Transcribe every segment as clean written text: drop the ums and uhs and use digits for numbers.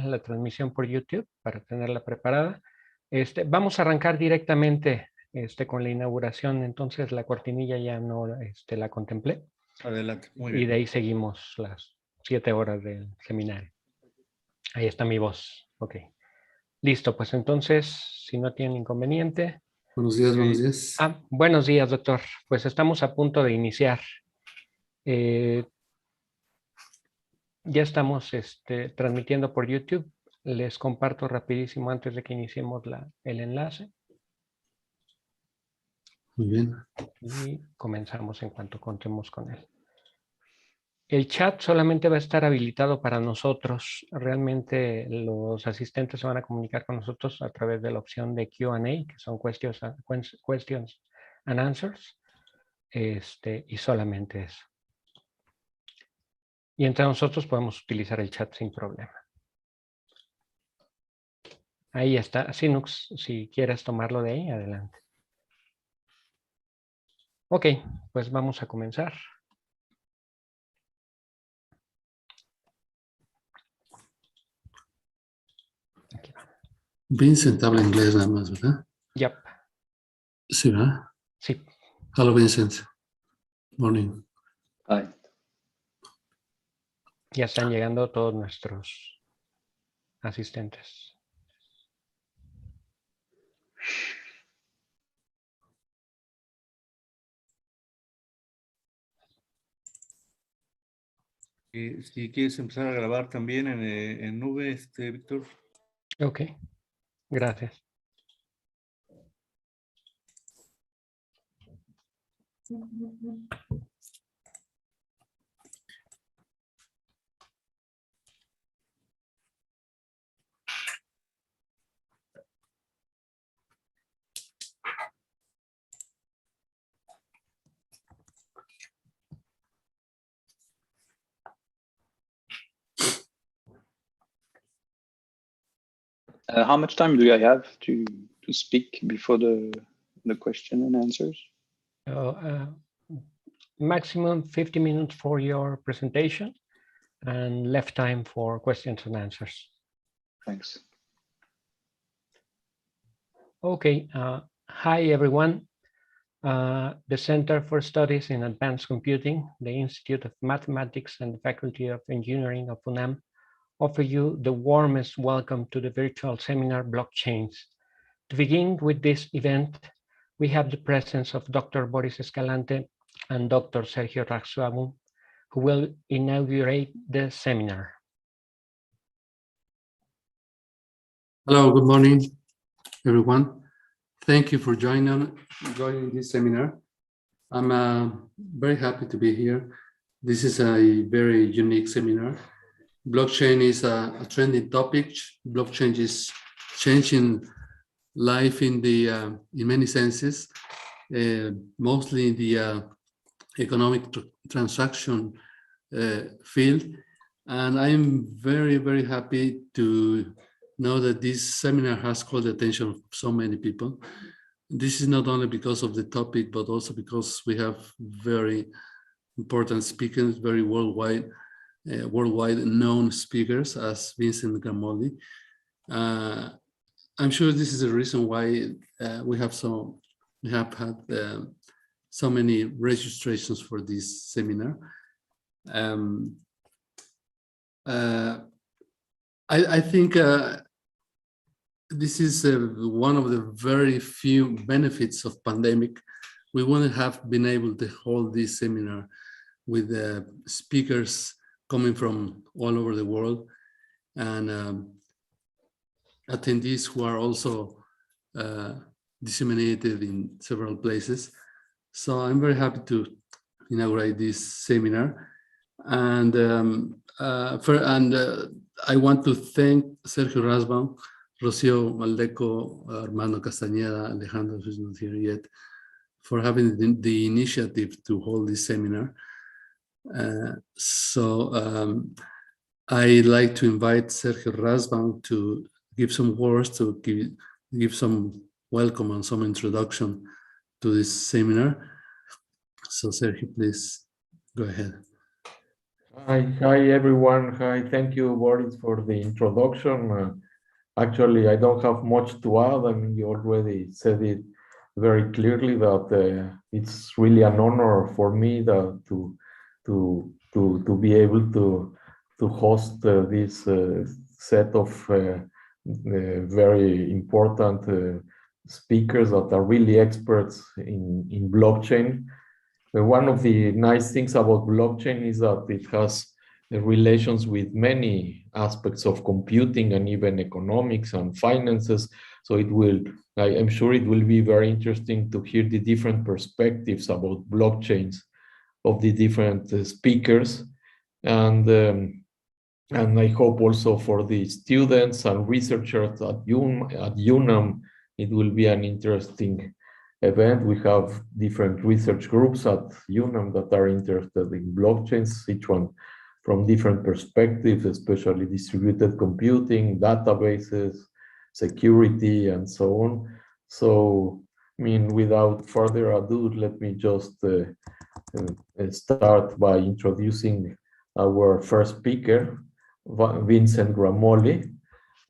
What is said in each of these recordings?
la transmisión por YouTube para tenerla preparada. Vamos a arrancar directamente con la inauguración, entonces la cortinilla ya no la contemplé. Adelante, muy bien. Y de ahí seguimos las 7 horas del seminario. Ahí está mi voz. Ok. Listo, pues entonces, si no tienen inconveniente. Buenos días, buenos días. Buenos días, doctor. Pues estamos a punto de iniciar. Ya estamos transmitiendo por YouTube. Les comparto rapidísimo antes de que iniciemos el enlace. Muy bien. Y comenzamos en cuanto contemos con él. El chat solamente va a estar habilitado para nosotros. Realmente los asistentes se van a comunicar con nosotros a través de la opción de Q&A, que son questions and answers. Y solamente eso. Y entre nosotros podemos utilizar el chat sin problema. Ahí está. Sinux, si quieres tomarlo de ahí, adelante. Ok, pues vamos a comenzar. Vincent habla inglés nada más, ¿verdad? Yep. Sí, ¿verdad? Sí. Hello, Vincent. Morning. Hi. Ya están llegando todos nuestros asistentes. Si quieres empezar a grabar también en nube, Víctor. Ok, gracias. How much time do I have to speak before the question and answers? Maximum 50 minutes for your presentation and left time for questions and answers. Thanks. Okay, hi everyone. The Center for Studies in Advanced Computing, the Institute of Mathematics and the Faculty of Engineering of UNAM offer you the warmest welcome to the virtual seminar Blockchains. To begin with this event, we have the presence of Dr. Boris Escalante and Dr. Sergio Raxuamu, who will inaugurate the seminar. Hello, good morning, everyone. Thank you for joining this seminar. I'm very happy to be here. This is a very unique seminar. Blockchain is a trending topic. Blockchain is changing life in many senses, mostly in the economic transaction field. And I'm very, very happy to know that this seminar has called the attention of so many people. This is not only because of the topic, but also because we have very important speakers, very worldwide known speakers, as Vincent Gamoli. I'm sure this is the reason why we have had so many registrations for this seminar. I think this is one of the very few benefits of pandemic. We wouldn't have been able to hold this seminar with speakers coming from all over the world and attendees who are also disseminated in several places. So I'm very happy to inaugurate this seminar. And I want to thank Sergio Rasbaum, Rocio Maldeco, Armando Castañeda, Alejandro, who's not here yet, for having the initiative to hold this seminar. I'd like to invite Sergio Rasbaum to give some words, to give some welcome and some introduction to this seminar. So Sergio, please go ahead. Hi everyone. Hi, thank you, Boris, for the introduction. Actually, I don't have much to add. I mean, you already said it very clearly that it's really an honor for me that to be able to host this set of very important speakers that are really experts in blockchain. One of the nice things about blockchain is that it has relations with many aspects of computing and even economics and finances. So I'm sure it will be very interesting to hear the different perspectives about blockchains of the different speakers. And I hope also for the students and researchers at UNAM, it will be an interesting event. We have different research groups at UNAM that are interested in blockchains, each one from different perspectives, especially distributed computing, databases, security, and so on. So, I mean, without further ado, let me just start by introducing our first speaker, Vincent Gramoli,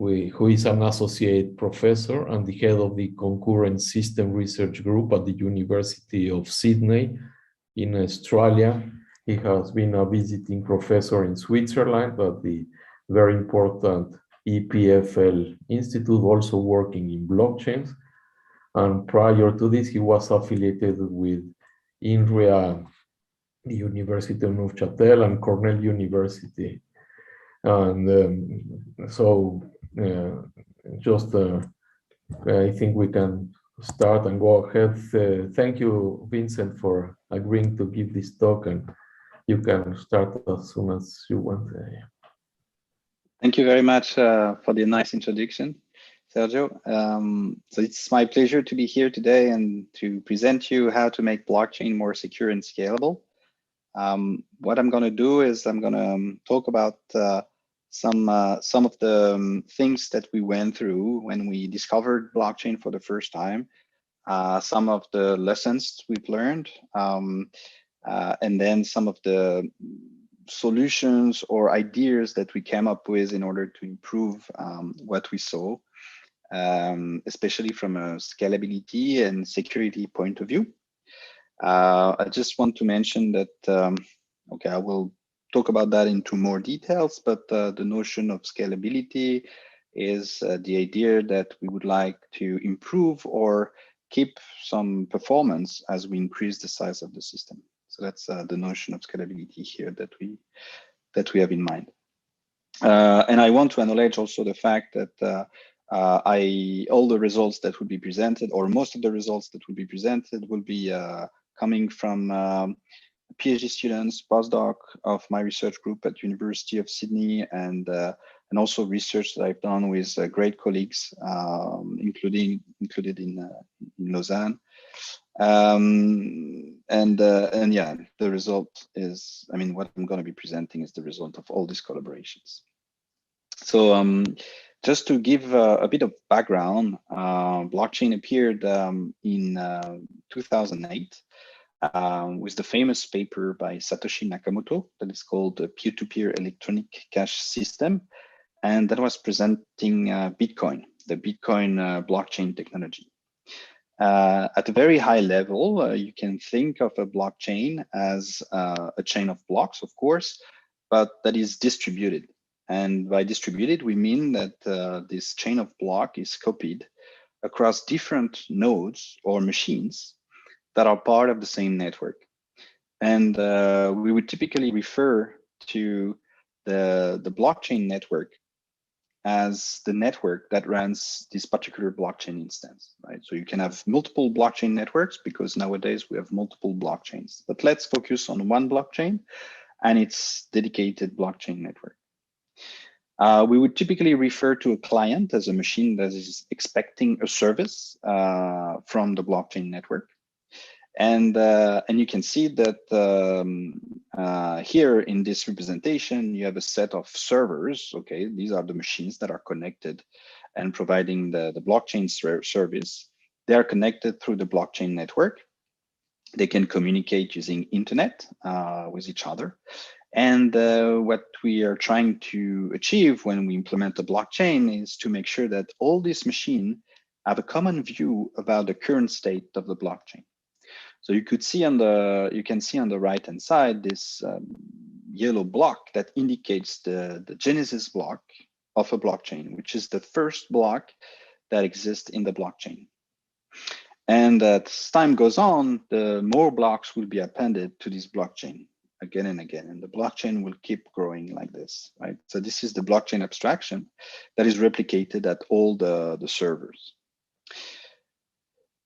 who is an associate professor and the head of the Concurrent System Research Group at the University of Sydney in Australia. He has been a visiting professor in Switzerland at the very important EPFL Institute, also working in blockchains. And prior to this, he was affiliated with INRIA, the University of Neuchâtel, and Cornell University. And I think we can start and go ahead. Thank you, Vincent, for agreeing to give this talk, and you can start as soon as you want. Thank you very much for the nice introduction, Sergio. So it's my pleasure to be here today and to present you how to make blockchain more secure and scalable. What I'm going to do is I'm going to talk about some of the things that we went through when we discovered blockchain for the first time, some of the lessons we've learned, and then some of the solutions or ideas that we came up with in order to improve what we saw, especially from a scalability and security point of view. I just want to mention that, okay, I will talk about that into more details, but the notion of scalability is the idea that we would like to improve or keep some performance as we increase the size of the system. So that's the notion of scalability here that we have in mind. And I want to acknowledge also the fact that all the results that will be presented, or most of the results that will be presented, will be coming from PhD students, postdoc of my research group at University of Sydney, and also research that I've done with great colleagues, included in Lausanne. And yeah, the result is, I mean, what I'm going to be presenting is the result of all these collaborations. So just to give a bit of background, blockchain appeared in 2008 with the famous paper by Satoshi Nakamoto that is called the Peer-to-Peer Electronic Cash System, and that was presenting Bitcoin, the Bitcoin blockchain technology. At a very high level, you can think of a blockchain as a chain of blocks, of course, but that is distributed. And by distributed, we mean that this chain of block is copied across different nodes or machines that are part of the same network. And we would typically refer to the blockchain network as the network that runs this particular blockchain instance, right? So you can have multiple blockchain networks because nowadays we have multiple blockchains, but let's focus on one blockchain and its dedicated blockchain network. We would typically refer to a client as a machine that is expecting a service from the blockchain network. And you can see that here in this representation, you have a set of servers. Okay, these are the machines that are connected and providing the blockchain service. They are connected through the blockchain network. They can communicate using internet with each other. And what we are trying to achieve when we implement a blockchain is to make sure that all these machines have a common view about the current state of the blockchain. So you can see on the right hand side this yellow block that indicates the genesis block of a blockchain, which is the first block that exists in the blockchain. And as time goes on, the more blocks will be appended to this blockchain again and again, and the blockchain will keep growing like this, right? So this is the blockchain abstraction that is replicated at all the servers.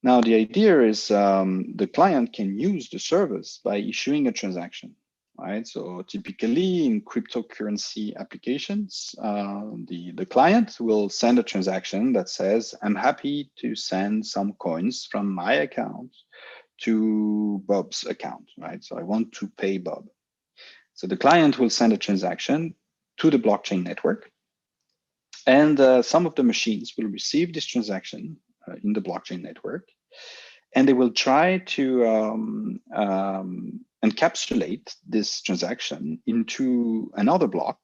Now, the idea is the client can use the service by issuing a transaction, right? So typically in cryptocurrency applications, the client will send a transaction that says, I'm happy to send some coins from my account to Bob's account, right? So I want to pay Bob. So the client will send a transaction to the blockchain network, and some of the machines will receive this transaction in the blockchain network, and they will try to encapsulate this transaction into another block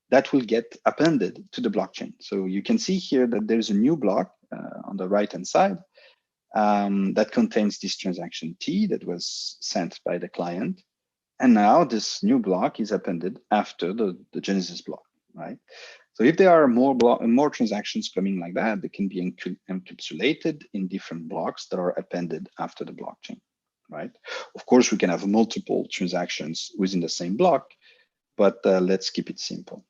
that will get appended to the blockchain. So you can see here that there's a new block on the right-hand side that contains this transaction T that was sent by the client. And now this new block is appended after the genesis block, right? So if there are more transactions coming like that, they can be encapsulated in different blocks that are appended after the blockchain, right? Of course, we can have multiple transactions within the same block, but let's keep it simple.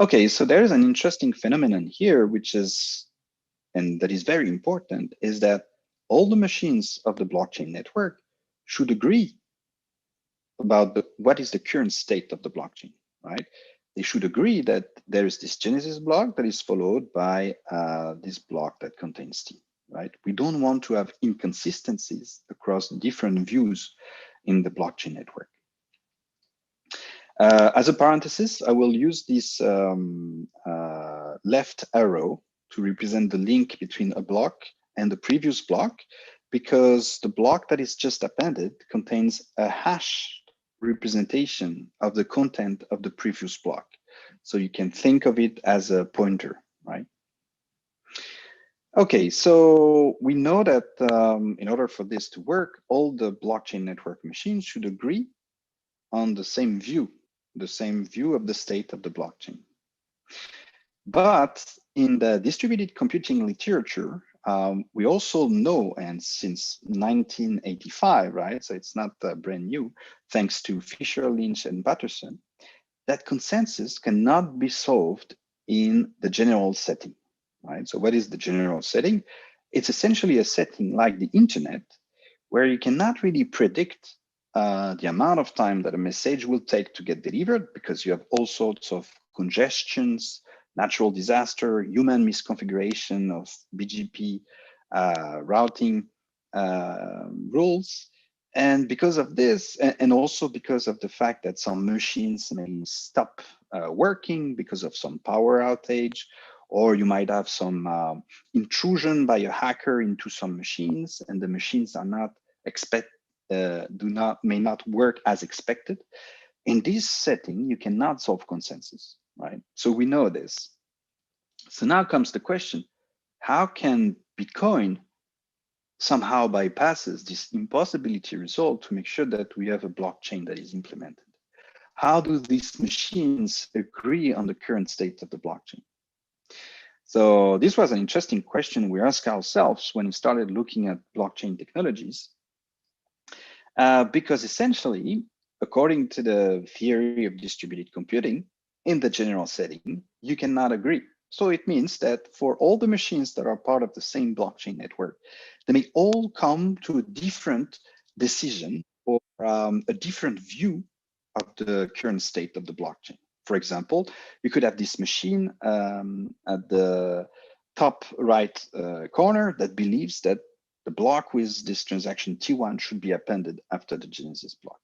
Okay, so there is an interesting phenomenon here, which is, and that is very important, is that all the machines of the blockchain network should agree about what is the current state of the blockchain, right? They should agree that there is this genesis block that is followed by this block that contains T, right? We don't want to have inconsistencies across different views in the blockchain network. As a parenthesis, I will use this left arrow to represent the link between a block and the previous block, because the block that is just appended contains a hash representation of the content of the previous block. So you can think of it as a pointer, right? Okay, so we know that in order for this to work, all the blockchain network machines should agree on the same view of the state of the blockchain. But in the distributed computing literature, we also know, and since 1985, right, so it's not brand new, thanks to Fisher, Lynch, and Patterson, that consensus cannot be solved in the general setting, right? So what is the general setting? It's essentially a setting like the internet, where you cannot really predict the amount of time that a message will take to get delivered, because you have all sorts of congestions, natural disaster, human misconfiguration of BGP routing rules. And because of this, and also because of the fact that some machines may stop working because of some power outage, or you might have some intrusion by a hacker into some machines, and the machines are not may not work as expected. In this setting, you cannot solve consensus, right? So we know this. So now comes the question: how can Bitcoin somehow bypasses this impossibility result to make sure that we have a blockchain that is implemented? How do these machines agree on the current state of the blockchain? So this was an interesting question we asked ourselves when we started looking at blockchain technologies, because essentially, according to the theory of distributed computing, in the general setting, you cannot agree. So it means that for all the machines that are part of the same blockchain network, they may all come to a different decision or a different view of the current state of the blockchain. For example, you could have this machine at the top right corner that believes that the block with this transaction T1 should be appended after the genesis block.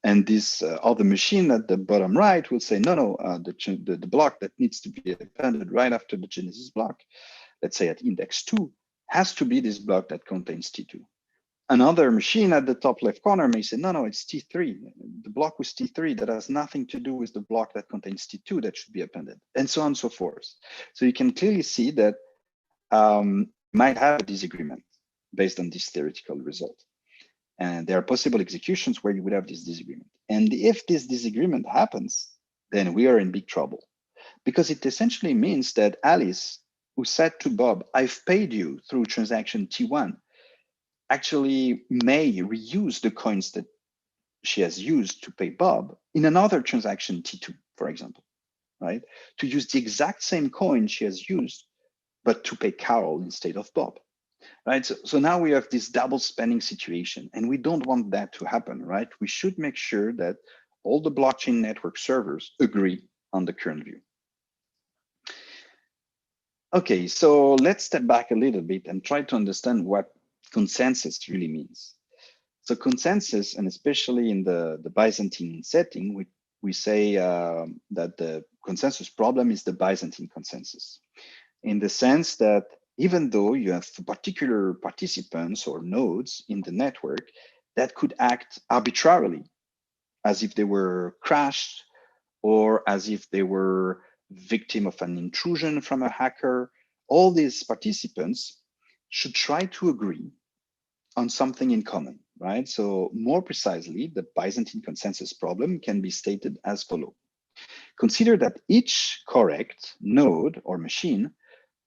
And this other machine at the bottom right will say, no, the block that needs to be appended right after the genesis block, let's say at index 2, has to be this block that contains T2. Another machine at the top left corner may say, no, it's T3. The block with T3 that has nothing to do with the block that contains T2 that should be appended, and so on and so forth. So you can clearly see that might have a disagreement based on this theoretical result. And there are possible executions where you would have this disagreement. And if this disagreement happens, then we are in big trouble, because it essentially means that Alice, who said to Bob, I've paid you through transaction T1, actually may reuse the coins that she has used to pay Bob in another transaction T2, for example, right? To use the exact same coin she has used, but to pay Carol instead of Bob, right? So now we have this double spending situation, and we don't want that to happen, right? We should make sure that all the blockchain network servers agree on the current view. Okay, so let's step back a little bit and try to understand what consensus really means. So consensus, and especially in the Byzantine setting, we say that the consensus problem is the Byzantine consensus, in the sense that even though you have particular participants or nodes in the network that could act arbitrarily, as if they were crashed or as if they were victim of an intrusion from a hacker, all these participants should try to agree on something in common, right? So more precisely, the Byzantine consensus problem can be stated as follows. Consider that each correct node or machine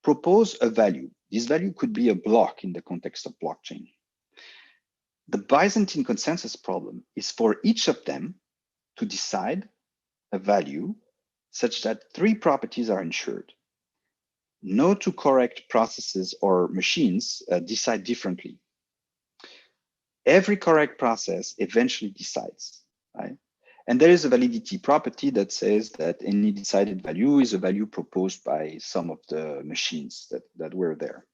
propose a value. This value could be a block in the context of blockchain. The Byzantine consensus problem is for each of them to decide a value such that three properties are ensured. No two correct processes or machines decide differently. Every correct process eventually decides, right? And there is a validity property that says that any decided value is a value proposed by some of the machines that were there.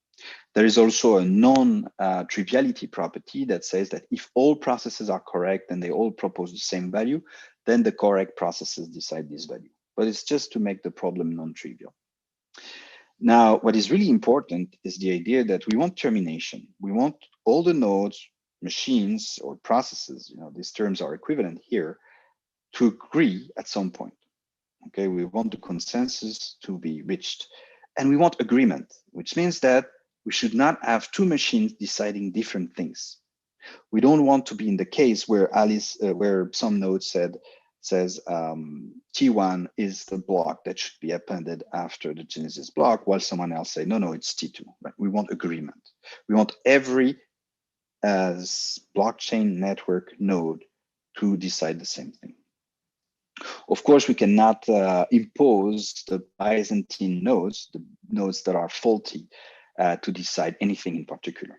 There is also a non-triviality property that says that if all processes are correct and they all propose the same value, then the correct processes decide this value. But it's just to make the problem non-trivial. Now, what is really important is the idea that we want termination. We want all the nodes, machines, or processes, these terms are equivalent here, to agree at some point. Okay, we want the consensus to be reached. And we want agreement, which means that we should not have two machines deciding different things. We don't want to be in the case where where some node says T1 is the block that should be appended after the Genesis block, while someone else say, no, it's T2. Right? We want agreement. We want every blockchain network node to decide the same thing. Of course, we cannot impose the Byzantine nodes, the nodes that are faulty, to decide anything in particular.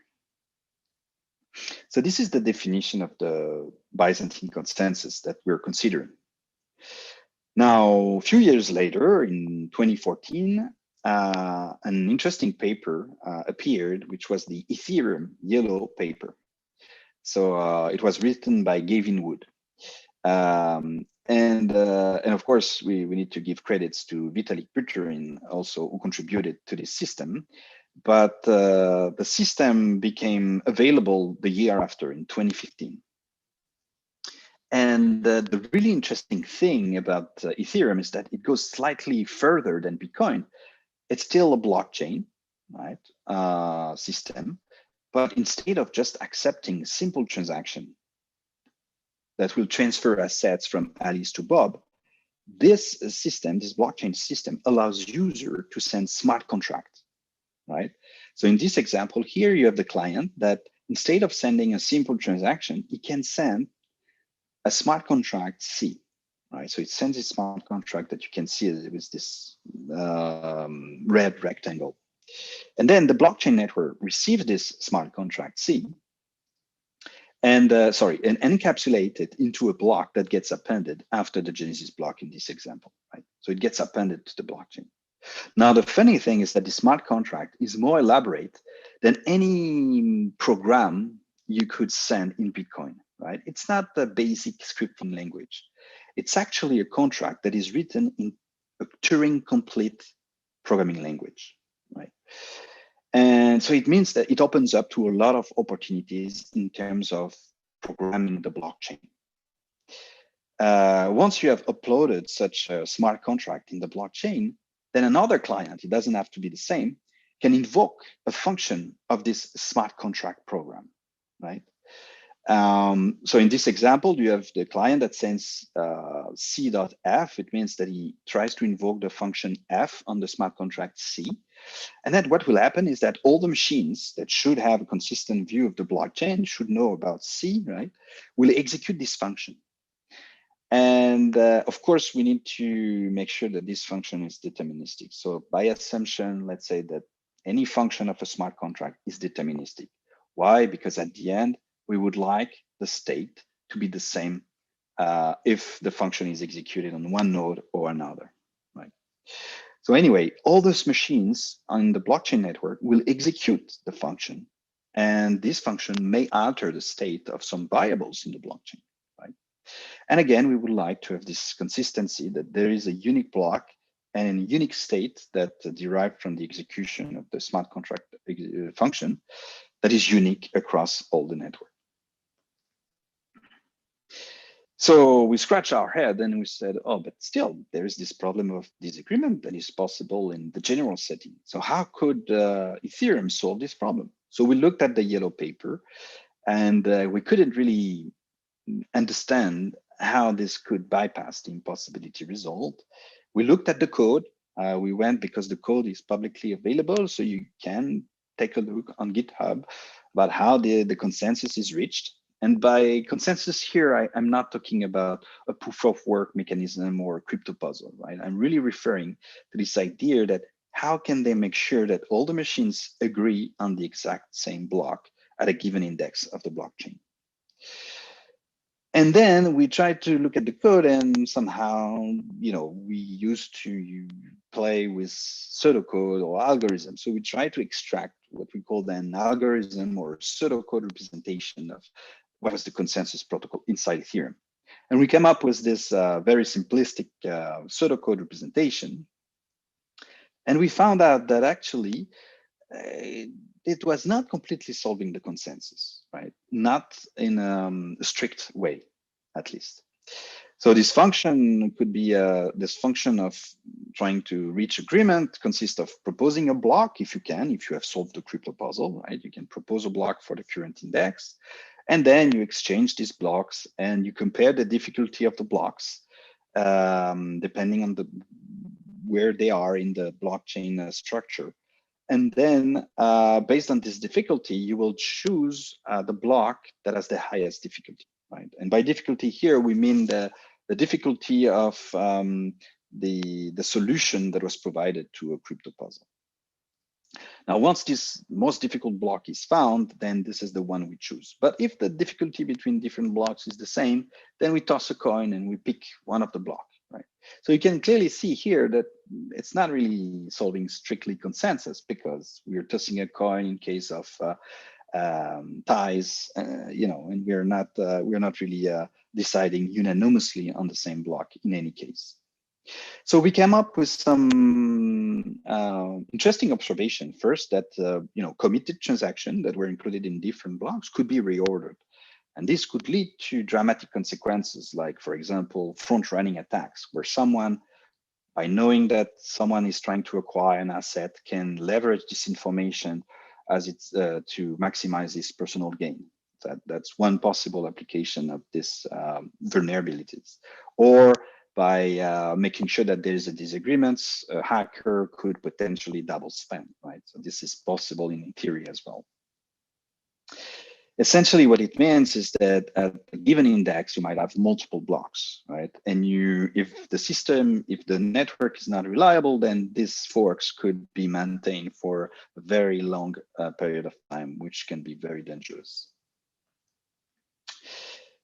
So this is the definition of the Byzantine consensus that we're considering. Now, a few years later, in 2014, an interesting paper appeared, which was the Ethereum yellow paper. So it was written by Gavin Wood. And of course, we need to give credits to Vitalik Buterin also, who contributed to this system. But the system became available the year after, in 2015. And the really interesting thing about Ethereum is that it goes slightly further than Bitcoin. It's still a blockchain, right, system. But instead of just accepting a simple transaction that will transfer assets from Alice to Bob, this system, this blockchain system, allows user to send smart contracts, right? So in this example here, you have the client that instead of sending a simple transaction, it can send a smart contract C, right? So it sends a smart contract that you can see with this red rectangle. And then the blockchain network receives this smart contract C and encapsulate it into a block that gets appended after the Genesis block in this example, right? So it gets appended to the blockchain. Now, the funny thing is that the smart contract is more elaborate than any program you could send in Bitcoin, right? It's not the basic scripting language. It's actually a contract that is written in a Turing complete programming language, right? And so it means that it opens up to a lot of opportunities in terms of programming the blockchain. Once you have uploaded such a smart contract in the blockchain, then another client, it doesn't have to be the same, can invoke a function of this smart contract program, right? So in this example, you have the client that sends c.f. It means that he tries to invoke the function f on the smart contract c. And then what will happen is that all the machines that should have a consistent view of the blockchain, should know about C, right, will execute this function. And of course, we need to make sure that this function is deterministic. So by assumption, let's say that any function of a smart contract is deterministic. Why? Because at the end, we would like the state to be the same if the function is executed on one node or another, right? So anyway, all those machines on the blockchain network will execute the function, and this function may alter the state of some variables in the blockchain, right? And again, we would like to have this consistency that there is a unique block and a unique state that derived from the execution of the smart contract function that is unique across all the network. So we scratched our head and we said, oh, but still there is this problem of disagreement that is possible in the general setting. So how could Ethereum solve this problem? So we looked at the yellow paper and we couldn't really understand how this could bypass the impossibility result. We looked at the code. We went because the code is publicly available, so you can take a look on GitHub about how the consensus is reached. And by consensus here, I'm not talking about a proof of work mechanism or a crypto puzzle, right? I'm really referring to this idea that how can they make sure that all the machines agree on the exact same block at a given index of the blockchain? And then we tried to look at the code, and somehow, we used to play with pseudocode or algorithms. So we tried to extract what we call then algorithm or pseudocode representation of what was the consensus protocol inside Ethereum. And we came up with this very simplistic pseudocode representation. And we found out that actually it was not completely solving the consensus, right? Not in a strict way, at least. So this function could be this function of trying to reach agreement consists of proposing a block if you have solved the crypto puzzle, right? You can propose a block for the current index, and then you exchange these blocks and you compare the difficulty of the blocks depending on where they are in the blockchain structure. And then based on this difficulty, you will choose the block that has the highest difficulty, right? And by difficulty here, we mean the difficulty of the solution that was provided to a crypto puzzle. Now, once this most difficult block is found, then this is the one we choose. But if the difficulty between different blocks is the same, then we toss a coin and we pick one of the blocks, right? So you can clearly see here that it's not really solving strictly consensus, because we are tossing a coin in case of ties, and we're not really deciding unanimously on the same block in any case. So we came up with some interesting observation. First, that committed transactions that were included in different blocks could be reordered, and this could lead to dramatic consequences, like, for example, front-running attacks, where someone, by knowing that someone is trying to acquire an asset, can leverage this information as it's to maximize his personal gain. That's one possible application of this vulnerabilities. Or by making sure that there is a disagreement, a hacker could potentially double spend, right? So this is possible in theory as well. Essentially, what it means is that at a given index, you might have multiple blocks, right? And if the network is not reliable, then these forks could be maintained for a very long period of time, which can be very dangerous.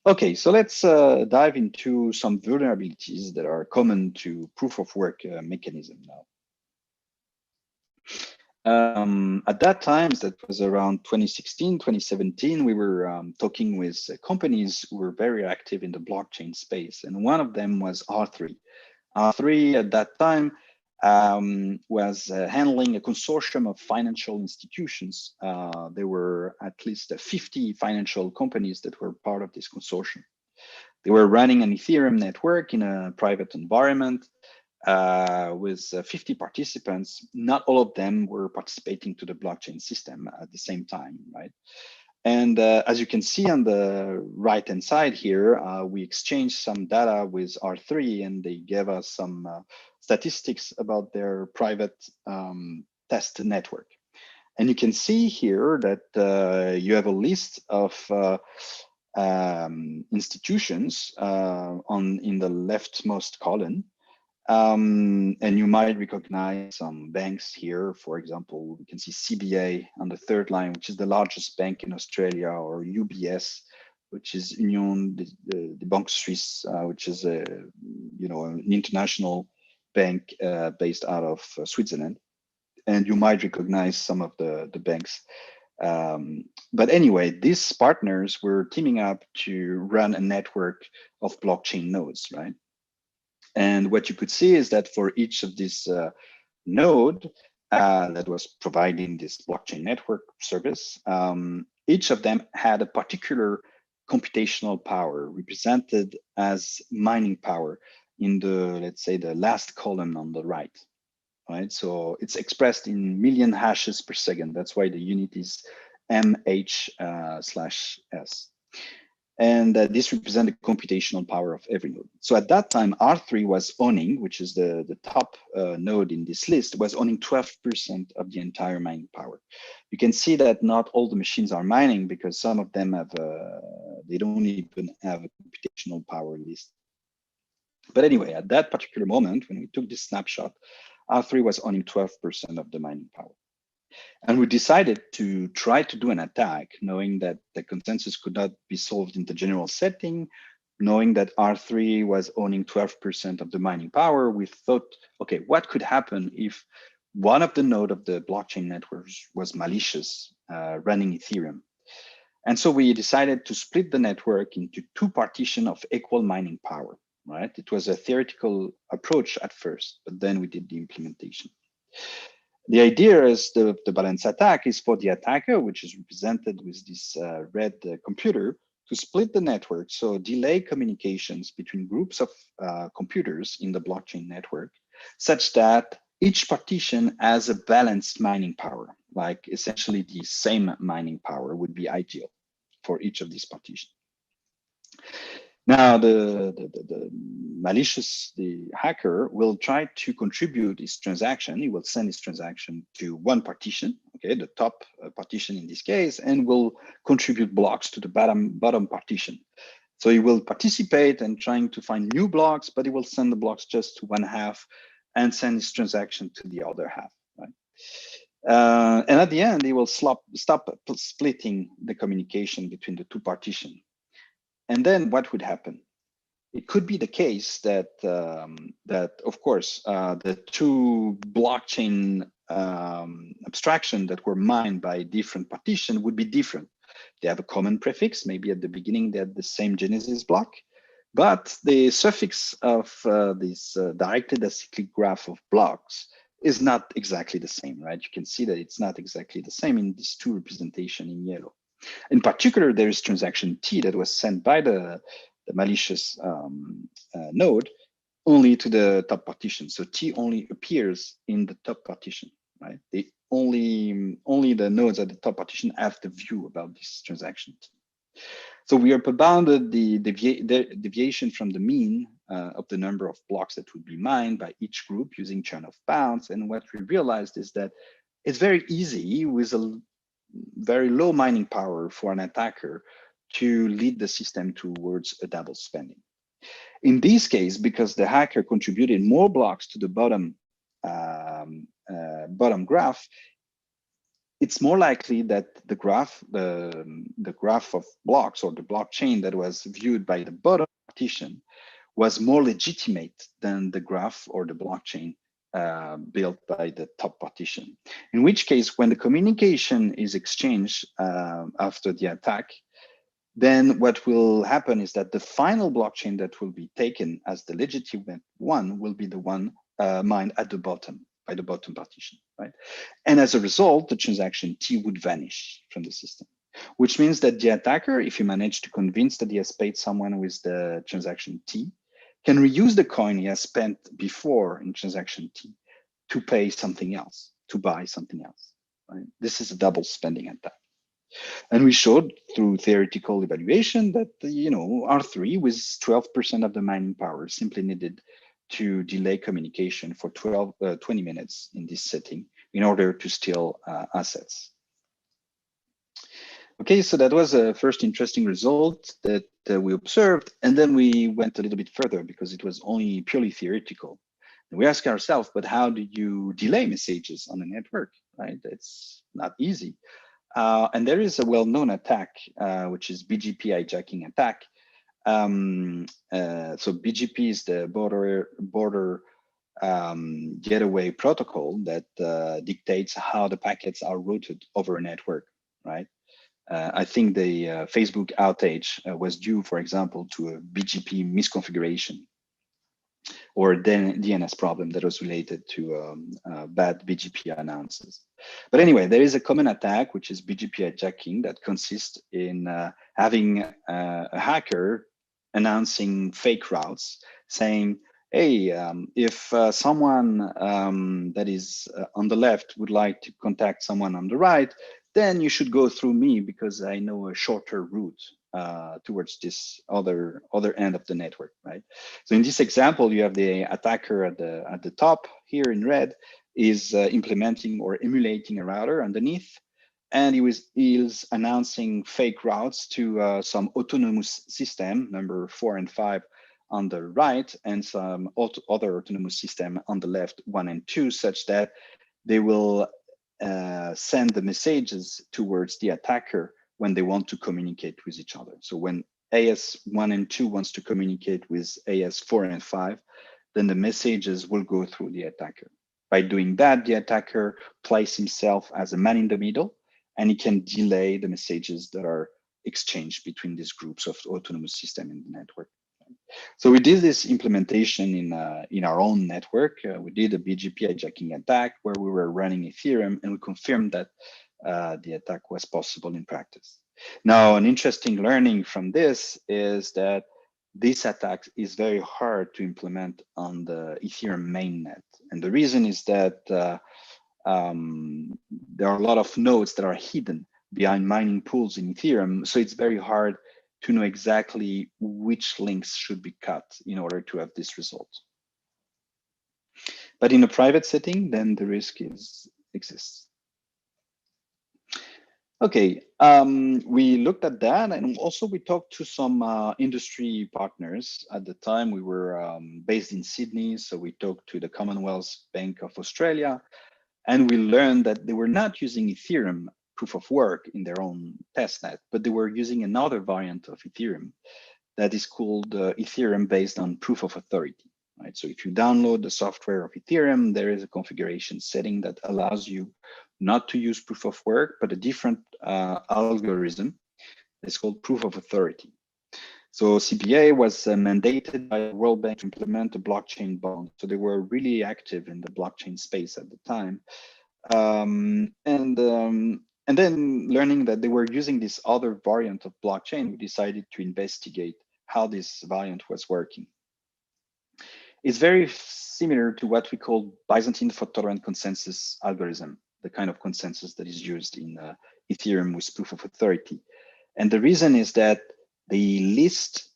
Okay, so let's dive into some vulnerabilities that are common to proof of work mechanism now. At that time, that was around 2016, 2017, we were talking with companies who were very active in the blockchain space. And one of them was R3. R3 at that time was handling a consortium of financial institutions. There were at least 50 financial companies that were part of this consortium. They were running an Ethereum network in a private environment with 50 participants. Not all of them were participating to the blockchain system at the same time, right? And as you can see on the right-hand side here, we exchanged some data with R3, and they gave us some statistics about their private test network. And you can see here that you have a list of institutions in the leftmost column. And you might recognize some banks here. For example, you can see CBA on the third line, which is the largest bank in Australia, or UBS, which is Union de Banque Suisse, which is an international bank based out of Switzerland. And you might recognize some of the banks. But anyway, these partners were teaming up to run a network of blockchain nodes, right? And what you could see is that for each of these node that was providing this blockchain network service, each of them had a particular computational power represented as mining power in the, let's say, the last column on the right, right? So it's expressed in million hashes per second. That's why the unit is mH/s. And this represents the computational power of every node. So at that time, R3 was owning, which is the top node in this list, was owning 12% of the entire mining power. You can see that not all the machines are mining because some of them have, they don't even have a computational power list. But anyway, at that particular moment, when we took this snapshot, R3 was owning 12% of the mining power. And we decided to try to do an attack, knowing that the consensus could not be solved in the general setting, knowing that R3 was owning 12% of the mining power. We thought, okay, what could happen if one of the nodes of the blockchain networks was malicious, running Ethereum? And so we decided to split the network into two partitions of equal mining power, right? It was a theoretical approach at first, but then we did the implementation. The idea is the balance attack is for the attacker, which is represented with this red computer, to split the network, so delay communications between groups of computers in the blockchain network, such that each partition has a balanced mining power, like essentially the same mining power would be ideal for each of these partitions. Now, the malicious, the hacker will try to contribute his transaction. He will send his transaction to one partition, okay, the top partition in this case, and will contribute blocks to the bottom partition. So he will participate in trying to find new blocks, but he will send the blocks just to one half and send his transaction to the other half, right? And at the end, he will stop splitting the communication between the two partitions. And then what would happen? It could be the case that, of course, the two blockchain abstraction that were mined by different partition would be different. They have a common prefix. Maybe at the beginning, they had the same genesis block, but the suffix of this directed acyclic graph of blocks is not exactly the same, right? You can see that it's not exactly the same in these two representation in yellow. In particular, there is transaction T that was sent by the malicious node only to the top partition. So T only appears in the top partition, right? Only the nodes at the top partition have the view about this transaction T. So we are bounded the deviation from the mean of the number of blocks that would be mined by each group using chain of bounds. And what we realized is that it's very easy with a very low mining power for an attacker to lead the system towards a double spending. In this case, because the hacker contributed more blocks to the bottom graph, it's more likely that the graph of blocks, or the blockchain that was viewed by the bottom partition, was more legitimate than the graph or the blockchain built by the top partition. In which case, when the communication is exchanged after the attack, then what will happen is that the final blockchain that will be taken as the legitimate one will be the one mined at the bottom, by the bottom partition, right? And as a result, the transaction T would vanish from the system, which means that the attacker, if he managed to convince that he has paid someone with the transaction T, can reuse the coin he has spent before in transaction T to pay something else, to buy something else, right? This is a double spending attack. And we showed through theoretical evaluation that, R3 with 12% of the mining power simply needed to delay communication for 20 minutes in this setting in order to steal assets. Okay, so that was a first interesting result that we observed. And then we went a little bit further because it was only purely theoretical. And we asked ourselves, but how do you delay messages on a network, right? It's not easy. And there is a well-known attack, which is BGP hijacking attack. So BGP is the border getaway protocol that dictates how the packets are routed over a network, right? I think the Facebook outage was due, for example, to a BGP misconfiguration or DNS problem that was related to bad BGP announcers. But anyway, there is a common attack, which is BGP hijacking, that consists in having a hacker announcing fake routes, saying, hey, if someone that is on the left would like to contact someone on the right, then you should go through me because I know a shorter route towards this other end of the network, right? So in this example, you have the attacker at the top here in red is implementing or emulating a router underneath, and he is announcing fake routes to some autonomous system, number 4 and 5 on the right, and some other autonomous system on the left, 1 and 2, such that they will send the messages towards the attacker when they want to communicate with each other. So when AS1 and 2 wants to communicate with AS4 and 5, then the messages will go through the attacker. By doing that, the attacker places himself as a man in the middle, and he can delay the messages that are exchanged between these groups of autonomous system in the network. So we did this implementation in our own network. We did a BGP hijacking attack where we were running Ethereum, and we confirmed that the attack was possible in practice. Now, an interesting learning from this is that this attack is very hard to implement on the Ethereum mainnet. And the reason is that there are a lot of nodes that are hidden behind mining pools in Ethereum. So it's very hard to know exactly which links should be cut in order to have this result. But in a private setting, then the risk exists. Okay, we looked at that, and also we talked to some industry partners. At the time, we were based in Sydney, so we talked to the Commonwealth Bank of Australia, and we learned that they were not using Ethereum proof of work in their own testnet, but they were using another variant of Ethereum that is called Ethereum based on proof of authority, right? So if you download the software of Ethereum, there is a configuration setting that allows you not to use proof of work, but a different algorithm. It's called proof of authority. So CBA was mandated by the World Bank to implement a blockchain bond. So they were really active in the blockchain space at the time. And then learning that they were using this other variant of blockchain, we decided to investigate how this variant was working. It's very similar to what we call Byzantine fault-tolerant consensus algorithm, the kind of consensus that is used in Ethereum with proof of authority. And the reason is that they list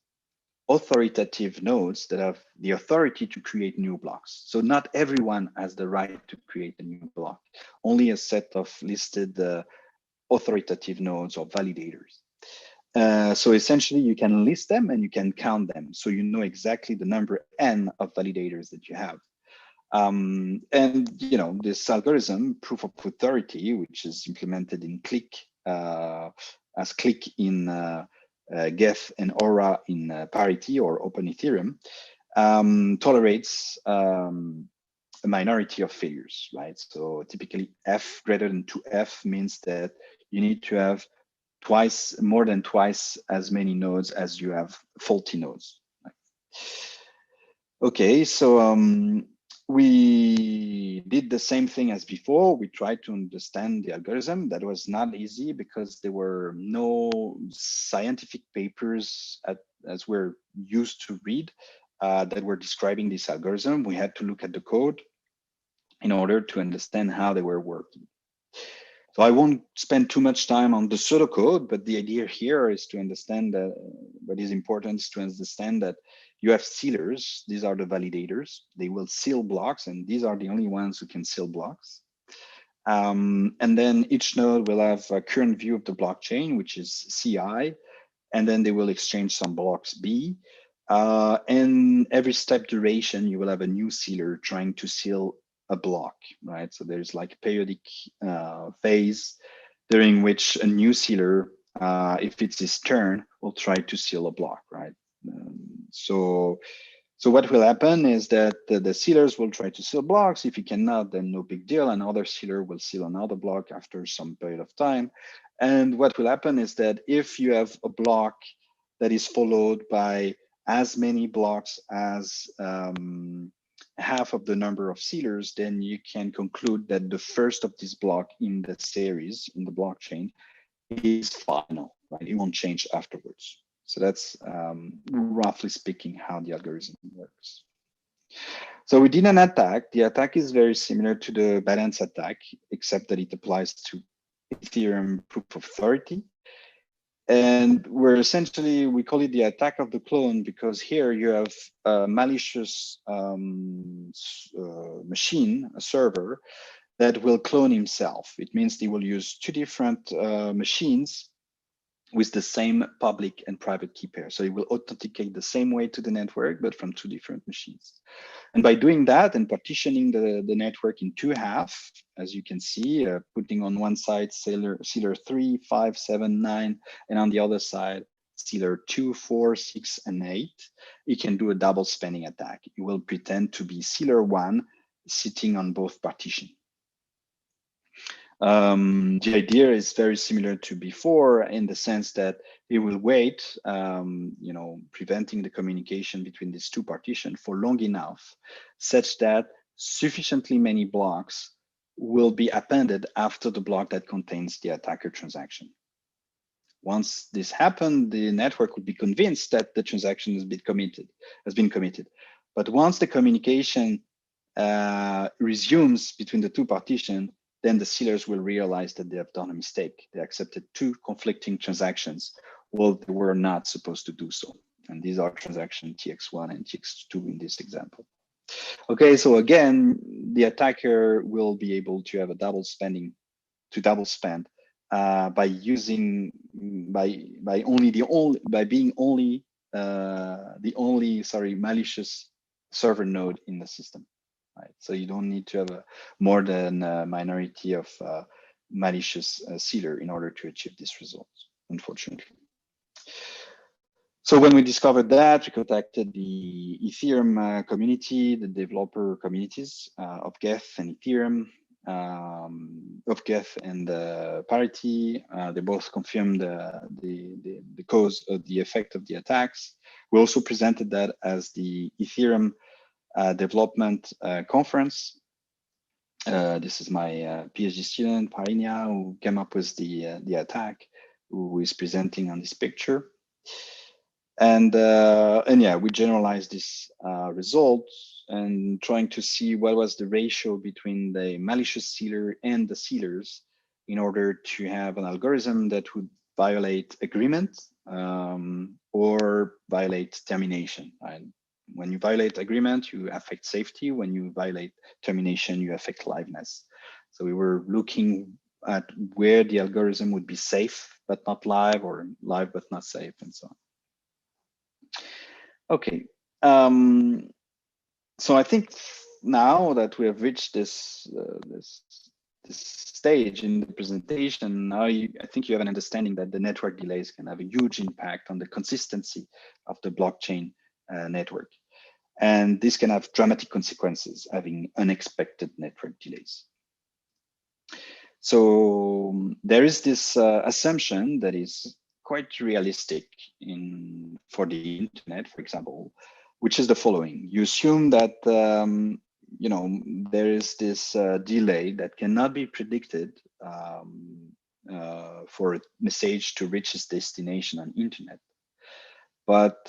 authoritative nodes that have the authority to create new blocks. So not everyone has the right to create a new block, only a set of listed authoritative nodes or validators. So essentially you can list them and you can count them. So you know exactly the number N of validators that you have. And this algorithm, proof of authority, which is implemented in Click, as Click in Geth and Aura in Parity or Open Ethereum, tolerates a minority of failures, right? So typically F greater than 2F means that you need to have more than twice as many nodes as you have faulty nodes. Right? Okay, so we did the same thing as before. We tried to understand the algorithm. That was not easy because there were no scientific papers as we're used to read that were describing this algorithm. We had to look at the code in order to understand how they were working. So I won't spend too much time on the pseudocode, but the idea here is to understand that what is important is to understand that you have sealers. These are the validators. They will seal blocks, and these are the only ones who can seal blocks. And then each node will have a current view of the blockchain, which is CI, and then they will exchange some blocks B. And every step duration, you will have a new sealer trying to seal a block, right? So there's like a periodic phase during which a new sealer, if it's his turn, will try to seal a block, right? So what will happen is that the sealers will try to seal blocks. If he cannot, then no big deal. Another sealer will seal another block after some period of time. And what will happen is that if you have a block that is followed by as many blocks as half of the number of sealers, then you can conclude that the first of this block in the series, in the blockchain, is final, right? It won't change afterwards. So that's roughly speaking how the algorithm works. So we did an attack. The attack is very similar to the balance attack, except that it applies to Ethereum proof of authority. And we're essentially, we call it the attack of the clone because here you have a malicious machine, a server, that will clone himself. It means they will use two different machines with the same public and private key pair. So it will authenticate the same way to the network, but from two different machines. And by doing that and partitioning the network in two halves, as you can see, putting on one side sealer 3, 5, 7, 9, and on the other side, sealer 2, 4, 6, and 8, it can do a double spanning attack. It will pretend to be sealer 1 sitting on both partitions. The idea is very similar to before in the sense that it will wait, preventing the communication between these two partitions for long enough, such that sufficiently many blocks will be appended after the block that contains the attacker transaction. Once this happened, the network would be convinced that the transaction has been committed. But once the communication resumes between the two partitions, then the sealers will realize that they have done a mistake. They accepted two conflicting transactions. Well, they were not supposed to do so. And these are transactions TX1 and TX2 in this example. Okay, so again, the attacker will be able to have a double spend by being the only malicious server node in the system. Right. So you don't need to have more than a minority of malicious sealer in order to achieve this result, unfortunately. So when we discovered that, we contacted the Ethereum community, the developer communities of Geth and Ethereum, of Geth and Parity. They both confirmed the cause of the effect of the attacks. We also presented that as the Ethereum development conference. This is my PhD student, Parinia, who came up with the attack, who is presenting on this picture. And yeah, we generalized this result and trying to see what was the ratio between the malicious sealer and the sealers in order to have an algorithm that would violate agreement or violate termination. Right? When you violate agreement, you affect safety. When you violate termination, you affect liveness. So we were looking at where the algorithm would be safe but not live, or live but not safe, and so on. Okay, so I think now that we have reached this stage in the presentation, now I think you have an understanding that the network delays can have a huge impact on the consistency of the blockchain network. And this can have dramatic consequences, having unexpected network delays. So there is this assumption that is quite realistic for the internet, for example, which is the following. You assume that you know, there is this delay that cannot be predicted for a message to reach its destination on internet. But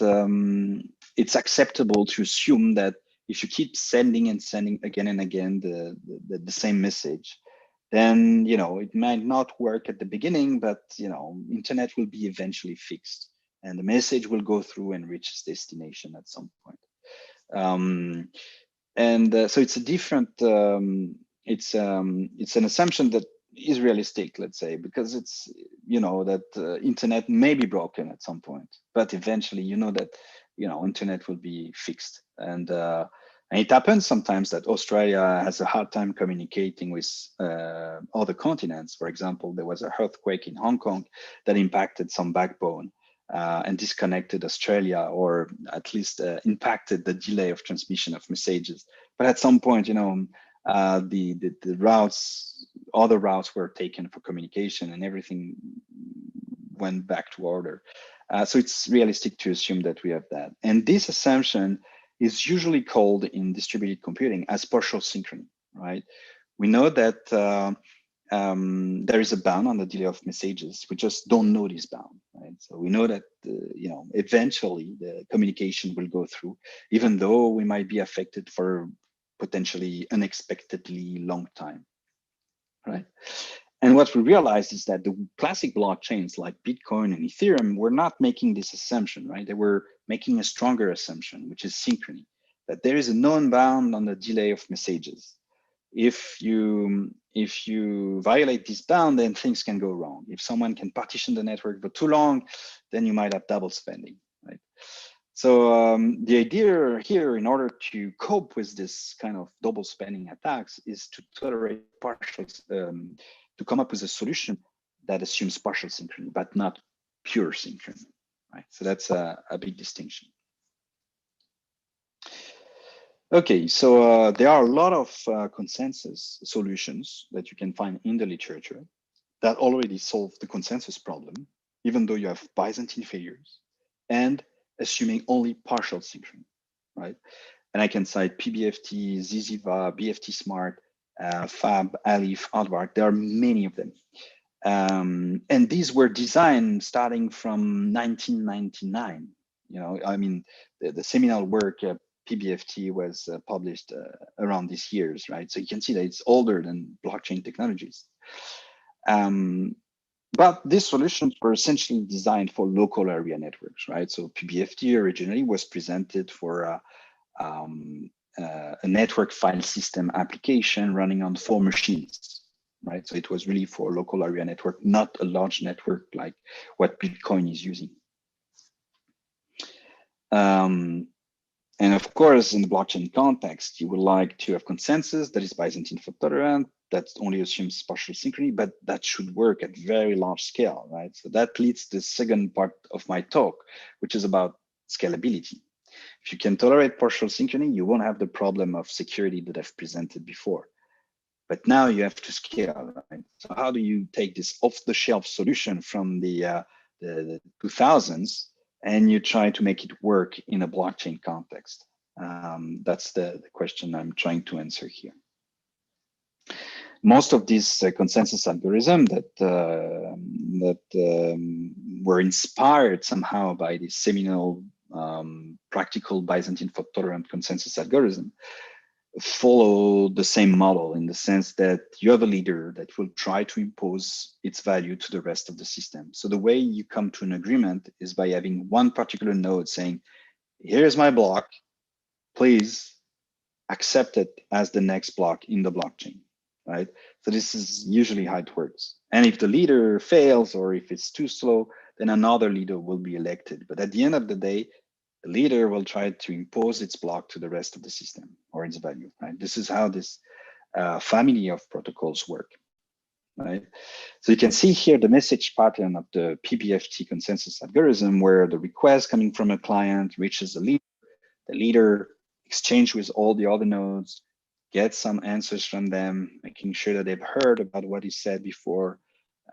it's acceptable to assume that if you keep sending and sending again and again the same message, then, you know, it might not work at the beginning, but, you know, internet will be eventually fixed and the message will go through and reach its destination at some point. So it's a different, it's an assumption that is realistic, let's say, because it's, you know, that internet may be broken at some point, but eventually, you know, that, you know, internet will be fixed. And it happens sometimes that Australia has a hard time communicating with other continents. For example, there was an earthquake in Hong Kong that impacted some backbone and disconnected Australia, or at least impacted the delay of transmission of messages. But at some point, you know, the routes, other routes were taken for communication and everything went back to order. So it's realistic to assume that we have that. And this assumption is usually called in distributed computing as partial synchrony, right? We know that there is a bound on the delay of messages. We just don't know this bound, right? So we know that, you know, eventually the communication will go through, even though we might be affected for potentially unexpectedly long time, right? And what we realized is that the classic blockchains like Bitcoin and Ethereum were not making this assumption, right? They were making a stronger assumption, which is synchrony, that there is a known bound on the delay of messages. If you violate this bound, then things can go wrong. If someone can partition the network for too long, then you might have double spending, right? So the idea here, in order to cope with this kind of double spending attacks, is to tolerate partial, to come up with a solution that assumes partial synchrony, but not pure synchrony, right? So that's a big distinction. Okay, so there are a lot of consensus solutions that you can find in the literature that already solve the consensus problem, even though you have Byzantine failures, and assuming only partial synchrony, right? And I can cite PBFT, Ziziva, BFT Smart, Fab, Alif, Aardvark. There are many of them. And these were designed starting from 1999. You know, I mean, the seminal work, PBFT, was published around these years, right? So you can see that it's older than blockchain technologies. But these solutions were essentially designed for local area networks, right? So PBFT originally was presented for a network file system application running on 4 machines, right? So it was really for a local area network, not a large network like what Bitcoin is using. And of course, in the blockchain context, you would like to have consensus that is Byzantine fault tolerant, that only assumes partial synchrony, but that should work at very large scale, right? So that leads to the second part of my talk, which is about scalability. If you can tolerate partial synchrony, you won't have the problem of security that I've presented before. But now you have to scale, right? So how do you take this off-the-shelf solution from the 2000s and you try to make it work in a blockchain context? That's the question I'm trying to answer here. Most of these consensus algorithms that were inspired somehow by the seminal practical Byzantine fault tolerant consensus algorithm follow the same model, in the sense that you have a leader that will try to impose its value to the rest of the system. So the way you come to an agreement is by having one particular node saying, here's my block, please accept it as the next block in the blockchain, right? So this is usually how it works. And if the leader fails, or if it's too slow, then another leader will be elected. But at the end of the day, the leader will try to impose its block to the rest of the system, or its value, right? This is how this family of protocols work, right? So you can see here the message pattern of the PBFT consensus algorithm, where the request coming from a client reaches the leader exchange with all the other nodes, get some answers from them, making sure that they've heard about what he said before,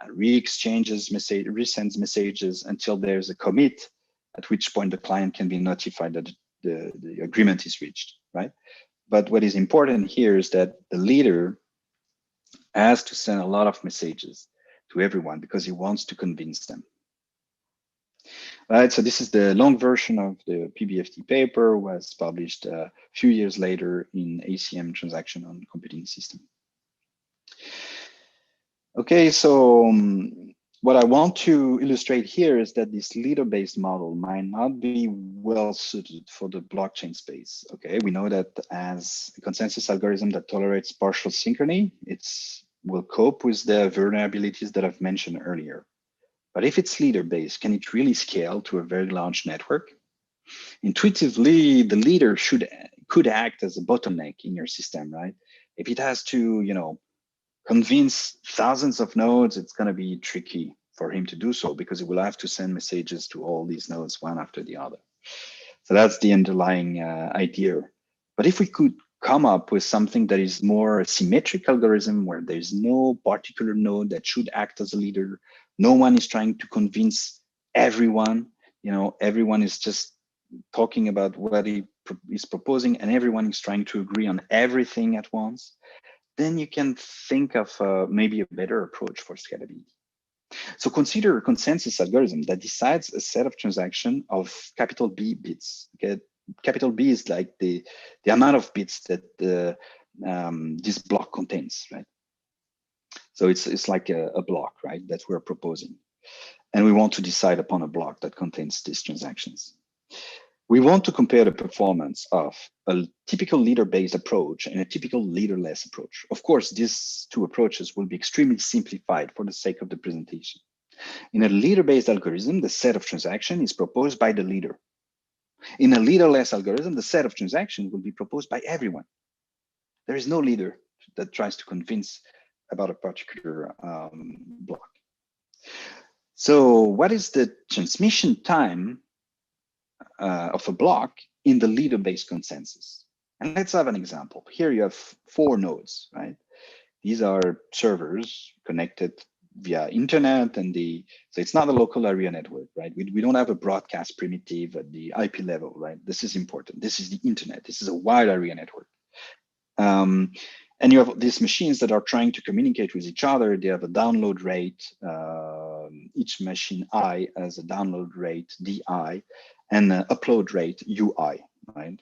resends messages until there's a commit, at which point the client can be notified that the agreement is reached, right? But what is important here is that the leader has to send a lot of messages to everyone because he wants to convince them. Right, so this is the long version of the PBFT paper, was published a few years later in ACM Transaction on Computing System. Okay, so what I want to illustrate here is that this leader-based model might not be well suited for the blockchain space. Okay, we know that as a consensus algorithm that tolerates partial synchrony, it will cope with the vulnerabilities that I've mentioned earlier. But if it's leader-based, can it really scale to a very large network? Intuitively, the leader could act as a bottleneck in your system, right? If it has to, convince thousands of nodes, it's going to be tricky for him to do so because he will have to send messages to all these nodes one after the other. So that's the underlying idea. But if we could come up with something that is more a symmetric algorithm where there's no particular node that should act as a leader, no one is trying to convince everyone, everyone is just talking about what he is proposing and everyone is trying to agree on everything at once, then you can think of maybe a better approach for scalability. So consider a consensus algorithm that decides a set of transactions of capital B bits. Okay, capital B is like the amount of bits that this block contains, right? So it's like a block, right, that we're proposing. And we want to decide upon a block that contains these transactions. We want to compare the performance of a typical leader-based approach and a typical leaderless approach. Of course, these two approaches will be extremely simplified for the sake of the presentation. In a leader-based algorithm, the set of transactions is proposed by the leader. In a leaderless algorithm, the set of transactions will be proposed by everyone. There is no leader that tries to convince about a particular block. So what is the transmission time of a block in the leader-based consensus? And let's have an example. Here you have 4 nodes, right? These are servers connected via internet, and so it's not a local area network, right? We don't have a broadcast primitive at the IP level, right? This is important. This is the internet. This is a wide area network. And you have these machines that are trying to communicate with each other. They have a download rate. Each machine I has a download rate DI and an upload rate UI, right?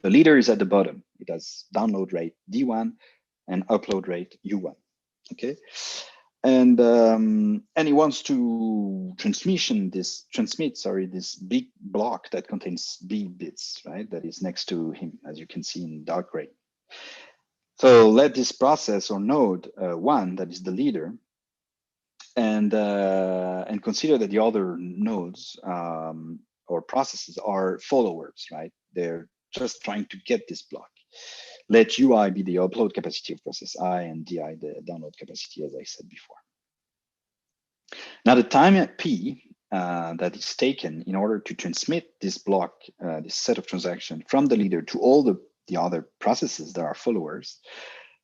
The leader is at the bottom. It has download rate D1 and upload rate U1. Okay, and he wants to transmit this big block that contains B bits, right? That is next to him, as you can see in dark gray. So let this process or node 1, that is the leader, and consider that the other nodes or processes are followers, right? They're just trying to get this block. Let UI be the upload capacity of process I and DI the download capacity, as I said before. Now the time at P that is taken in order to transmit this block, this set of transactions from the leader to all the other processes that are followers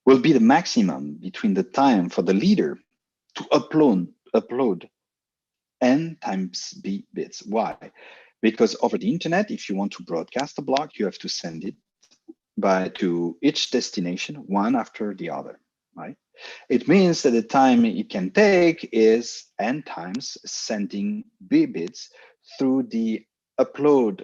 will be the maximum between the time for the leader to upload n times b bits. Why? Because over the internet, if you want to broadcast a block, you have to send it to each destination one after the other, right? It means that the time it can take is n times sending b bits through the upload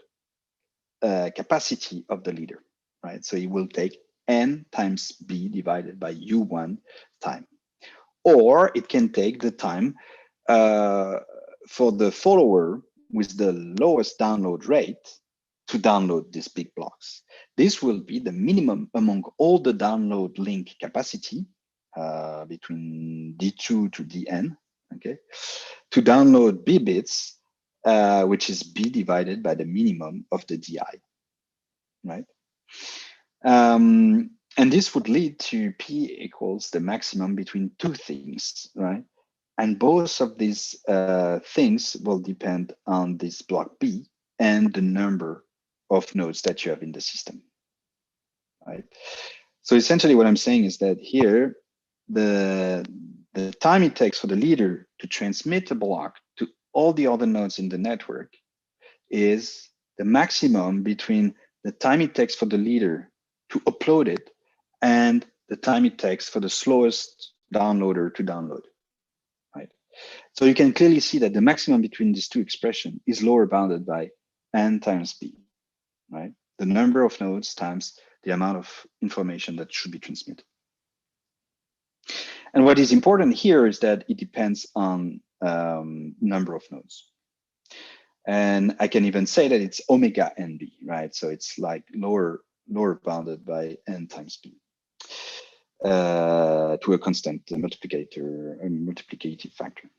capacity of the leader, right? So it will take n times b divided by u1 time. Or it can take the time for the follower with the lowest download rate to download these big blocks. This will be the minimum among all the download link capacity between D2 to Dn, okay, to download B bits, which is B divided by the minimum of the Di, right? And this would lead to P equals the maximum between 2 things, right? And both of these things will depend on this block B and the number of nodes that you have in the system, right? So essentially what I'm saying is that here, the time it takes for the leader to transmit a block to all the other nodes in the network is the maximum between the time it takes for the leader to upload it and the time it takes for the slowest downloader to download, right? So you can clearly see that the maximum between these two expressions is lower bounded by n times b, right? The number of nodes times the amount of information that should be transmitted. And what is important here is that it depends on number of nodes. And I can even say that it's omega nb, right? So it's like lower bounded by n times b to a constant multiplicative factor.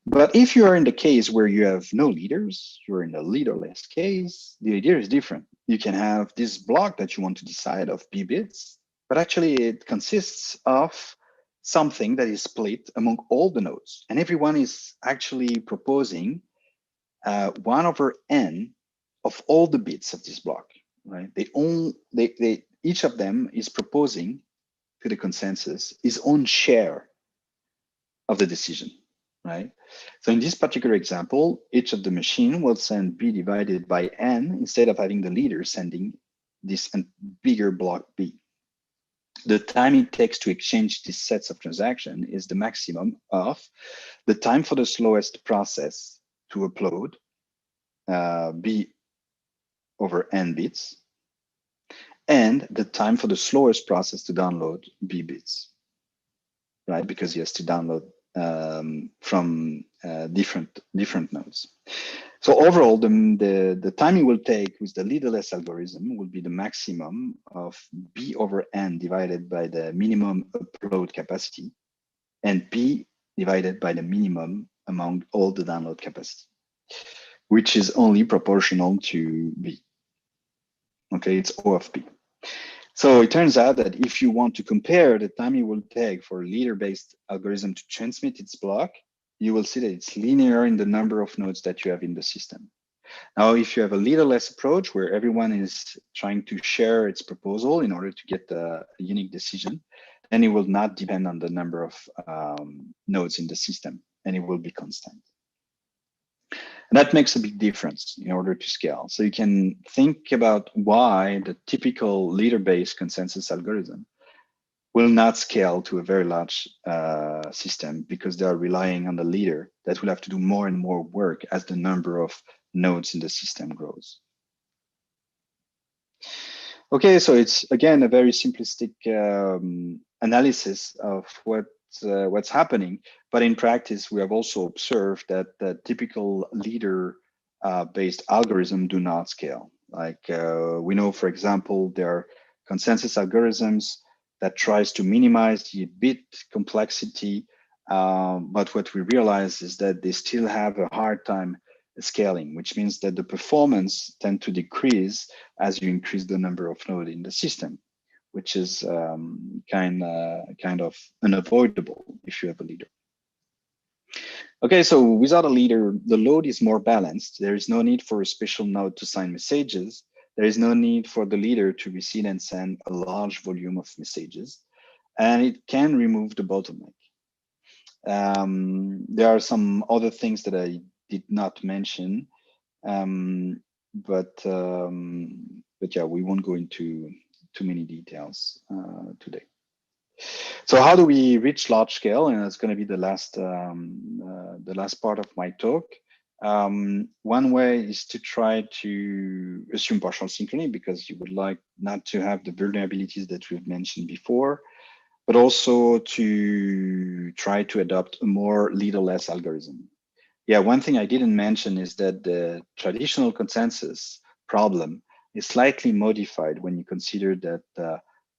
But if you are in the case where you have no leaders, you're in a leaderless case, the idea is different. You can have this block that you want to decide of b bits, but actually it consists of something that is split among all the nodes. And everyone is actually proposing 1 over n of all the bits of this block, right? Each of them is proposing to the consensus his own share of the decision, right? So in this particular example, each of the machine will send b divided by n instead of having the leader sending this bigger block b. The time it takes to exchange these sets of transactions is the maximum of the time for the slowest process to upload b over n bits, and the time for the slowest process to download b bits, right? Because he has to download from different nodes. So overall, the time it will take with the leaderless algorithm will be the maximum of b over n divided by the minimum upload capacity, and p divided by the minimum among all the download capacity, which is only proportional to b. Okay, it's O of b. So it turns out that if you want to compare the time it will take for a leader-based algorithm to transmit its block, you will see that it's linear in the number of nodes that you have in the system. Now, if you have a leaderless approach where everyone is trying to share its proposal in order to get a unique decision, then it will not depend on the number of nodes in the system, and it will be constant. And that makes a big difference in order to scale. So you can think about why the typical leader-based consensus algorithm will not scale to a very large system, because they are relying on the leader that will have to do more and more work as the number of nodes in the system grows. Okay, so it's again a very simplistic analysis of what's happening, but in practice we have also observed that the typical leader-based algorithm do not scale. Like we know, for example, there are consensus algorithms that tries to minimize the bit complexity, but what we realize is that they still have a hard time scaling, which means that the performance tend to decrease as you increase the number of nodes in the system, which is kind of unavoidable if you have a leader. Okay, so without a leader, the load is more balanced. There is no need for a special node to sign messages. There is no need for the leader to receive and send a large volume of messages, and it can remove the bottleneck. There are some other things that I did not mention, but yeah, we won't go into too many details today. So how do we reach large scale? And that's going to be the last part of my talk. One way is to try to assume partial synchrony, because you would like not to have the vulnerabilities that we've mentioned before, but also to try to adopt a more leaderless algorithm. Yeah, one thing I didn't mention is that the traditional consensus problem is slightly modified when you consider that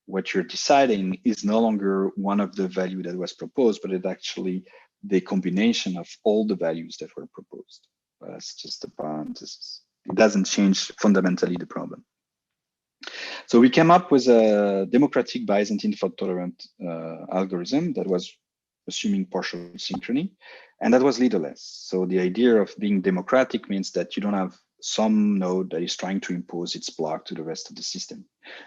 what you're deciding is no longer one of the value that was proposed, but it's actually the combination of all the values that were proposed. That's just a parenthesis. It doesn't change fundamentally the problem. So we came up with a democratic Byzantine fault-tolerant algorithm that was assuming partial synchrony, and that was leaderless. So the idea of being democratic means that you don't have some node that is trying to impose its block to the rest of the system.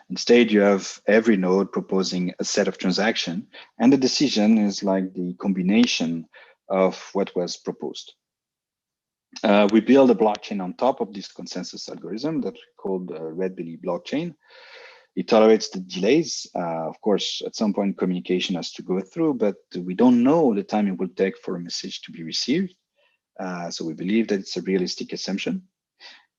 Instead, you have every node proposing a set of transactions, and the decision is like the combination of what was proposed. We build a blockchain on top of this consensus algorithm that we called Red Belly blockchain. It tolerates the delays. Of course, at some point communication has to go through, but we don't know the time it will take for a message to be received. So we believe that it's a realistic assumption.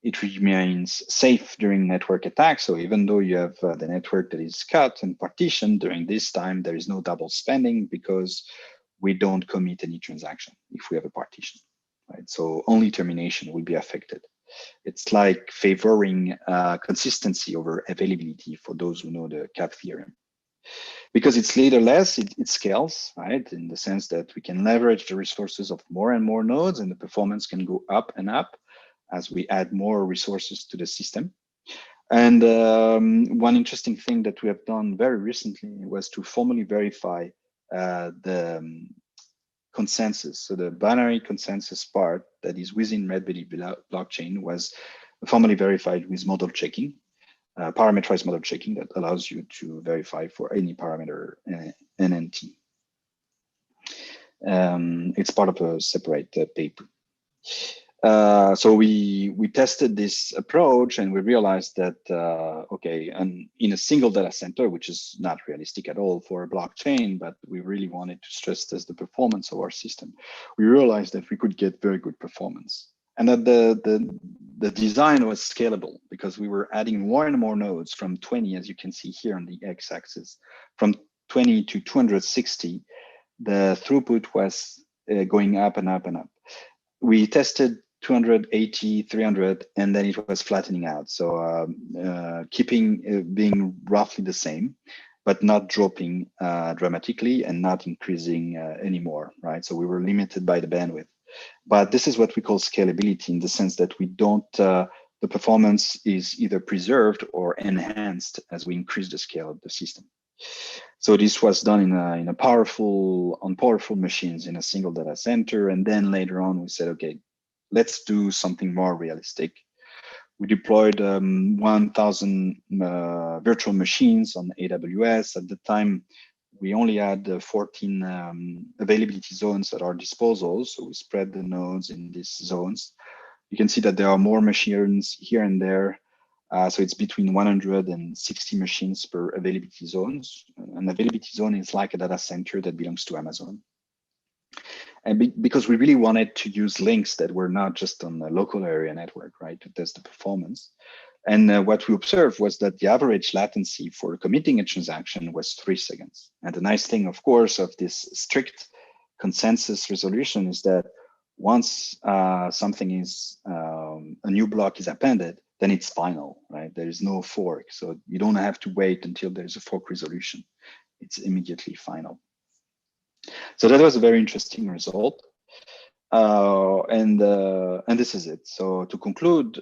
It remains safe during network attacks. So even though you have the network that is cut and partitioned during this time, there is no double spending because we don't commit any transaction if we have a partition, right? So only termination will be affected. It's like favoring consistency over availability for those who know the CAP theorem. Because it's leaderless, it scales, right? In the sense that we can leverage the resources of more and more nodes and the performance can go up and up as we add more resources to the system. And one interesting thing that we have done very recently was to formally verify the consensus. So the binary consensus part that is within Red-Belly blockchain was formally verified with model checking, parameterized model checking that allows you to verify for any parameter NNT. It's part of a separate paper. So we tested this approach and we realized that, okay, and in a single data center, which is not realistic at all for a blockchain, but we really wanted to stress test the performance of our system. We realized that we could get very good performance and that the design was scalable because we were adding more and more nodes from 20, as you can see here on the x-axis, from 20 to 260, the throughput was going up and up and up. We tested 280, 300, and then it was flattening out. So keeping being roughly the same, but not dropping dramatically and not increasing anymore, right? So we were limited by the bandwidth. But this is what we call scalability in the sense that we don't, the performance is either preserved or enhanced as we increase the scale of the system. So this was done in a powerful machines in a single data center. And then later on, we said, okay, let's do something more realistic. We deployed 1,000 virtual machines on AWS. At the time, we only had 14 availability zones at our disposal. So we spread the nodes in these zones. You can see that there are more machines here and there. So it's between 160 machines per availability zones. An availability zone is like a data center that belongs to Amazon. And because we really wanted to use links that were not just on the local area network, right, to test the performance. And what we observed was that the average latency for committing a transaction was 3 seconds. And the nice thing, of course, of this strict consensus resolution is that once something is, a new block is appended, then it's final, right? There is no fork. So you don't have to wait until there's a fork resolution. It's immediately final. So that was a very interesting result. And this is it. So to conclude,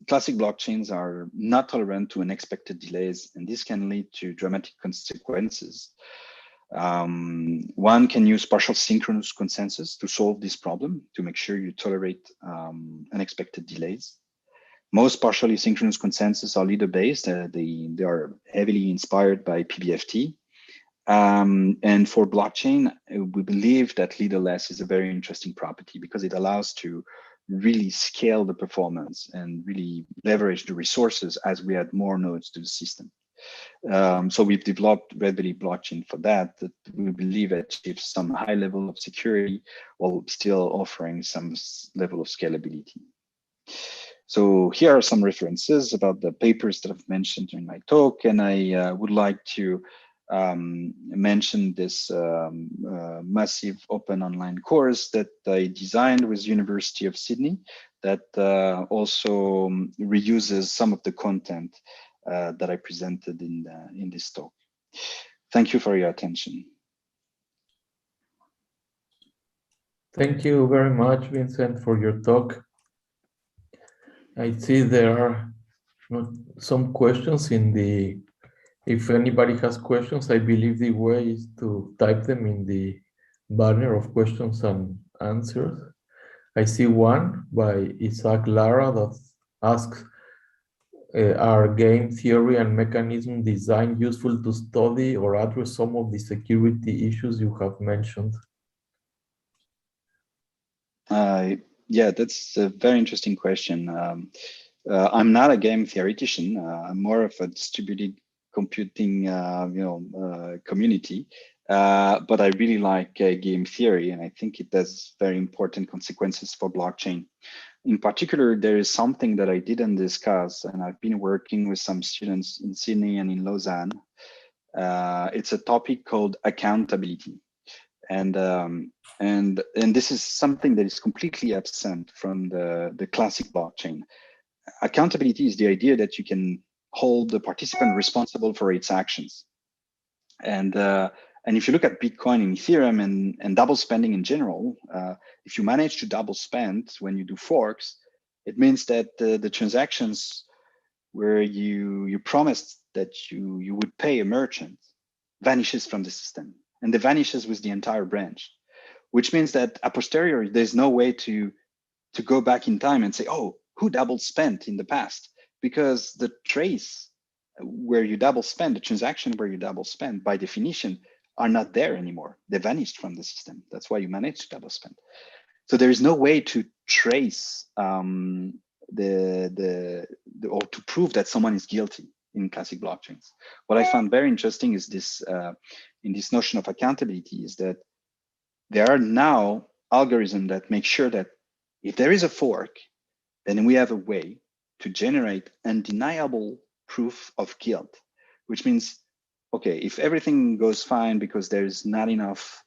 classic blockchains are not tolerant to unexpected delays, and this can lead to dramatic consequences. One can use partial synchronous consensus to solve this problem, to make sure you tolerate unexpected delays. Most partially synchronous consensus are leader-based. They are heavily inspired by PBFT. And for blockchain, we believe that leaderless is a very interesting property because it allows to really scale the performance and really leverage the resources as we add more nodes to the system. So we've developed Red-Belly blockchain for that we believe achieves some high level of security while still offering some level of scalability. So here are some references about the papers that I've mentioned during my talk, and I would like to mention this massive open online course that I designed with University of Sydney that also reuses some of the content that I presented in this talk. Thank you for your attention. Thank you very much, Vincent, for your talk. I see there are some questions in the, if anybody has questions, I believe the way is to type them in the banner of questions and answers. I see one by Isaac Lara that asks, are game theory and mechanism design useful to study or address some of the security issues you have mentioned? Yeah, that's a very interesting question. I'm not a game theoretician. I'm more of a distributed computing, community. But I really like game theory, and I think it has very important consequences for blockchain. In particular, there is something that I didn't discuss, and I've been working with some students in Sydney and in Lausanne. It's a topic called accountability, and this is something that is completely absent from the classic blockchain. Accountability is the idea that you can hold the participant responsible for its actions, and if you look at Bitcoin and Ethereum and double spending in general, if you manage to double spend when you do forks, it means that the transactions where you promised that you would pay a merchant vanishes from the system, and it vanishes with the entire branch, which means that a posteriori, there's no way to go back in time and say, oh, who double spent in the past? Because the trace where you double spend, the transaction where you double spend, by definition, are not there anymore. They vanished from the system. That's why you managed to double spend. So there is no way to trace or to prove that someone is guilty in classic blockchains. What I found very interesting is this in this notion of accountability is that there are now algorithms that make sure that if there is a fork, then we have a way to generate undeniable proof of guilt, which means, okay, if everything goes fine because there's not enough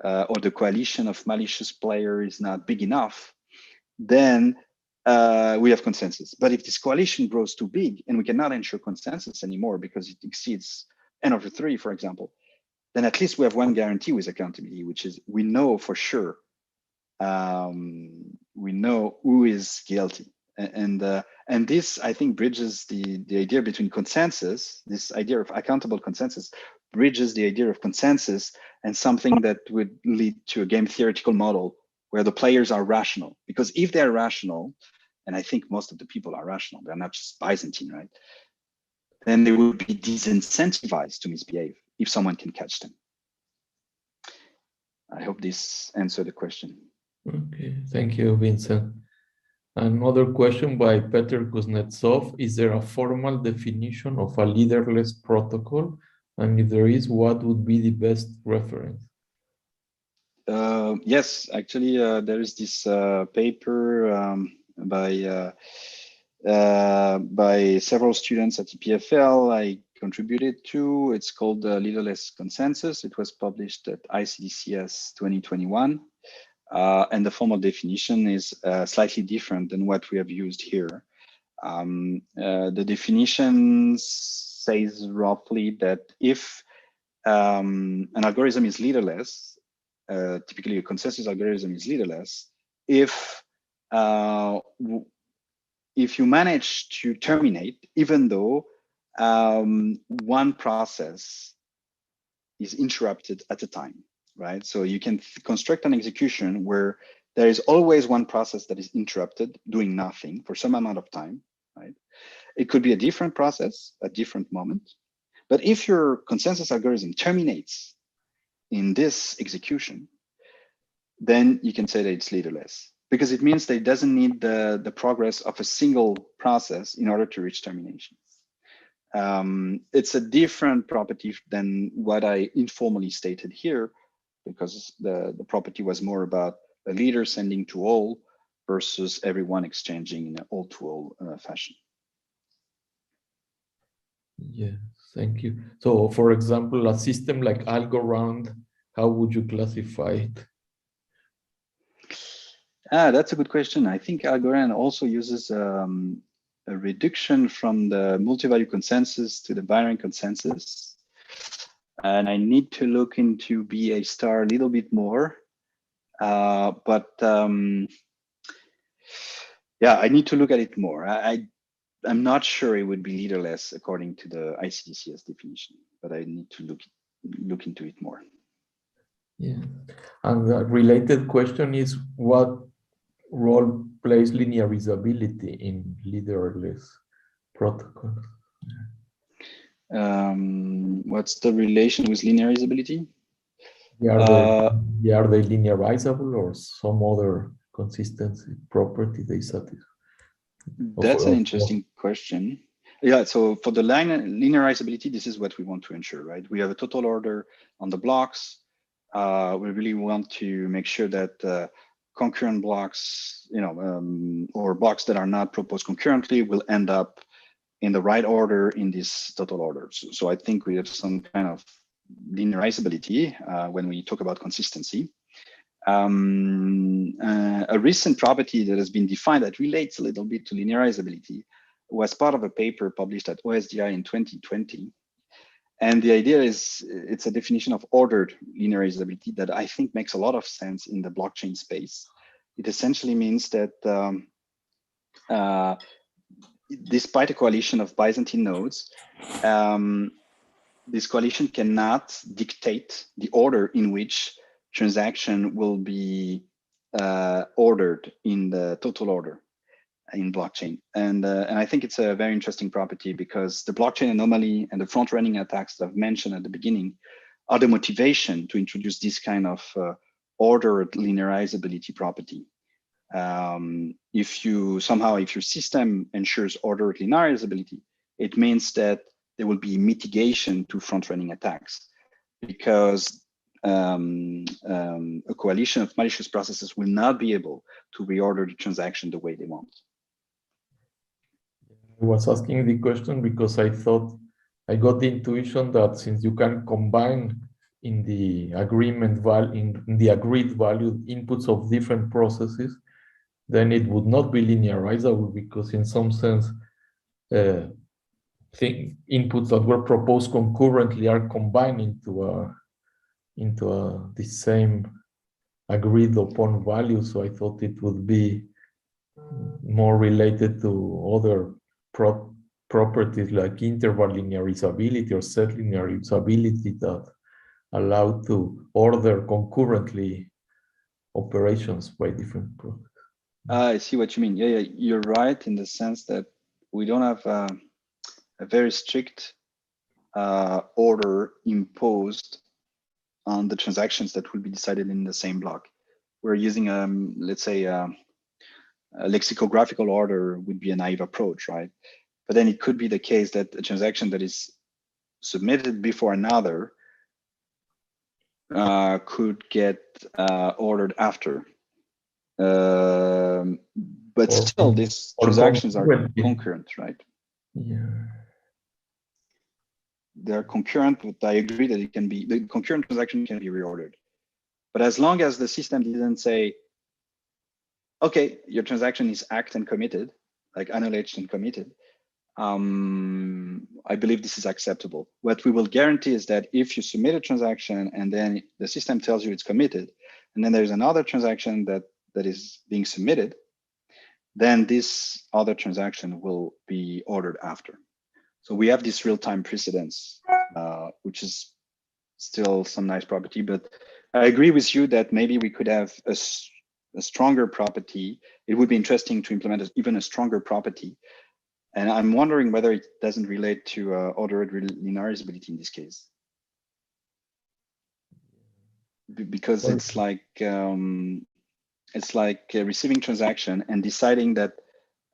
or the coalition of malicious players is not big enough, then we have consensus. But if this coalition grows too big and we cannot ensure consensus anymore because it exceeds n/3, for example, then at least we have one guarantee with accountability, which is we know for sure, we know who is guilty. And this, I think, bridges the idea between consensus, this idea of accountable consensus, bridges the idea of consensus and something that would lead to a game theoretical model where the players are rational. Because if they're rational, and I think most of the people are rational, they're not just Byzantine, right? Then they would be disincentivized to misbehave if someone can catch them. I hope this answered the question. Okay, thank you, Vincent. Another question by Petr Kuznetsov. Is there a formal definition of a leaderless protocol? And if there is, what would be the best reference? Yes, actually, there is this paper by several students at EPFL I contributed to. It's called the Leaderless Consensus. It was published at ICDCS 2021. And the formal definition is slightly different than what we have used here. The definition says roughly that if an algorithm is leaderless, typically a consensus algorithm is leaderless, if you manage to terminate, even though one process is interrupted at a time. Right, so you can construct an execution where there is always one process that is interrupted, doing nothing for some amount of time. Right, it could be a different process at different moment. But if your consensus algorithm terminates in this execution, then you can say that it's leaderless because it means that it doesn't need the progress of a single process in order to reach termination. It's a different property than what I informally stated here, because the property was more about a leader sending to all versus everyone exchanging in an all-to-all fashion. Yeah, thank you. So, for example, a system like Algorand, how would you classify it? That's a good question. I think Algorand also uses a reduction from the multi-value consensus to the binary consensus. And I need to look into BA star a little bit more, but yeah, I need to look at it more. I'm not sure it would be leaderless according to the ICDCS definition, but I need to look into it more. Yeah, and the related question is, what role plays linearizability in leaderless protocols? What's the relation with linearizability? Are they linearizable or some other consistency property they satisfy? That's an interesting question. Yeah, so for the linearizability, this is what we want to ensure, right? We have a total order on the blocks. We really want to make sure that concurrent blocks, or blocks that are not proposed concurrently will end up in the right order in this total order. So I think we have some kind of linearizability when we talk about consistency. A recent property that has been defined that relates a little bit to linearizability was part of a paper published at OSDI in 2020. And the idea is, it's a definition of ordered linearizability that I think makes a lot of sense in the blockchain space. It essentially means that despite a coalition of Byzantine nodes, this coalition cannot dictate the order in which transaction will be ordered in the total order in blockchain. And I think it's a very interesting property because the blockchain anomaly and the front-running attacks that I've mentioned at the beginning are the motivation to introduce this kind of ordered linearizability property. If your system ensures ordered linearizability, it means that there will be mitigation to front-running attacks because a coalition of malicious processes will not be able to reorder the transaction the way they want. I was asking the question because I thought I got the intuition that since you can combine in the agreement value, in the agreed value inputs of different processes, then it would not be linearizable because in some sense, inputs that were proposed concurrently are combined into the same agreed upon value. So I thought it would be more related to other properties like interval linearizability or set linearizability that allow to order concurrently operations by different processes. I see what you mean. Yeah, you're right in the sense that we don't have a very strict order imposed on the transactions that will be decided in the same block. We're using, let's say, a lexicographical order would be a naive approach, right? But then it could be the case that a transaction that is submitted before another could get ordered after. But still, these transactions are concurrent, right? Yeah. They're concurrent, but I agree that the concurrent transaction can be reordered. But as long as the system didn't say, okay, your transaction is act and committed, like acknowledged and committed, I believe this is acceptable. What we will guarantee is that if you submit a transaction and then the system tells you it's committed, and then there's another transaction that is being submitted, then this other transaction will be ordered after. So we have this real-time precedence, which is still some nice property, but I agree with you that maybe we could have a stronger property. It would be interesting to implement even a stronger property. And I'm wondering whether it doesn't relate to ordered linearizability in this case. Because it's like receiving transaction and deciding that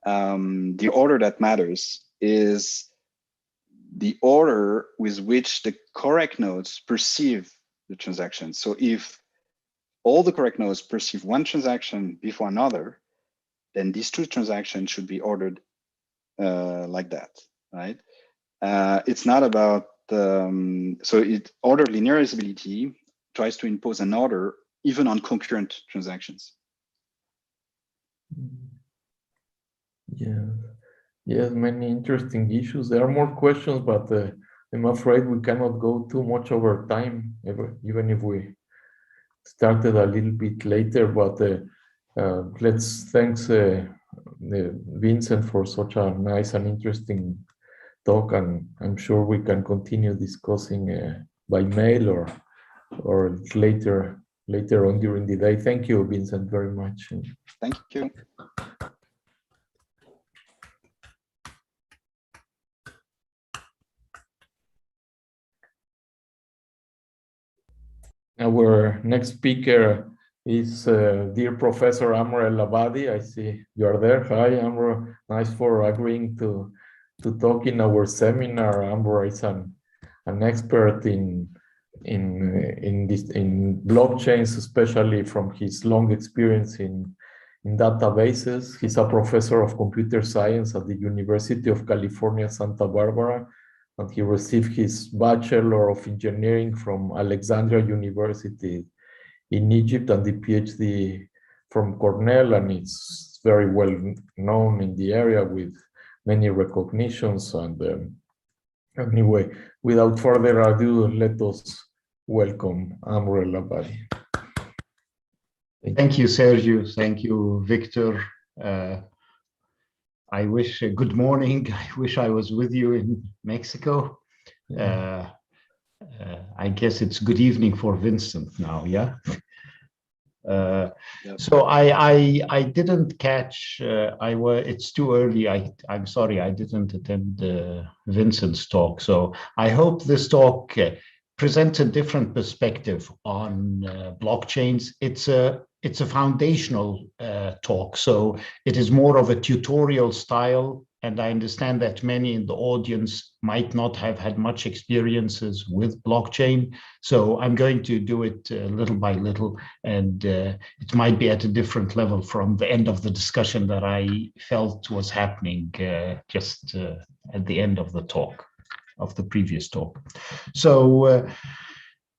the order that matters is the order with which the correct nodes perceive the transaction. So if all the correct nodes perceive one transaction before another, then these two transactions should be ordered like that, right? It's not about ordered linearizability tries to impose an order even on concurrent transactions. Yeah, many interesting issues. There are more questions, but I'm afraid we cannot go too much over time, even if we started a little bit later. But let's thanks Vincent for such a nice and interesting talk, and I'm sure we can continue discussing by mail or later on during the day. Thank you, Vincent, very much. Thank you. Our next speaker is dear Professor Amr El Abadi. I see you are there. Hi, Amr. Nice for agreeing to to talk in our seminar. Ambra is an expert in blockchains, especially from his long experience in databases. He's a professor of computer science at the University of California, Santa Barbara, and he received his Bachelor of Engineering from Alexandria University in Egypt and the PhD from Cornell, and it's very well known in the area with many recognitions. And anyway, without further ado, let us welcome Amr El-Abadi. Thank you, Sergio. Thank you, Victor. I wish good morning. I wish I was with you in Mexico. I guess it's good evening for Vincent now, yeah? Yep. So I didn't catch, it's too early. I'm sorry, I didn't attend Vincent's talk. So I hope this talk presents a different perspective on blockchains. It's a foundational talk, so it is more of a tutorial style, and I understand that many in the audience might not have had much experiences with blockchain, so I'm going to do it little by little, and it might be at a different level from the end of the discussion that I felt was happening just at the end of the talk, of the previous talk. So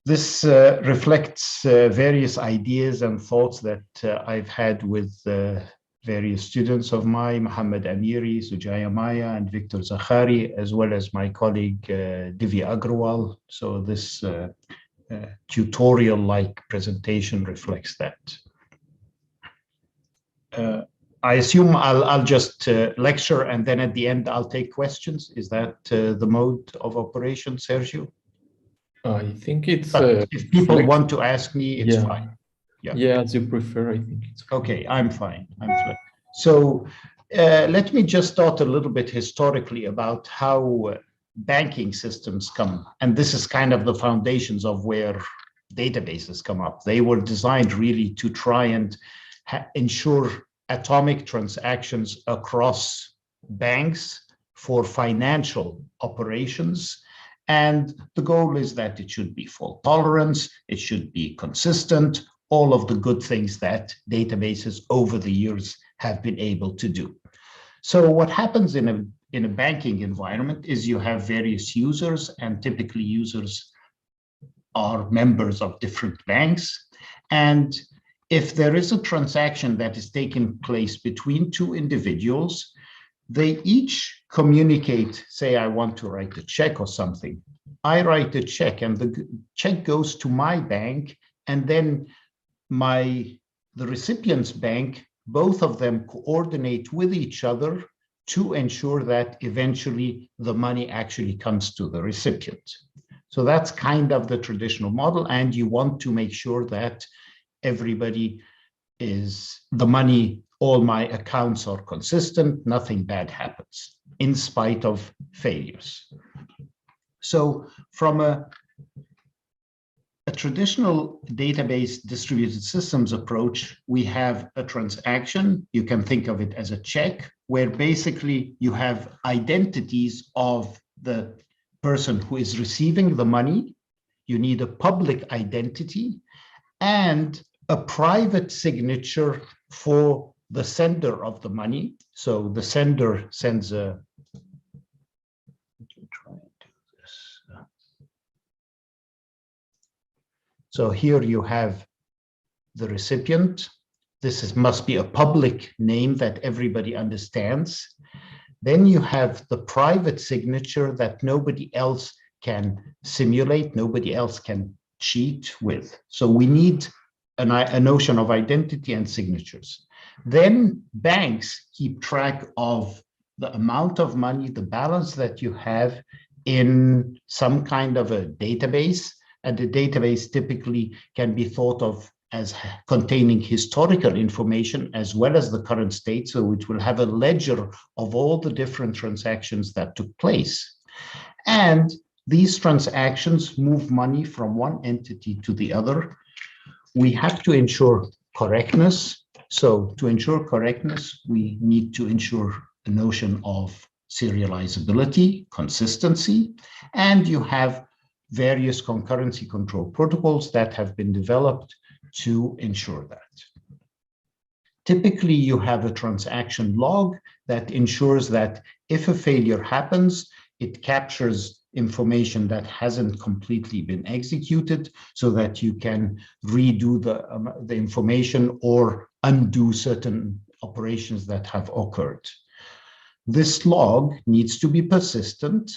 this reflects various ideas and thoughts that I've had with various students of mine, Mohammed Amiri, Sujaya Maya, and Victor Zakhari, as well as my colleague Divya Agrawal. So this tutorial-like presentation reflects that. I assume I'll just lecture, and then at the end I'll take questions. Is that the mode of operation, Sergio? I think it's if people want to ask me, it's fine. Yeah, as you prefer. I think it's fine. Okay. I'm fine. So let me just start a little bit historically about how banking systems come, and this is kind of the foundations of where databases come up. They were designed really to try and ensure atomic transactions across banks for financial operations. And the goal is that it should be fault tolerance, it should be consistent, all of the good things that databases over the years have been able to do. So what happens in a banking environment is you have various users, and typically users are members of different banks. And if there is a transaction that is taking place between two individuals, they each communicate, say I want to write a check or something. I write a check and the check goes to my bank, and then the recipient's bank, both of them coordinate with each other to ensure that eventually the money actually comes to the recipient. So that's kind of the traditional model, and you want to make sure that everybody the money, all my accounts are consistent, nothing bad happens, in spite of failures. So from a traditional database distributed systems approach, we have a transaction. You can think of it as a check, where basically you have identities of the person who is receiving the money. You need a public identity and a private signature for the sender of the money. So the sender sends a, so here you have the recipient. This must be a public name that everybody understands. Then you have the private signature that nobody else can simulate, nobody else can cheat with. So we need a notion of identity and signatures. Then banks keep track of the amount of money, the balance that you have in some kind of a database. And the database typically can be thought of as containing historical information as well as the current state. So it will have a ledger of all the different transactions that took place. And these transactions move money from one entity to the other. We have to ensure correctness. So to ensure correctness, we need to ensure the notion of serializability, consistency, and you have various concurrency control protocols that have been developed to ensure that. Typically, you have a transaction log that ensures that if a failure happens, it captures information that hasn't completely been executed so that you can redo the information or undo certain operations that have occurred. This log needs to be persistent,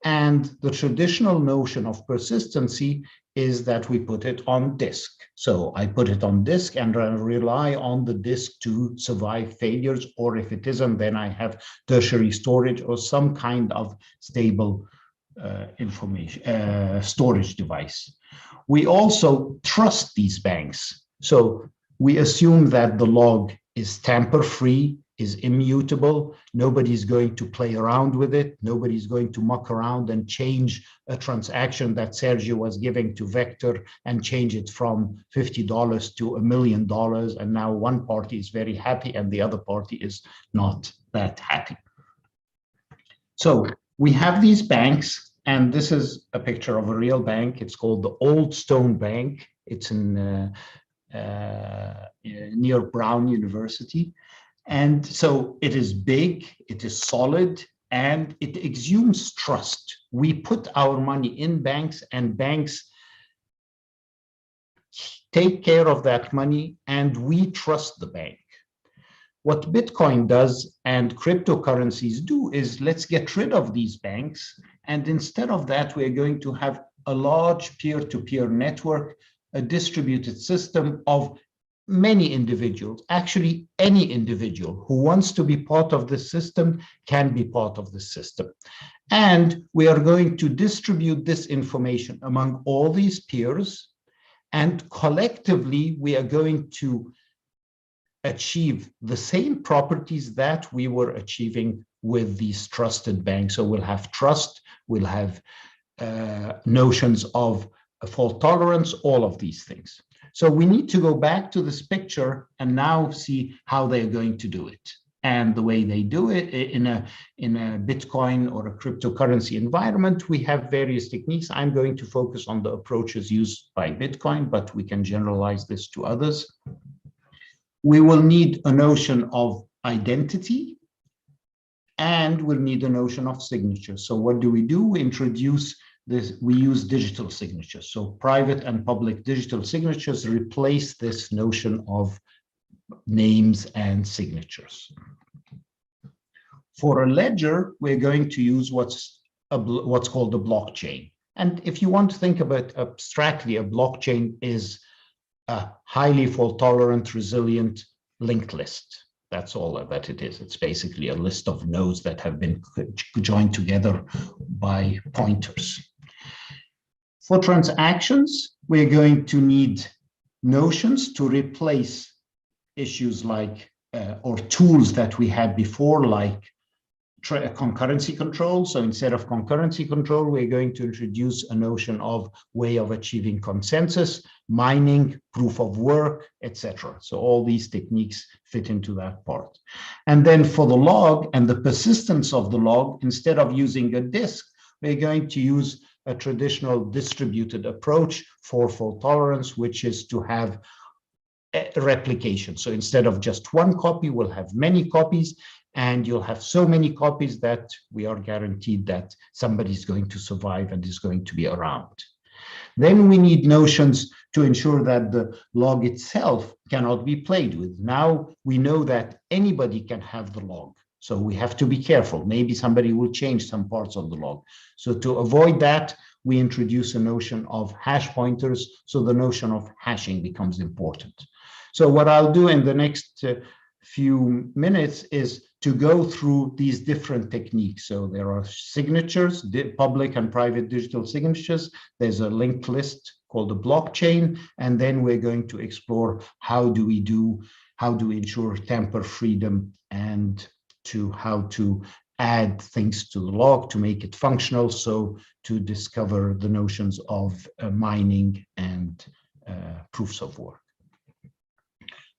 and the traditional notion of persistency is that we put it on disk. So I put it on disk and I rely on the disk to survive failures, or if it isn't, then I have tertiary storage or some kind of stable information storage device. We also trust these banks. So we assume that the log is tamper-free, is immutable. Nobody's going to play around with it. Nobody's going to muck around and change a transaction that Sergio was giving to Vector and change it from $50 to $1 million. And now one party is very happy and the other party is not that happy. So we have these banks, and this is a picture of a real bank. It's called the Old Stone Bank. It's in near Brown University. And so it is big, it is solid, and it exudes trust. We put our money in banks, and banks take care of that money, and we trust the bank. What Bitcoin does and cryptocurrencies do is let's get rid of these banks. And instead of that, we're going to have a large peer-to-peer network, a distributed system of many individuals. Actually, any individual who wants to be part of the system can be part of the system. And we are going to distribute this information among all these peers. And collectively, we are going to achieve the same properties that we were achieving with these trusted banks. So we'll have trust, we'll have notions of fault tolerance, all of these things. So we need to go back to this picture and now see how they're going to do it. And the way they do it in a Bitcoin or a cryptocurrency environment, we have various techniques. I'm going to focus on the approaches used by Bitcoin, but we can generalize this to others. We will need a notion of identity, and we'll need a notion of signature. So what do? We introduce this, we use digital signatures. So private and public digital signatures replace this notion of names and signatures. For a ledger, we're going to use what's called a blockchain. And if you want to think about abstractly, a blockchain is a highly fault-tolerant, resilient linked list. That's all that it is. It's basically a list of nodes that have been joined together by pointers. For transactions, we're going to need notions to replace issues like, or tools that we had before, like concurrency control. So instead of concurrency control, we're going to introduce a notion of way of achieving consensus, mining, proof of work, etc. So all these techniques fit into that part. And then for the log and the persistence of the log, instead of using a disk, we're going to use a traditional distributed approach for fault tolerance, which is to have replication. So instead of just one copy, we'll have many copies, and you'll have so many copies that we are guaranteed that somebody's going to survive and is going to be around. Then we need notions to ensure that the log itself cannot be played with. Now we know that anybody can have the log, so we have to be careful. Maybe somebody will change some parts of the log. So to avoid that, we introduce a notion of hash pointers, so the notion of hashing becomes important. So what I'll do in the next few minutes is to go through these different techniques. So there are signatures, public and private digital signatures. There's a linked list called a blockchain. And then we're going to explore how do we ensure tamper freedom, and how to add things to the log to make it functional. So to discover the notions of mining and proofs of work.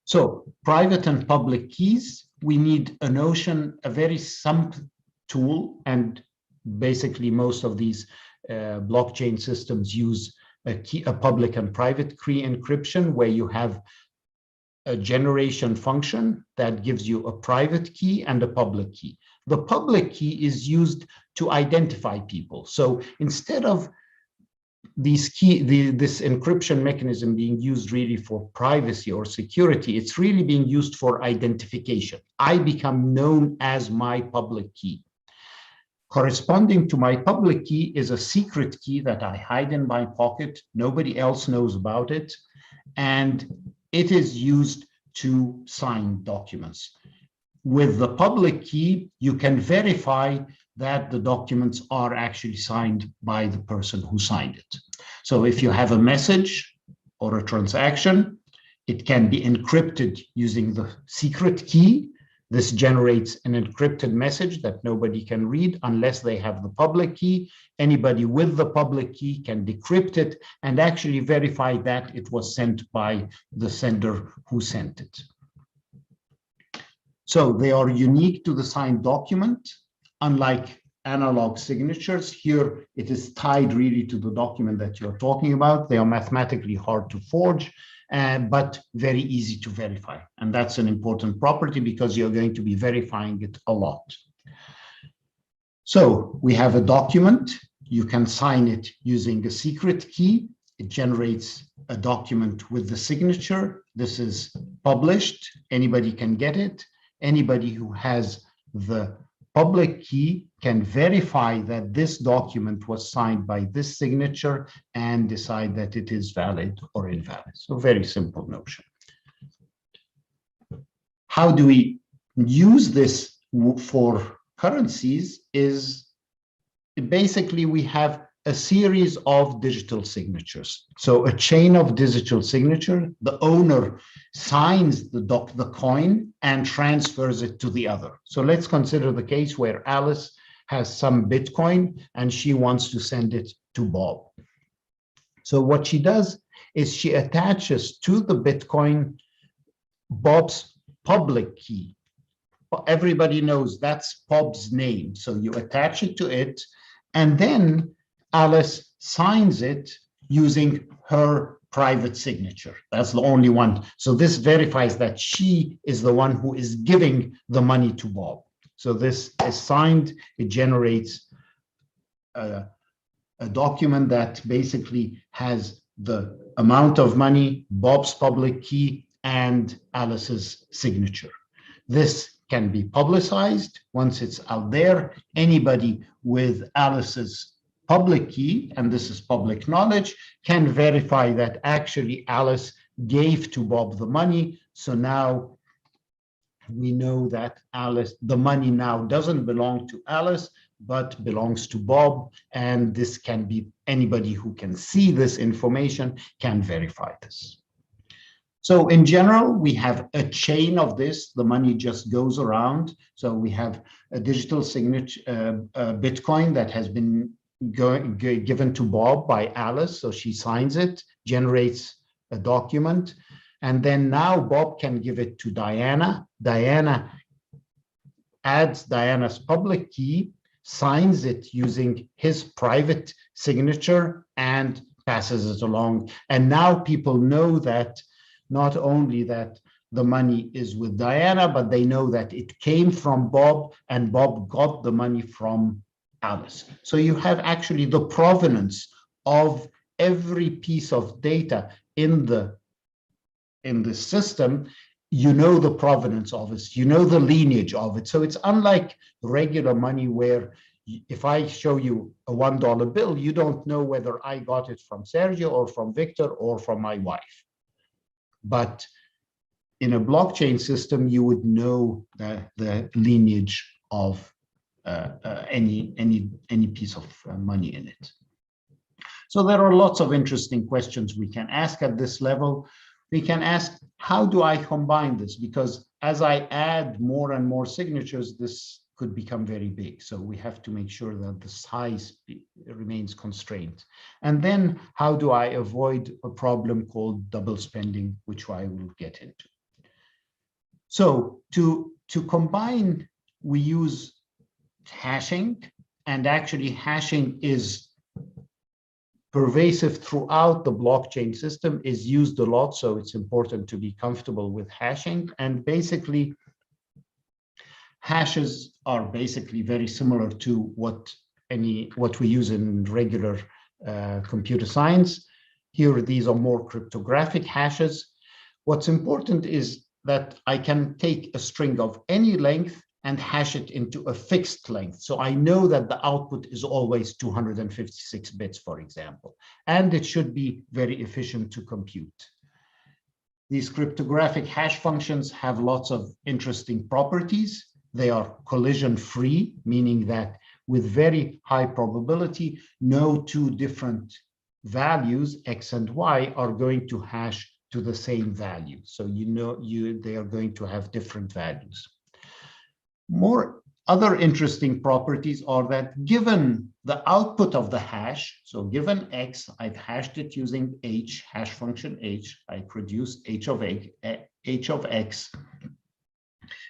So private and public keys, we need a notion, a very tool, and basically most of these blockchain systems use a public and private key encryption, where you have a generation function that gives you a private key and a public key. The public key is used to identify people. So instead of this encryption mechanism being used really for privacy or security, it's really being used for identification. I become known as my public key. Corresponding to my public key is a secret key that I hide in my pocket. Nobody else knows about it. And it is used to sign documents. With the public key, you can verify that the documents are actually signed by the person who signed it. So if you have a message or a transaction, it can be encrypted using the secret key. This generates an encrypted message that nobody can read unless they have the public key. Anybody with the public key can decrypt it and actually verify that it was sent by the sender who sent it. So they are unique to the signed document, unlike analog signatures. Here, it is tied really to the document that you're talking about. They are mathematically hard to forge, but very easy to verify. And that's an important property because you're going to be verifying it a lot. So we have a document. You can sign it using a secret key. It generates a document with the signature. This is published. Anybody can get it. Anybody who has the public key can verify that this document was signed by this signature and decide that it is valid or invalid. So very simple notion. How do we use this for currencies is basically we have a series of digital signatures. So a chain of digital signature, the owner signs the coin and transfers it to the other. So let's consider the case where Alice has some Bitcoin and she wants to send it to Bob. So what she does is she attaches to the Bitcoin Bob's public key. Everybody knows that's Bob's name. So you attach it to it, and then Alice signs it using her private signature. That's the only one. So this verifies that she is the one who is giving the money to Bob. So this is signed. It generates a document that basically has the amount of money, Bob's public key, and Alice's signature. This can be publicized once it's out there. Anybody with Alice's public key, and this is public knowledge, can verify that actually Alice gave to Bob the money. So now we know that the money now doesn't belong to Alice, but belongs to Bob. And this can be anybody who can see this information can verify this. So in general, we have a chain of this. The money just goes around. So we have a digital signature, Bitcoin that has been given to Bob by Alice. So she signs it, generates a document. And then now Bob can give it to Diana. Diana adds Diana's public key, signs it using his private signature, and passes it along. And now people know that not only that the money is with Diana, but they know that it came from Bob and Bob got the money from Alice. So you have actually the provenance of every piece of data in the system. You know the provenance of it, you know the lineage of it. So it's unlike regular money where if I show you a $1 bill, you don't know whether I got it from Sergio or from Victor or from my wife. But in a blockchain system, you would know the lineage of any piece of money in it. So there are lots of interesting questions we can ask at this level. We can ask, how do I combine this? Because as I add more and more signatures, this could become very big. So we have to make sure that the size remains constrained. And then how do I avoid a problem called double spending, which I will get into. So to combine, we use hashing, and actually hashing is pervasive throughout the blockchain system, is used a lot, so it's important to be comfortable with hashing. And basically, hashes are basically very similar to what we use in regular computer science. Here, these are more cryptographic hashes. What's important is that I can take a string of any length and hash it into a fixed length. So I know that the output is always 256 bits, for example, and it should be very efficient to compute. These cryptographic hash functions have lots of interesting properties. They are collision-free, meaning that with very high probability, no two different values, x and y, are going to hash to the same value. So they are going to have different values. More other interesting properties are that given the output of the hash, so given x, I've hashed it using h, hash function h, I produce h of x.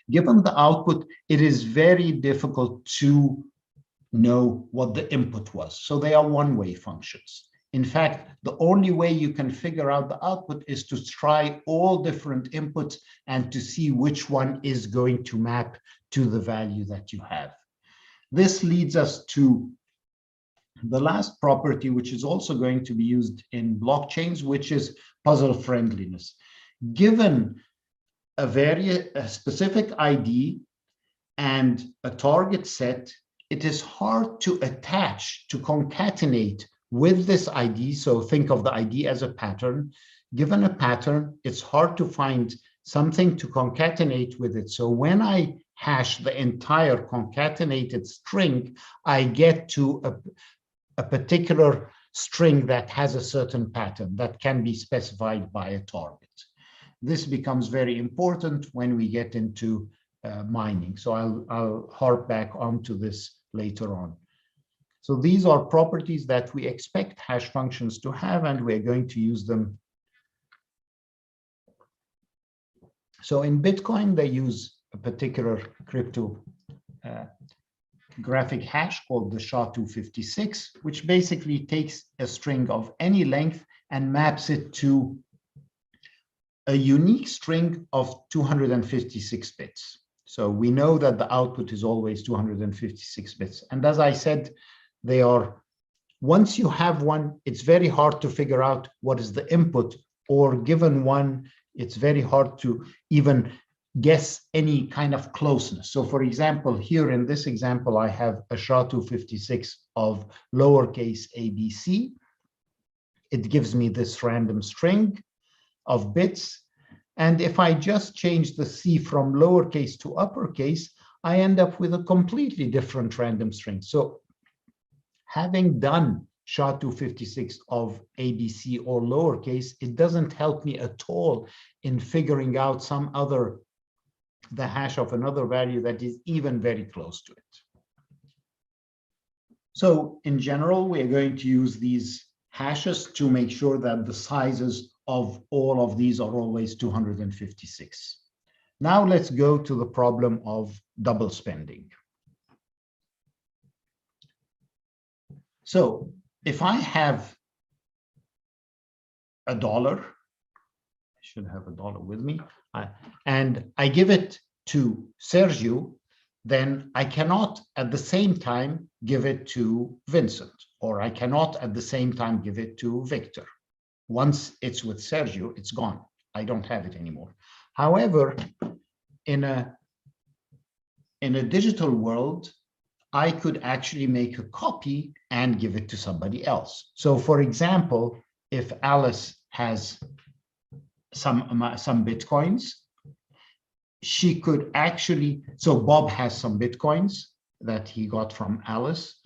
Given the output, it is very difficult to know what the input was. So they are one-way functions. In fact, the only way you can figure out the output is to try all different inputs and to see which one is going to map to the value that you have. This leads us to the last property, which is also going to be used in blockchains, which is puzzle friendliness. Given a specific ID and a target set, it is hard to attach, to concatenate with this ID. So think of the ID as a pattern. Given a pattern, it's hard to find something to concatenate with it. So when I hash the entire concatenated string, I get to a particular string that has a certain pattern that can be specified by a target. This becomes very important when we get into mining. So I'll harp back onto this later on. So these are properties that we expect hash functions to have, and we're going to use them. So in Bitcoin, they use a particular cryptographic hash called the SHA-256, which basically takes a string of any length and maps it to a unique string of 256 bits. So we know that the output is always 256 bits. And as I said, they are, once you have one, it's very hard to figure out what is the input, or given one, it's very hard to even guess any kind of closeness. So for example, here in this example, I have a SHA-256 of lowercase abc. It gives me this random string of bits. And if I just change the C from lowercase to uppercase, I end up with a completely different random string. So having done SHA-256 of ABC or lowercase, it doesn't help me at all in figuring out the hash of another value that is even very close to it. So in general, we're going to use these hashes to make sure that the sizes of all of these are always 256. Now let's go to the problem of double spending. So if I have $1, I should have $1 with me, and I give it to Sergio, then I cannot at the same time give it to Vincent, or I cannot at the same time give it to Victor. Once it's with Sergio, it's gone. I don't have it anymore. However, in a digital world, I could actually make a copy and give it to somebody else. So for example, if Alice has some Bitcoins, she could actually, so Bob has some Bitcoins that he got from Alice.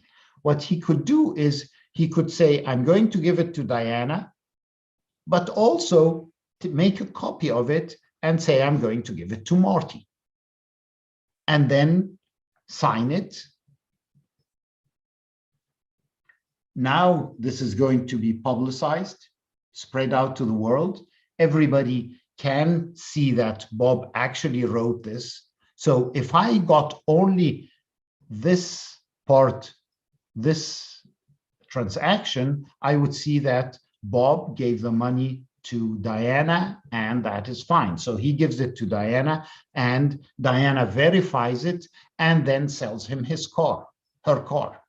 What he could do is he could say, I'm going to give it to Diana, but also to make a copy of it and say, I'm going to give it to Marty. And then sign it. Now this is going to be publicized, spread out to the world. Everybody can see that Bob actually wrote this. So if I got only this part, this transaction, I would see that Bob gave the money to Diana, and that is fine. So he gives it to Diana, and Diana verifies it and then sells him his car, her car.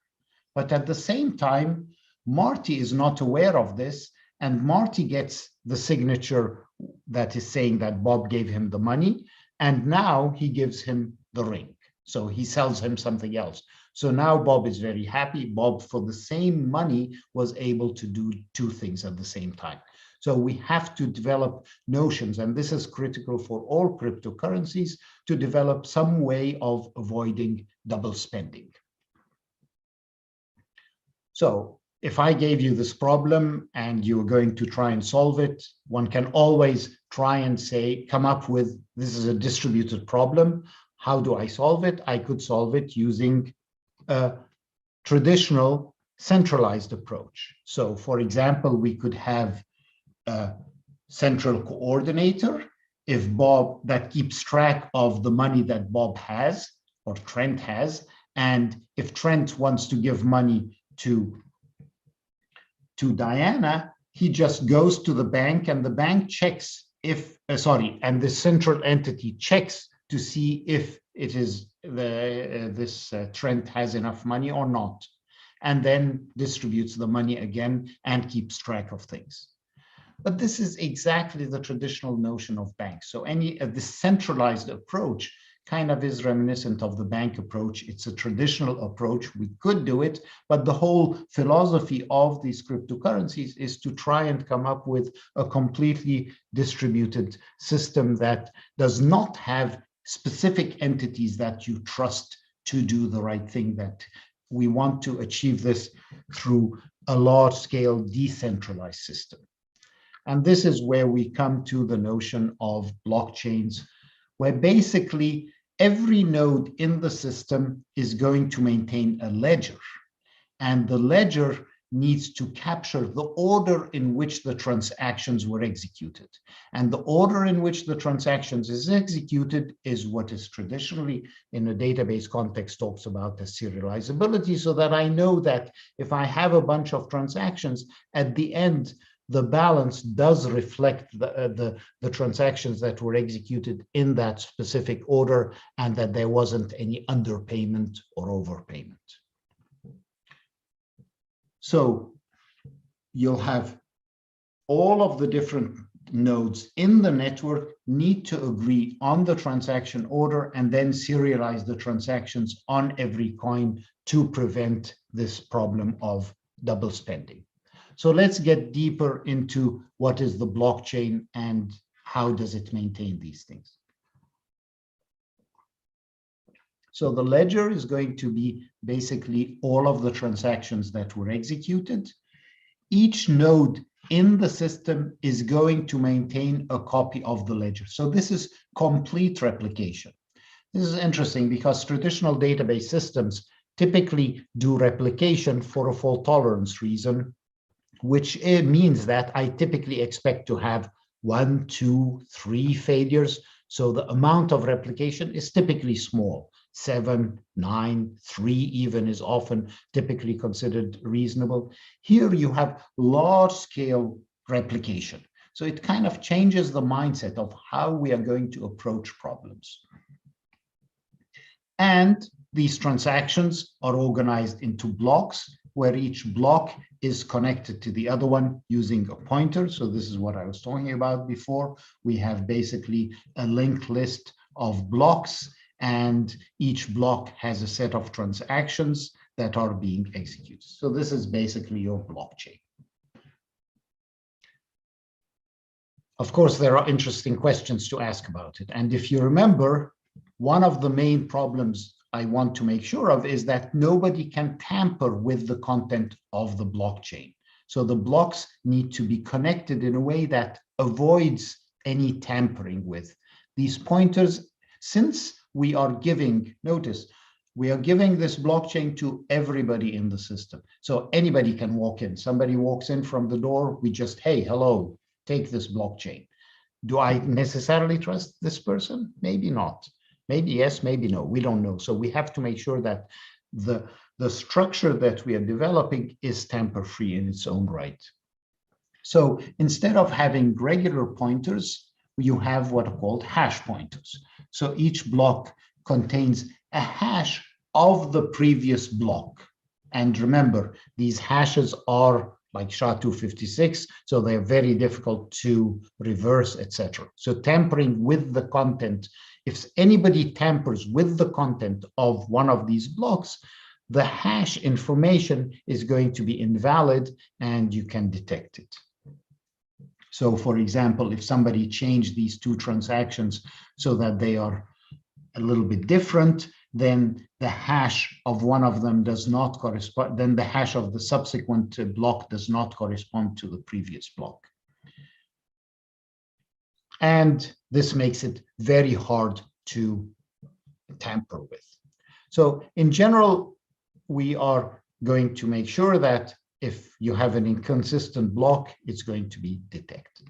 But at the same time, Marty is not aware of this, and Marty gets the signature that is saying that Bob gave him the money, and now he gives him the ring. So he sells him something else. So now Bob is very happy. Bob, for the same money, was able to do two things at the same time. So we have to develop notions, and this is critical for all cryptocurrencies, to develop some way of avoiding double spending. So if I gave you this problem and you're going to try and solve it, one can always try and say, come up with, this is a distributed problem. How do I solve it? I could solve it using a traditional centralized approach. So for example, we could have a central coordinator, if Bob, that keeps track of the money that Bob has or Trent has, and if Trent wants to give money to Diana, he just goes to the bank, and the bank checks if, and the central entity checks to see if it is this Trent has enough money or not, and then distributes the money again and keeps track of things. But this is exactly the traditional notion of banks. So this centralized approach kind of is reminiscent of the bank approach. It's a traditional approach. We could do it, but the whole philosophy of these cryptocurrencies is to try and come up with a completely distributed system that does not have specific entities that you trust to do the right thing. That we want to achieve this through a large-scale decentralized system. And this is where we come to the notion of blockchains, where basically every node in the system is going to maintain a ledger. And the ledger needs to capture the order in which the transactions were executed. And the order in which the transactions is executed is what is traditionally in a database context talks about as serializability, so that I know that if I have a bunch of transactions, at the end, the balance does reflect the transactions that were executed in that specific order, and that there wasn't any underpayment or overpayment. So you'll have all of the different nodes in the network need to agree on the transaction order and then serialize the transactions on every coin to prevent this problem of double spending. So let's get deeper into what is the blockchain and how does it maintain these things. So the ledger is going to be basically all of the transactions that were executed. Each node in the system is going to maintain a copy of the ledger. So this is complete replication. This is interesting because traditional database systems typically do replication for a fault tolerance reason, which means that I typically expect to have 1, 2, 3 failures. So the amount of replication is typically small. 7, 9, 3 even is often typically considered reasonable. Here you have large-scale replication. So it kind of changes the mindset of how we are going to approach problems. And these transactions are organized into blocks, where each block is connected to the other one using a pointer. So this is what I was talking about before. We have basically a linked list of blocks, and each block has a set of transactions that are being executed. So this is basically your blockchain. Of course, there are interesting questions to ask about it. And if you remember, one of the main problems I want to make sure of is that nobody can tamper with the content of the blockchain. So the blocks need to be connected in a way that avoids any tampering with. These pointers, since we are giving, notice, we are giving this blockchain to everybody in the system. So anybody can walk in. Somebody walks in from the door, we just, hey, hello, take this blockchain. Do I necessarily trust this person? Maybe not. Maybe yes, maybe no, we don't know. So we have to make sure that the structure that we are developing is tamper-free in its own right. So instead of having regular pointers, you have what are called hash pointers. So each block contains a hash of the previous block. And remember, these hashes are like SHA-256, so they're very difficult to reverse, etc. So tampering with the content, if anybody tampers with the content of one of these blocks, the hash information is going to be invalid and you can detect it. So for example, if somebody changed these two transactions so that they are a little bit different, then the hash of one of them does not correspond, then the hash of the subsequent block does not correspond to the previous block. And this makes it very hard to tamper with. So in general, we are going to make sure that if you have an inconsistent block, it's going to be detected.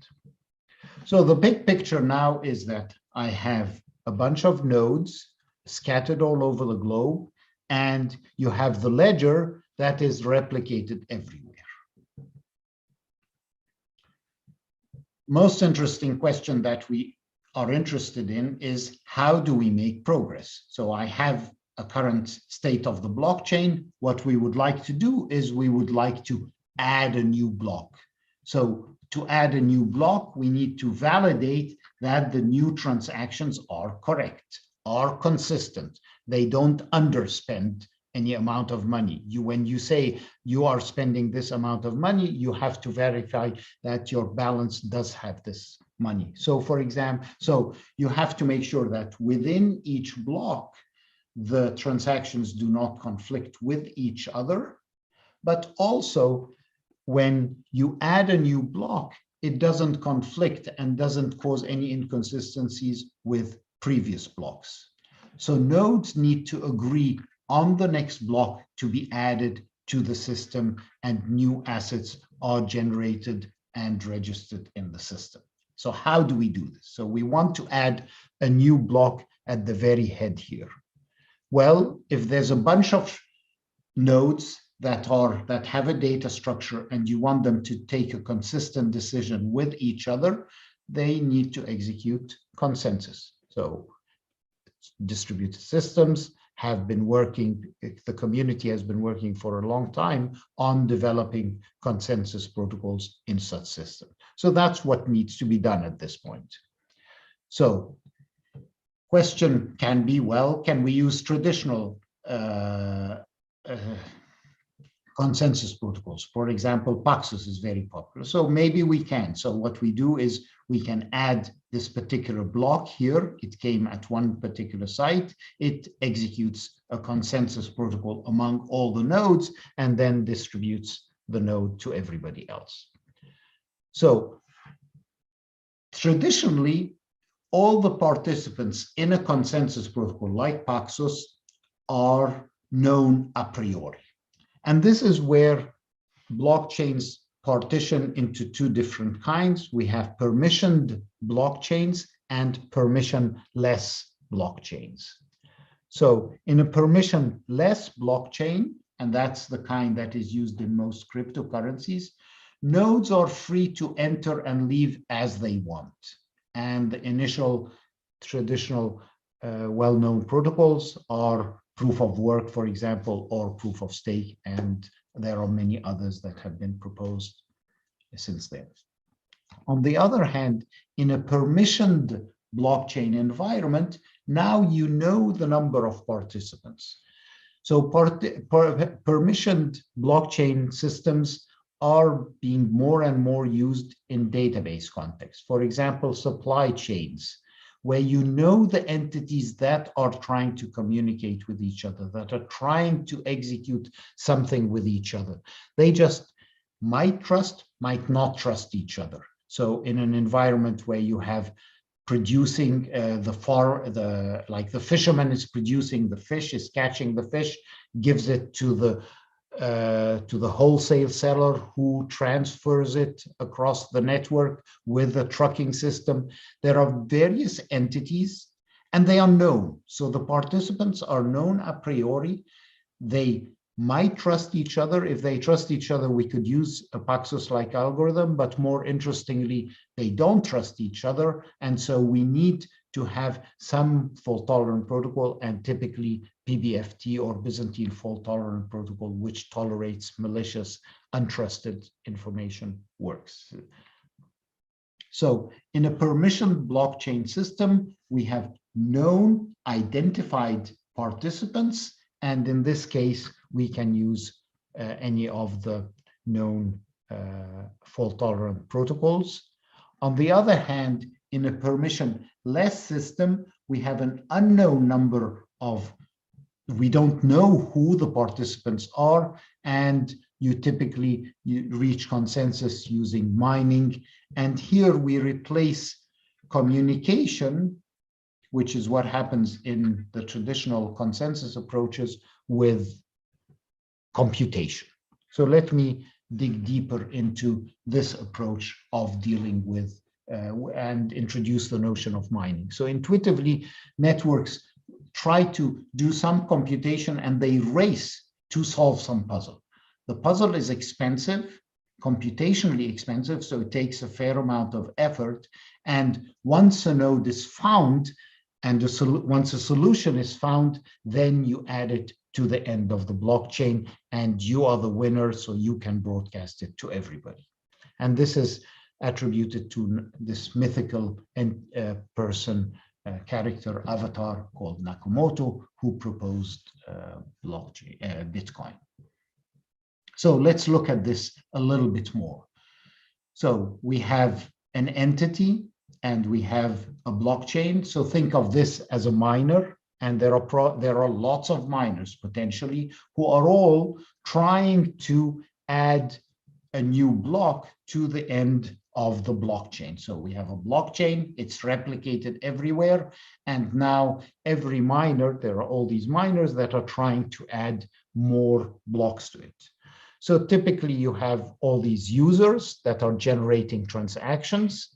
So the big picture now is that I have a bunch of nodes scattered all over the globe, and you have the ledger that is replicated everywhere. Most interesting question that we are interested in is how do we make progress? So I have a current state of the blockchain. What we would like to do is we would like to add a new block. So to add a new block, we need to validate that the new transactions are correct, are consistent. They don't underspend any amount of money. When you say you are spending this amount of money, you have to verify that your balance does have this money. So for example, so you have to make sure that within each block, the transactions do not conflict with each other, but also when you add a new block, it doesn't conflict and doesn't cause any inconsistencies with previous blocks. So nodes need to agree on the next block to be added to the system, and new assets are generated and registered in the system. So how do we do this? So we want to add a new block at the very head here. Well, if there's a bunch of nodes that have a data structure and you want them to take a consistent decision with each other, they need to execute consensus. So distributed systems have been working, the community has been working for a long time on developing consensus protocols in such systems. So that's what needs to be done at this point. So question can be, well, can we use traditional consensus protocols? For example, Paxos is very popular. So maybe we can. So what we do is we can add this particular block here. It came at one particular site. It executes a consensus protocol among all the nodes and then distributes the node to everybody else. So traditionally, all the participants in a consensus protocol like Paxos are known a priori. And this is where blockchains partition into two different kinds. We have permissioned blockchains and permissionless blockchains. So in a permissionless blockchain, and that's the kind that is used in most cryptocurrencies, nodes are free to enter and leave as they want. And the initial traditional well-known protocols are proof of work, for example, or proof of stake. And there are many others that have been proposed since then. On the other hand, in a permissioned blockchain environment, now you know the number of participants. So permissioned blockchain systems are being more and more used in database context. For example, supply chains, where you know the entities that are trying to communicate with each other, that are trying to execute something with each other. They just might trust, might not trust each other. So in an environment where you have producing like the fisherman is producing the fish, is catching the fish, gives it to the wholesale seller who transfers it across the network with a trucking system. There are various entities, And they are known. So the participants are known a priori. They might trust each other. If they trust each other, we could use a Paxos-like algorithm, but more interestingly, they don't trust each other. And so we need to have some fault-tolerant protocol, and typically PBFT or Byzantine fault-tolerant protocol, which tolerates malicious, untrusted information, works. So in a permissioned blockchain system, we have known, identified participants, and in this case, we can use any of the known fault-tolerant protocols. On the other hand, in a permission-less system, we have an unknown number of, we don't know who the participants are, and you typically reach consensus using mining. And here we replace communication, which is what happens in the traditional consensus approaches, with computation. So let me dig deeper into this approach of dealing with and introduce the notion of mining. So intuitively, networks try to do some computation and they race to solve some puzzle. The puzzle is expensive, computationally expensive, so it takes a fair amount of effort. And once a node is found, and once a solution is found, then you add it to the end of the blockchain, and you are the winner, so you can broadcast it to everybody. And this is attributed to this mythical person, character avatar called Nakamoto, who proposed blockchain, Bitcoin. So let's look at this a little bit more. So we have an entity and we have a blockchain. So think of this as a miner, and there are lots of miners potentially who are all trying to add a new block to the end of the blockchain. So we have a blockchain, it's replicated everywhere, and now every miner, there are all these miners that are trying to add more blocks to it. So typically you have all these users that are generating transactions.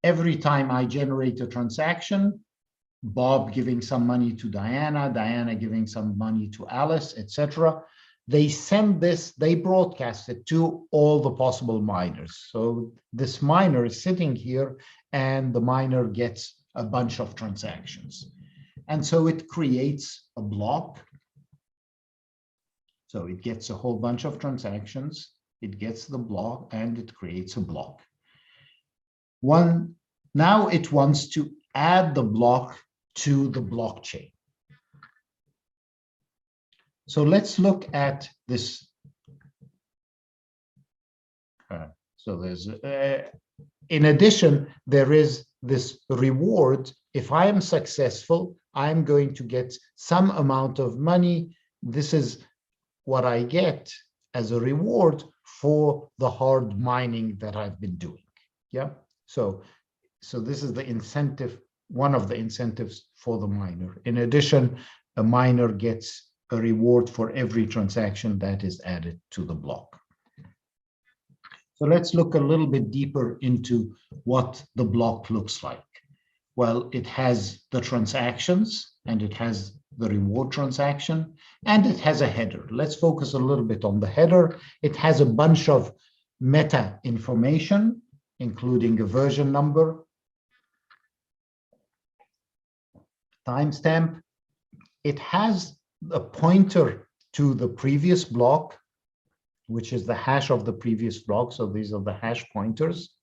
Every time I generate a transaction, Bob giving some money to Diana, Diana giving some money to Alice, etc. They send this, they broadcast it to all the possible miners. So this miner is sitting here and the miner gets a bunch of transactions. And so it creates a block. So it gets a whole bunch of transactions, it gets the block, and it creates a block. Now it wants to add the block to the blockchain. So let's look at this. So there's, in addition, there is this reward. If I am successful, I'm going to get some amount of money. This is what I get as a reward for the hard mining that I've been doing. Yeah. So this is the incentive, one of the incentives for the miner. In addition, a miner gets a reward for every transaction that is added to the block. So let's look a little bit deeper into what the block looks like. Well, it has the transactions, and it has the reward transaction, and it has a header. Let's focus a little bit on the header. It has a bunch of meta information, including a version number, timestamp. It has a pointer to the previous block, which is the hash of the previous block. So these are the hash pointers.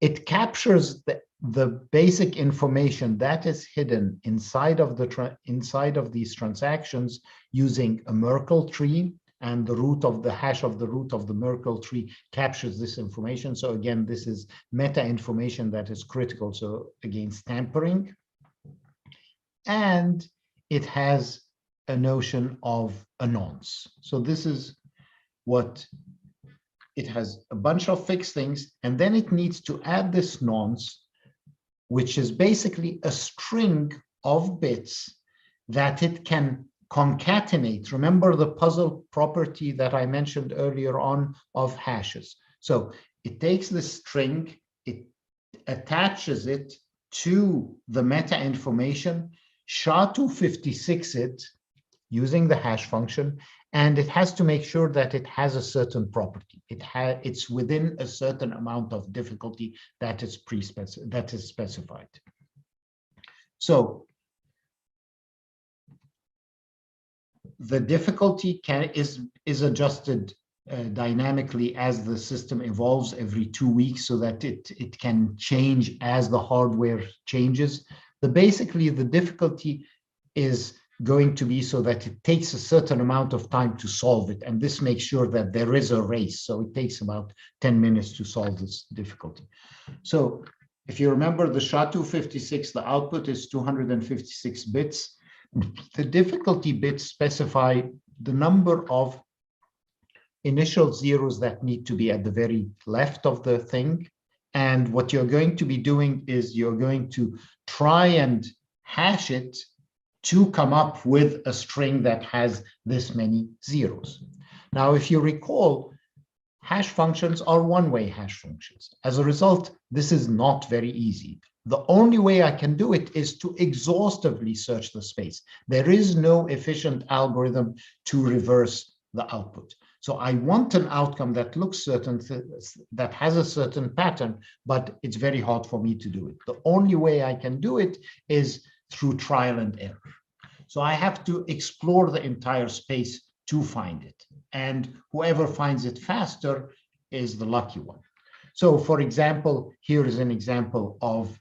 It captures the basic information that is hidden inside of these transactions using a Merkle tree, and the root of the hash of the root of the Merkle tree captures this information. So again, this is meta information that is critical, so against tampering. And it has a notion of a nonce. So this is what it has, a bunch of fixed things, and then it needs to add this nonce, which is basically a string of bits that it can concatenate. Remember the puzzle property that I mentioned earlier on of hashes. So it takes this string, it attaches it to the meta information, SHA-256 it using the hash function, and it has to make sure that it has a certain property. It's within a certain amount of difficulty that is specified. So the difficulty is adjusted dynamically as the system evolves every 2 weeks, so that it can change as the hardware changes. Basically, the difficulty is going to be so that it takes a certain amount of time to solve it, and this makes sure that there is a race. So it takes about 10 minutes to solve this difficulty. So if you remember the SHA-256, the output is 256 bits. The difficulty bits specify the number of initial zeros that need to be at the very left of the thing. And what you're going to be doing is you're going to try and hash it to come up with a string that has this many zeros. Now, if you recall, hash functions are one-way hash functions. As a result, this is not very easy. The only way I can do it is to exhaustively search the space. There is no efficient algorithm to reverse the output. So I want an outcome that looks certain, that has a certain pattern, but it's very hard for me to do it. The only way I can do it is through trial and error. So I have to explore the entire space to find it. And whoever finds it faster is the lucky one. So for example, here is an example of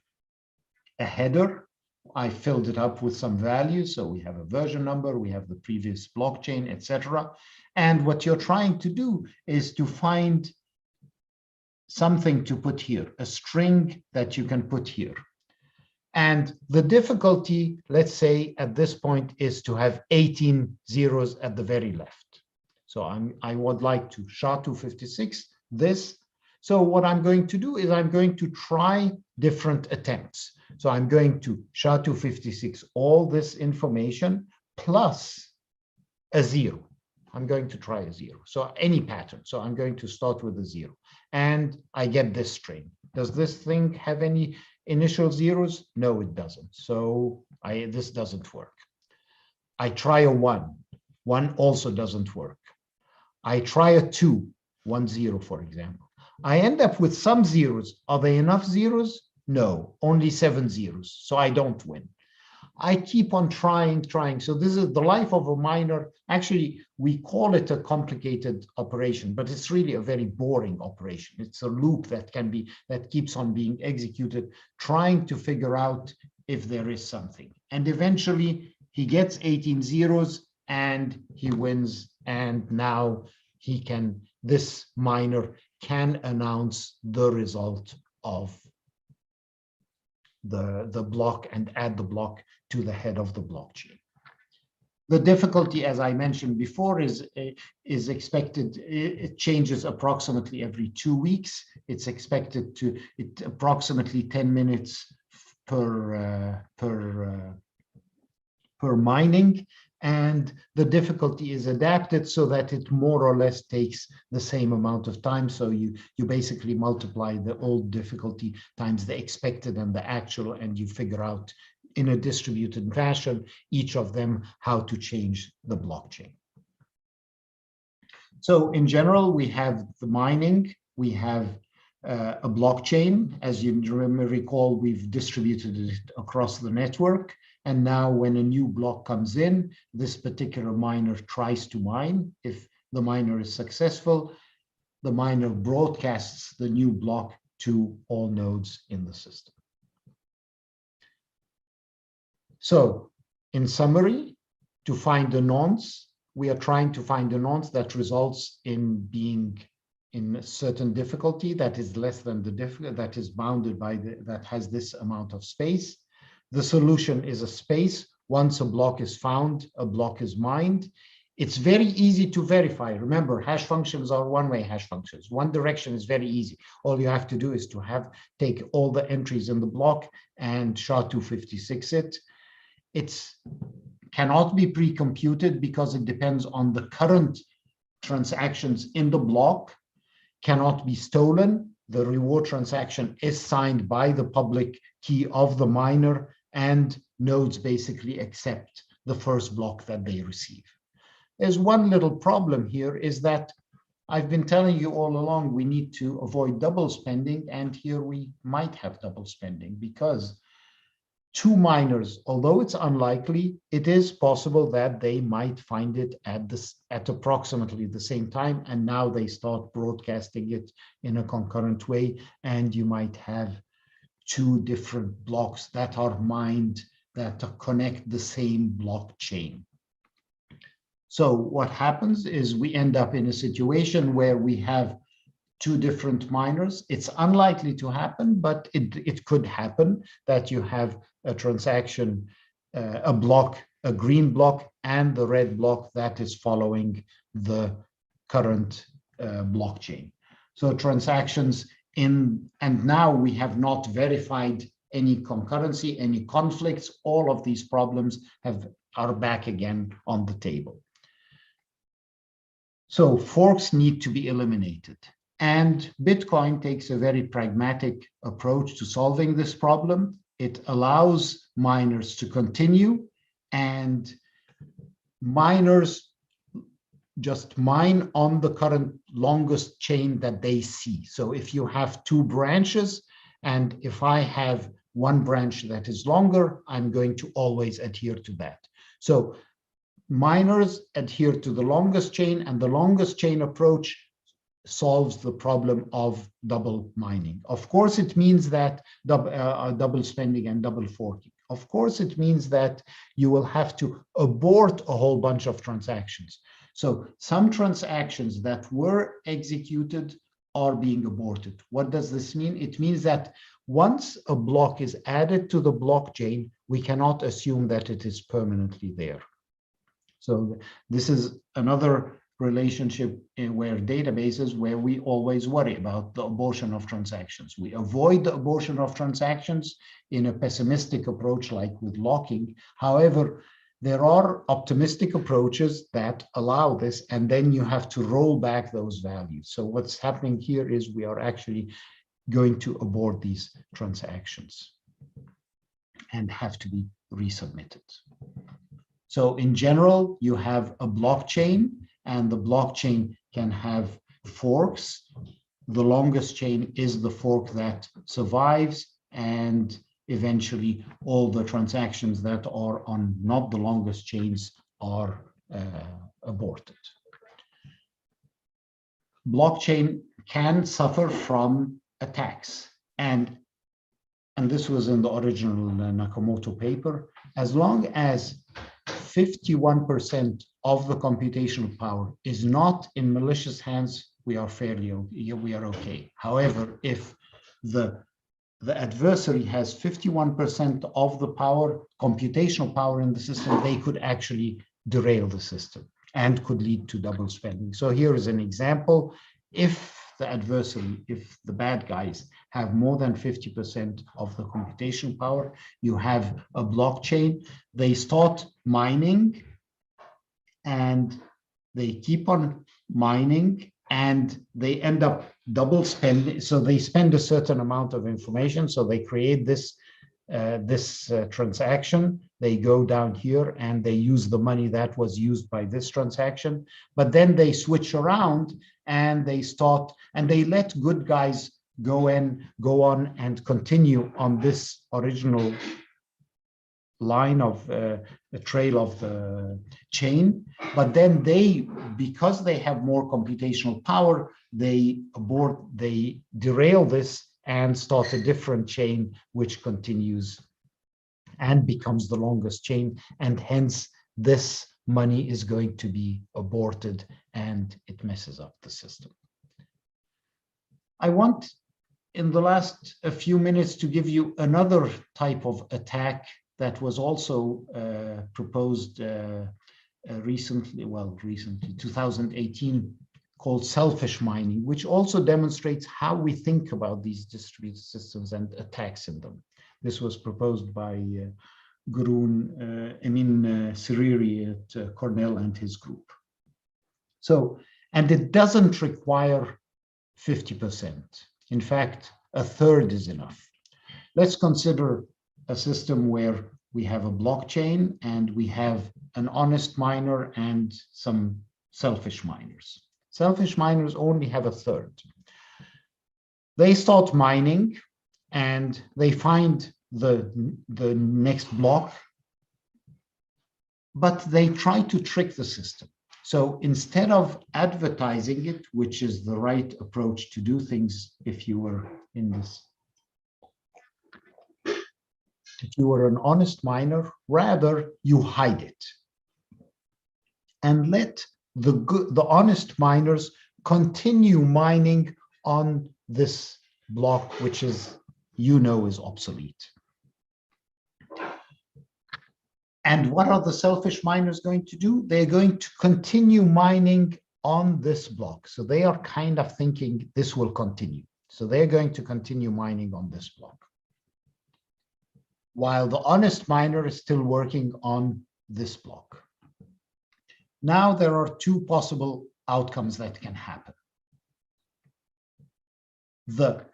a header. I filled it up with some values. So we have a version number, we have the previous blockchain, etc. And what you're trying to do is to find something to put here, a string that you can put here. And the difficulty, let's say at this point, is to have 18 zeros at the very left. So I would like to SHA-256 this. So what I'm going to do is I'm going to try different attempts. So I'm going to SHA-256 all this information plus a zero. I'm going to try a zero. So any pattern. So I'm going to start with a zero. And I get this string. Does this thing have any initial zeros? No, it doesn't. So this doesn't work. I try a 1. 1 also doesn't work. I try a 2, 1, 0, for example. I end up with some zeros. Are they enough zeros? No, only 7 zeros. So I don't win. I keep on trying. So this is the life of a miner. Actually, we call it a complicated operation, but it's really a very boring operation. It's a loop that keeps on being executed, trying to figure out if there is something. And eventually he gets 18 zeros and he wins. And now this miner can announce the result of the block and add the block to the head of the blockchain. The difficulty, as I mentioned before, is expected. It changes approximately every 2 weeks. It's expected to approximately 10 minutes per mining, and the difficulty is adapted so that it more or less takes the same amount of time. So you basically multiply the old difficulty times the expected and the actual, and you figure out in a distributed fashion, each of them, how to change the blockchain. So in general, we have the mining, we have a blockchain. As you recall, we've distributed it across the network. And now when a new block comes in, this particular miner tries to mine. If the miner is successful, the miner broadcasts the new block to all nodes in the system. So in summary, to find a nonce, we are trying to find a nonce that results in being in a certain difficulty that is less than the difficulty that is bounded by that has this amount of space. The solution is a space. Once a block is found, a block is mined. It's very easy to verify. Remember, hash functions are one-way hash functions. One direction is very easy. All you have to do is to take all the entries in the block and SHA-256 it. It cannot be pre-computed because it depends on the current transactions in the block, cannot be stolen, the reward transaction is signed by the public key of the miner, and nodes basically accept the first block that they receive. There's one little problem here, is that I've been telling you all along we need to avoid double spending, and here we might have double spending, because two miners, although it's unlikely, it is possible that they might find it at approximately the same time, and now they start broadcasting it in a concurrent way, and you might have two different blocks that are mined that connect the same blockchain. So what happens is we end up in a situation where we have two different miners. It's unlikely to happen, but it could happen that you have a transaction, a block, a green block, and the red block that is following the current blockchain. So transactions and now we have not verified any concurrency, any conflicts. All of these problems are back again on the table. So forks need to be eliminated. And Bitcoin takes a very pragmatic approach to solving this problem. It allows miners to continue, and miners just mine on the current longest chain that they see. So if you have two branches, and if I have one branch that is longer, I'm going to always adhere to that. So miners adhere to the longest chain, and the longest chain approach solves the problem of double mining. Of course, it means that double spending and double forking. Of course, it means that you will have to abort a whole bunch of transactions. So some transactions that were executed are being aborted. What does this mean? It means that once a block is added to the blockchain, we cannot assume that it is permanently there. So this is another relationship where databases, where we always worry about the abortion of transactions. We avoid the abortion of transactions in a pessimistic approach like with locking. However, there are optimistic approaches that allow this, and then you have to roll back those values. So what's happening here is we are actually going to abort these transactions and have to be resubmitted. So in general, you have a blockchain, and the blockchain can have forks. The longest chain is the fork that survives, and eventually all the transactions that are on not the longest chains are aborted. Blockchain can suffer from attacks, and this was in the original Nakamoto paper. As long as 51% of the computational power is not in malicious hands, we are okay. However, if the adversary has 51% of the power, computational power in the system, they could actually derail the system and could lead to double spending. So here is an example. If the adversary, if the bad guys have more than 50% of the computational power, you have a blockchain. They start mining and they keep on mining, and they end up double spending. So they spend a certain amount of information. So they create this transaction. They go down here and they use the money that was used by this transaction. But then they switch around and they start, and they let good guys go on and continue on this original line of the trail of the chain. But then they, because they have more computational power, they derail this and start a different chain, which continues and becomes the longest chain. And hence this money is going to be aborted and it messes up the system. I want in the last few minutes to give you another type of attack that was also proposed recently, 2018, called selfish mining, which also demonstrates how we think about these distributed systems and attacks in them. This was proposed by Gurun Emin Siriri at Cornell and his group. So, and it doesn't require 50%. In fact, a third is enough. Let's consider a system where we have a blockchain and we have an honest miner and some selfish miners. Selfish miners only have a third. They start mining and they find the next block, but they try to trick the system. So instead of advertising it, which is the right approach to do things if you were in this, if you were an honest miner, rather you hide it and let the honest miners continue mining on this block, which is, is obsolete. And what are the selfish miners going to do? They're going to continue mining on this block. So they are kind of thinking this will continue. So they're going to continue mining on this block, while the honest miner is still working on this block. Now there are two possible outcomes that can happen. The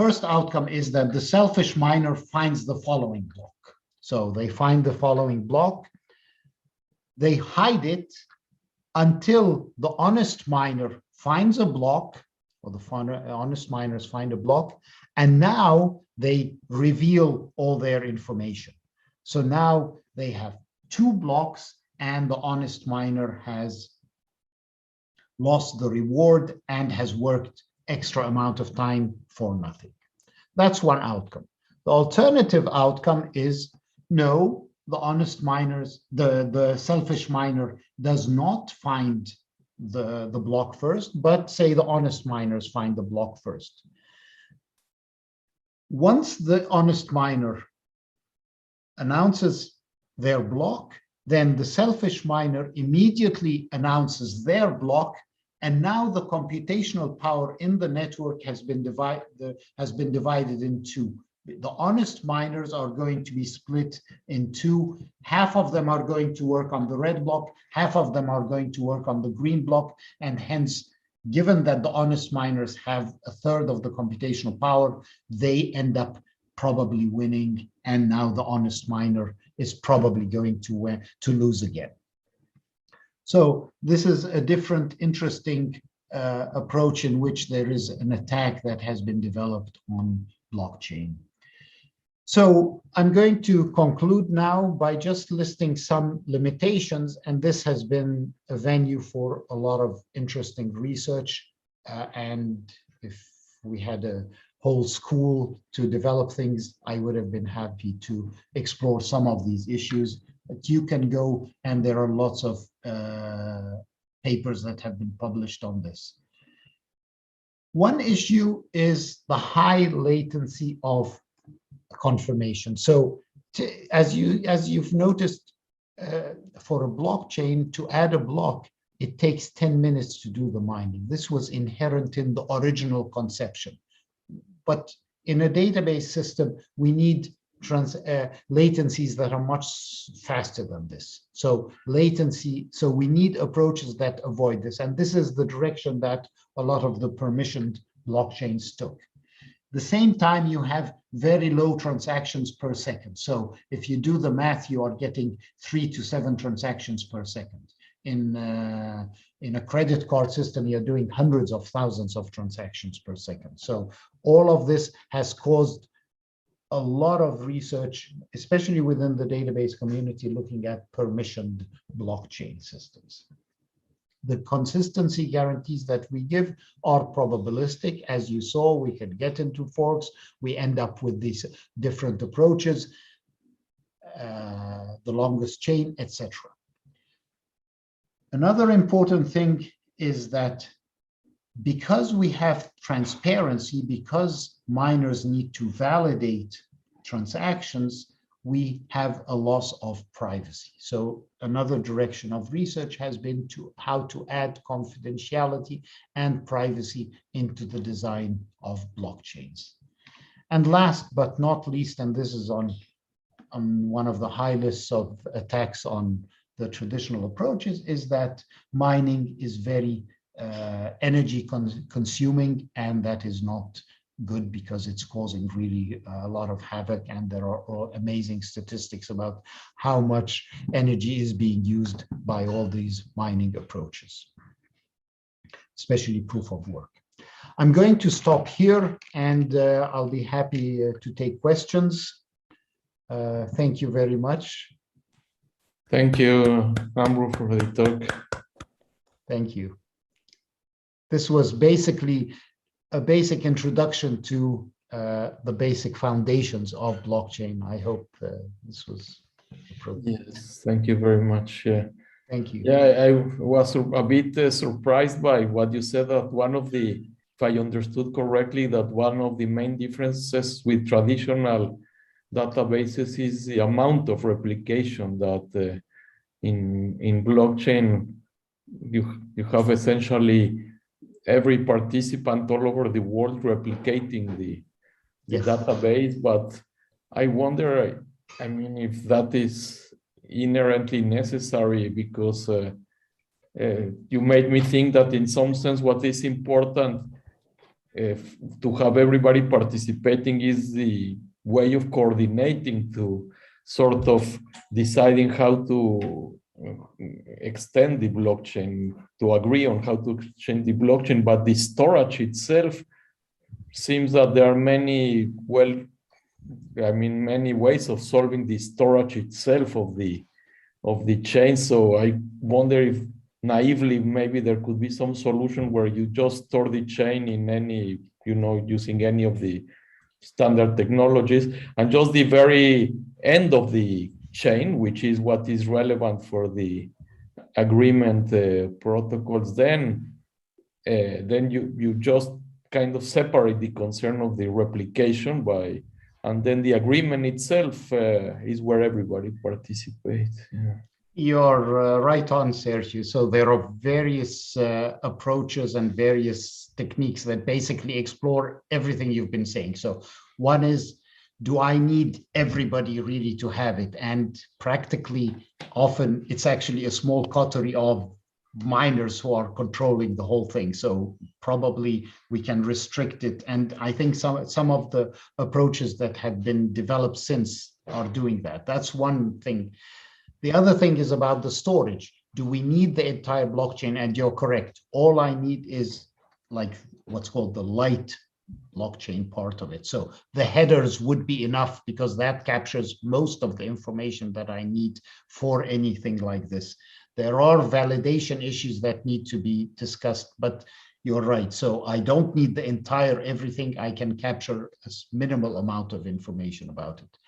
first outcome is that the selfish miner finds the following block. So they find the following block, they hide it until the honest miner finds a block, or the honest miners find a block, and now they reveal all their information. So now they have two blocks and the honest miner has lost the reward and has worked extra amount of time for nothing. That's one outcome. The alternative outcome is no, the honest miners, the selfish miner does not find the block first, but say the honest miners find the block first. Once the honest miner announces their block, then the selfish miner immediately announces their block, and now the computational power in the network has been divided in two. The honest miners are going to be split in two. Half of them are going to work on the red block, half of them are going to work on the green block, and hence, given that the honest miners have a third of the computational power, they end up probably winning, and now the honest miner is probably going to lose again. So this is a different, interesting approach in which there is an attack that has been developed on blockchain. So I'm going to conclude now by just listing some limitations, and this has been a venue for a lot of interesting research. And if we had a whole school to develop things, I would have been happy to explore some of these issues. But you can go, and there are lots of papers that have been published on this. One issue is the high latency of confirmation. So as you've noticed, for a blockchain to add a block, it takes 10 minutes to do the mining. This was inherent in the original conception. But in a database system, we need latencies that are much faster than this. So we need approaches that avoid this. And this is the direction that a lot of the permissioned blockchains took. At the same time, you have very low transactions per second. So if you do the math, you are getting 3 to 7 transactions per second. In a credit card system, you're doing hundreds of thousands of transactions per second. So all of this has caused a lot of research, especially within the database community, looking at permissioned blockchain systems. The consistency guarantees that we give are probabilistic. As you saw, we can get into forks. We end up with these different approaches, the longest chain, etc. Another important thing is that because we have transparency, because miners need to validate transactions, we have a loss of privacy. So another direction of research has been to how to add confidentiality and privacy into the design of blockchains. And last but not least, and this is on one of the high lists of attacks on the traditional approaches, is that mining is very energy consuming, and that is not good because it's causing really a lot of havoc, and there are amazing statistics about how much energy is being used by all these mining approaches, especially proof of work. I'm going to stop here, and I'll be happy to take questions. Thank you very much. Thank you, Amru, for the talk. Thank you. This was basically a basic introduction to the basic foundations of blockchain. I hope this was appropriate. Yes, thank you very much. Thank you. Yeah, I was a bit surprised by what you said, that one of the, if I understood correctly, that one of the main differences with traditional databases is the amount of replication, that in blockchain, you have essentially every participant all over the world replicating the Yes. database. But I wonder, I mean, if that is inherently necessary, because you made me think that in some sense what is important to have everybody participating is the way of coordinating, to sort of deciding how to extend the blockchain, to agree on how to change the blockchain. But the storage itself seems that there are many, well, I mean, many ways of solving the storage itself of the chain. So I wonder if naively maybe there could be some solution where you just store the chain in any, using any of the standard technologies, and just the very end of the chain, which is what is relevant for the agreement protocols, then you just kind of separate the concern of the replication by, and then the agreement itself is where everybody participates. Yeah. You're right on, Sergio. So there are various approaches and various techniques that basically explore everything you've been saying. So one is, do I need everybody really to have it? And practically, often it's actually a small coterie of miners who are controlling the whole thing. So probably we can restrict it. And I think some of the approaches that have been developed since are doing that. That's one thing. The other thing is about the storage. Do we need the entire blockchain? And you're correct. All I need is like what's called the light blockchain part of it. So the headers would be enough, because that captures most of the information that I need for anything like this. There are validation issues that need to be discussed, but you're right. So I don't need the entire everything. I can capture a minimal amount of information about it.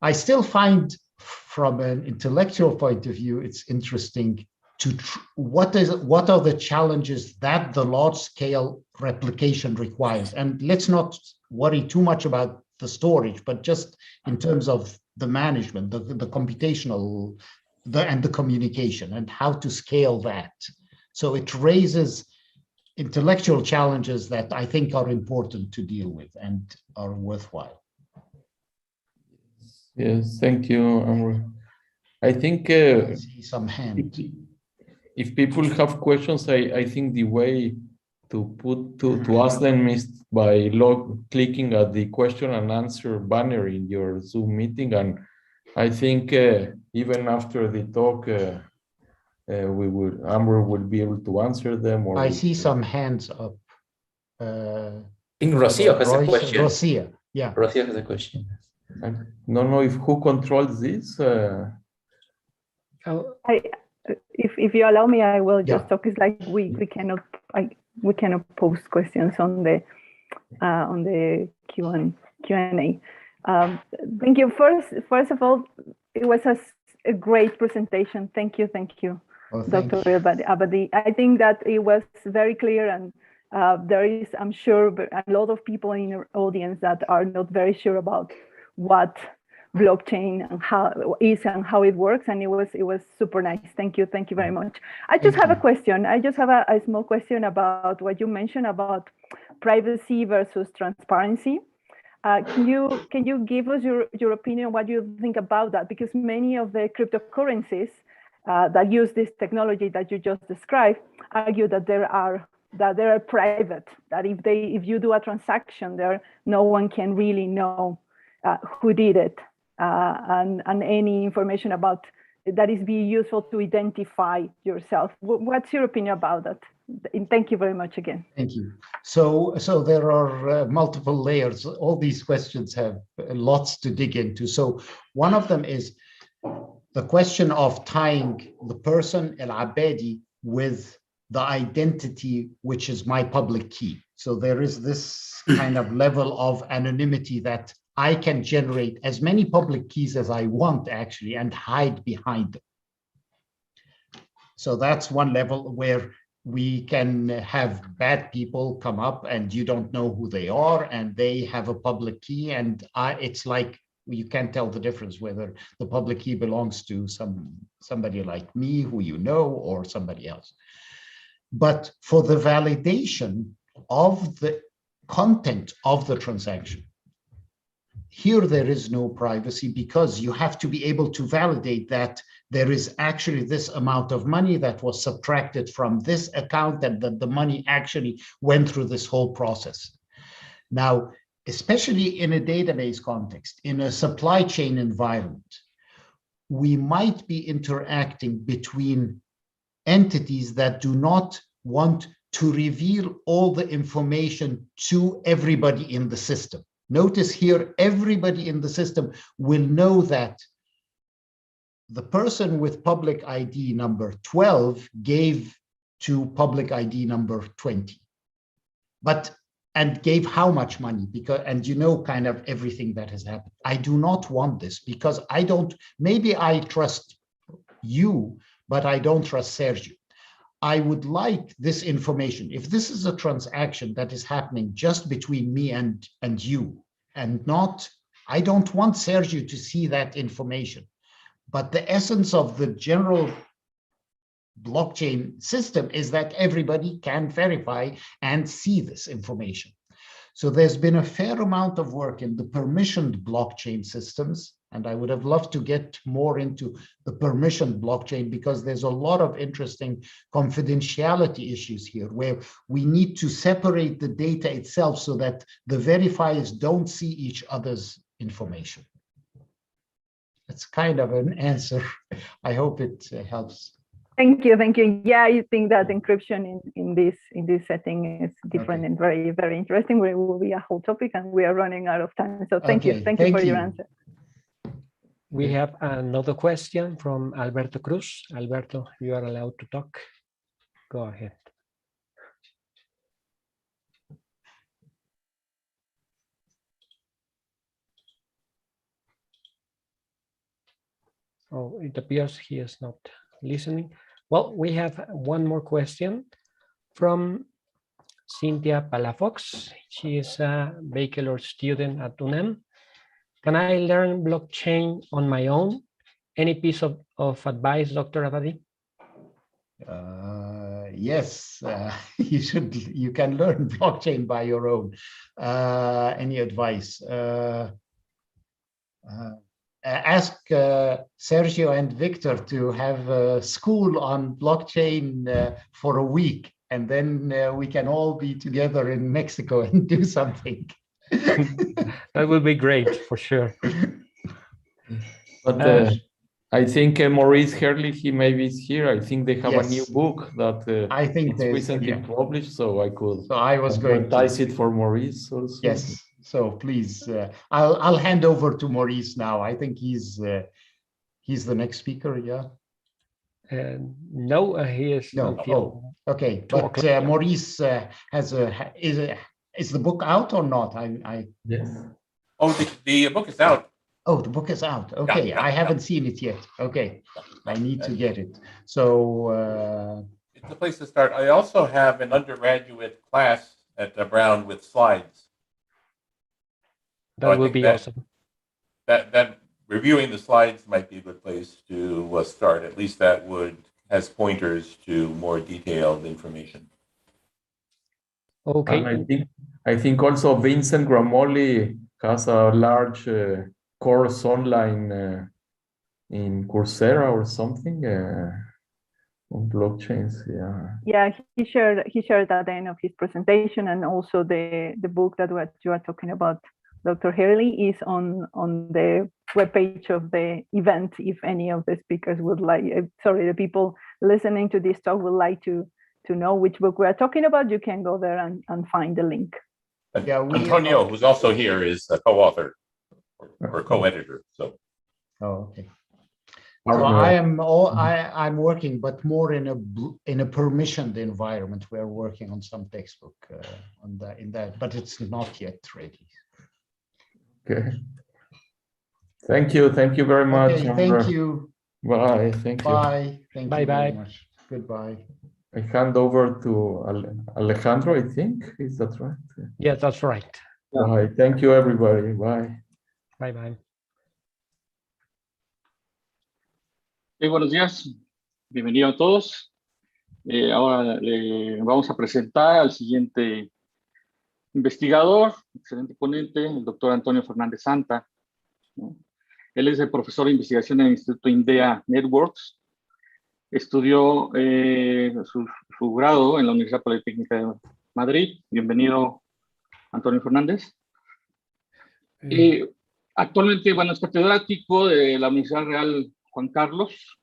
I still find, from an intellectual point of view, it's interesting to what are the challenges that the large scale replication requires. And let's not worry too much about the storage, but just in terms of the management, the computational, and the communication, and how to scale that. So it raises intellectual challenges that I think are important to deal with and are worthwhile. Yes, thank you, Amru. I think I see some hands. If people have questions, I think the way to ask them is by clicking at the question and answer banner in your Zoom meeting. And I think even after the talk, Amru will be able to answer them. Or I see some hands up. I think Rocio has a question. Rocio, yeah. Rocio has a question. I don't know who controls this. If you allow me, I will just Yeah. talk. It's like we cannot post questions on the Q&A. Thank you. First of all, it was a great presentation. Thank you, Well, Dr. Abadi. I think that it was very clear, and there is, I'm sure, a lot of people in your audience that are not very sure about what blockchain and how it works, and it was super nice. Thank you very much. I just have a question. I just have a small question about what you mentioned about privacy versus transparency. Can you give us your opinion, what you think about that? Because many of the cryptocurrencies that use this technology that you just described argue that they are private. That if you do a transaction there, no one can really know who did it, and any information about that is be useful to identify yourself. What's your opinion about that? And thank you very much again. Thank you. So there are multiple layers. All these questions have lots to dig into. So one of them is the question of tying the person, El Abedi, with the identity, which is my public key. So there is this kind of level of anonymity that I can generate as many public keys as I want, actually, and hide behind them. So that's one level where we can have bad people come up and you don't know who they are and they have a public key, and it's like you can't tell the difference whether the public key belongs to somebody like me who you know or somebody else. But for the validation of the content of the transaction, here there is no privacy, because you have to be able to validate that there is actually this amount of money that was subtracted from this account and that the money actually went through this whole process. Now, especially in a database context, in a supply chain environment, we might be interacting between entities that do not want to reveal all the information to everybody in the system. Notice here, everybody in the system will know that the person with public ID number 12 gave to public ID number 20, and gave how much money, and you know kind of everything that has happened. I do not want this, because maybe I trust you, but I don't trust Sergio. I would like this information. If this is a transaction that is happening just between me and you, and not, I don't want Sergio to see that information. But the essence of the general blockchain system is that everybody can verify and see this information. So there's been a fair amount of work in the permissioned blockchain systems, and I would have loved to get more into the permissioned blockchain, because there's a lot of interesting confidentiality issues here, where we need to separate the data itself so that the verifiers don't see each other's information. That's kind of an answer. I hope it helps. Thank you, thank you. Yeah, I think that encryption in this setting is different, Okay. and very, very interesting. It will be a whole topic, and we are running out of time. So thank you for your answer. We have another question from Alberto Cruz. Alberto, you are allowed to talk. Go ahead. Oh, it appears he is not listening. Well, we have one more question from Cynthia Palafox. She is a bachelor's student at UNAM. Can I learn blockchain on my own? Any piece of advice, Dr. Abadi? Yes, you can learn blockchain by your own. Any advice? Ask Sergio and Victor to have a school on blockchain for a week, and then we can all be together in Mexico and do something. That would be great, for sure. But I think Maurice Herley, he maybe is here. I think they have Yes. a new book that I think it's recently published, so I could advertise it for Maurice also. Yes, so please, I'll hand over to Maurice now. I think he's the next speaker, yeah? No, he is. No, okay, but Maurice is the book out or not? Yes. Oh, the book is out. Oh, the book is out. Okay, I haven't seen it yet. Okay, I need to get it. So it's a place to start. I also have an undergraduate class at Brown with slides. That would be awesome. That reviewing the slides might be a good place to start. At least that has pointers to more detailed information. Okay. And I think also Vincent Gramoli has a large course online in Coursera or something on blockchains. Yeah. Yeah, he shared at the end of his presentation, and also the book that what you are talking about, Dr. Hurley, is on the webpage of the event. If any of the speakers would like, sorry, the people listening to this talk would like to know which book we are talking about, you can go there and find the link. Yeah, Antonio, who's also here, is a co-author or co-editor. So. Oh, okay. So I'm working, but more in a permissioned environment. We're working on some textbook in that, but it's not yet ready. Okay. Thank you very much. Okay, thank you. Bye. Thank you. Bye. Thank you very Bye. much. Goodbye. I hand over to Alejandro, I think. Is that right? Yes, that's right. Bye. Thank you, everybody. Bye. Bye. Buenos días, bienvenidos a todos. Ahora le vamos a presentar al siguiente investigador, excelente ponente, el doctor Antonio Fernández Santa, ¿no? Él es el profesor de investigación en el Instituto INDEA Networks. Estudió su grado en la Universidad Politécnica de Madrid. Bienvenido, Antonio Fernández. Actualmente, bueno, es catedrático de la Universidad Real Juan Carlos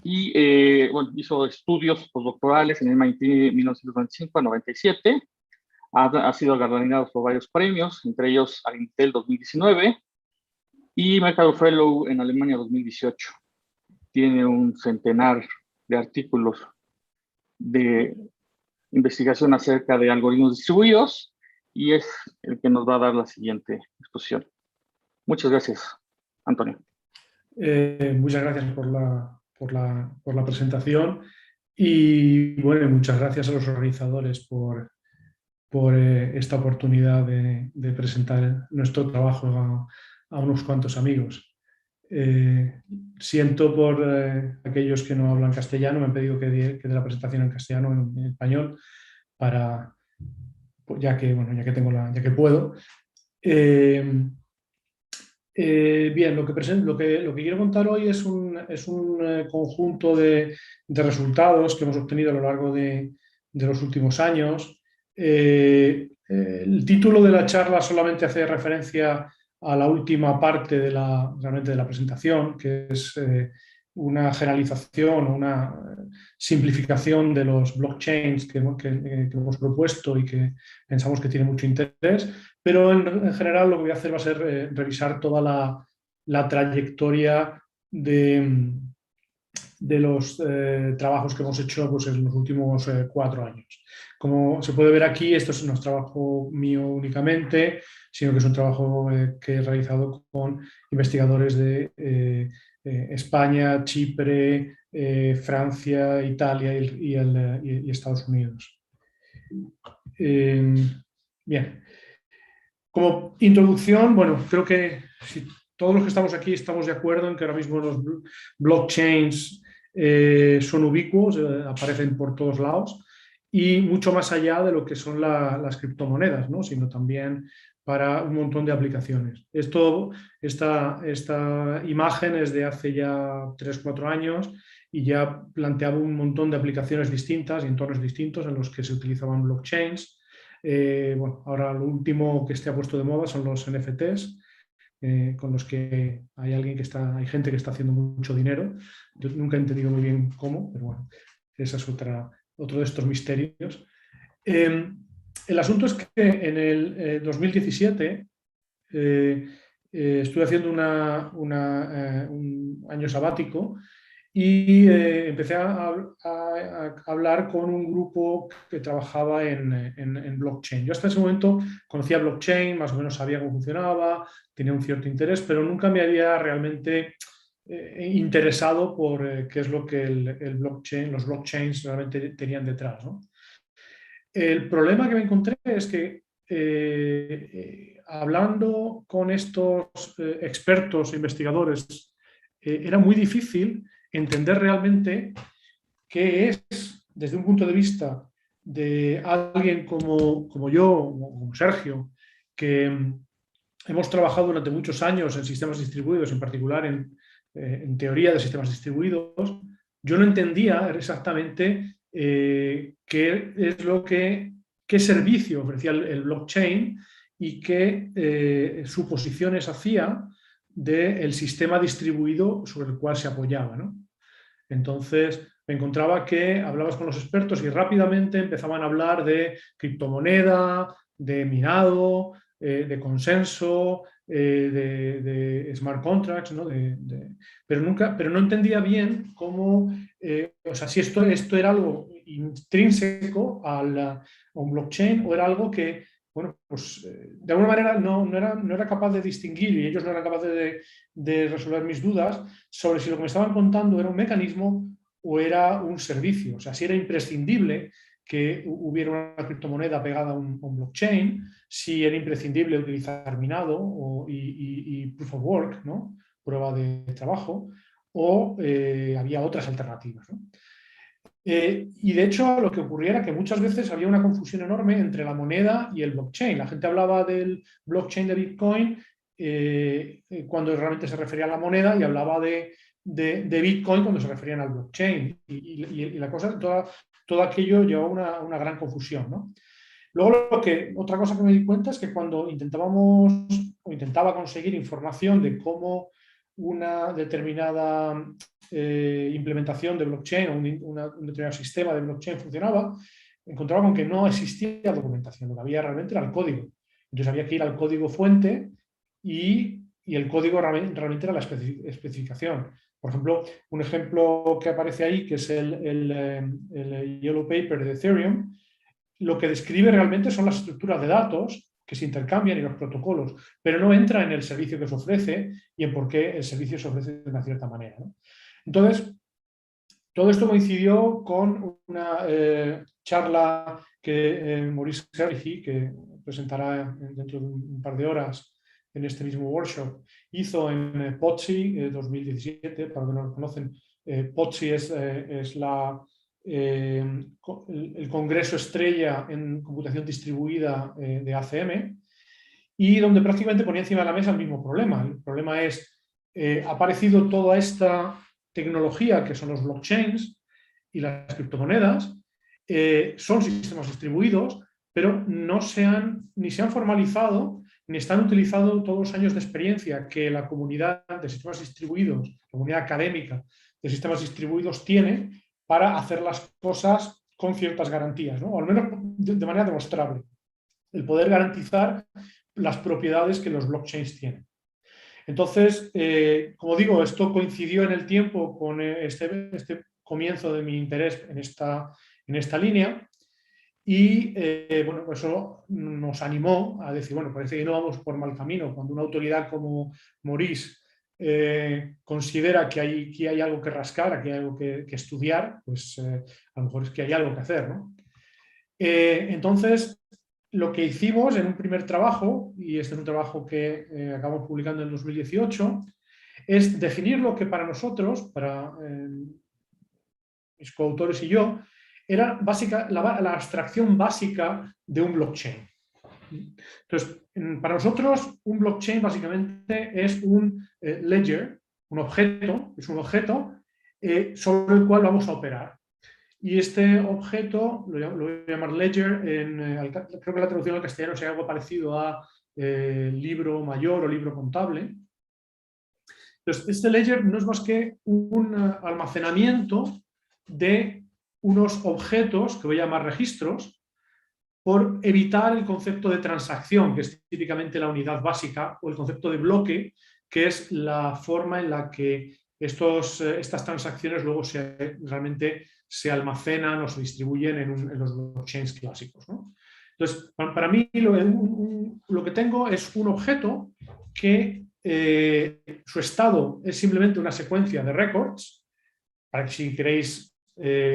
y bueno, hizo estudios postdoctorales en el MIT 1995 a 97. Ha sido galardonado por varios premios, entre ellos al Intel 2019 y Mercado Fellow en Alemania 2018. Tiene un centenar de artículos de investigación acerca de algoritmos distribuidos y es el que nos va a dar la siguiente exposición. Muchas gracias, Antonio. Muchas gracias por la presentación y bueno, muchas gracias a los organizadores por esta oportunidad de presentar nuestro trabajo a unos cuantos amigos. Siento por aquellos que no hablan castellano, me han pedido que dé la presentación en castellano, en español, ya que puedo. Bien, lo que quiero contar hoy es un conjunto de resultados que hemos obtenido a lo largo de los últimos años. El título de la charla solamente hace referencia a la última parte realmente de la presentación, que es una generalización o una simplificación de los blockchains que hemos propuesto y que pensamos que tiene mucho interés, pero en general lo que voy a hacer va a ser revisar toda la trayectoria de los trabajos que hemos hecho pues, en los últimos 4 años. Como se puede ver aquí, esto no es trabajo mío únicamente, sino que es un trabajo que he realizado con investigadores de España, Chipre, Francia, Italia y Estados Unidos. Bien. Como introducción, bueno, creo que si todos los que estamos aquí estamos de acuerdo en que ahora mismo los blockchains son ubicuos, aparecen por todos lados y mucho más allá de lo que son las criptomonedas, ¿no? Sino también para un montón de aplicaciones. Esta imagen es de hace ya 3-4 años y ya planteaba un montón de aplicaciones distintas y entornos distintos en los que se utilizaban blockchains. Bueno, ahora lo último que se ha puesto de moda son los NFTs, con los que hay gente que está haciendo mucho dinero. Yo nunca he entendido muy bien cómo, pero bueno, ese es otro de estos misterios. El asunto es que en el 2017 estuve haciendo un año sabático y empecé a hablar con un grupo que trabajaba en blockchain. Yo hasta ese momento conocía blockchain, más o menos sabía cómo funcionaba, tenía un cierto interés, pero nunca me había realmente interesado por qué es lo que los blockchains realmente tenían detrás, ¿no? El problema que me encontré es que hablando con estos expertos, investigadores, era muy difícil entender realmente qué es, desde un punto de vista de alguien como yo, como Sergio, que hemos trabajado durante muchos años en sistemas distribuidos, en particular en en teoría de sistemas distribuidos, yo no entendía exactamente qué servicio ofrecía el blockchain y qué suposiciones hacía del sistema distribuido sobre el cual se apoyaba, ¿no? Entonces, me encontraba que hablabas con los expertos y rápidamente empezaban a hablar de criptomoneda, de minado, de consenso, de smart contracts, ¿no? Pero no entendía bien cómo, o sea, si esto era algo intrínseco a un blockchain o era algo que, bueno, pues de alguna manera no era capaz de distinguir, y ellos no eran capaces de resolver mis dudas sobre si lo que me estaban contando era un mecanismo o era un servicio. O sea, si era imprescindible que hubiera una criptomoneda pegada a un blockchain, si era imprescindible utilizar minado y proof of work, ¿no? Prueba de trabajo, o había otras alternativas, ¿no? Y de hecho lo que ocurría era que muchas veces había una confusión enorme entre la moneda y el blockchain. La gente hablaba del blockchain de Bitcoin cuando realmente se refería a la moneda, y hablaba de Bitcoin cuando se referían al blockchain. Y la cosa, todo aquello llevaba a una gran confusión, ¿no? Luego, otra cosa que me di cuenta es que cuando intentaba conseguir información de cómo una determinada implementación de blockchain o un determinado sistema de blockchain funcionaba, encontraba con que no existía documentación, lo que había realmente era el código. Entonces había que ir al código fuente y el código realmente era la especificación. Por ejemplo, un ejemplo que aparece ahí, que es el Yellow Paper de Ethereum, lo que describe realmente son las estructuras de datos que se intercambian y los protocolos, pero no entra en el servicio que se ofrece y en por qué el servicio se ofrece de una cierta manera, ¿no? Entonces, todo esto coincidió con una charla que Maurice Sergi, que presentará dentro de un par de horas en este mismo workshop, hizo en POTSI 2017. Para los que no lo conocen, POTSI es el congreso estrella en computación distribuida de ACM, y donde prácticamente ponía encima de la mesa el mismo problema. El problema es, ha aparecido toda esta tecnología que son los blockchains y las criptomonedas, son sistemas distribuidos, pero ni se han formalizado ni están utilizando todos los años de experiencia que la comunidad de sistemas distribuidos, la comunidad académica de sistemas distribuidos tiene para hacer las cosas con ciertas garantías, ¿no? O al menos de manera demostrable. El poder garantizar las propiedades que los blockchains tienen. Entonces, como digo, esto coincidió en el tiempo con este comienzo de mi interés en esta línea, y bueno, pues eso nos animó a decir, bueno, parece que no vamos por mal camino. Cuando una autoridad como Maurice considera que aquí hay algo que rascar, aquí hay algo que estudiar, pues a lo mejor es que hay algo que hacer, ¿no? Entonces, lo que hicimos en un primer trabajo, y este es un trabajo que acabamos publicando en 2018, es definir lo que para nosotros, para mis coautores y yo, era la abstracción básica de un blockchain. Entonces, para nosotros, un blockchain básicamente es un ledger, un objeto, sobre el cual vamos a operar. Y este objeto lo voy a llamar ledger, creo que la traducción al castellano sería algo parecido a libro mayor o libro contable. Entonces, este ledger no es más que un almacenamiento de unos objetos, que voy a llamar registros, por evitar el concepto de transacción, que es típicamente la unidad básica, o el concepto de bloque, que es la forma en la que estas transacciones luego realmente se almacenan o se distribuyen en los blockchains clásicos, ¿no? Entonces, para mí lo que tengo es un objeto que su estado es simplemente una secuencia de records, para que si queréis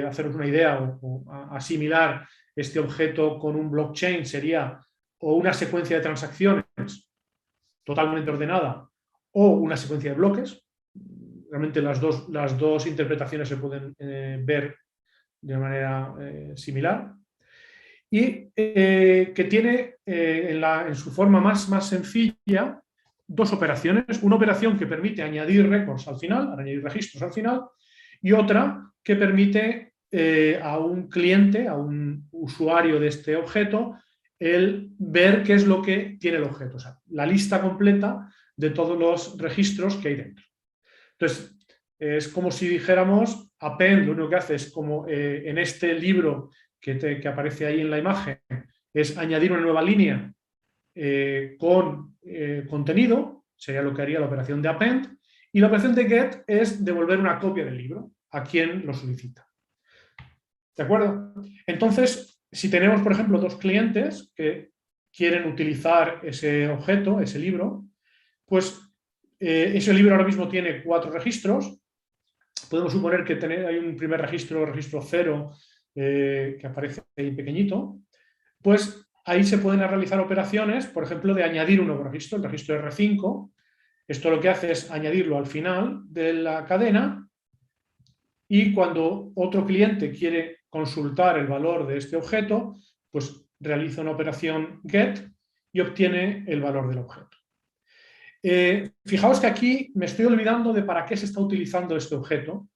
haceros una idea o asimilar este objeto con un blockchain, sería o una secuencia de transacciones totalmente ordenada o una secuencia de bloques. Realmente las dos interpretaciones se pueden ver de manera similar, y que tiene en su forma más sencilla dos operaciones. Una operación que permite añadir records al final, añadir registros al final, y otra que permite a un cliente, a un usuario de este objeto, el ver qué es lo que tiene el objeto, o sea, la lista completa de todos los registros que hay dentro. Entonces, es como si dijéramos, append, lo único que hace es como en este libro que aparece ahí en la imagen, es añadir una nueva línea con contenido, sería lo que haría la operación de append, y la operación de get es devolver una copia del libro a quien lo solicita. ¿De acuerdo? Entonces, si tenemos, por ejemplo, dos clientes que quieren utilizar ese objeto, ese libro, pues ese libro ahora mismo tiene 4 registros. Podemos suponer que hay un primer registro 0, que aparece ahí pequeñito. Pues ahí se pueden realizar operaciones, por ejemplo, de añadir un nuevo registro, el registro R5. Esto lo que hace es añadirlo al final de la cadena, y cuando otro cliente quiere consultar el valor de este objeto, pues realiza una operación get y obtiene el valor del objeto. Fijaos que aquí me estoy olvidando de para qué se está utilizando este objeto.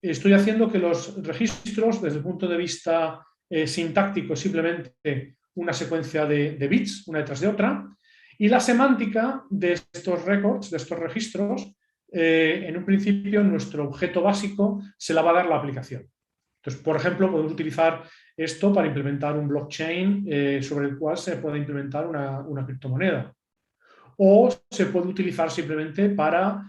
Estoy haciendo que los registros, desde el punto de vista sintáctico, simplemente una secuencia de bits, una detrás de otra, y la semántica de estos records, de estos registros, en un principio nuestro objeto básico se la va a dar la aplicación. Entonces, por ejemplo, podemos utilizar esto para implementar un blockchain sobre el cual se puede implementar una criptomoneda. O se puede utilizar simplemente para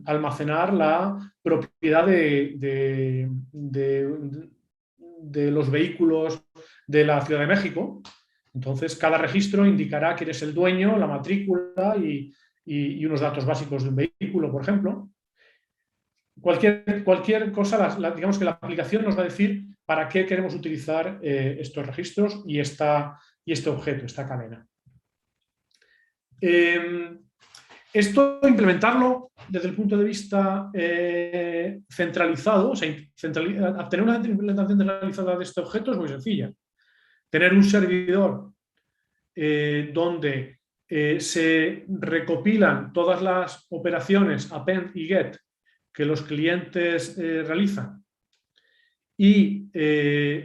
almacenar la propiedad de los vehículos de la Ciudad de México. Entonces, cada registro indicará quién es el dueño, la matrícula y unos datos básicos de un vehículo, por ejemplo. Cualquier cosa, digamos que la aplicación nos va a decir para qué queremos utilizar estos registros y este objeto, esta cadena. Esto, implementarlo desde el punto de vista centralizado, o sea, obtener una implementación centralizada de este objeto es muy sencilla. Tener un servidor donde se recopilan todas las operaciones append y get que los clientes realizan y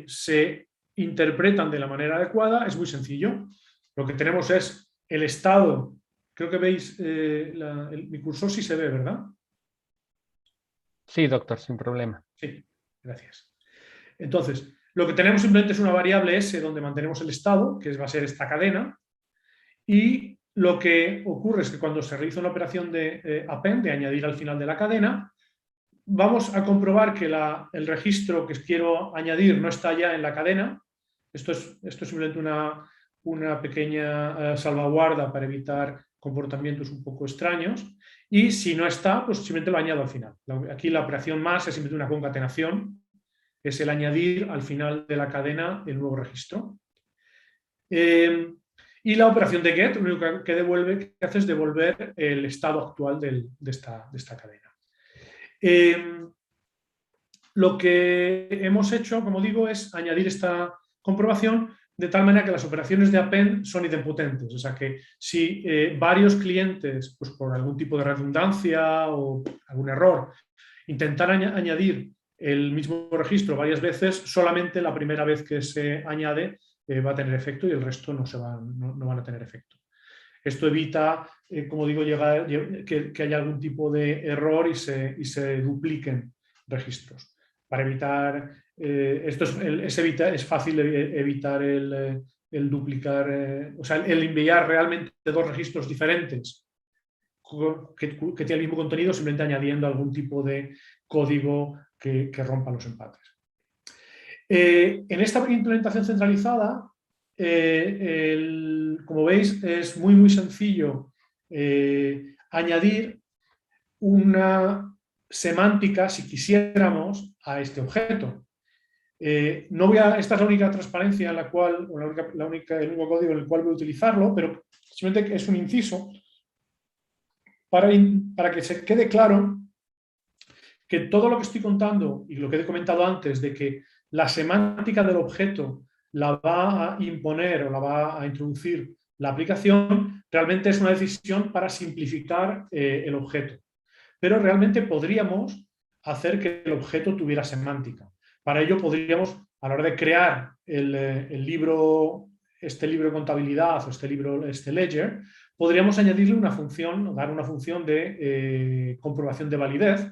se interpretan de la manera adecuada, es muy sencillo. Lo que tenemos es el estado. Creo que veis mi cursor, sí se ve, ¿verdad? Sí, doctor, sin problema. Sí, gracias. Entonces, lo que tenemos simplemente es una variable S donde mantenemos el estado, que va a ser esta cadena, y lo que ocurre es que cuando se realiza una operación de append, de añadir al final de la cadena, vamos a comprobar que el registro que quiero añadir no está ya en la cadena. Esto es simplemente una pequeña salvaguarda para evitar comportamientos un poco extraños, y si no está, pues simplemente lo añado al final. Aquí la operación más es simplemente una concatenación, es el añadir al final de la cadena el nuevo registro. Y la operación de get, lo único que hace es devolver el estado actual de esta cadena. Lo que hemos hecho, como digo, es añadir esta comprobación de tal manera que las operaciones de append son idempotentes. O sea que si varios clientes, pues por algún tipo de redundancia o algún error, intentan añadir el mismo registro varias veces, solamente la primera vez que se añade va a tener efecto y el resto no van a tener efecto. Esto evita, como digo, que haya algún tipo de error y se dupliquen registros. Para evitar es fácil evitar el duplicar, o sea, el enviar realmente dos registros diferentes que tienen el mismo contenido, simplemente añadiendo algún tipo de código que rompa los empates. En esta implementación centralizada, como veis, es muy sencillo añadir una semántica, si quisiéramos, a este objeto. Esta es la única transparencia en la cual, o el único código en el cual voy a utilizarlo, pero simplemente es un inciso para que se quede claro que todo lo que estoy contando y lo que he comentado antes de que la semántica del objeto la va a imponer o la va a introducir la aplicación, realmente es una decisión para simplificar el objeto. Pero realmente podríamos hacer que el objeto tuviera semántica. Para ello podríamos, a la hora de crear el libro, este libro de contabilidad o este ledger, podríamos añadirle una función, dar una función de comprobación de validez,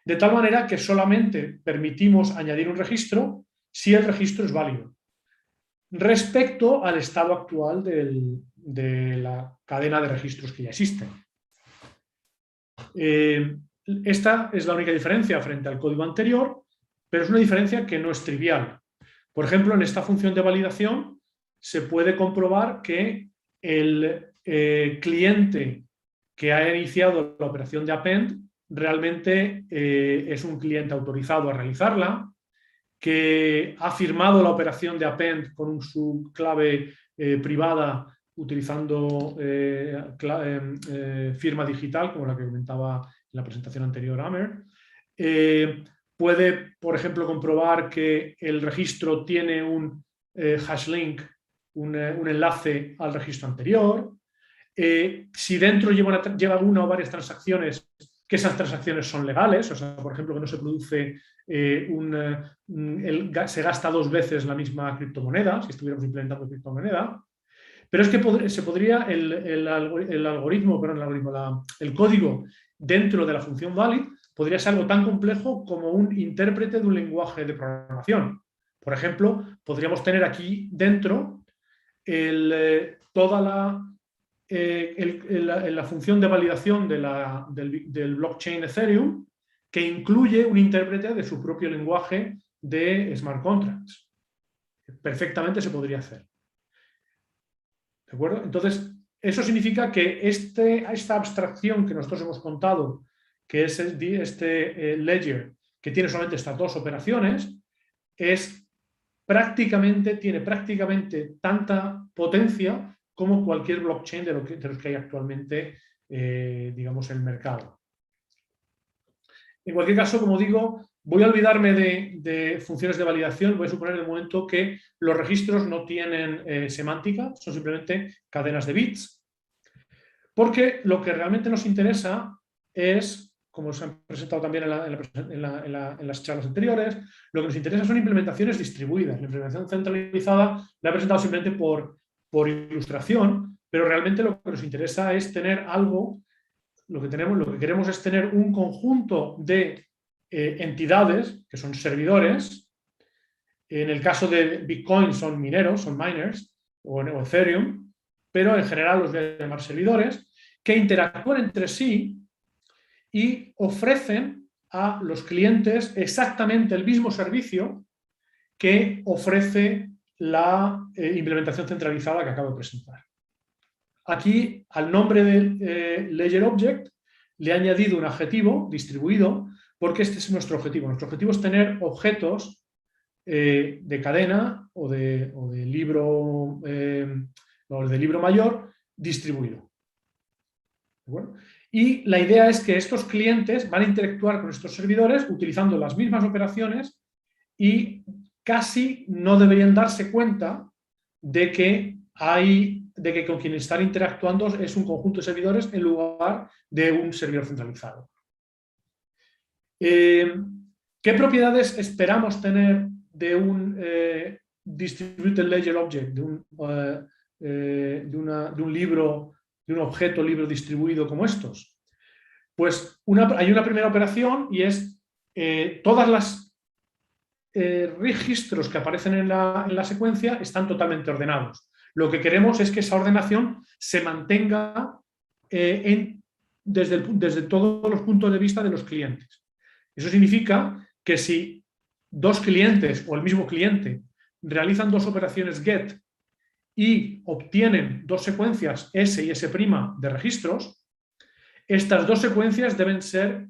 de tal manera que solamente permitimos añadir un registro si el registro es válido, respecto al estado actual de la cadena de registros que ya existen. Esta es la única diferencia frente al código anterior, pero es una diferencia que no es trivial. Por ejemplo, en esta función de validación se puede comprobar que el cliente que ha iniciado la operación de append realmente es un cliente autorizado a realizarla, que ha firmado la operación de append con su clave privada utilizando firma digital, como la que comentaba en la presentación anterior Amer. Puede, por ejemplo, comprobar que el registro tiene un hash link, un enlace al registro anterior. Si dentro lleva una o varias transacciones, que esas transacciones son legales, o sea, por ejemplo, que no se produce se gasta 2 veces la misma criptomoneda, si estuviéramos implementando criptomoneda. Pero es que se podría el código dentro de la función valid podría ser algo tan complejo como un intérprete de un lenguaje de programación. Por ejemplo, podríamos tener aquí dentro toda la función de validación del blockchain Ethereum, que incluye un intérprete de su propio lenguaje de smart contracts. Perfectamente se podría hacer. ¿De acuerdo? Entonces, eso significa que esta abstracción que nosotros hemos contado, que es este ledger, que tiene solamente estas 2 operaciones, tiene prácticamente tanta potencia como cualquier blockchain de los que hay actualmente, digamos, en el mercado. En cualquier caso, como digo, voy a olvidarme de funciones de validación. Voy a suponer en el momento que los registros no tienen semántica, son simplemente cadenas de bits. Porque lo que realmente nos interesa es, como se han presentado también en las charlas anteriores, lo que nos interesa son implementaciones distribuidas. La implementación centralizada la he presentado simplemente por ilustración, pero realmente lo que nos interesa es tener algo. Lo que queremos es tener un conjunto de entidades, que son servidores. En el caso de Bitcoin son mineros, son miners, o Ethereum, pero en general los voy a llamar servidores, que interactúan entre sí y ofrecen a los clientes exactamente el mismo servicio que ofrece la implementación centralizada que acabo de presentar. Aquí, al nombre de Ledger Object, le he añadido un adjetivo distribuido, porque este es nuestro objetivo. Nuestro objetivo es tener objetos de cadena o de libro mayor distribuido. Bueno, y la idea es que estos clientes van a interactuar con estos servidores utilizando las mismas operaciones y casi no deberían darse cuenta de que con quien están interactuando es un conjunto de servidores en lugar de un servidor centralizado. ¿Qué propiedades esperamos tener de un Distributed Ledger Object, de un libro, de un objeto libro distribuido como estos? Pues hay una primera operación y es todas las registros que aparecen en la secuencia están totalmente ordenados. Lo que queremos es que esa ordenación se mantenga desde todos los puntos de vista de los clientes. Eso significa que si 2 clientes o el mismo cliente realizan 2 operaciones GET y obtienen 2 secuencias S y S' de registros, estas 2 secuencias deben ser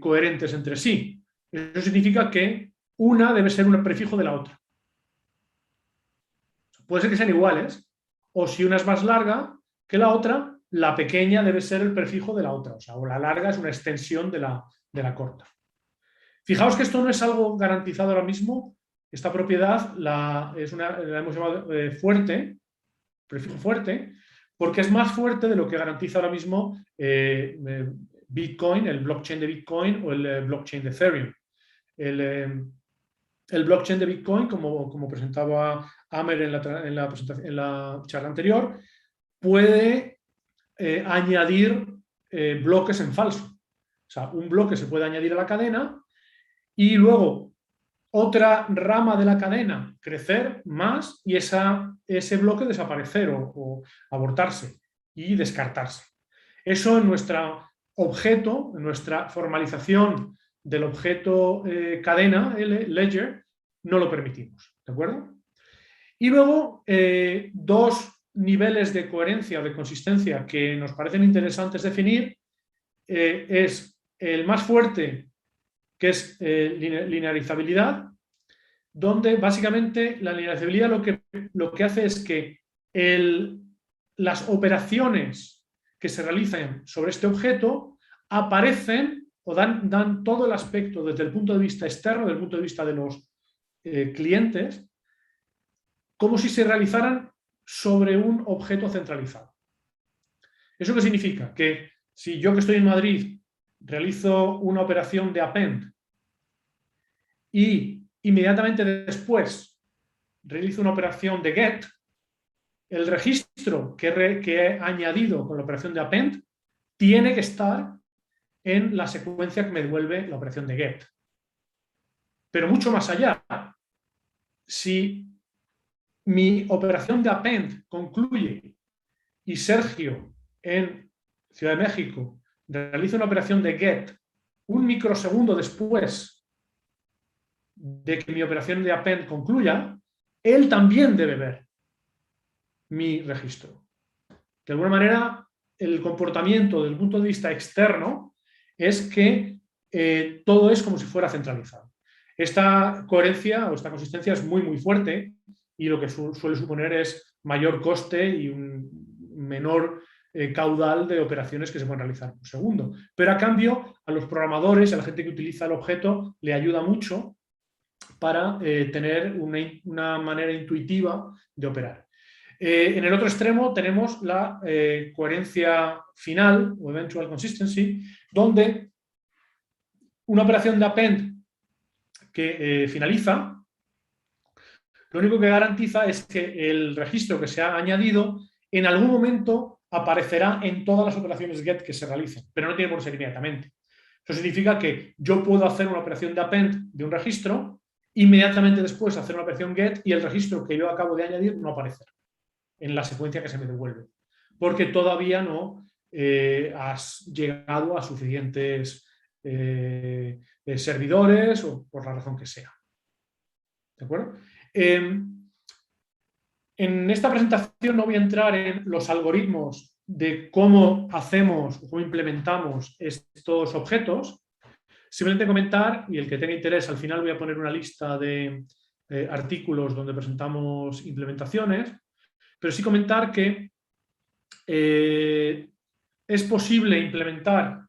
coherentes entre sí. Eso significa que una debe ser un prefijo de la otra. Puede ser que sean iguales, o si una es más larga que la otra, la pequeña debe ser el prefijo de la otra, o la larga es una extensión de la corta. Fijaos que esto no es algo garantizado ahora mismo. Esta propiedad la hemos llamado fuerte, prefijo fuerte, porque es más fuerte de lo que garantiza ahora mismo Bitcoin, el blockchain de Bitcoin o el blockchain de Ethereum. El blockchain de Bitcoin, como presentaba Amer en la charla anterior, puede añadir bloques en falso. O sea, un bloque se puede añadir a la cadena y luego otra rama de la cadena crecer más y ese bloque desaparecer o abortarse y descartarse. Eso en nuestro objeto, en nuestra formalización del objeto cadena, ledger, no lo permitimos. ¿De acuerdo? Y luego, dos niveles de coherencia o de consistencia que nos parecen interesantes definir es el más fuerte, que es linearizabilidad, donde básicamente la linearizabilidad lo que hace es que las operaciones que se realizan sobre este objeto aparecen o dan todo el aspecto desde el punto de vista externo, desde el punto de vista de los clientes, como si se realizaran sobre un objeto centralizado. ¿Eso qué significa? Que si yo, que estoy en Madrid, realizo una operación de append y inmediatamente después realizo una operación de get, el registro que he añadido con la operación de append tiene que estar en la secuencia que me devuelve la operación de get. Pero mucho más allá, si mi operación de append concluye y Sergio en Ciudad de México realiza una operación de get un microsegundo después de que mi operación de append concluya, él también debe ver mi registro. De alguna manera, el comportamiento desde el punto de vista externo es que todo es como si fuera centralizado. Esta coherencia o esta consistencia es muy, muy fuerte y lo que suele suponer es mayor coste y un menor caudal de operaciones que se pueden realizar por segundo. Pero a cambio, a los programadores, a la gente que utiliza el objeto, le ayuda mucho para tener una manera intuitiva de operar. En el otro extremo tenemos la coherencia final o eventual consistency, donde una operación de append que finaliza, lo único que garantiza es que el registro que se ha añadido en algún momento aparecerá en todas las operaciones get que se realicen, pero no tiene por qué ser inmediatamente. Eso significa que yo puedo hacer una operación de append de un registro, inmediatamente después hacer una operación get y el registro que yo acabo de añadir no aparecerá en la secuencia que se me devuelve, porque todavía no has llegado a suficientes servidores o por la razón que sea. ¿De acuerdo? En esta presentación no voy a entrar en los algoritmos de cómo hacemos o cómo implementamos estos objetos, simplemente comentar, y el que tenga interés, al final voy a poner una lista de artículos donde presentamos implementaciones, pero sí comentar que es posible implementar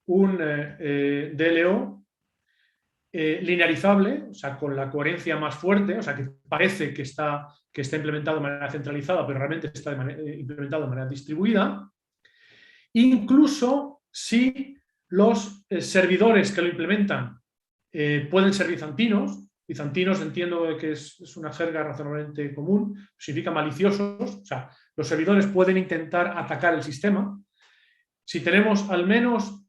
un DLO linearizable, o sea, con la coherencia más fuerte, o sea, que parece que está implementado de manera centralizada, pero realmente está implementado de manera distribuida, incluso si los servidores que lo implementan pueden ser bizantinos. Bizantinos entiendo que es una jerga razonablemente común, significa maliciosos, o sea, los servidores pueden intentar atacar el sistema. Si tenemos al menos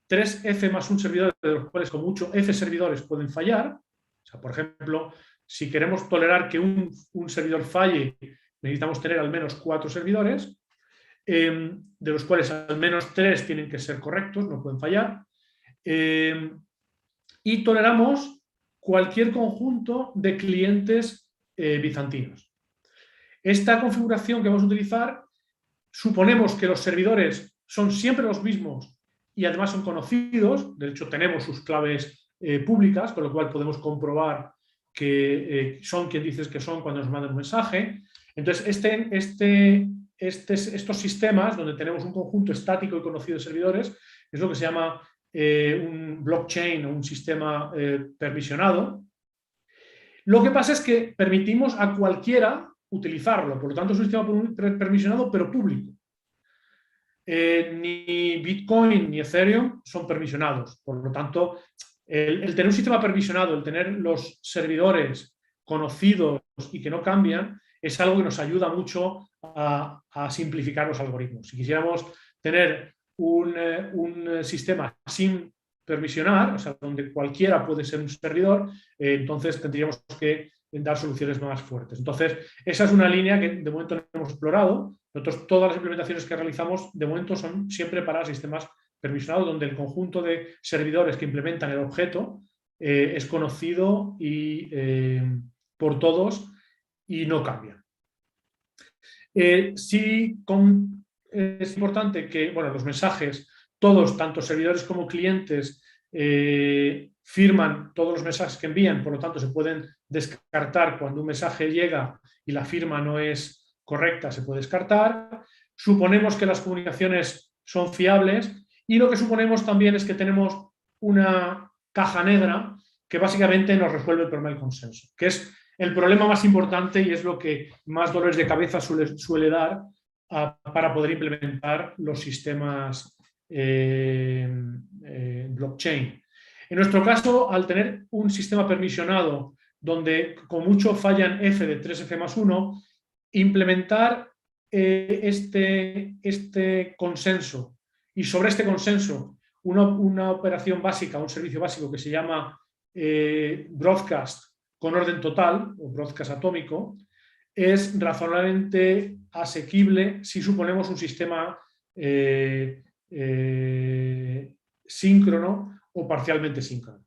3 F más un servidor, de los cuales con mucho F servidores pueden fallar, o sea, por ejemplo, si queremos tolerar que un servidor falle, necesitamos tener al menos 4 servidores, de los cuales al menos 3 tienen que ser correctos, no pueden fallar, y toleramos cualquier conjunto de clientes bizantinos. Esta configuración que vamos a utilizar, suponemos que los servidores son siempre los mismos y además son conocidos, de hecho tenemos sus claves públicas, con lo cual podemos comprobar que son quien dices que son cuando nos mandan un mensaje. Entonces, estos sistemas, donde tenemos un conjunto estático y conocido de servidores, es lo que se llama un blockchain o un sistema permisionado. Lo que pasa es que permitimos a cualquiera utilizarlo. Por lo tanto, es un sistema permisionado, pero público. Ni Bitcoin ni Ethereum son permisionados. Por lo tanto, el tener un sistema permisionado, el tener los servidores conocidos y que no cambian, es algo que nos ayuda mucho a simplificar los algoritmos. Si quisiéramos tener un sistema sin permisionar, o sea, donde cualquiera puede ser un servidor, entonces tendríamos que dar soluciones más fuertes. Entonces, esa es una línea que de momento no hemos explorado. Nosotros, todas las implementaciones que realizamos, de momento, son siempre para sistemas permisionados, donde el conjunto de servidores que implementan el objeto es conocido por todos y no cambia. Sí, es importante que, bueno, los mensajes, todos, tanto servidores como clientes, firman todos los mensajes que envían, por lo tanto se pueden descartar cuando un mensaje llega y la firma no es correcta, se puede descartar. Suponemos que las comunicaciones son fiables y lo que suponemos también es que tenemos una caja negra que básicamente nos resuelve el problema del consenso, que es el problema más importante y es lo que más dolores de cabeza suele dar para poder implementar los sistemas blockchain. En nuestro caso, al tener un sistema permisionado donde con mucho fallan F de 3F+1, implementar este consenso y sobre este consenso una operación básica, un servicio básico que se llama broadcast con orden total o broadcast atómico, es razonablemente asequible si suponemos un sistema síncrono o parcialmente síncrono.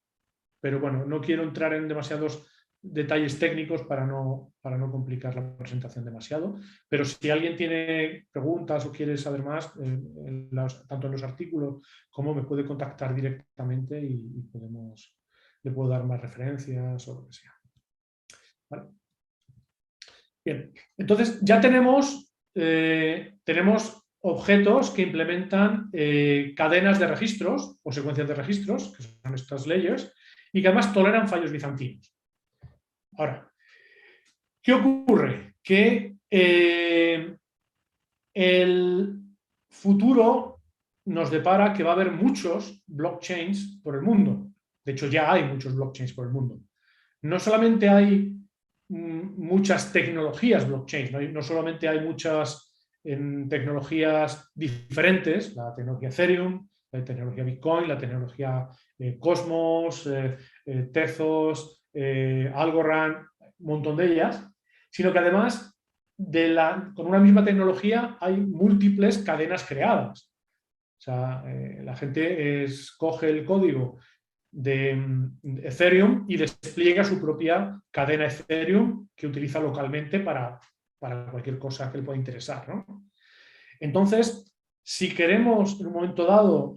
Pero bueno, no quiero entrar en demasiados detalles técnicos para no complicar la presentación demasiado, pero si alguien tiene preguntas o quiere saber más, tanto en los artículos como me puede contactar directamente y le puedo dar más referencias o lo que sea. ¿Vale? Bien, entonces ya tenemos objetos que implementan cadenas de registros o secuencias de registros, que son estas layers, y que además toleran fallos bizantinos. Ahora, ¿qué ocurre? Que el futuro nos depara que va a haber muchos blockchains por el mundo. De hecho, ya hay muchos blockchains por el mundo. No solamente hay muchas tecnologías blockchain, no solamente hay muchas tecnologías diferentes, la tecnología Ethereum, la tecnología Bitcoin, la tecnología Cosmos, Tezos, Algorand, un montón de ellas, sino que además con una misma tecnología hay múltiples cadenas creadas. O sea, la gente coge el código de Ethereum y despliega su propia cadena Ethereum que utiliza localmente para cualquier cosa que le pueda interesar, ¿no? Entonces, si queremos en un momento dado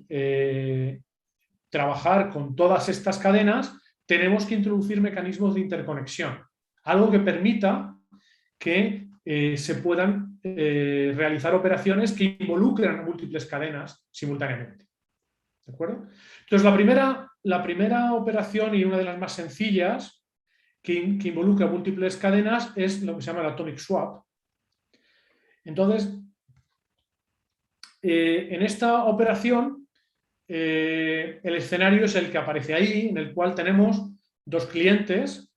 trabajar con todas estas cadenas, tenemos que introducir mecanismos de interconexión, algo que permita que se puedan realizar operaciones que involucren a múltiples cadenas simultáneamente. ¿De acuerdo? Entonces, la primera operación y una de las más sencillas que involucra múltiples cadenas es lo que se llama el atomic swap. Entonces, en esta operación, el escenario es el que aparece ahí, en el cual tenemos dos clientes.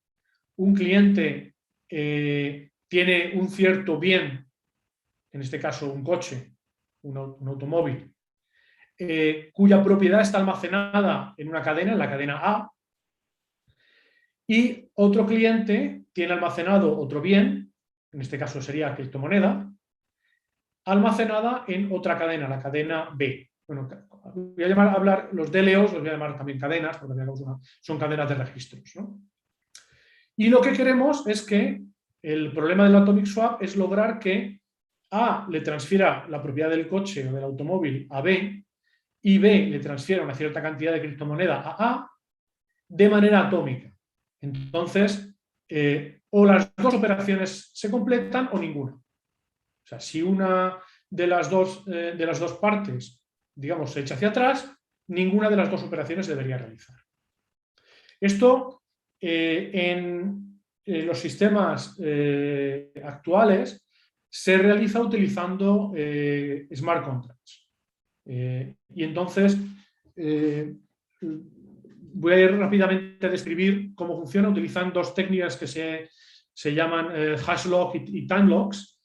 Un cliente tiene un cierto bien, en este caso un coche, un automóvil, cuya propiedad está almacenada en una cadena, en la cadena A, y otro cliente tiene almacenado otro bien, en este caso sería criptomoneda, almacenada en otra cadena, la cadena B. Bueno, voy a hablar, los DLOs los voy a llamar también cadenas, porque son cadenas de registros, ¿no? Y lo que queremos es que el problema del atomic swap es lograr que A le transfiera la propiedad del coche o del automóvil a B y B le transfiera una cierta cantidad de criptomoneda a de manera atómica. Entonces, o las dos operaciones se completan o ninguna. O sea, si una de las dos partes, digamos, se echa hacia atrás, ninguna de las dos operaciones debería realizar. Esto, en los sistemas actuales se realiza utilizando smart contracts. Y entonces voy a ir rápidamente a describir cómo funciona. Utilizan dos técnicas que se llaman hash lock y time locks.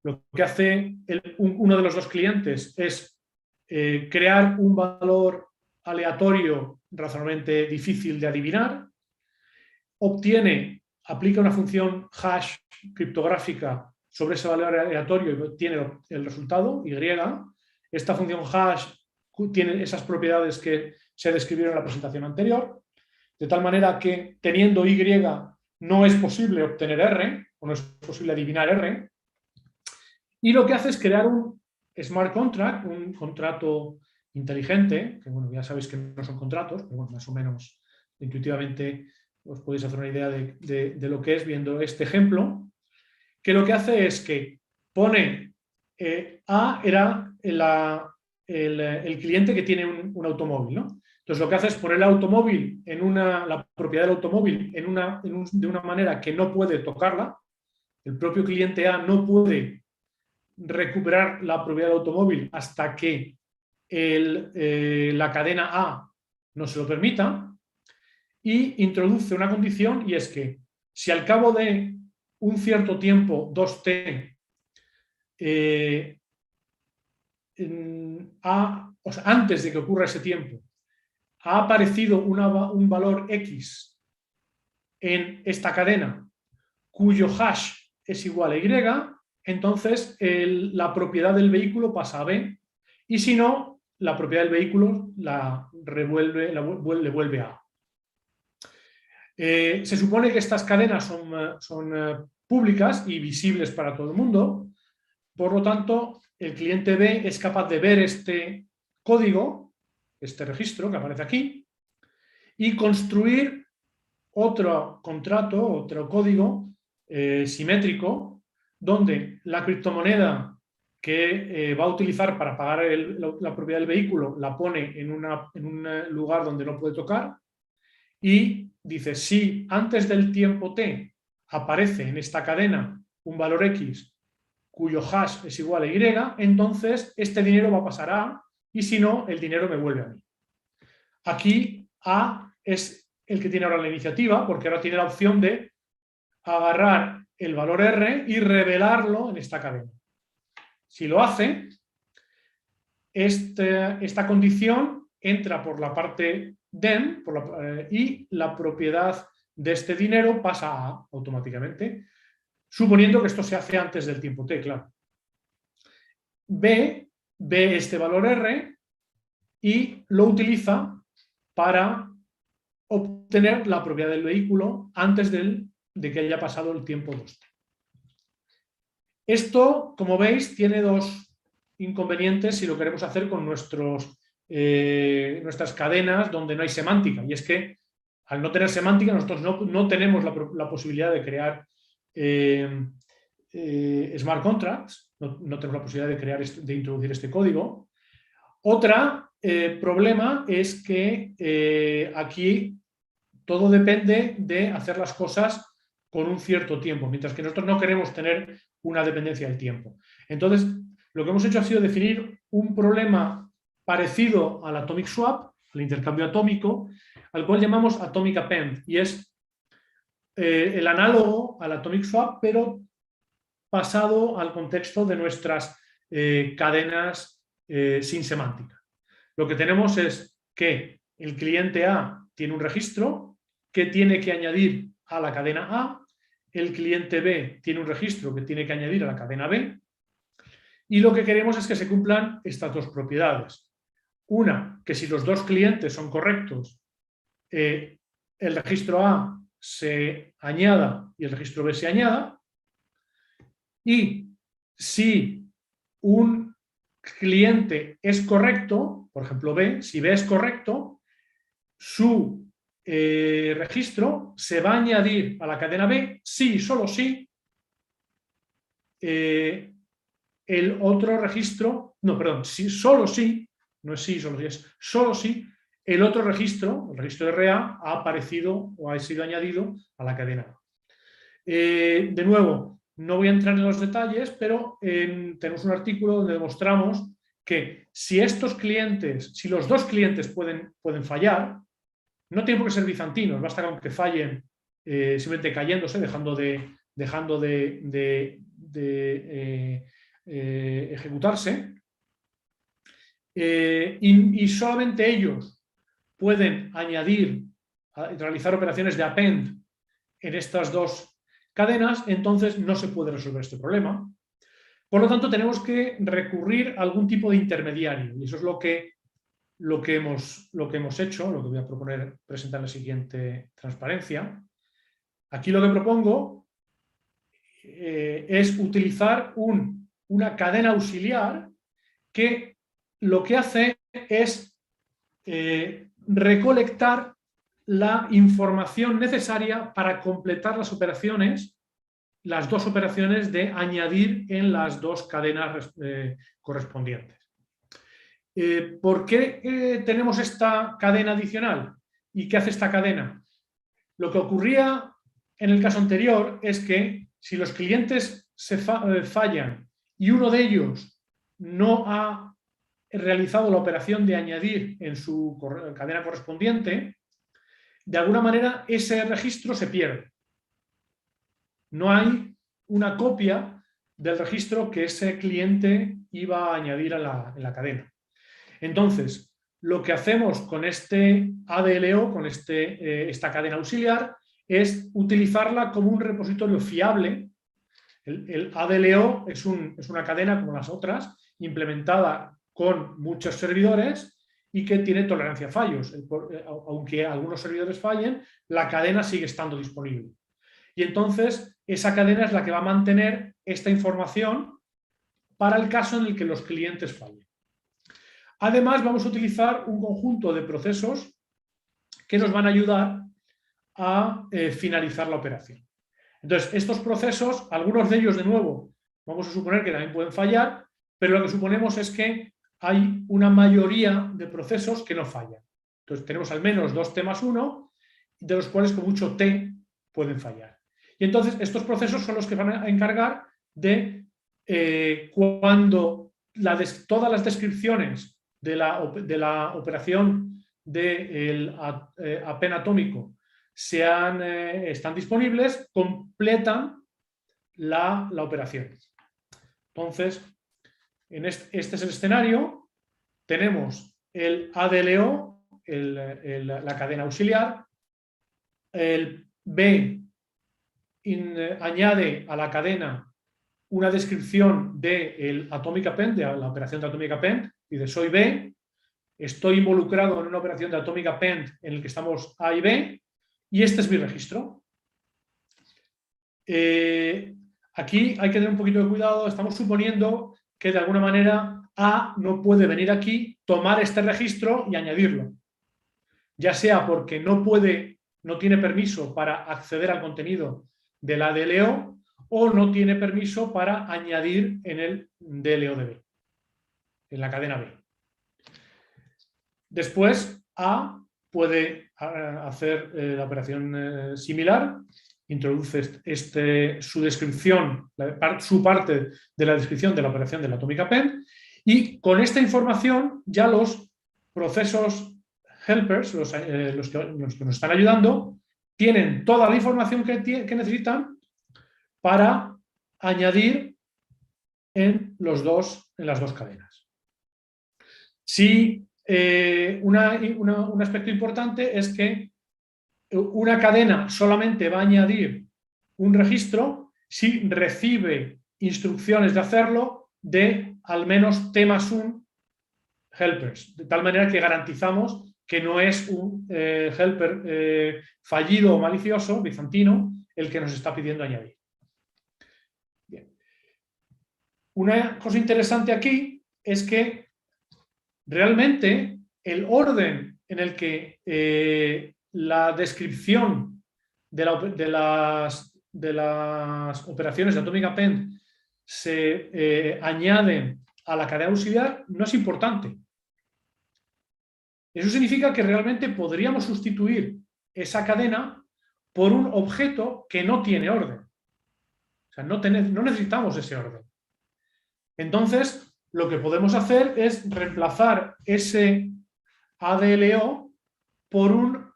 Lo que hace uno de los dos clientes es crear un valor aleatorio razonablemente difícil de adivinar, aplica una función hash criptográfica sobre ese valor aleatorio y obtiene el resultado, Y. Esta función hash tiene esas propiedades que se describieron en la presentación anterior, de tal manera que teniendo Y no es posible obtener R, o no es posible adivinar R, y lo que hace es crear un smart contract, un contrato inteligente, que bueno, ya sabéis que no son contratos, pero bueno, más o menos intuitivamente os podéis hacer una idea de lo que es viendo este ejemplo, que lo que hace es que pone A era el cliente que tiene un automóvil, ¿no? Entonces lo que hace es poner el automóvil la propiedad del automóvil de una manera que no puede tocarla. El propio cliente A no puede recuperar la propiedad del automóvil hasta que la cadena A no se lo permita, y introduce una condición, y es que si al cabo de un cierto tiempo, 2t, o sea, antes de que ocurra ese tiempo, ha aparecido un valor X en esta cadena cuyo hash es igual a Y, entonces la propiedad del vehículo pasa a B, y si no, la propiedad del vehículo le vuelve a A. Se supone que estas cadenas son públicas y visibles para todo el mundo, por lo tanto, el cliente B es capaz de ver este código, este registro que aparece aquí, y construir otro contrato, otro código simétrico, donde la criptomoneda que va a utilizar para pagar la propiedad del vehículo la pone en un lugar donde no puede tocar, y dice, si antes del tiempo t aparece en esta cadena un valor X cuyo hash es igual a Y, entonces este dinero va a pasar a A, y si no, el dinero me vuelve a mí. Aquí A es el que tiene ahora la iniciativa, porque ahora tiene la opción de agarrar el valor R y revelarlo en esta cadena. Si lo hace, esta condición entra por la parte DEM y la propiedad de este dinero pasa a A automáticamente, suponiendo que esto se hace antes del tiempo t, claro. B ve este valor R y lo utiliza para obtener la propiedad del vehículo antes de que haya pasado el tiempo 2t. Esto, como veis, tiene dos inconvenientes si lo queremos hacer con nuestras cadenas donde no hay semántica, y es que al no tener semántica nosotros no tenemos la posibilidad de crear smart contracts, no tenemos la posibilidad de introducir este código. Otro problema es que aquí todo depende de hacer las cosas con un cierto tiempo, mientras que nosotros no queremos tener una dependencia del tiempo. Entonces, lo que hemos hecho ha sido definir un problema parecido al atomic swap, al intercambio atómico, al cual llamamos atomic append, y es el análogo al atomic swap, pero pasado al contexto de nuestras cadenas sin semántica. Lo que tenemos es que el cliente A tiene un registro que tiene que añadir a la cadena A, el cliente B tiene un registro que tiene que añadir a la cadena B, y lo que queremos es que se cumplan estas dos propiedades. Una, que si los dos clientes son correctos, el registro A se añada y el registro B se añada, y si un cliente es correcto, por ejemplo B, si B es correcto, su registro se va a añadir a la cadena B si, solo si, el otro registro, no, perdón, si, solo si, no es si, solo si, es solo si el otro registro, el registro RA, ha aparecido o ha sido añadido a la cadena A. De nuevo, no voy a entrar en los detalles, pero tenemos un artículo donde demostramos que si si los dos clientes pueden fallar, no tienen por qué ser bizantinos, basta con que fallen simplemente cayéndose, dejando de ejecutarse, y solamente ellos pueden realizar operaciones de append en estas dos cadenas, entonces no se puede resolver este problema. Por lo tanto, tenemos que recurrir a algún tipo de intermediario, y eso es lo que hemos hecho, lo que voy a presentar en la siguiente transparencia. Aquí lo que propongo es utilizar una cadena auxiliar que lo que hace es recolectar la información necesaria para completar las dos operaciones de añadir en las dos cadenas correspondientes. ¿Por qué tenemos esta cadena adicional? ¿Y qué hace esta cadena? Lo que ocurría en el caso anterior es que si los clientes fallan y uno de ellos no ha realizado la operación de añadir en su cadena correspondiente, de alguna manera ese registro se pierde. No hay una copia del registro que ese cliente iba a añadir en la cadena. Entonces, lo que hacemos con este ADLO, con esta cadena auxiliar, es utilizarla como un repositorio fiable. El ADLO es una cadena como las otras, implementada con muchos servidores y que tiene tolerancia a fallos. Aunque algunos servidores fallen, la cadena sigue estando disponible. Y entonces, esa cadena es la que va a mantener esta información para el caso en el que los clientes fallen. Además, vamos a utilizar un conjunto de procesos que nos van a ayudar a finalizar la operación. Entonces, estos procesos, algunos de ellos, de nuevo, vamos a suponer que también pueden fallar, pero lo que suponemos es que hay una mayoría de procesos que no fallan. Entonces, tenemos al menos 2 T más 1, de los cuales con mucho T pueden fallar. Y entonces, estos procesos son los que van a encargar de cuando todas las descripciones de la operación del append atómico están disponibles, completan la operación. Entonces, este es el escenario. Tenemos el ADLO, la cadena auxiliar. El B añade a la cadena una descripción del atomic append, de la operación de atomic append, y de soy B, estoy involucrado en una operación de atomic append en el que estamos A y B, y este es mi registro. Aquí hay que tener un poquito de cuidado, estamos suponiendo que de alguna manera A no puede venir aquí, tomar este registro y añadirlo, ya sea porque no tiene permiso para acceder al contenido del ADLO o no tiene permiso para añadir en el DLO de B, en la cadena B. Después, A puede hacer la operación similar, introduce su descripción, su parte de la descripción de la operación del atomic append, y con esta información ya los procesos helpers, los que nos están ayudando, tienen toda la información que necesitan para añadir en las dos cadenas. Un aspecto importante es que una cadena solamente va a añadir un registro si recibe instrucciones de hacerlo de al menos T más 1 helpers, de tal manera que garantizamos que no es un helper fallido o malicioso, bizantino, el que nos está pidiendo añadir. Bien. Una cosa interesante aquí es que realmente el orden en el que la descripción de las operaciones de atomic append se añaden a la cadena auxiliar no es importante. Eso significa que realmente podríamos sustituir esa cadena por un objeto que no tiene orden. O sea, no necesitamos ese orden. Entonces, lo que podemos hacer es reemplazar ese ADLO por un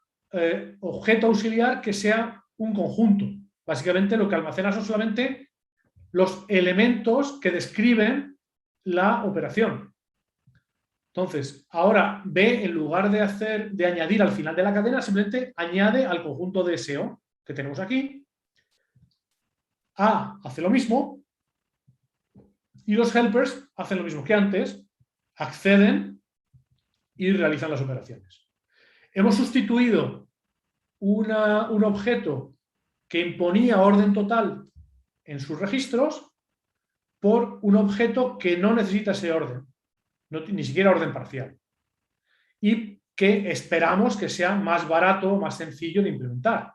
objeto auxiliar que sea un conjunto. Básicamente lo que almacena son solamente los elementos que describen la operación. Entonces, ahora B, en lugar de añadir al final de la cadena, simplemente añade al conjunto de SEO que tenemos aquí. A hace lo mismo y los helpers hacen lo mismo que antes, acceden y realizan las operaciones. Hemos sustituido un objeto que imponía orden total en sus registros por un objeto que no necesita ese orden, ni siquiera orden parcial, y que esperamos que sea más barato, más sencillo de implementar.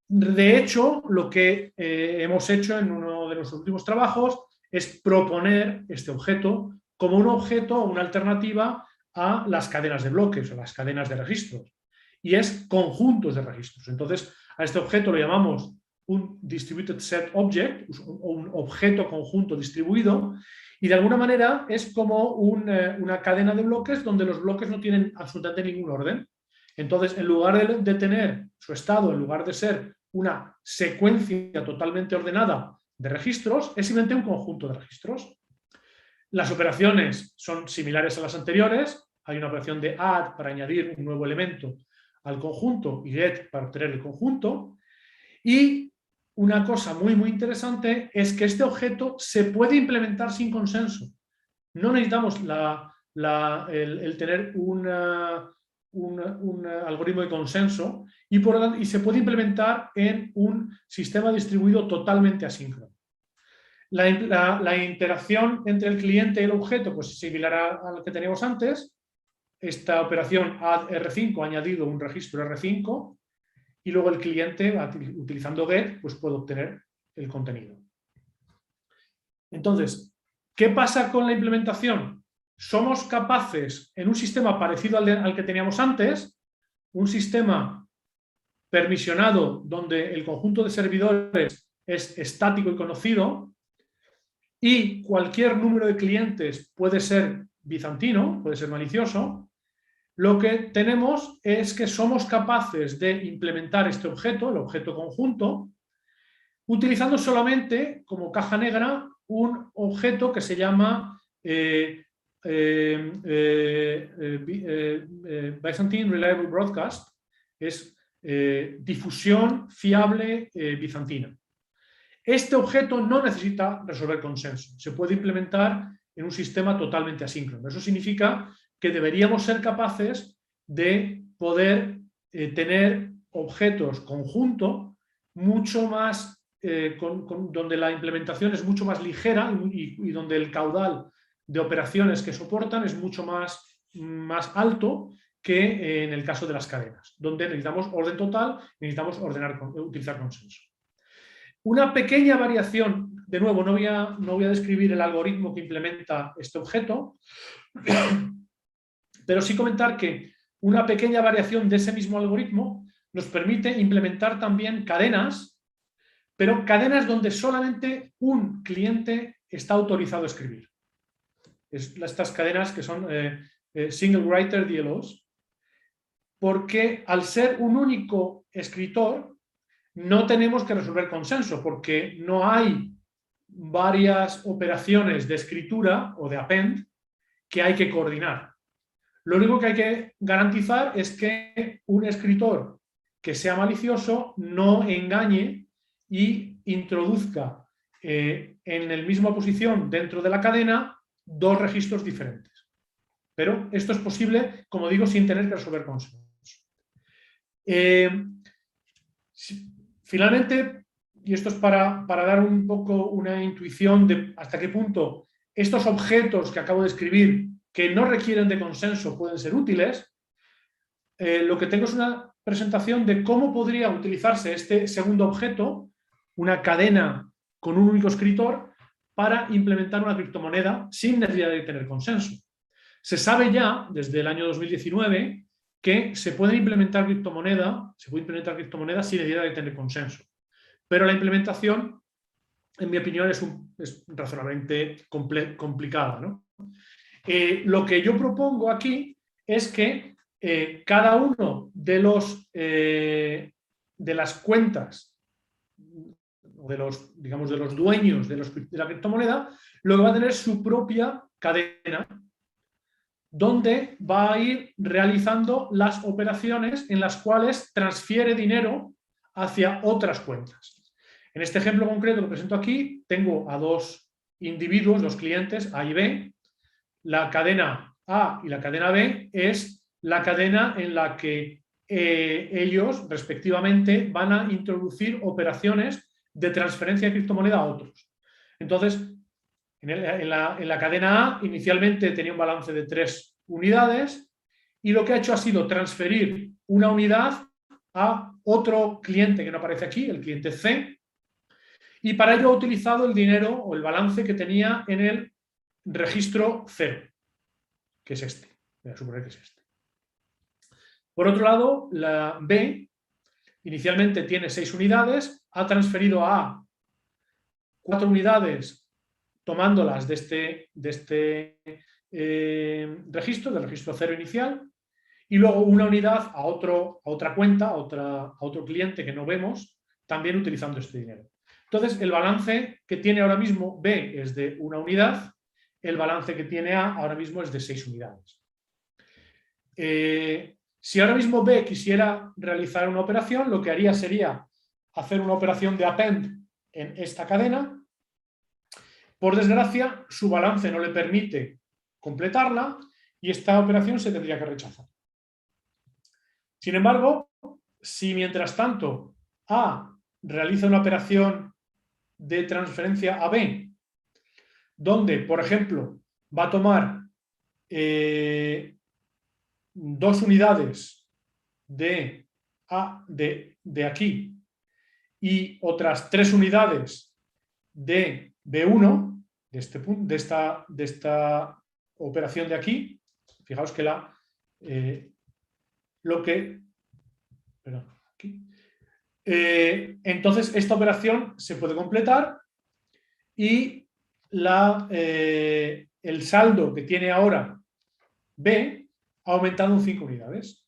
De hecho, lo que hemos hecho en uno de los últimos trabajos es proponer este objeto como un objeto o una alternativa a las cadenas de bloques o las cadenas de registros, y es conjuntos de registros. Entonces, a este objeto lo llamamos un Distributed Set Object, o un objeto conjunto distribuido, y de alguna manera es como una cadena de bloques donde los bloques no tienen absolutamente ningún orden. Entonces, en lugar de tener su estado, en lugar de ser una secuencia totalmente ordenada de registros, es simplemente un conjunto de registros. Las operaciones son similares a las anteriores. Hay una operación de add para añadir un nuevo elemento al conjunto y get para obtener el conjunto. Y una cosa muy, muy interesante es que este objeto se puede implementar sin consenso. No necesitamos el tener un algoritmo de consenso y se puede implementar en un sistema distribuido totalmente asíncrono. La interacción entre el cliente y el objeto pues es similar a lo que teníamos antes. Esta operación add R5 ha añadido un registro R5 y luego el cliente, utilizando get, pues puede obtener el contenido. Entonces, ¿qué pasa con la implementación? Somos capaces, en un sistema parecido al que teníamos antes, un sistema permisionado donde el conjunto de servidores es estático y conocido y cualquier número de clientes puede ser bizantino, puede ser malicioso. Lo que tenemos es que somos capaces de implementar este objeto, el objeto conjunto, utilizando solamente como caja negra un objeto que se llama Byzantine Reliable Broadcast, es difusión fiable bizantina. Este objeto no necesita resolver consenso, se puede implementar en un sistema totalmente asíncrono. Eso significa que deberíamos ser capaces de poder tener objetos conjunto mucho más, donde la implementación es mucho más ligera y donde el caudal de operaciones que soportan es mucho más alto que en el caso de las cadenas, donde necesitamos orden total, necesitamos utilizar consenso. Una pequeña variación, de nuevo, no voy a describir el algoritmo que implementa este objeto, pero sí comentar que una pequeña variación de ese mismo algoritmo nos permite implementar también cadenas, pero cadenas donde solamente un cliente está autorizado a escribir. Estas cadenas que son single writer DLOs, porque al ser un único escritor, no tenemos que resolver consenso, porque no hay varias operaciones de escritura o de append que hay que coordinar. Lo único que hay que garantizar es que un escritor que sea malicioso no engañe y introduzca en la misma posición dentro de la cadena dos registros diferentes. Pero esto es posible, como digo, sin tener que resolver consenso. Finalmente, y esto es para dar un poco una intuición de hasta qué punto estos objetos que acabo de escribir, que no requieren de consenso, pueden ser útiles, lo que tengo es una presentación de cómo podría utilizarse este segundo objeto, una cadena con un único escritor, para implementar una criptomoneda sin necesidad de tener consenso. Se sabe ya, desde el año 2019, que se puede implementar criptomoneda sin necesidad de tener consenso. Pero la implementación, en mi opinión, es razonablemente complicada, ¿no? Lo que yo propongo aquí es que cada uno de las cuentas, de los dueños de la criptomoneda, luego va a tener su propia cadena, donde va a ir realizando las operaciones en las cuales transfiere dinero hacia otras cuentas. En este ejemplo concreto que presento aquí, tengo a dos individuos, dos clientes, A y B. La cadena A y la cadena B es la cadena en la que ellos, respectivamente, van a introducir operaciones de transferencia de criptomoneda a otros. Entonces, en la cadena A, inicialmente tenía un balance de 3 unidades y lo que ha hecho ha sido transferir una unidad a otro cliente que no aparece aquí, el cliente C, y para ello ha utilizado el dinero o el balance que tenía en el registro 0, que es este. Voy a suponer que es este. Por otro lado, la B inicialmente tiene 6 unidades, ha transferido a A 4 unidades tomándolas de este registro, del registro 0 inicial, y luego una unidad a otra cuenta, a otro cliente que no vemos, también utilizando este dinero. Entonces, el balance que tiene ahora mismo B es de 1 unidad, el balance que tiene A ahora mismo es de 6 unidades. Si ahora mismo B quisiera realizar una operación, lo que haría sería hacer una operación de append en esta cadena. Por desgracia, su balance no le permite completarla y esta operación se tendría que rechazar. Sin embargo, si mientras tanto A realiza una operación de transferencia a B, donde, por ejemplo, va a tomar 2 unidades de aquí y otras 3 unidades de B1, de esta operación de aquí, fijaos que entonces esta operación se puede completar y el saldo que tiene ahora B ha aumentado en 5 unidades.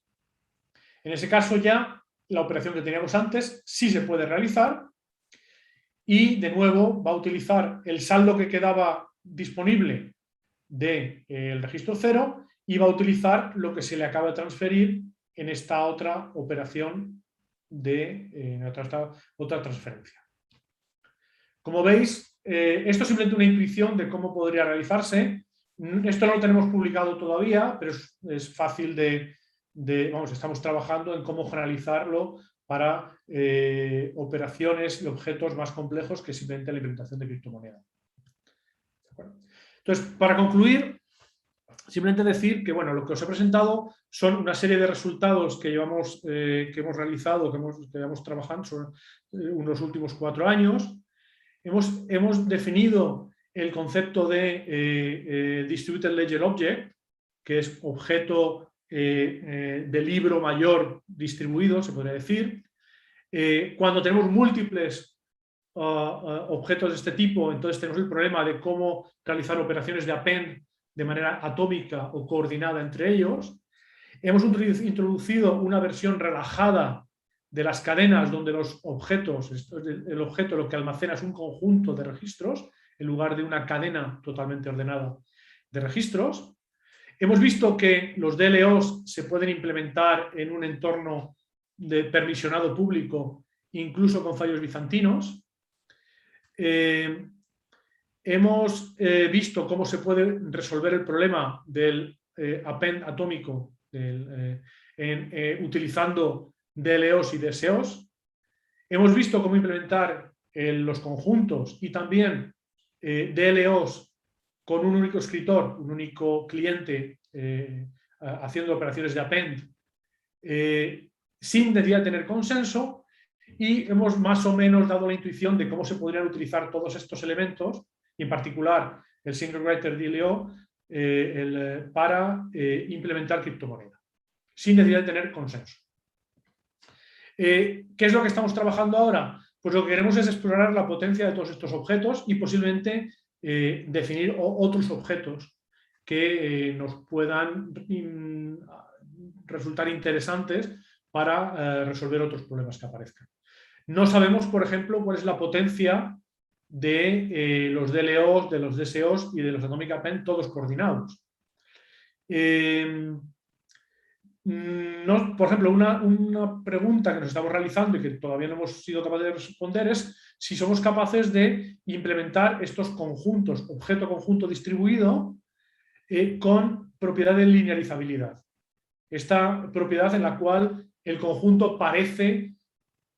En ese caso ya la operación que teníamos antes sí se puede realizar y de nuevo va a utilizar el saldo que quedaba disponible del registro 0 y va a utilizar lo que se le acaba de transferir en esta otra operación otra transferencia. Como veis, esto es simplemente una intuición de cómo podría realizarse. Esto no lo tenemos publicado todavía, pero es fácil estamos trabajando en cómo generalizarlo para operaciones y objetos más complejos que simplemente la implementación de criptomoneda. Entonces, para concluir, simplemente decir que lo que os he presentado son una serie de resultados que hemos realizado, que llevamos trabajando sobre unos últimos 4 años. Hemos definido el concepto de Distributed Ledger Object, que es objeto de libro mayor distribuido, se podría decir. Cuando tenemos múltiples objetos de este tipo, entonces tenemos el problema de cómo realizar operaciones de append de manera atómica o coordinada entre ellos. Hemos introducido una versión relajada de las cadenas donde los objetos, el objeto lo que almacena es un conjunto de registros en lugar de una cadena totalmente ordenada de registros. Hemos visto que los DLOs se pueden implementar en un entorno de permisionado público, incluso con fallos bizantinos. Hemos visto cómo se puede resolver el problema del append atómico utilizando DLOs y DSOs. Hemos visto cómo implementar los conjuntos y también DLOs con un único escritor, un único cliente haciendo operaciones de append sin necesidad de tener consenso, y hemos más o menos dado la intuición de cómo se podrían utilizar todos estos elementos, y en particular el Single Writer DLO, para implementar criptomoneda, sin necesidad de tener consenso. ¿Qué es lo que estamos trabajando ahora? Pues lo que queremos es explorar la potencia de todos estos objetos y posiblemente definir otros objetos que nos puedan resultar interesantes para resolver otros problemas que aparezcan. No sabemos, por ejemplo, cuál es la potencia de los DLOs, de los DSOs y de los Atomic Append, todos coordinados. Por ejemplo, una pregunta que nos estamos realizando y que todavía no hemos sido capaces de responder es si somos capaces de implementar estos conjuntos, objeto-conjunto distribuido, con propiedad de linearizabilidad. Esta propiedad en la cual el conjunto parece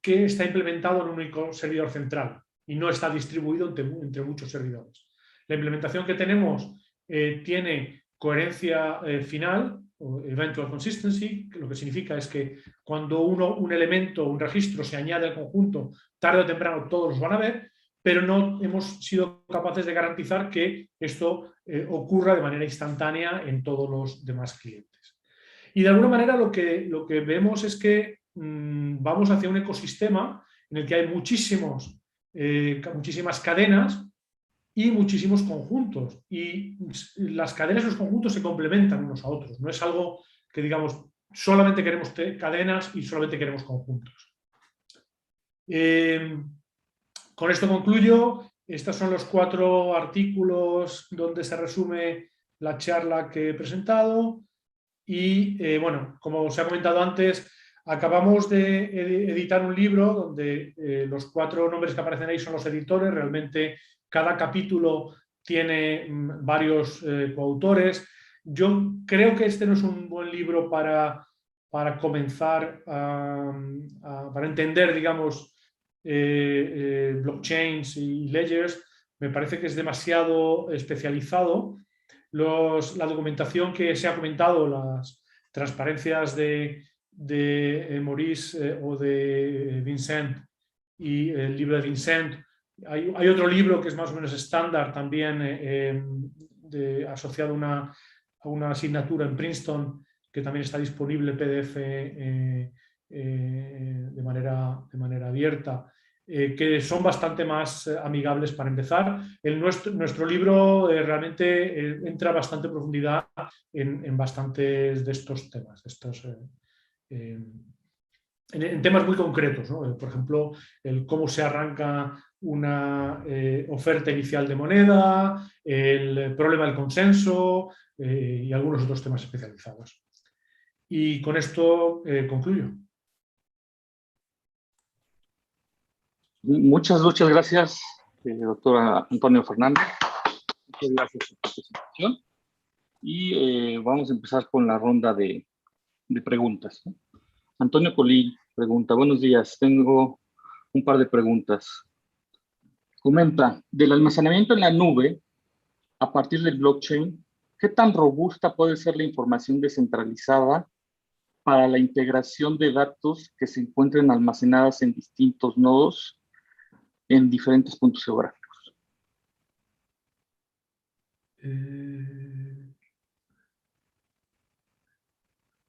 que está implementado en un único servidor central y no está distribuido entre muchos servidores. La implementación que tenemos tiene coherencia final, o eventual consistency, lo que significa es que cuando un elemento, un registro se añade al conjunto, tarde o temprano todos los van a ver, pero no hemos sido capaces de garantizar que esto ocurra de manera instantánea en todos los demás clientes. Y de alguna manera lo que vemos es que vamos hacia un ecosistema en el que hay muchísimas cadenas y muchísimos conjuntos. Y las cadenas y los conjuntos se complementan unos a otros. No es algo que digamos, solamente queremos cadenas y solamente queremos conjuntos. Con esto concluyo. Estos son los 4 artículos donde se resume la charla que he presentado. Y bueno, como os he comentado antes, acabamos de editar un libro donde los 4 nombres que aparecen ahí son los editores. Realmente cada capítulo tiene varios coautores. Yo creo que este no es un buen libro para comenzar para entender, digamos, blockchains y ledgers. Me parece que es demasiado especializado. La documentación que se ha comentado, las transparencias de Maurice o de Vincent y el libro de Vincent. Hay otro libro que es más o menos estándar también asociado a una asignatura en Princeton que también está disponible PDF de manera abierta. Que son bastante más amigables para empezar. Nuestro libro realmente entra bastante profundidad en bastantes de estos temas, en temas muy concretos, ¿no? Por ejemplo, cómo se arranca una oferta inicial de moneda, el problema del consenso y algunos otros temas especializados. Y con esto concluyo. Muchas gracias, doctor Antonio Fernández. Muchas gracias por su presentación. Y vamos a empezar con la ronda de preguntas. Antonio Colín pregunta, buenos días, tengo un par de preguntas. Comenta, del almacenamiento en la nube, a partir del blockchain, ¿qué tan robusta puede ser la información descentralizada para la integración de datos que se encuentren almacenadas en distintos nodos en diferentes puntos geográficos?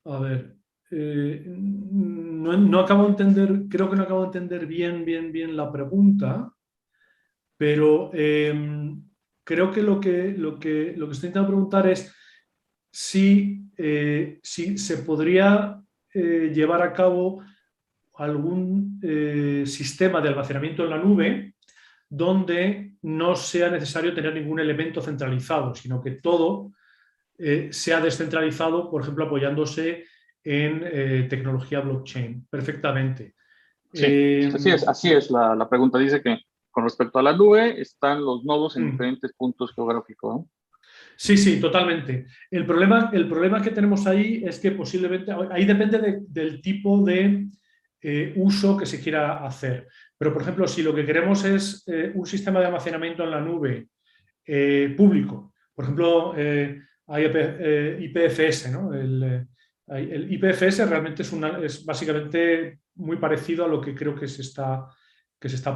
A ver, no acabo de entender, creo que no acabo de entender bien la pregunta, pero creo que lo que estoy intentando preguntar es si se podría llevar a cabo algún sistema de almacenamiento en la nube donde no sea necesario tener ningún elemento centralizado, sino que todo sea descentralizado, por ejemplo, apoyándose en tecnología blockchain, perfectamente. Sí, así es la pregunta. Dice que con respecto a la nube están los nodos en diferentes puntos geográficos, ¿no? Sí, totalmente. El problema que tenemos ahí es que posiblemente, ahí depende del tipo de uso que se quiera hacer. Pero, por ejemplo, si lo que queremos es un sistema de almacenamiento en la nube público, por ejemplo, hay IPFS, ¿no? El IPFS realmente es básicamente muy parecido a lo que creo que se está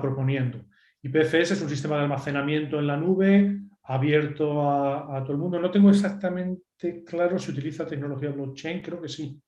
proponiendo. IPFS es un sistema de almacenamiento en la nube abierto a todo el mundo. No tengo exactamente claro si utiliza tecnología blockchain, creo que sí.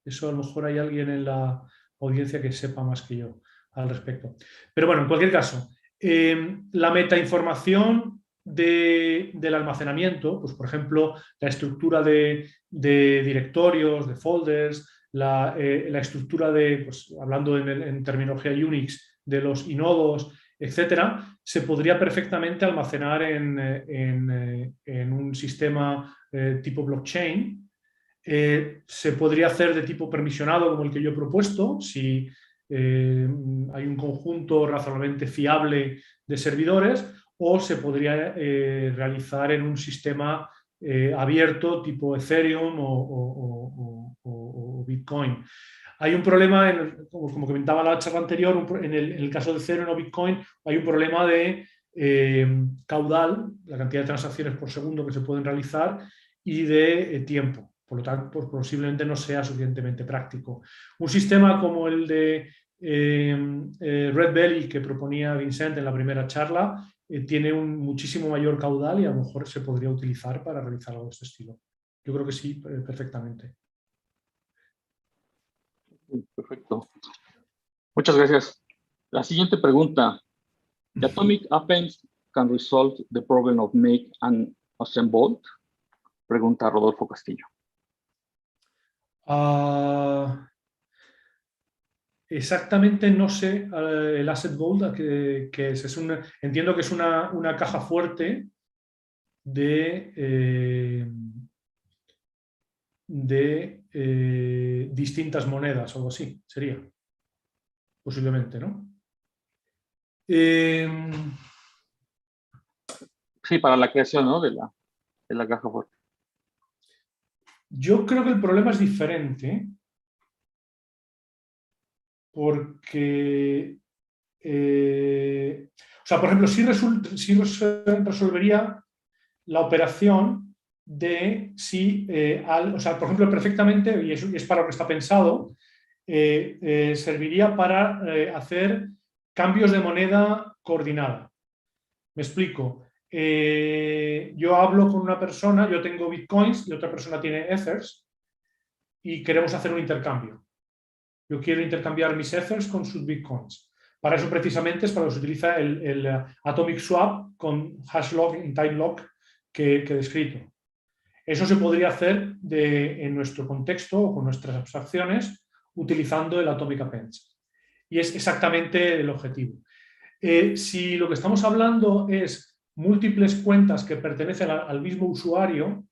Eso a lo mejor hay alguien en la audiencia que sepa más que yo al respecto. Pero bueno, en cualquier caso, la metainformación del almacenamiento, pues por ejemplo, la estructura de directorios, de folders, la estructura de, pues, hablando en terminología Unix, de los inodos, etcétera, se podría perfectamente almacenar en un sistema tipo blockchain. Se podría hacer de tipo permisionado, como el que yo he propuesto, si hay un conjunto razonablemente fiable de servidores, o se podría realizar en un sistema abierto tipo Ethereum o Bitcoin. Hay un problema, como comentaba la charla anterior, en el caso de Ethereum o Bitcoin, hay un problema de caudal, la cantidad de transacciones por segundo que se pueden realizar, y de tiempo. Por lo tanto, pues posiblemente no sea suficientemente práctico. Un sistema como el de Red Belly que proponía Vincent en la primera charla tiene un muchísimo mayor caudal y a lo mejor se podría utilizar para realizar algo de este estilo. Yo creo que sí, perfectamente. Perfecto. Muchas gracias. La siguiente pregunta. The atomic appends can resolve the problem of make and assembled? Pregunta Rodolfo Castillo. Exactamente no sé el asset vault que es. Entiendo que es una caja fuerte de distintas monedas o algo así, sería. Posiblemente, ¿no? Sí, para la creación, ¿no? de la caja fuerte. Yo creo que el problema es diferente porque, o sea, por ejemplo, sí resolvería la operación de si, o sea, por ejemplo, perfectamente, y es para lo que está pensado, serviría para hacer cambios de moneda coordinada. Me explico. Yo hablo con una persona, yo tengo bitcoins y otra persona tiene ethers y queremos hacer un intercambio. Yo quiero intercambiar mis ethers con sus bitcoins. Para eso precisamente es para lo que se utiliza el atomic swap con hash lock y time lock que he descrito. Eso se podría hacer en nuestro contexto o con nuestras abstracciones utilizando el atomic appends. Y es exactamente el objetivo. Si lo que estamos hablando es múltiples cuentas que pertenecen al mismo usuario,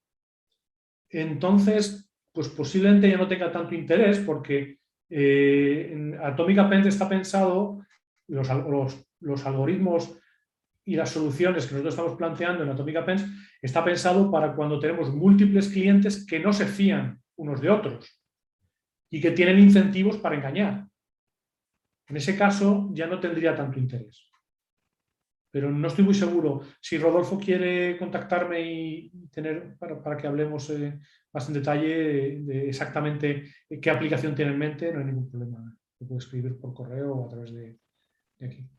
entonces pues posiblemente ya no tenga tanto interés porque en Atomic Append está pensado, los algoritmos y las soluciones que nosotros estamos planteando en Atomic Append está pensado para cuando tenemos múltiples clientes que no se fían unos de otros y que tienen incentivos para engañar. En ese caso ya no tendría tanto interés. Pero no estoy muy seguro. Si Rodolfo quiere contactarme y tener para que hablemos más en detalle de exactamente qué aplicación tiene en mente, no hay ningún problema. Lo puedo escribir por correo o a través de aquí.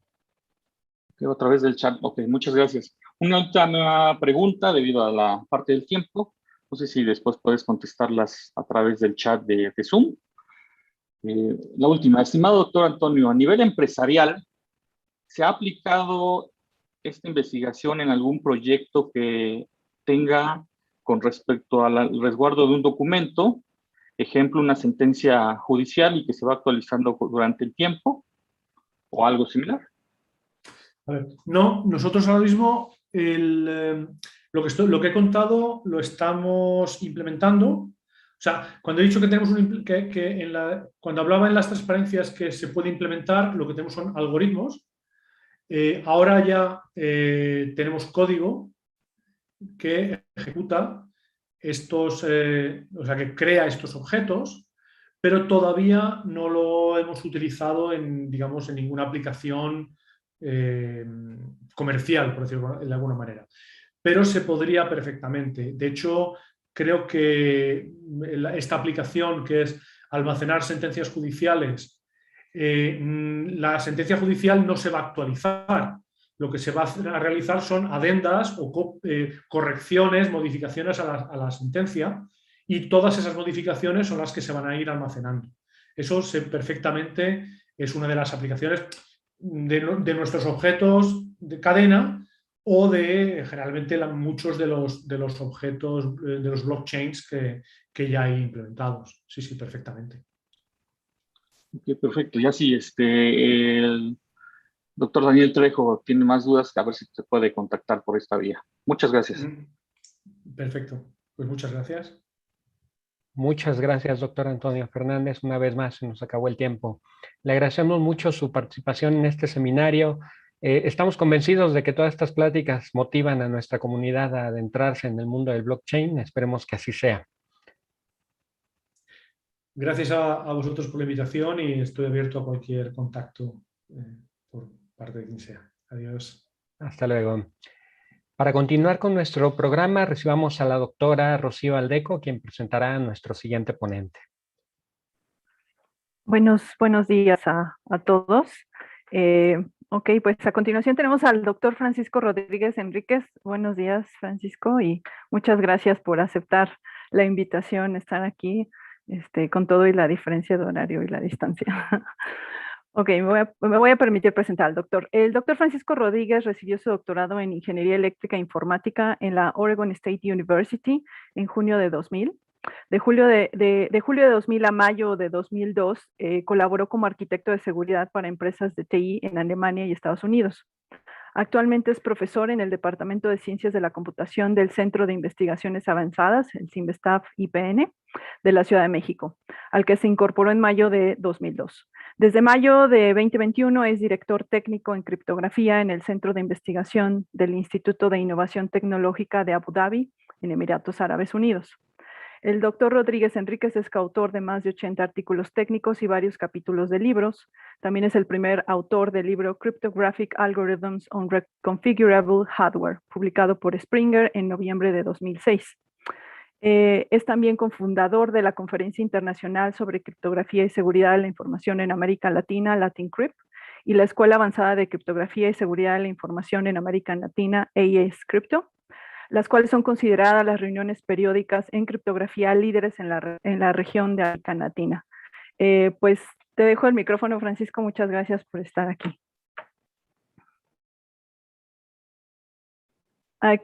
A través del chat. Ok, muchas gracias. Una última pregunta debido a la parte del tiempo. No sé si después puedes contestarlas a través del chat de Zoom. La última. Estimado doctor Antonio, a nivel empresarial, ¿se ha aplicado esta investigación en algún proyecto que tenga con respecto al resguardo de un documento, ejemplo, una sentencia judicial y que se va actualizando durante el tiempo o algo similar? A ver, no, nosotros ahora mismo lo que he contado lo estamos implementando. O sea, cuando he dicho que tenemos cuando hablaba en las transparencias que se puede implementar, lo que tenemos son algoritmos. Ahora ya tenemos código que ejecuta estos, o sea, que crea estos objetos, pero todavía no lo hemos utilizado digamos, en ninguna aplicación comercial, por decirlo de alguna manera. Pero se podría perfectamente. De hecho, creo que esta aplicación, que es almacenar sentencias judiciales, la sentencia judicial no se va a actualizar, lo que se va a realizar son adendas o correcciones, modificaciones a la sentencia, y todas esas modificaciones son las que se van a ir almacenando. Eso perfectamente es una de las aplicaciones de nuestros objetos de cadena o de generalmente muchos de los objetos de los blockchains que ya hay implementados. Sí, sí, perfectamente. Ok, perfecto. Ya sí, el doctor Daniel Trejo tiene más dudas, a ver si se puede contactar por esta vía. Muchas gracias. Perfecto. Pues muchas gracias. Muchas gracias, doctor Antonio Fernández. Una vez más, se nos acabó el tiempo. Le agradecemos mucho su participación en este seminario. Estamos convencidos de que todas estas pláticas motivan a nuestra comunidad a adentrarse en el mundo del blockchain. Esperemos que así sea. Gracias a vosotros por la invitación y estoy abierto a cualquier contacto por parte de quien sea. Adiós. Hasta luego. Para continuar con nuestro programa, recibamos a la doctora Rocío Aldeco, quien presentará a nuestro siguiente ponente. Buenos días a todos. Ok, pues a continuación tenemos al doctor Francisco Rodríguez Enríquez. Buenos días, Francisco, y muchas gracias por aceptar la invitación, estar aquí con todo y la diferencia de horario y la distancia. Ok, me voy a permitir presentar al doctor. El doctor Francisco Rodríguez recibió su doctorado en Ingeniería Eléctrica e Informática en la Oregon State University en junio de 2000. De julio de 2000 a mayo de 2002, colaboró como arquitecto de seguridad para empresas de TI en Alemania y Estados Unidos. Actualmente es profesor en el Departamento de Ciencias de la Computación del Centro de Investigaciones Avanzadas, el CIMBESTAF IPN, de la Ciudad de México, al que se incorporó en mayo de 2002. Desde mayo de 2021 es director técnico en criptografía en el Centro de Investigación del Instituto de Innovación Tecnológica de Abu Dhabi, en Emiratos Árabes Unidos. El doctor Rodríguez Enríquez es coautor de más de 80 artículos técnicos y varios capítulos de libros. También es el primer autor del libro Cryptographic Algorithms on Reconfigurable Hardware, publicado por Springer en noviembre de 2006. Es también cofundador de la Conferencia Internacional sobre Criptografía y Seguridad de la Información en América Latina, LatinCrypt, y la Escuela Avanzada de Criptografía y Seguridad de la Información en América Latina, AES Crypto, las cuales son consideradas las reuniones periódicas en criptografía líderes en la región de América Latina. Pues te dejo el micrófono, Francisco. Muchas gracias por estar aquí.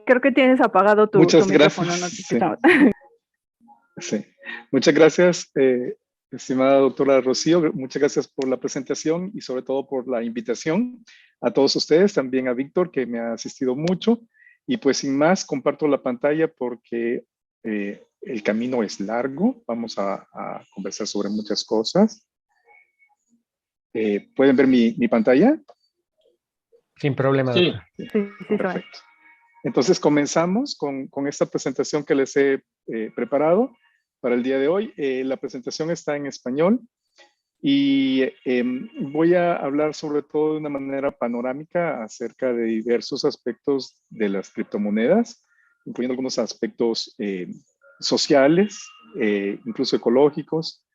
Creo que tienes apagado tu micrófono. No te escuchamos. Sí. Muchas gracias, estimada doctora Rocío. Muchas gracias por la presentación y sobre todo por la invitación. A todos ustedes, también a Víctor, que me ha asistido mucho. Y pues sin más, comparto la pantalla porque el camino es largo. Vamos a conversar sobre muchas cosas. ¿Pueden ver mi pantalla? Sin problema, doctor. Sí, perfecto. Entonces comenzamos con esta presentación que les he preparado para el día de hoy. La presentación está en español y voy a hablar sobre todo de una manera panorámica acerca de diversos aspectos de las criptomonedas, incluyendo algunos aspectos sociales, incluso ecológicos,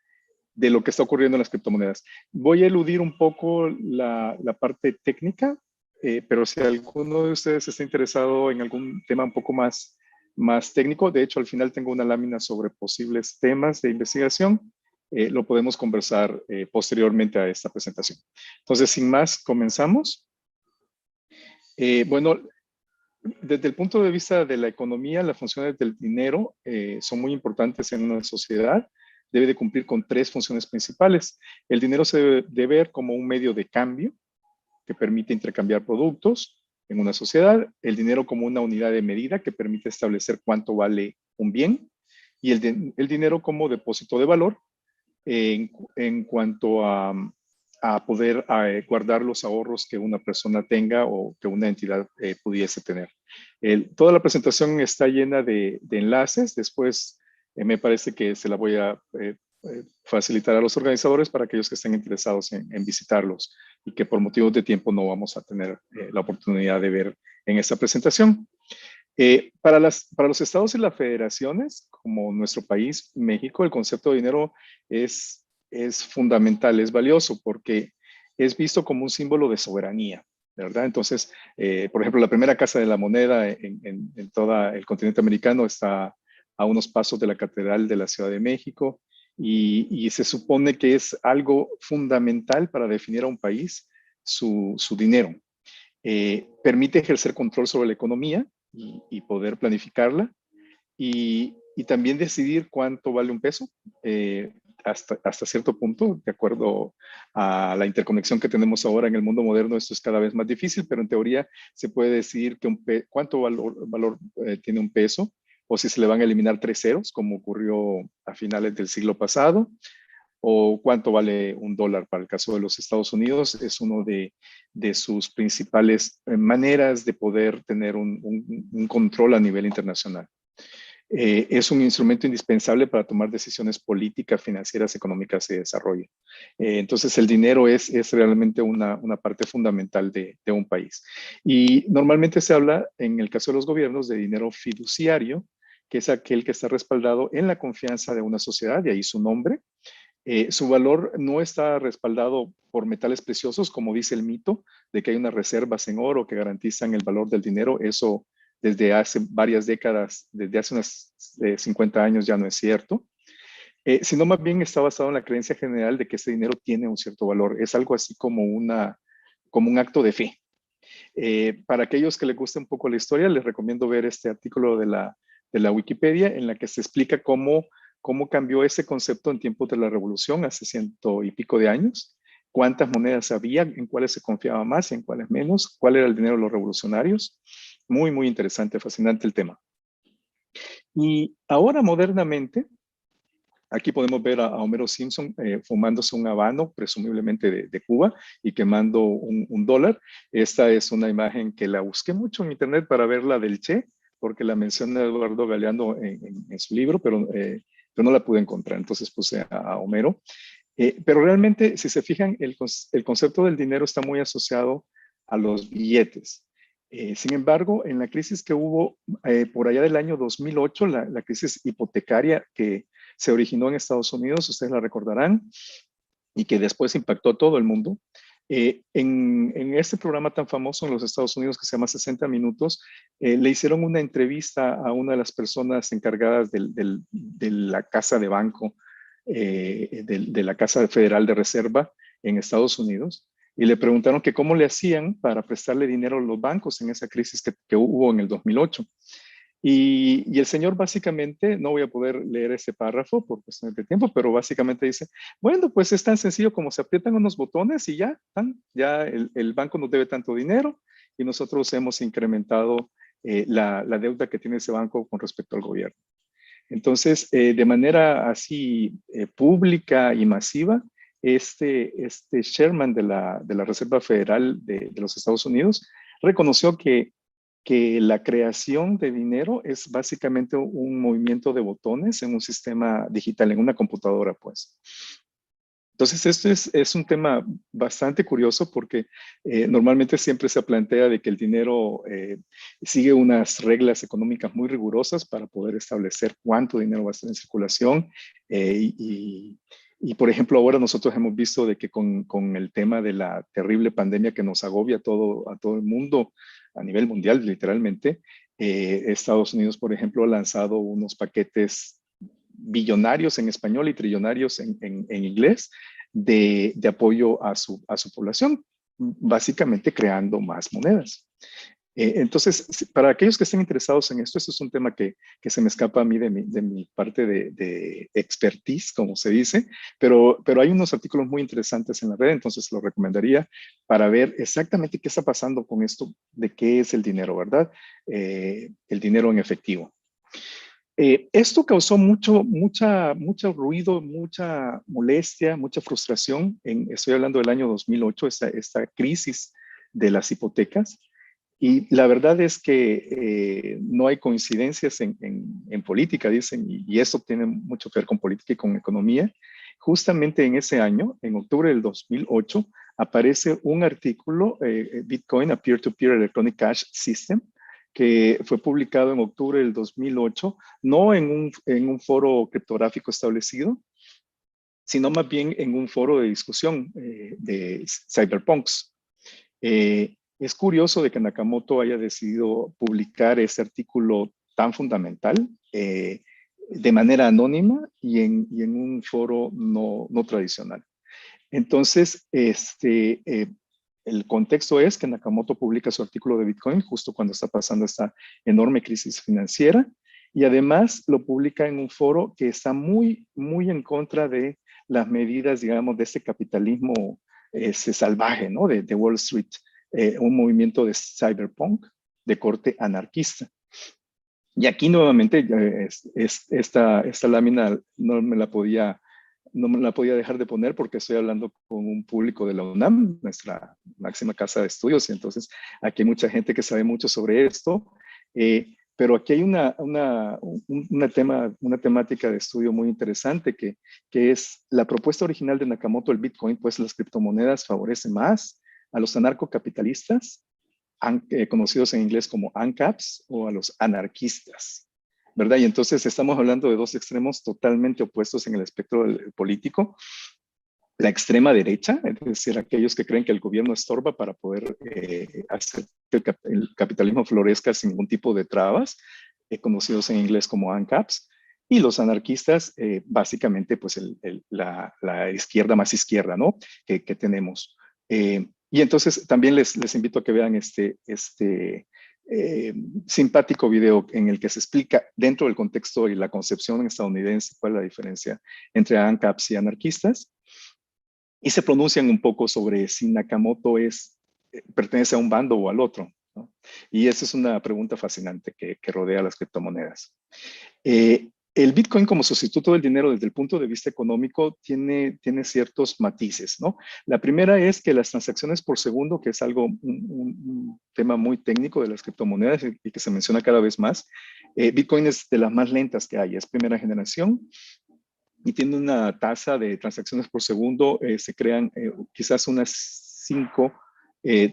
de lo que está ocurriendo en las criptomonedas. Voy a eludir un poco la parte técnica, pero si alguno de ustedes está interesado en algún tema un poco más técnico, de hecho al final tengo una lámina sobre posibles temas de investigación, lo podemos conversar posteriormente a esta presentación. Entonces, sin más, comenzamos. Bueno, desde el punto de vista de la economía, las funciones del dinero son muy importantes en una sociedad. Debe de cumplir con 3 funciones principales. El dinero se debe ver como un medio de cambio que permite intercambiar productos en una sociedad, el dinero como una unidad de medida que permite establecer cuánto vale un bien, y el dinero como depósito de valor en cuanto a poder guardar los ahorros que una persona tenga o que una entidad pudiese tener. Toda la presentación está llena de enlaces. Después me parece que se la voy a facilitar a los organizadores para aquellos que estén interesados en visitarlos y que por motivos de tiempo no vamos a tener la oportunidad de ver en esta presentación. Para los estados y las federaciones, como nuestro país, México, el concepto de dinero es fundamental, es valioso porque es visto como un símbolo de soberanía. ¿verdad? Entonces, por ejemplo, la primera casa de la moneda en todo el continente americano está a unos pasos de la Catedral de la Ciudad de México y se supone que es algo fundamental para definir a un país su dinero. Permite ejercer control sobre la economía y poder planificarla y también decidir cuánto vale un peso hasta cierto punto, de acuerdo a la interconexión que tenemos ahora en el mundo moderno. Esto es cada vez más difícil, pero en teoría se puede decidir que cuánto valor tiene un peso, o si se le van a eliminar 3 ceros, como ocurrió a finales del siglo pasado, o cuánto vale un dólar. Para el caso de los Estados Unidos, es uno de sus principales maneras de poder tener un control a nivel internacional. Es un instrumento indispensable para tomar decisiones políticas, financieras, económicas y de desarrollo. Entonces, el dinero es realmente una parte fundamental de un país. Y normalmente se habla, en el caso de los gobiernos, de dinero fiduciario, que es aquel que está respaldado en la confianza de una sociedad, de ahí su nombre. Su valor no está respaldado por metales preciosos, como dice el mito, de que hay unas reservas en oro que garantizan el valor del dinero. Eso desde hace varias décadas, desde hace unos 50 años ya no es cierto, sino más bien está basado en la creencia general de que ese dinero tiene un cierto valor. Es algo así como un acto de fe. Para aquellos que les guste un poco la historia, les recomiendo ver este artículo de la Wikipedia en la que se explica cómo cambió ese concepto en tiempos de la Revolución, hace 100 y pico de años, cuántas monedas había, en cuáles se confiaba más y en cuáles menos, cuál era el dinero de los revolucionarios. Muy, muy interesante, fascinante el tema. Y ahora modernamente, aquí podemos ver a Homero Simpson fumándose un habano, presumiblemente de Cuba, y quemando un dólar. Esta es una imagen que la busqué mucho en internet para ver la del Che, porque la menciona Eduardo Galeano en su libro, pero no la pude encontrar, entonces puse a Homero. Pero realmente, si se fijan, el concepto del dinero está muy asociado a los billetes. Sin embargo, en la crisis que hubo por allá del año 2008, la crisis hipotecaria que se originó en Estados Unidos, ustedes la recordarán, y que después impactó a todo el mundo. En este programa tan famoso en los Estados Unidos que se llama 60 Minutos, le hicieron una entrevista a una de las personas encargadas de la casa de banco, de la Casa Federal de Reserva en Estados Unidos, y le preguntaron que cómo le hacían para prestarle dinero a los bancos en esa crisis que hubo en el 2008. Y el señor básicamente, no voy a poder leer ese párrafo por cuestiones de tiempo, pero básicamente dice, bueno, pues es tan sencillo como se aprietan unos botones y ya el banco nos debe tanto dinero y nosotros hemos incrementado la deuda que tiene ese banco con respecto al gobierno. Entonces, de manera así pública y masiva, este Sherman de la Reserva Federal de los Estados Unidos reconoció que la creación de dinero es básicamente un movimiento de botones en un sistema digital, en una computadora, pues. Entonces, esto es un tema bastante curioso porque normalmente siempre se plantea de que el dinero sigue unas reglas económicas muy rigurosas para poder establecer cuánto dinero va a estar en circulación. Y, por ejemplo, ahora nosotros hemos visto de que con el tema de la terrible pandemia que nos agobia a todo el mundo, a nivel mundial, literalmente, Estados Unidos, por ejemplo, ha lanzado unos paquetes billonarios en español y trillonarios en inglés de apoyo a su población, básicamente creando más monedas. Entonces, para aquellos que estén interesados en esto es un tema que se me escapa a mí de mi parte de expertise, como se dice, pero hay unos artículos muy interesantes en la red, entonces lo recomendaría para ver exactamente qué está pasando con esto de qué es el dinero, ¿verdad? El dinero en efectivo. Esto causó mucho ruido, mucha molestia, mucha frustración. Estoy hablando del año 2008, esta crisis de las hipotecas. Y la verdad es que no hay coincidencias en política, dicen, y eso tiene mucho que ver con política y con economía. Justamente en ese año, en octubre del 2008, aparece un artículo, Bitcoin, a Peer-to-Peer Electronic Cash System, que fue publicado en octubre del 2008, no en un foro criptográfico establecido, sino más bien en un foro de discusión de cyberpunks. Es curioso de que Nakamoto haya decidido publicar ese artículo tan fundamental de manera anónima y en un foro no tradicional. Entonces, el contexto es que Nakamoto publica su artículo de Bitcoin justo cuando está pasando esta enorme crisis financiera y además lo publica en un foro que está muy en contra de las medidas, digamos, de este capitalismo salvaje, ¿no? De Wall Street, un movimiento de cyberpunk de corte anarquista. Y aquí nuevamente esta lámina no me la podía dejar de poner porque estoy hablando con un público de la UNAM, nuestra máxima casa de estudios, y entonces aquí hay mucha gente que sabe mucho sobre esto, pero aquí hay una temática de estudio muy interesante que es la propuesta original de Nakamoto, el Bitcoin, pues las criptomonedas favorecen más a los anarcocapitalistas, conocidos en inglés como ANCAPs, o a los anarquistas, ¿verdad? Y entonces estamos hablando de dos extremos totalmente opuestos en el espectro político. La extrema derecha, es decir, aquellos que creen que el gobierno estorba para poder hacer que el capitalismo florezca sin ningún tipo de trabas, conocidos en inglés como ANCAPs, y los anarquistas, básicamente, pues la izquierda más izquierda, ¿no? Que tenemos. Y entonces también les invito a que vean este simpático video en el que se explica dentro del contexto y la concepción estadounidense cuál es la diferencia entre ANCAPs y anarquistas. Y se pronuncian un poco sobre si Nakamoto pertenece a un bando o al otro, ¿no? Y esa es una pregunta fascinante que rodea las criptomonedas. El Bitcoin como sustituto del dinero desde el punto de vista económico tiene ciertos matices, ¿no? La primera es que las transacciones por segundo, que es algo, un tema muy técnico de las criptomonedas y que se menciona cada vez más, Bitcoin es de las más lentas que hay, es primera generación y tiene una tasa de transacciones por segundo, se crean quizás unas 5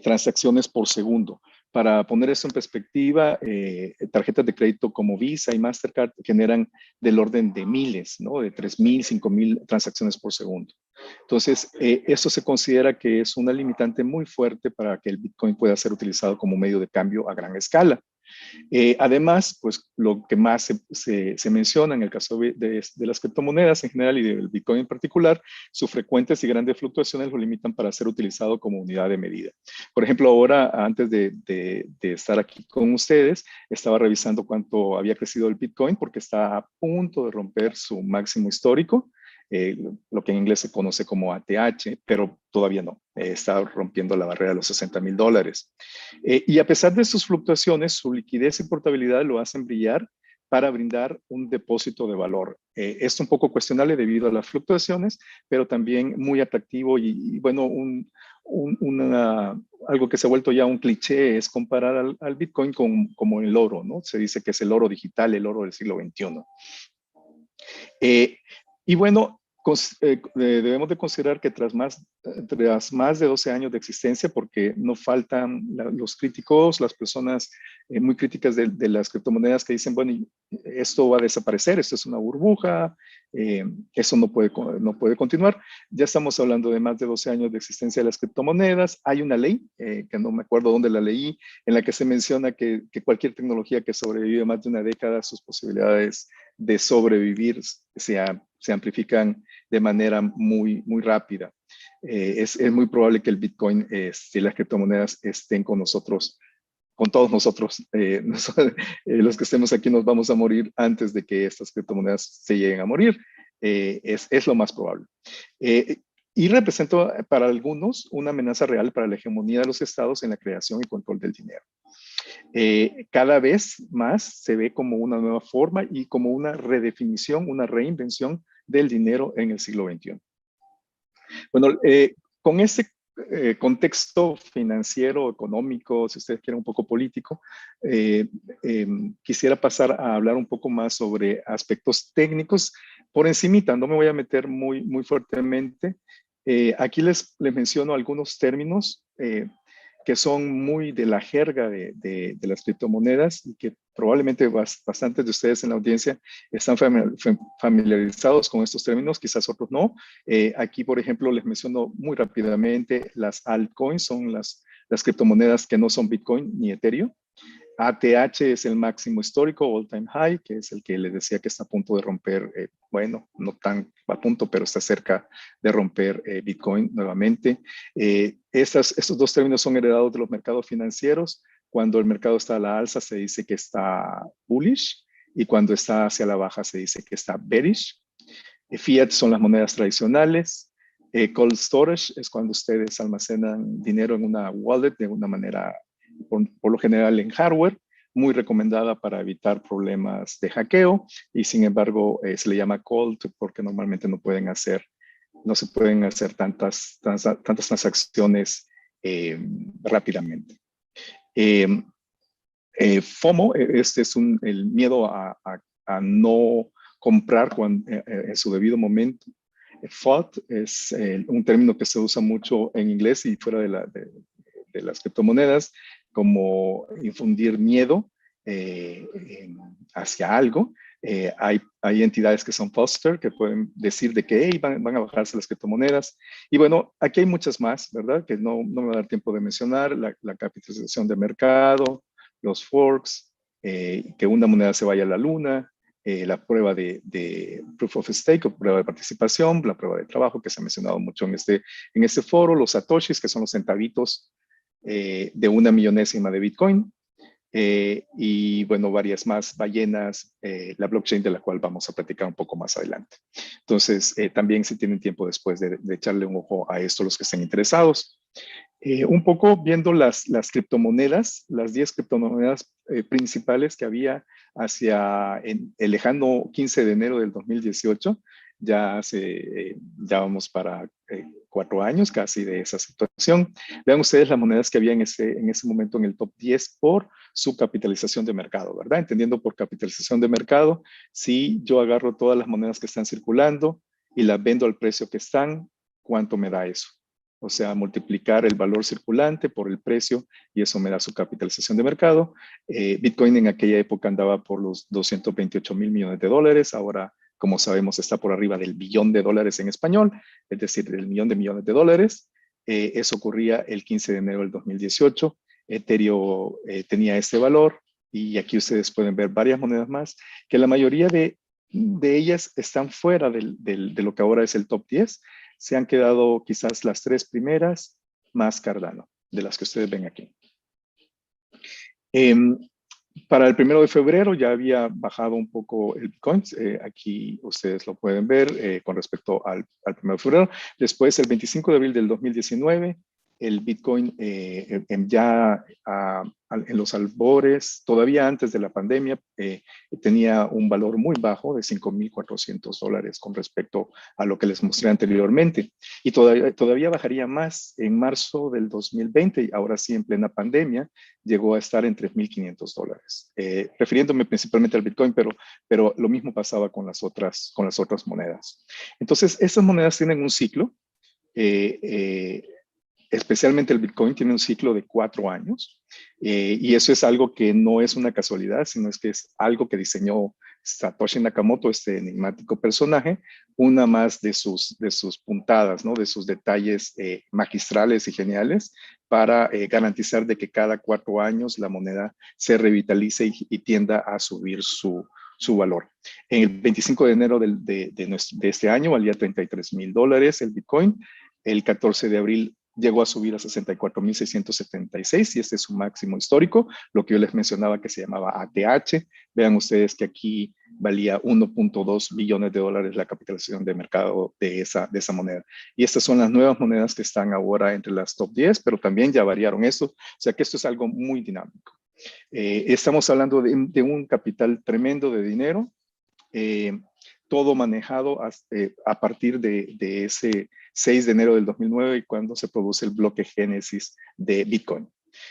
transacciones por segundo. Para poner eso en perspectiva, tarjetas de crédito como Visa y Mastercard generan del orden de miles, ¿no? De 3,000, 5,000 transacciones por segundo. Entonces, eso se considera que es una limitante muy fuerte para que el Bitcoin pueda ser utilizado como medio de cambio a gran escala. Además, pues lo que más se menciona en el caso de las criptomonedas en general y del Bitcoin en particular, sus frecuentes y grandes fluctuaciones lo limitan para ser utilizado como unidad de medida. Por ejemplo, ahora, antes de estar aquí con ustedes, estaba revisando cuánto había crecido el Bitcoin porque está a punto de romper su máximo histórico. Lo que en inglés se conoce como ATH, pero todavía no, está rompiendo la barrera de los $60,000. Y a pesar de sus fluctuaciones, su liquidez y portabilidad lo hacen brillar para brindar un depósito de valor. Es un poco cuestionable debido a las fluctuaciones, pero también muy atractivo y bueno, algo que se ha vuelto ya un cliché es comparar al Bitcoin como el oro, ¿no? Se dice que es el oro digital, el oro del siglo XXI. Y bueno, debemos de considerar que tras más de 12 años de existencia, porque no faltan los críticos, las personas muy críticas de las criptomonedas que dicen, bueno, esto va a desaparecer, esto es una burbuja, eso no puede continuar. Ya estamos hablando de más de 12 años de existencia de las criptomonedas. Hay una ley, que no me acuerdo dónde la leí, en la que se menciona que cualquier tecnología que sobrevive más de una década, sus posibilidades de sobrevivir se amplifican de manera muy rápida. Es muy probable que el Bitcoin y las criptomonedas estén con nosotros, con todos nosotros. Los que estemos aquí nos vamos a morir antes de que estas criptomonedas se lleguen a morir. Es lo más probable. Y representa para algunos una amenaza real para la hegemonía de los estados en la creación y control del dinero. Cada vez más se ve como una nueva forma y como una redefinición, una reinvención del dinero en el siglo XXI. Bueno, con ese contexto financiero, económico, si ustedes quieren un poco político, quisiera pasar a hablar un poco más sobre aspectos técnicos por encimita. No me voy a meter muy fuertemente. Aquí les menciono algunos términos que son muy de la jerga de las criptomonedas y que probablemente bastantes de ustedes en la audiencia están familiarizados con estos términos, quizás otros no. Aquí, por ejemplo, les menciono muy rápidamente las altcoins, son las las criptomonedas que no son Bitcoin ni Ethereum. ATH es el máximo histórico, all time high, que es el que les decía que está a punto de romper, bueno, no tan a punto, pero está cerca de romper Bitcoin nuevamente. Estos dos términos son heredados de los mercados financieros. Cuando el mercado está a la alza se dice que está bullish y cuando está hacia la baja se dice que está bearish. Fiat son las monedas tradicionales. Cold storage es cuando ustedes almacenan dinero en una wallet de una manera, por lo general en hardware, muy recomendada para evitar problemas de hackeo y sin embargo se le llama cold porque normalmente no se pueden hacer tantas transacciones rápidamente. FOMO, este es el miedo a no comprar en su debido momento. FOD es un término que se usa mucho en inglés y fuera de las criptomonedas, como infundir miedo hacia algo. Hay entidades que son foster, que pueden decir de que hey, van a bajarse las criptomonedas. Y bueno, aquí hay muchas más, ¿verdad? Que no me va a dar tiempo de mencionar. La capitalización de mercado, los forks, que una moneda se vaya a la luna, la prueba de proof of stake o prueba de participación, la prueba de trabajo que se ha mencionado mucho en este foro, los satoshis, que son los centavitos de 1/1000ª de Bitcoin, y bueno, varias más, ballenas, la blockchain de la cual vamos a platicar un poco más adelante. Entonces, también si tienen tiempo después de echarle un ojo a esto los que estén interesados. Un poco viendo las criptomonedas, las 10 criptomonedas principales que había hacia el lejano 15 de enero del 2018, ya vamos para 4 años casi de esa situación. Vean ustedes las monedas que había en ese momento en el top 10 por su capitalización de mercado, ¿verdad? Entendiendo por capitalización de mercado, si yo agarro todas las monedas que están circulando y las vendo al precio que están, ¿cuánto me da eso? O sea, multiplicar el valor circulante por el precio y eso me da su capitalización de mercado. Bitcoin en aquella época andaba por los 228 mil millones de dólares. Ahora, como sabemos, está por arriba del billón de dólares en español, es decir, del millón de millones de dólares. Eso ocurría el 15 de enero del 2018. Ethereum tenía este valor y aquí ustedes pueden ver varias monedas más, que la mayoría de ellas están fuera de lo que ahora es el top 10. Se han quedado quizás las 3 primeras más Cardano, de las que ustedes ven aquí. Para el 1 de febrero ya había bajado un poco el Bitcoin. Aquí ustedes lo pueden ver con respecto al 1 de febrero. Después, el 25 de abril del 2019, el Bitcoin ya en los albores, todavía antes de la pandemia, tenía un valor muy bajo de $5,400 con respecto a lo que les mostré anteriormente. Y todavía bajaría más en marzo del 2020, y ahora sí en plena pandemia, llegó a estar en $3,500. Refiriéndome principalmente al Bitcoin, pero lo mismo pasaba con las otras monedas. Entonces, esas monedas tienen un ciclo. Especialmente el Bitcoin tiene un ciclo de 4 años y eso es algo que no es una casualidad, sino es que es algo que diseñó Satoshi Nakamoto, este enigmático personaje, una más de sus puntadas, ¿no? De sus detalles magistrales y geniales para garantizar de que cada 4 años la moneda se revitalice y tienda a subir su valor. En el 25 de enero de este año valía $33,000 el Bitcoin. El 14 de abril llegó a subir a 64,676 y este es su máximo histórico, lo que yo les mencionaba que se llamaba ATH. Vean ustedes que aquí valía 1.2 billones de dólares la capitalización de mercado de esa moneda. Y estas son las nuevas monedas que están ahora entre las top 10, pero también ya variaron esto. O sea que esto es algo muy dinámico. Estamos hablando de un capital tremendo de dinero, todo manejado a partir de ese 6 de enero del 2009 cuando se produce el bloque génesis de Bitcoin.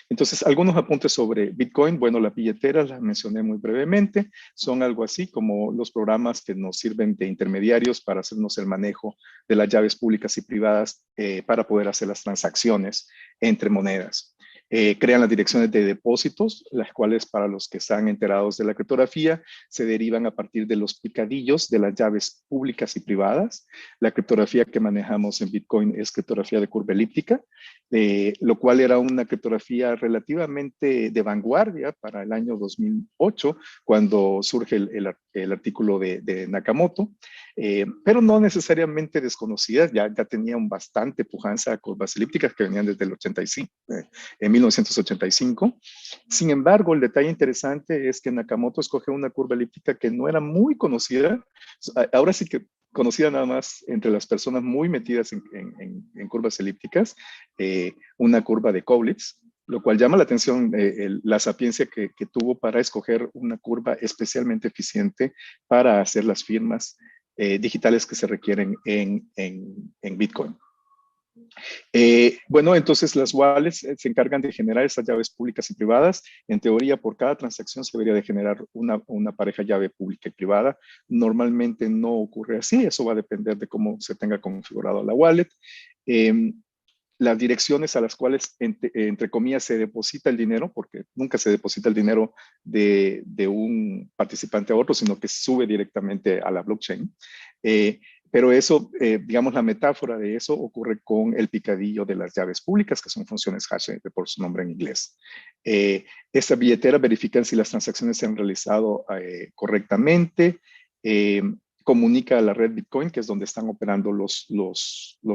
Entonces, algunos apuntes sobre Bitcoin. Bueno, las billeteras las mencioné muy brevemente. Son algo así como los programas que nos sirven de intermediarios para hacernos el manejo de las llaves públicas y privadas para poder hacer las transacciones entre monedas. Crean las direcciones de depósitos, las cuales para los que están enterados de la criptografía se derivan a partir de los picadillos de las llaves públicas y privadas. La criptografía que manejamos en Bitcoin es criptografía de curva elíptica, lo cual era una criptografía relativamente de vanguardia para el año 2008, cuando surge el artículo de Nakamoto, pero no necesariamente desconocida, ya tenían bastante pujanza a curvas elípticas que venían desde el 85, en 1985. Sin embargo, el detalle interesante es que Nakamoto escogió una curva elíptica que no era muy conocida, ahora sí que conocida nada más entre las personas muy metidas en curvas elípticas, una curva de Koblitz, lo cual llama la atención la sapiencia que tuvo para escoger una curva especialmente eficiente para hacer las firmas digitales que se requieren en Bitcoin. Bueno, entonces las wallets se encargan de generar estas llaves públicas y privadas. En teoría, por cada transacción se debería de generar una pareja llave pública y privada. Normalmente no ocurre así, eso va a depender de cómo se tenga configurado la wallet. Las direcciones a las cuales, entre comillas, se deposita el dinero, porque nunca se deposita el dinero de un participante a otro, sino que sube directamente a la blockchain. Pero eso, digamos, la metáfora de eso ocurre con el picadillo de las llaves públicas, que son funciones hash, por su nombre en inglés. Esta billetera verifica si las transacciones se han realizado correctamente, comunica a la red Bitcoin, que es donde están operando los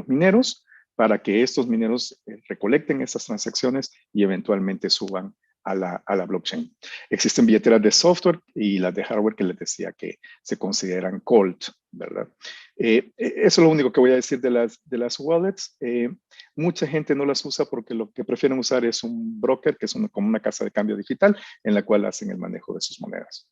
mineros, para que estos mineros recolecten esas transacciones y eventualmente suban a la blockchain. Existen billeteras de software y las de hardware que les decía que se consideran cold, ¿verdad? Eso es lo único que voy a decir de las wallets. Mucha gente no las usa porque lo que prefieren usar es un broker, que es como una casa de cambio digital, en la cual hacen el manejo de sus monedas.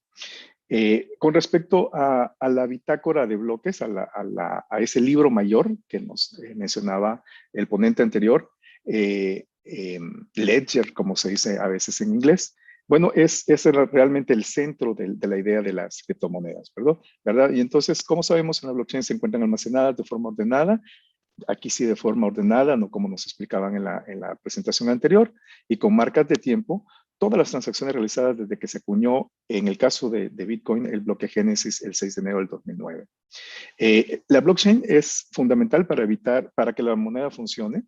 Con respecto a la bitácora de bloques, a ese libro mayor que nos mencionaba el ponente anterior, ledger, como se dice a veces en inglés, bueno, ese era realmente el centro de la idea de las criptomonedas, ¿verdad? Y entonces, ¿cómo sabemos en la blockchain se encuentran almacenadas de forma ordenada? Aquí sí de forma ordenada, no como nos explicaban en la presentación anterior, y con marcas de tiempo. Todas las transacciones realizadas desde que se acuñó, en el caso de Bitcoin, el bloque Génesis el 6 de enero del 2009. La blockchain es fundamental para que la moneda funcione,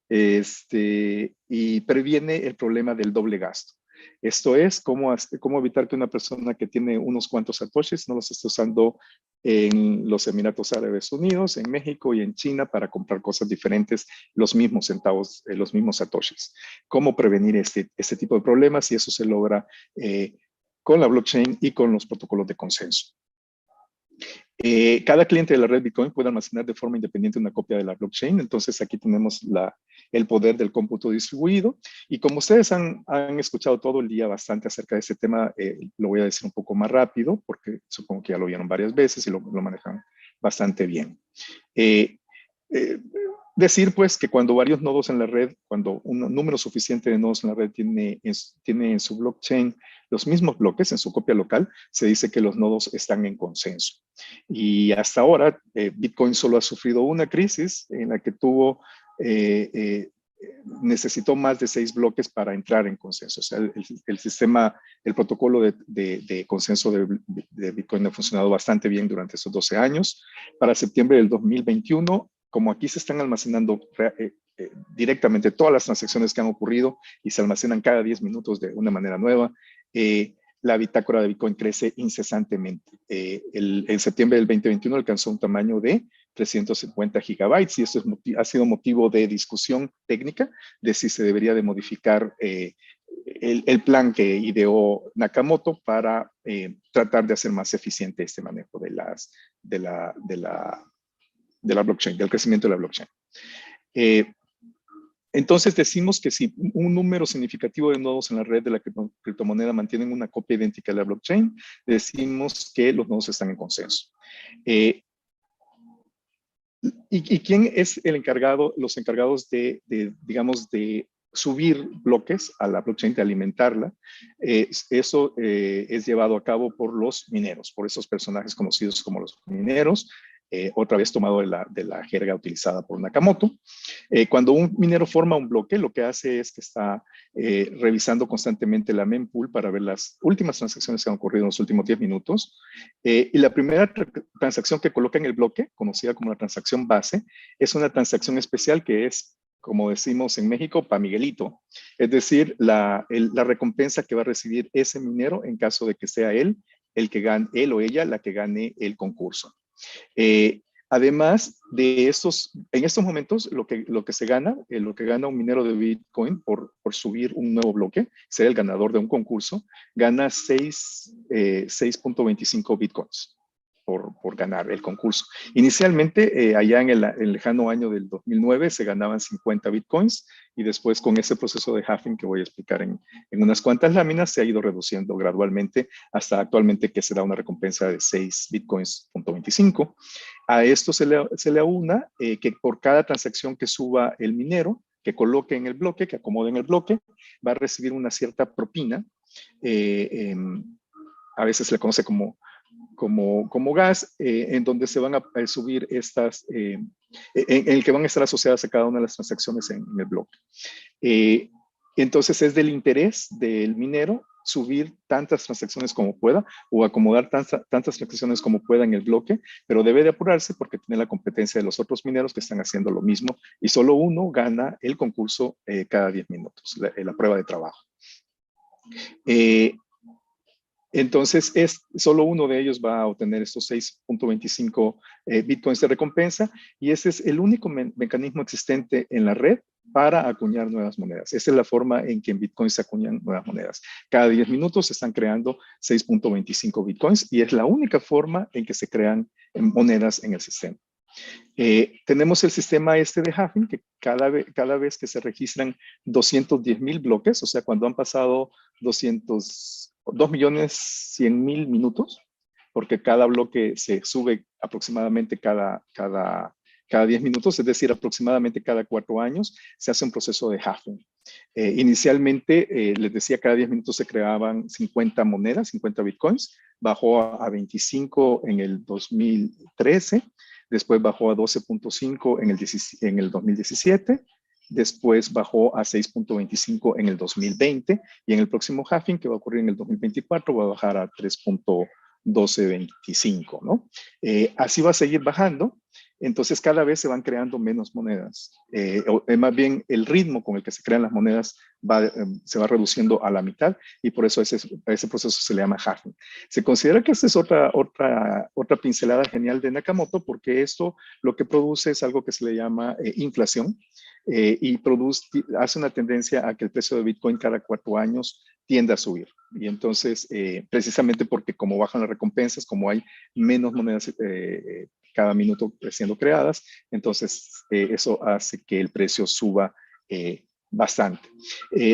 y previene el problema del doble gasto. Esto es cómo evitar que una persona que tiene unos cuantos satoshis no los esté usando en los Emiratos Árabes Unidos, en México y en China para comprar cosas diferentes, los mismos centavos, los mismos satoshis. ¿Cómo prevenir este tipo de problemas? Y eso se logra con la blockchain y con los protocolos de consenso. Cada cliente de la red Bitcoin puede almacenar de forma independiente una copia de la blockchain. Entonces aquí tenemos el poder del cómputo distribuido. Y como ustedes han escuchado todo el día bastante acerca de este tema, lo voy a decir un poco más rápido porque supongo que ya lo vieron varias veces y lo manejan bastante bien. Decir pues que cuando varios nodos en la red, cuando un número suficiente de nodos en la red tiene en su blockchain los mismos bloques en su copia local, se dice que los nodos están en consenso. Y hasta ahora, Bitcoin solo ha sufrido una crisis en la que necesitó más de 6 bloques para entrar en consenso. O sea, el sistema, el protocolo de consenso de Bitcoin ha funcionado bastante bien durante esos 12 años. Para septiembre del 2021, como aquí se están almacenando directamente todas las transacciones que han ocurrido y se almacenan cada 10 minutos de una manera nueva, la bitácora de Bitcoin crece incesantemente. En septiembre del 2021 alcanzó un tamaño de 350 gigabytes y esto ha sido motivo de discusión técnica de si se debería de modificar el plan que ideó Nakamoto para tratar de hacer más eficiente este manejo de la blockchain, del crecimiento de la blockchain. Entonces decimos que si un número significativo de nodos en la red de la criptomoneda mantienen una copia idéntica de la blockchain, decimos que los nodos están en consenso. ¿Y quién es los encargados digamos, de subir bloques a la blockchain, de alimentarla? Eso es llevado a cabo por los mineros, por esos personajes conocidos como los mineros. otra vez tomado de la jerga utilizada por Nakamoto. Cuando un minero forma un bloque, lo que hace es que está revisando constantemente la mempool para ver las últimas transacciones que han ocurrido en los últimos 10 minutos. Y la primera transacción que coloca en el bloque, conocida como la transacción base, es una transacción especial que es, como decimos en México, pa' Miguelito. Es decir, la recompensa que va a recibir ese minero en caso de que sea él el que gane, él o ella la que gane el concurso. Además de en estos momentos, lo que se gana, lo que gana un minero de Bitcoin por subir un nuevo bloque, ser el ganador de un concurso, gana 6.25 Bitcoins por ganar el concurso. Inicialmente, allá en el lejano año del 2009, se ganaban 50 Bitcoins y después con ese proceso de halving que voy a explicar en unas cuantas láminas, se ha ido reduciendo gradualmente hasta actualmente que se da una recompensa de 6 Bitcoins.25. A esto se le aúna que por cada transacción que suba el minero, que coloque en el bloque, que acomode en el bloque, va a recibir una cierta propina. A veces se le conoce como gas, en donde se van a subir estas, en el que van a estar asociadas a cada una de las transacciones en el bloque. Entonces es del interés del minero subir tantas transacciones como pueda o acomodar tantas transacciones como pueda en el bloque, pero debe de apurarse porque tiene la competencia de los otros mineros que están haciendo lo mismo y solo uno gana el concurso cada 10 minutos, la prueba de trabajo. Entonces, solo uno de ellos va a obtener estos 6.25 Bitcoins de recompensa y ese es el único mecanismo existente en la red para acuñar nuevas monedas. Esa es la forma en que en Bitcoin se acuñan nuevas monedas. Cada 10 minutos se están creando 6.25 Bitcoins y es la única forma en que se crean monedas en el sistema. Tenemos el sistema de halving, que cada vez que se registran 210,000 bloques, o sea, cuando han pasado 2.100.000 minutos, porque cada bloque se sube aproximadamente cada 10 minutos, es decir, aproximadamente cada 4 años, se hace un proceso de halving. Inicialmente, les decía, cada 10 minutos se creaban 50 monedas, 50 bitcoins, bajó a 25 en el 2013, después bajó a 12.5 en el 2017, después bajó a 6.25 en el 2020 y en el próximo halving que va a ocurrir en el 2024 va a bajar a 3.1225, ¿no? Así va a seguir bajando. Entonces cada vez se van creando menos monedas. Más bien el ritmo con el que se crean las monedas se va reduciendo a la mitad y por eso a ese proceso se le llama halving. Se considera que esta es otra pincelada genial de Nakamoto porque esto lo que produce es algo que se le llama inflación y hace una tendencia a que el precio de Bitcoin cada 4 años tiende a subir. Y entonces, precisamente porque como bajan las recompensas, como hay menos monedas cada minuto siendo creadas, entonces eso hace que el precio suba bastante.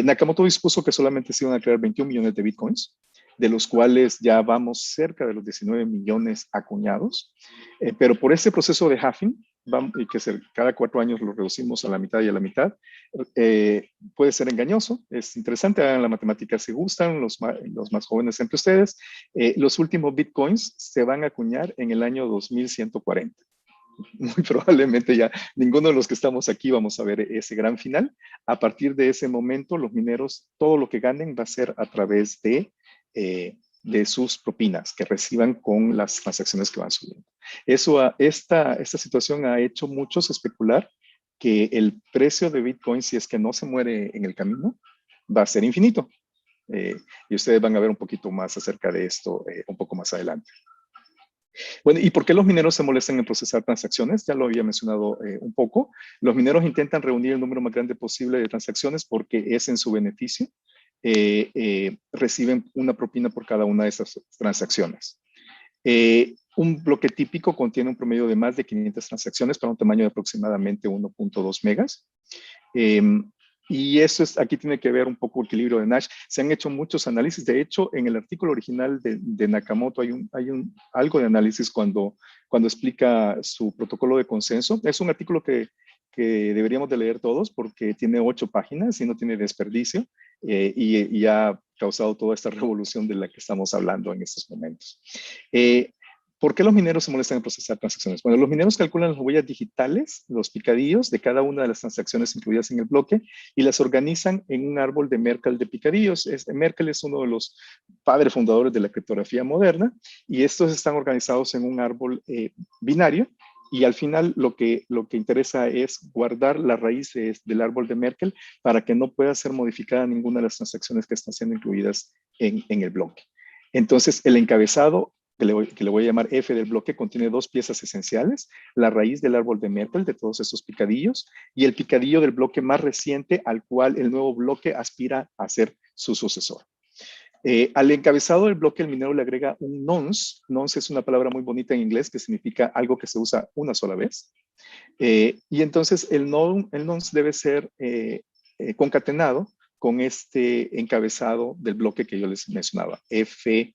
Nakamoto dispuso que solamente se iban a crear 21 millones de bitcoins, de los cuales ya vamos cerca de los 19 millones acuñados, pero por este proceso de halving, y que cada 4 años lo reducimos a la mitad y a la mitad, puede ser engañoso, es interesante, hagan la matemática si gustan, los más jóvenes entre ustedes, los últimos bitcoins se van a acuñar en el año 2140. Muy probablemente ya ninguno de los que estamos aquí vamos a ver ese gran final. A partir de ese momento, los mineros, todo lo que ganen va a ser a través de sus propinas que reciban con las transacciones que van subiendo. Esta situación ha hecho muchos especular que el precio de Bitcoin, si es que no se muere en el camino, va a ser infinito. Y ustedes van a ver un poquito más acerca de esto un poco más adelante. Bueno, ¿y por qué los mineros se molestan en procesar transacciones? Ya lo había mencionado un poco. Los mineros intentan reunir el número más grande posible de transacciones porque es en su beneficio. Reciben una propina por cada una de esas transacciones. Un bloque típico contiene un promedio de más de 500 transacciones para un tamaño de aproximadamente 1.2 megas. Y eso aquí tiene que ver un poco el equilibrio de Nash. Se han hecho muchos análisis. De hecho, en el artículo original de Nakamoto hay algo de análisis cuando explica su protocolo de consenso. Es un artículo que deberíamos de leer todos porque tiene 8 páginas y no tiene desperdicio y ha causado toda esta revolución de la que estamos hablando en estos momentos. ¿Por qué los mineros se molestan en procesar transacciones? Bueno, los mineros calculan las huellas digitales, los picadillos de cada una de las transacciones incluidas en el bloque y las organizan en un árbol de Merkle de picadillos. Merkle es uno de los padres fundadores de la criptografía moderna y estos están organizados en un árbol binario y al final lo que interesa es guardar las raíces del árbol de Merkle para que no pueda ser modificada ninguna de las transacciones que están siendo incluidas en el bloque. Entonces, el encabezado que le voy a llamar F del bloque, contiene dos piezas esenciales, la raíz del árbol de Merkle, de todos estos picadillos, y el picadillo del bloque más reciente al cual el nuevo bloque aspira a ser su sucesor. Al encabezado del bloque, el minero le agrega un nonce. Nonce es una palabra muy bonita en inglés que significa algo que se usa una sola vez. Y entonces el nonce debe ser concatenado con este encabezado del bloque que yo les mencionaba, F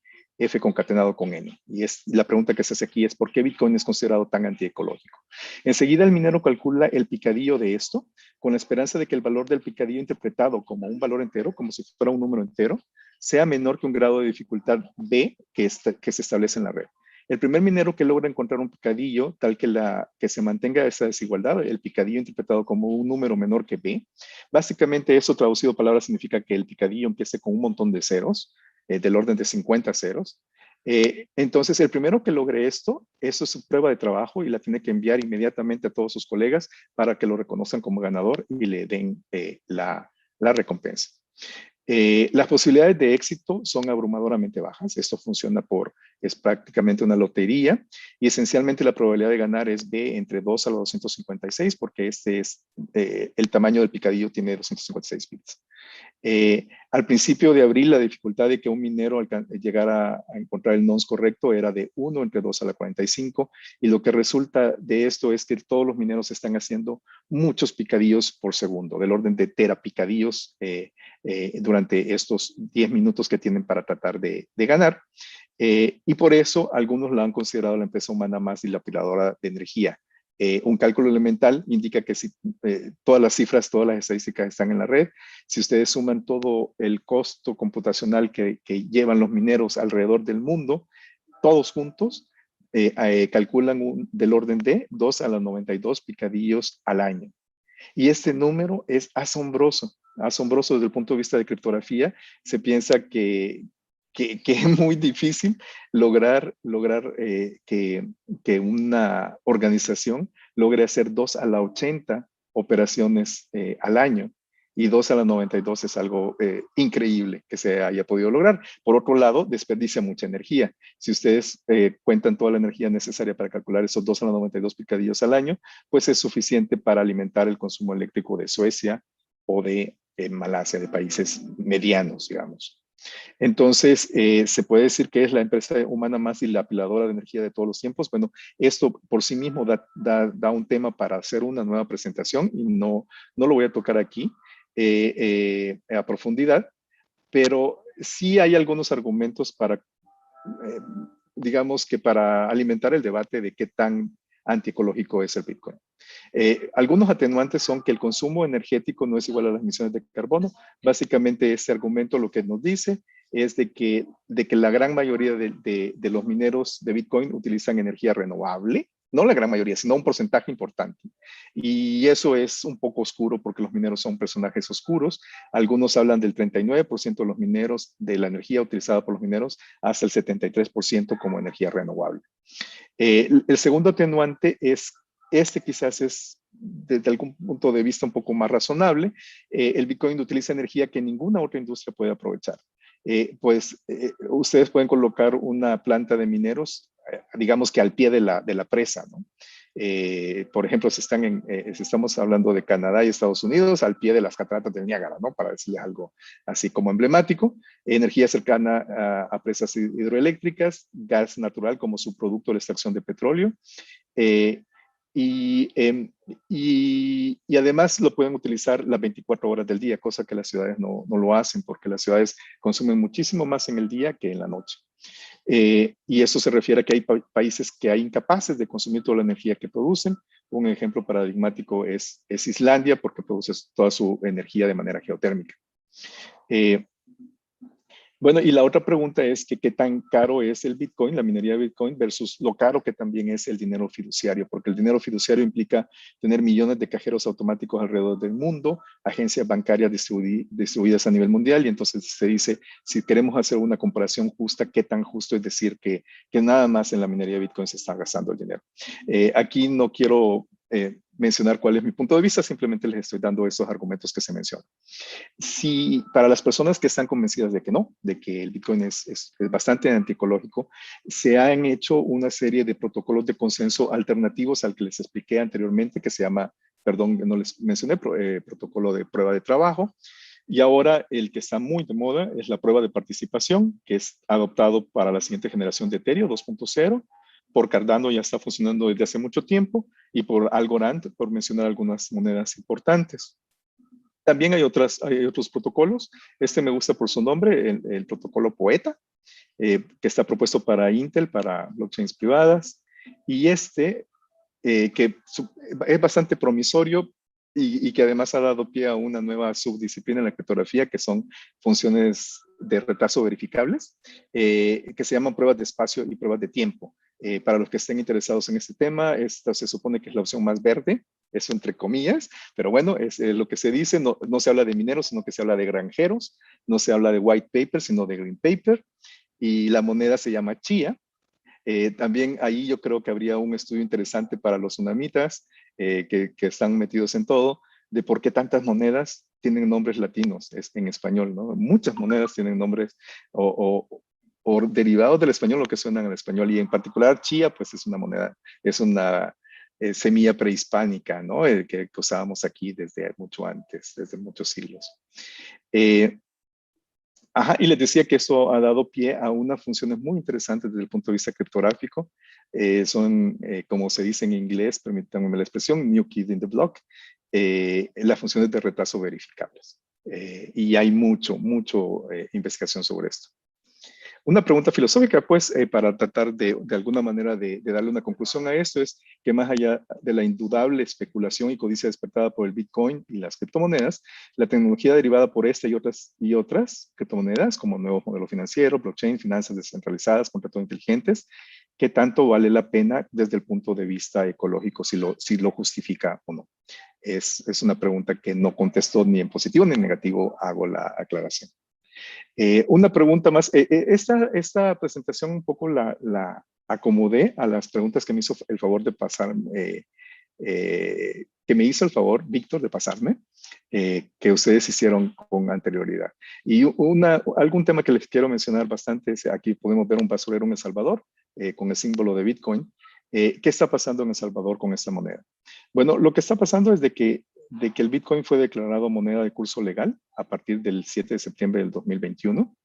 concatenado con N. Y la pregunta que se hace aquí es ¿por qué Bitcoin es considerado tan antiecológico? Enseguida el minero calcula el picadillo de esto con la esperanza de que el valor del picadillo interpretado como un valor entero, como si fuera un número entero, sea menor que un grado de dificultad B que se establece en la red. El primer minero que logra encontrar un picadillo tal que se mantenga esa desigualdad, el picadillo interpretado como un número menor que B, básicamente eso traducido a palabras significa que el picadillo empiece con un montón de ceros, del orden de 50 ceros. Entonces, el primero que logre esto, eso es su prueba de trabajo y la tiene que enviar inmediatamente a todos sus colegas para que lo reconozcan como ganador y le den la recompensa. Las posibilidades de éxito son abrumadoramente bajas. Esto funciona es prácticamente una lotería y esencialmente la probabilidad de ganar es B entre 2 a la 256 porque el tamaño del picadillo tiene 256 bits. Al principio de abril, la dificultad de que un minero llegara a encontrar el nonce correcto era de 1 entre 2 a la 45 y lo que resulta de esto es que todos los mineros están haciendo muchos picadillos por segundo, del orden de terapicadillos durante estos 10 minutos que tienen para tratar de ganar. Y por eso algunos la han considerado la empresa humana más dilapiradora de energía. Un cálculo elemental indica que si todas las cifras, todas las estadísticas están en la red, si ustedes suman todo el costo computacional que llevan los mineros alrededor del mundo, todos juntos, calculan del orden de 2 a la 92 picadillos al año. Y este número es asombroso, asombroso desde el punto de vista de criptografía. Se piensa que es muy difícil lograr que una organización logre hacer 2 a la 80 operaciones al año. Y 2 a la 92 es algo increíble que se haya podido lograr. Por otro lado, desperdicia mucha energía. Si ustedes cuentan toda la energía necesaria para calcular esos 2 a la 92 picadillos al año, pues es suficiente para alimentar el consumo eléctrico de Suecia o de Malasia, de países medianos, digamos. Entonces, ¿se puede decir que es la empresa humana más dilapiladora de energía de todos los tiempos? Bueno, esto por sí mismo da un tema para hacer una nueva presentación y no lo voy a tocar aquí a profundidad, pero sí hay algunos argumentos para, digamos que para alimentar el debate de qué tan antiecológico es el Bitcoin. Algunos atenuantes son que el consumo energético no es igual a las emisiones de carbono. Básicamente este argumento lo que nos dice es de que la gran mayoría de los mineros de Bitcoin utilizan energía renovable, no la gran mayoría, sino un porcentaje importante. Y eso es un poco oscuro porque los mineros son personajes oscuros. Algunos hablan del 39% de los mineros, de la energía utilizada por los mineros, hasta el 73% como energía renovable. El segundo atenuante es, quizás es desde algún punto de vista un poco más razonable, el Bitcoin utiliza energía que ninguna otra industria puede aprovechar. Ustedes pueden colocar una planta de mineros, digamos que al pie de la presa, ¿no? Por ejemplo, si estamos hablando de Canadá y Estados Unidos, al pie de las cataratas del Niágara, ¿no? Para decirles algo así como emblemático. Energía cercana a presas hidroeléctricas, gas natural como subproducto de la extracción de petróleo. Y además lo pueden utilizar las 24 horas del día, cosa que las ciudades no lo hacen porque las ciudades consumen muchísimo más en el día que en la noche. Y eso se refiere a que hay países que hay incapaces de consumir toda la energía que producen. Un ejemplo paradigmático es Islandia porque produce toda su energía de manera geotérmica. Bueno, y la otra pregunta es que qué tan caro es el Bitcoin, la minería de Bitcoin, versus lo caro que también es el dinero fiduciario, porque el dinero fiduciario implica tener millones de cajeros automáticos alrededor del mundo, agencias bancarias distribuidas a nivel mundial, y entonces se dice, si queremos hacer una comparación justa, qué tan justo es decir que nada más en la minería de Bitcoin se está gastando el dinero. Aquí no quiero mencionar cuál es mi punto de vista, simplemente les estoy dando esos argumentos que se mencionan. Si para las personas que están convencidas de que no, de que el Bitcoin es bastante antiecológico, se han hecho una serie de protocolos de consenso alternativos al que les expliqué anteriormente, que se llama, perdón, no les mencioné, protocolo de prueba de trabajo. Y ahora el que está muy de moda es la prueba de participación, que es adoptado para la siguiente generación de Ethereum 2.0. Por Cardano ya está funcionando desde hace mucho tiempo y por Algorand, por mencionar algunas monedas importantes. También hay otros protocolos. Este me gusta por su nombre, el protocolo Poeta, que está propuesto para Intel, para blockchains privadas. Y que es bastante promisorio y que además ha dado pie a una nueva subdisciplina en la criptografía, que son funciones de retraso verificables, que se llaman pruebas de espacio y pruebas de tiempo. Para los que estén interesados en este tema, esta se supone que es la opción más verde, eso entre comillas, pero bueno, es lo que se dice, no se habla de mineros, sino que se habla de granjeros, no se habla de white paper, sino de green paper, y la moneda se llama Chia. También ahí yo creo que habría un estudio interesante para los tsunamitas que están metidos en todo, de por qué tantas monedas tienen nombres latinos en español, ¿no? Muchas monedas tienen nombres o derivados del español, lo que suenan al español, y en particular Chia, pues es una moneda, es una semilla prehispánica, ¿no? Que usábamos aquí desde mucho antes, desde muchos siglos. Ajá, y les decía que esto ha dado pie a unas funciones muy interesantes desde el punto de vista criptográfico. Son, como se dice en inglés, permítanme la expresión, new kid in the block, las funciones de retraso verificables. Y hay mucho investigación sobre esto. Una pregunta filosófica, pues, para tratar de alguna manera de darle una conclusión a esto, es que más allá de la indudable especulación y codicia despertada por el Bitcoin y las criptomonedas, la tecnología derivada por esta y otras criptomonedas, como nuevo modelo financiero, blockchain, finanzas descentralizadas, contratos inteligentes, ¿qué tanto vale la pena desde el punto de vista ecológico, si lo justifica o no? Es una pregunta que no contesto ni en positivo ni en negativo, hago la aclaración. Una pregunta más. Esta presentación un poco la acomodé a las preguntas que me hizo el favor de pasar, que me hizo el favor, Víctor, de pasarme, que ustedes hicieron con anterioridad. Y algún tema que les quiero mencionar bastante es, aquí podemos ver un basurero en El Salvador, con el símbolo de Bitcoin. ¿Qué está pasando en El Salvador con esta moneda? Bueno, lo que está pasando es de que el Bitcoin fue declarado moneda de curso legal a partir del 7 de septiembre del 2021.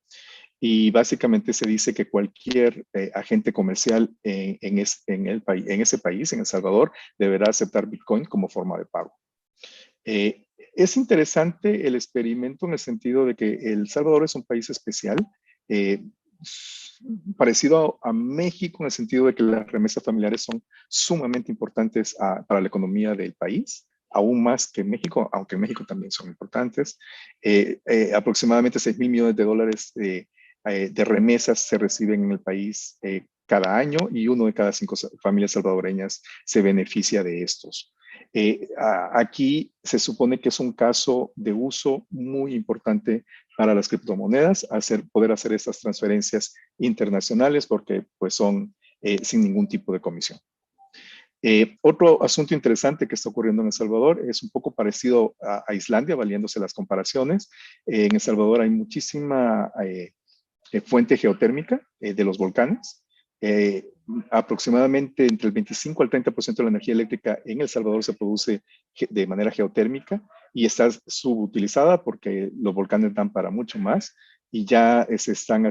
Y básicamente se dice que cualquier agente comercial en ese país, en El Salvador, deberá aceptar Bitcoin como forma de pago. Es interesante el experimento en el sentido de que El Salvador es un país especial, parecido a México en el sentido de que las remesas familiares son sumamente importantes para la economía del país, aún más que México, aunque en México también son importantes. Aproximadamente 6 mil millones de dólares de remesas se reciben en el país cada año, y 1 de cada 5 familias salvadoreñas se beneficia de estos. Aquí se supone que es un caso de uso muy importante para las criptomonedas, poder hacer estas transferencias internacionales, porque pues son sin ningún tipo de comisión. Otro asunto interesante que está ocurriendo en El Salvador es un poco parecido a Islandia, valiéndose las comparaciones. En El Salvador hay muchísima fuente geotérmica de los volcanes. Aproximadamente entre el 25 al 30% de la energía eléctrica en El Salvador se produce de manera geotérmica y está subutilizada porque los volcanes dan para mucho más, y ya se están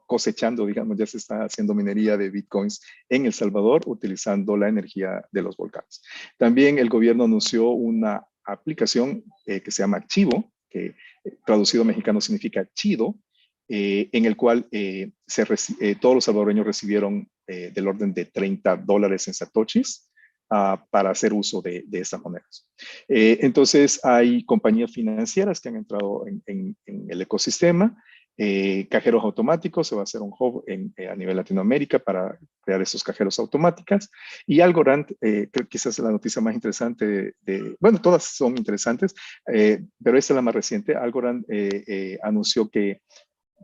cosechando, digamos, ya se está haciendo minería de bitcoins en El Salvador utilizando la energía de los volcanes. También el gobierno anunció una aplicación que se llama Chivo, que traducido a mexicano significa chido, en el cual todos los salvadoreños recibieron del orden de $30 en satoshis para hacer uso de estas monedas. Entonces hay compañías financieras que han entrado en el ecosistema Cajeros automáticos, se va a hacer un hub a nivel Latinoamérica para crear esos cajeros automáticos. Y Algorand, creo que quizás es la noticia más interesante, bueno, todas son interesantes, pero esta es la más reciente. Algorand anunció que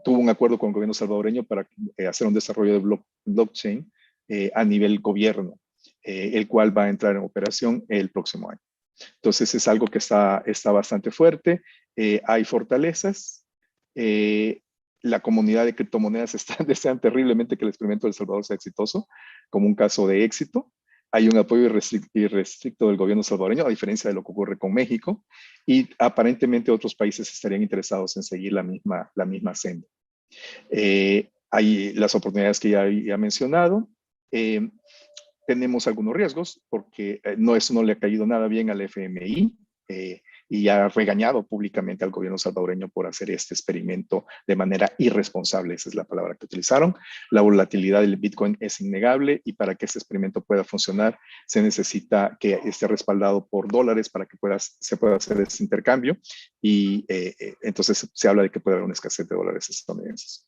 tuvo un acuerdo con el gobierno salvadoreño para hacer un desarrollo de blockchain a nivel gobierno, el cual va a entrar en operación el próximo año. Entonces es algo que está bastante fuerte, hay fortalezas, la comunidad de criptomonedas desean terriblemente que el experimento de El Salvador sea exitoso, como un caso de éxito. Hay un apoyo irrestricto del gobierno salvadoreño, a diferencia de lo que ocurre con México, y aparentemente otros países estarían interesados en seguir la misma senda. Hay las oportunidades que ya había mencionado. Tenemos algunos riesgos porque eso no le ha caído nada bien al FMI y ha regañado públicamente al gobierno salvadoreño por hacer este experimento de manera irresponsable. Esa es la palabra que utilizaron. La volatilidad del Bitcoin es innegable y para que este experimento pueda funcionar se necesita que esté respaldado por dólares para que se pueda hacer ese intercambio y entonces se habla de que puede haber una escasez de dólares estadounidenses.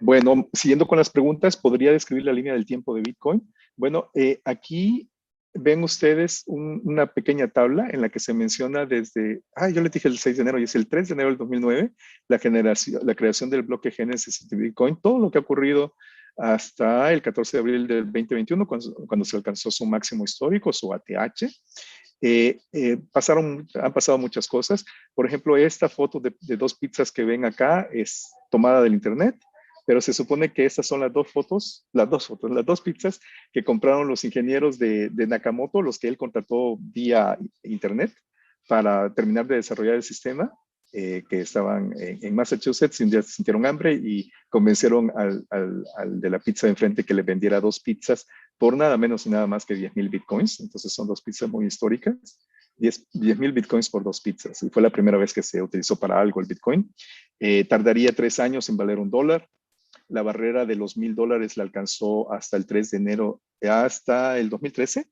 Bueno, siguiendo con las preguntas, ¿podría describir la línea del tiempo de Bitcoin? Bueno, aquí ven ustedes una pequeña tabla en la que se menciona desde, yo les dije el 6 de enero y es el 3 de enero del 2009, la creación del bloque Génesis de Bitcoin, todo lo que ha ocurrido hasta el 14 de abril del 2021, cuando se alcanzó su máximo histórico, su ATH. Han pasado muchas cosas. Por ejemplo, esta foto de dos pizzas que ven acá es tomada del internet, pero se supone que estas son las dos pizzas que compraron los ingenieros de Nakamoto, los que él contrató vía internet para terminar de desarrollar el sistema, que estaban en Massachusetts y un día sintieron hambre y convencieron al de la pizza de enfrente que le vendiera dos pizzas por nada menos y nada más que 10,000 bitcoins. Entonces son dos pizzas muy históricas. 10,000 bitcoins por dos pizzas. Y fue la primera vez que se utilizó para algo el bitcoin. Tardaría 3 años en valer $1. La barrera de los $1,000 la alcanzó hasta el 3 de enero, hasta el 2013. En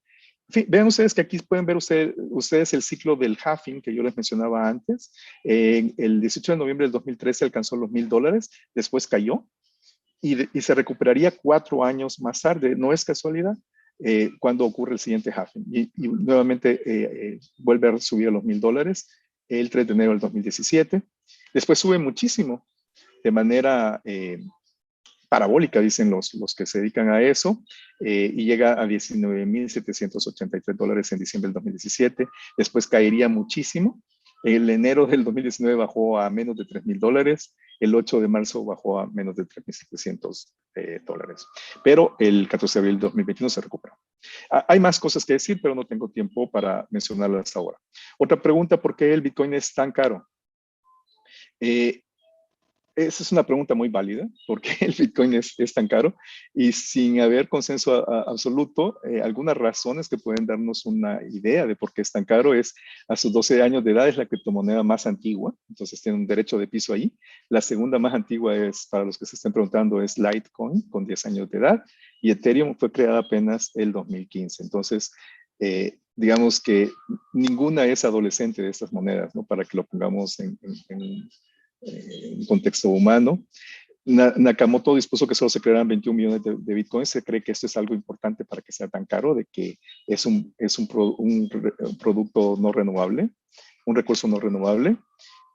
fin, vean ustedes que aquí pueden ver ustedes el ciclo del halving que yo les mencionaba antes. El 18 de noviembre del 2013 alcanzó los $1,000, después cayó y se recuperaría 4 años más tarde. No es casualidad cuando ocurre el siguiente halving. Y nuevamente vuelve a subir a los $1,000 el 3 de enero del 2017. Después sube muchísimo de manera parabólica, dicen los que se dedican a eso, y llega a $19,783 en diciembre del 2017. Después caería muchísimo. El enero del 2019 bajó a menos de $3,000. El 8 de marzo bajó a menos de $3,700. Pero el 14 de abril del 2021 se recuperó. Hay más cosas que decir, pero no tengo tiempo para mencionarlas ahora. Otra pregunta, ¿por qué el Bitcoin es tan caro? Esa es una pregunta muy válida, porque el Bitcoin es tan caro y sin haber consenso absoluto, algunas razones que pueden darnos una idea de por qué es tan caro es a sus 12 años de edad es la criptomoneda más antigua, entonces tiene un derecho de piso ahí. La segunda más antigua es, para los que se estén preguntando, es Litecoin con 10 años de edad y Ethereum fue creada apenas el 2015. Entonces, digamos que ninguna es adolescente de estas monedas, ¿no? Para que lo pongamos en contexto humano. Nakamoto dispuso que solo se crearan 21 millones de bitcoins. Se cree que esto es algo importante para que sea tan caro, de que es un producto no renovable, un recurso no renovable,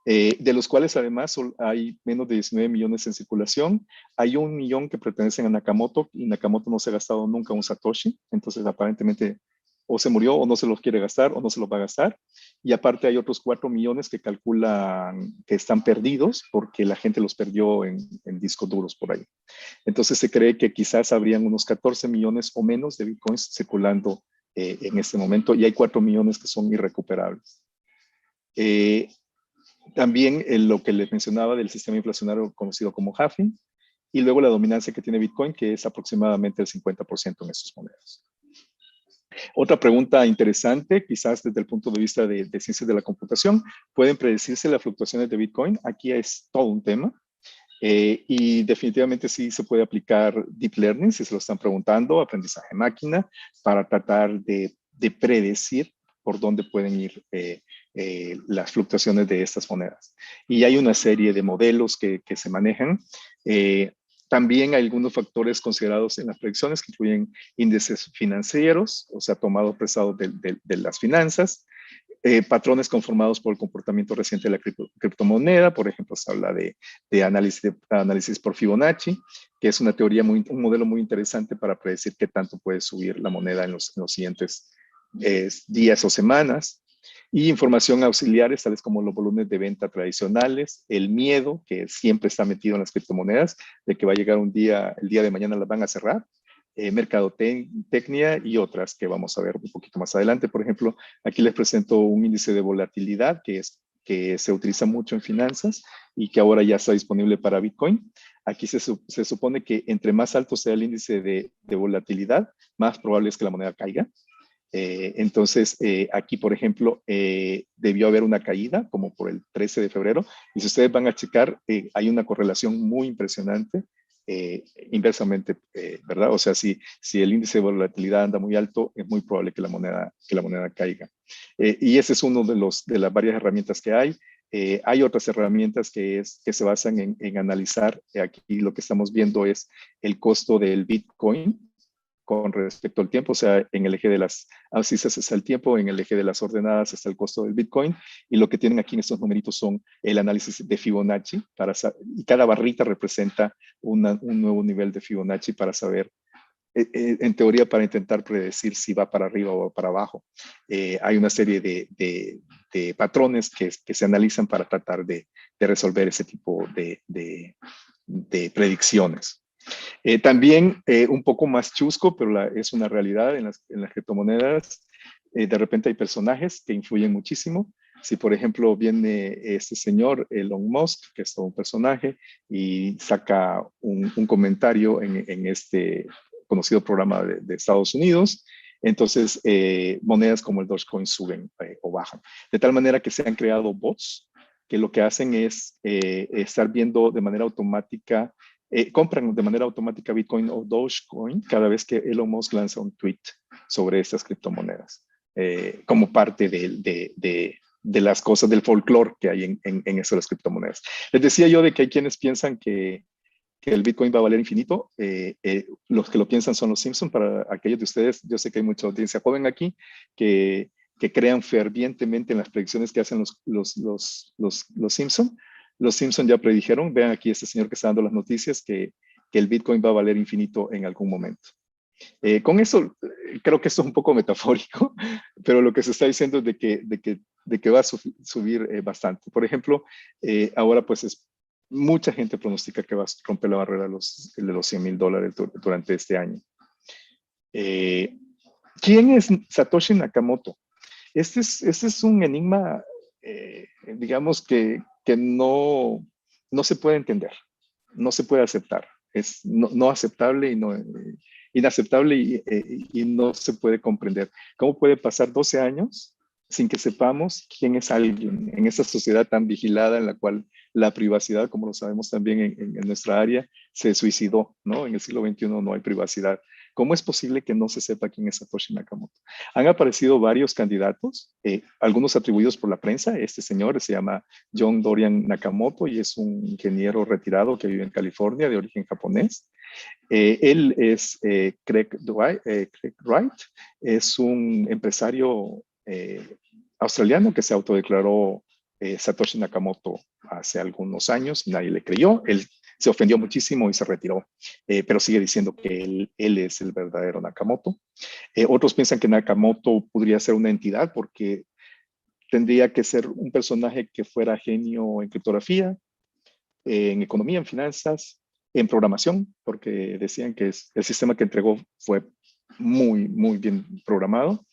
de los cuales además hay menos de 19 millones en circulación. Hay 1 millón que pertenecen a Nakamoto y Nakamoto no se ha gastado nunca un Satoshi, entonces aparentemente o se murió o no se los quiere gastar o no se los va a gastar. Y aparte hay otros 4 millones que calculan que están perdidos porque la gente los perdió en discos duros por ahí. Entonces se cree que quizás habrían unos 14 millones o menos de bitcoins circulando en este momento y hay 4 millones que son irrecuperables. También lo que les mencionaba del sistema inflacionario conocido como halving y luego la dominancia que tiene Bitcoin, que es aproximadamente el 50% en estas monedas. Otra pregunta interesante, quizás desde el punto de vista de ciencias de la computación, ¿pueden predecirse las fluctuaciones de Bitcoin? Aquí es todo un tema y definitivamente sí se puede aplicar Deep Learning, si se lo están preguntando, aprendizaje máquina, para tratar de predecir por dónde pueden ir las fluctuaciones de estas monedas. Y hay una serie de modelos que se manejan. También hay algunos factores considerados en las predicciones que incluyen índices financieros, o sea, tomados prestados de las finanzas, patrones conformados por el comportamiento reciente de la criptomoneda. Por ejemplo, se habla de análisis por Fibonacci, que es una teoría, un modelo muy interesante para predecir qué tanto puede subir la moneda en los siguientes días o semanas. Y información auxiliares, tales como los volúmenes de venta tradicionales, el miedo que siempre está metido en las criptomonedas, de que va a llegar un día, el día de mañana las van a cerrar, mercadotecnia y otras que vamos a ver un poquito más adelante. Por ejemplo, aquí les presento un índice de volatilidad que se utiliza mucho en finanzas y que ahora ya está disponible para Bitcoin. Aquí se supone que entre más alto sea el índice de volatilidad, más probable es que la moneda caiga. Entonces, aquí, por ejemplo, debió haber una caída como por el 13 de febrero. Y si ustedes van a checar, hay una correlación muy impresionante, inversamente, ¿verdad? O sea, si el índice de volatilidad anda muy alto, es muy probable que la moneda caiga. Y ese es uno de las varias herramientas que hay. Hay otras herramientas que se basan en analizar. Aquí lo que estamos viendo es el costo del Bitcoin con respecto al tiempo, o sea, en el eje de las abscisas está el tiempo, en el eje de las ordenadas está el costo del Bitcoin, y lo que tienen aquí en estos numeritos son el análisis de Fibonacci, y cada barrita representa un nuevo nivel de Fibonacci para saber, en teoría, para intentar predecir si va para arriba o para abajo. Hay una serie de patrones que se analizan para tratar de resolver ese tipo de predicciones. También un poco más chusco, pero es una realidad en las criptomonedas. De repente hay personajes que influyen muchísimo. Si, por ejemplo, viene este señor Elon Musk, que es todo un personaje, y saca un comentario en este conocido programa de Estados Unidos, entonces monedas como el Dogecoin suben o bajan. De tal manera que se han creado bots que lo que hacen es estar viendo de manera automática, compran de manera automática Bitcoin o Dogecoin cada vez que Elon Musk lanza un tweet sobre estas criptomonedas, como parte de las cosas del folclore que hay en eso de las criptomonedas. Les decía yo de que hay quienes piensan que el Bitcoin va a valer infinito. Los que lo piensan son los Simpson. Para aquellos de ustedes, yo sé que hay mucha audiencia joven aquí que crean fervientemente en las predicciones que hacen los Simpson. Los Simpson ya predijeron, vean aquí este señor que está dando las noticias, que el Bitcoin va a valer infinito en algún momento. Con eso, creo que esto es un poco metafórico, pero lo que se está diciendo es de que va a subir bastante. Por ejemplo, ahora pues mucha gente pronostica que va a romper la barrera de los $100,000 durante este año. ¿Quién es Satoshi Nakamoto? Este es un enigma, digamos, que no se puede entender, no se puede aceptar. Es no aceptable y inaceptable y no se puede comprender. ¿Cómo puede pasar 12 años sin que sepamos quién es alguien en esa sociedad tan vigilada en la cual la privacidad, como lo sabemos también en nuestra área, se suicidó, ¿no? En el siglo XXI no hay privacidad. ¿Cómo es posible que no se sepa quién es Satoshi Nakamoto? Han aparecido varios candidatos, algunos atribuidos por la prensa. Este señor se llama John Dorian Nakamoto y es un ingeniero retirado que vive en California de origen japonés. Él es Craig Wright, es un empresario australiano que se autodeclaró Satoshi Nakamoto hace algunos años. Nadie le creyó. Él se ofendió muchísimo y se retiró, pero sigue diciendo que él es el verdadero Nakamoto. Otros piensan que Nakamoto podría ser una entidad porque tendría que ser un personaje que fuera genio en criptografía, en economía, en finanzas, en programación, porque decían que el sistema que entregó fue muy, muy bien programado.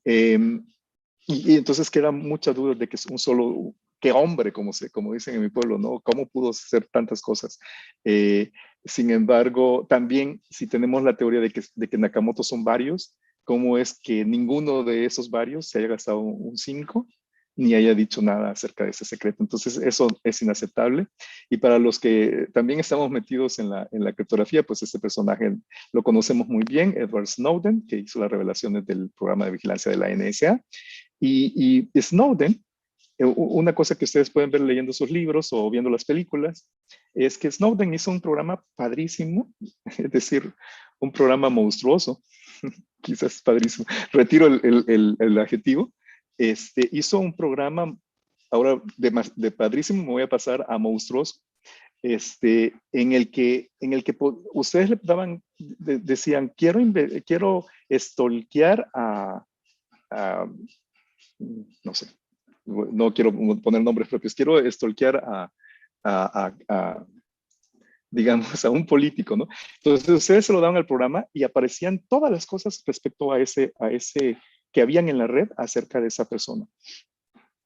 Y entonces quedan muchas dudas de que es un solo, qué hombre, como dicen en mi pueblo, ¿no? ¿Cómo pudo hacer tantas cosas? Sin embargo, también si tenemos la teoría de que Nakamoto son varios, ¿cómo es que ninguno de esos varios se haya gastado un 5 ni haya dicho nada acerca de ese secreto? Entonces eso es inaceptable. Y para los que también estamos metidos en la criptografía, pues este personaje lo conocemos muy bien, Edward Snowden, que hizo las revelaciones del programa de vigilancia de la NSA. Y Snowden una cosa que ustedes pueden ver leyendo sus libros o viendo las películas es que Snowden hizo un programa padrísimo, es decir, un programa monstruoso, quizás padrísimo, retiro el adjetivo, hizo un programa, ahora de padrísimo me voy a pasar a monstruoso, en el que ustedes le daban, decían, quiero stalkear no sé, no quiero poner nombres propios, quiero stalkear digamos, a un político, ¿no? Entonces ustedes se lo daban al programa y aparecían todas las cosas respecto a ese que habían en la red acerca de esa persona.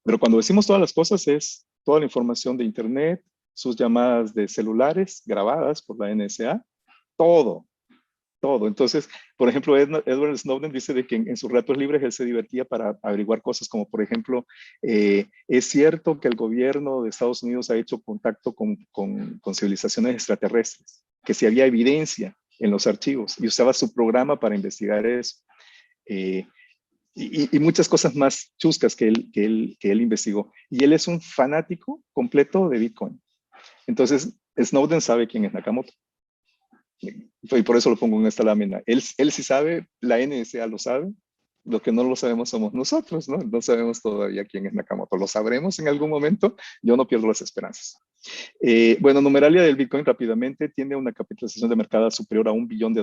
Pero cuando decimos todas las cosas es toda la información de internet, sus llamadas de celulares grabadas por la NSA, todo. Entonces, por ejemplo, Edward Snowden dice de que en sus ratos libres él se divertía para averiguar cosas como, por ejemplo, es cierto que el gobierno de Estados Unidos ha hecho contacto con civilizaciones extraterrestres, que si había evidencia en los archivos y usaba su programa para investigar eso. Y muchas cosas más chuscas que él investigó. Y él es un fanático completo de Bitcoin. Entonces, Snowden sabe quién es Nakamoto. Y por eso lo pongo en esta lámina. Él sí sabe, la NSA lo sabe, lo que no lo sabemos somos nosotros, ¿no? No sabemos todavía quién es Nakamoto. Lo sabremos en algún momento, yo no pierdo las esperanzas. Bueno, numeralia del Bitcoin rápidamente tiene una capitalización de mercado superior a $1 billón.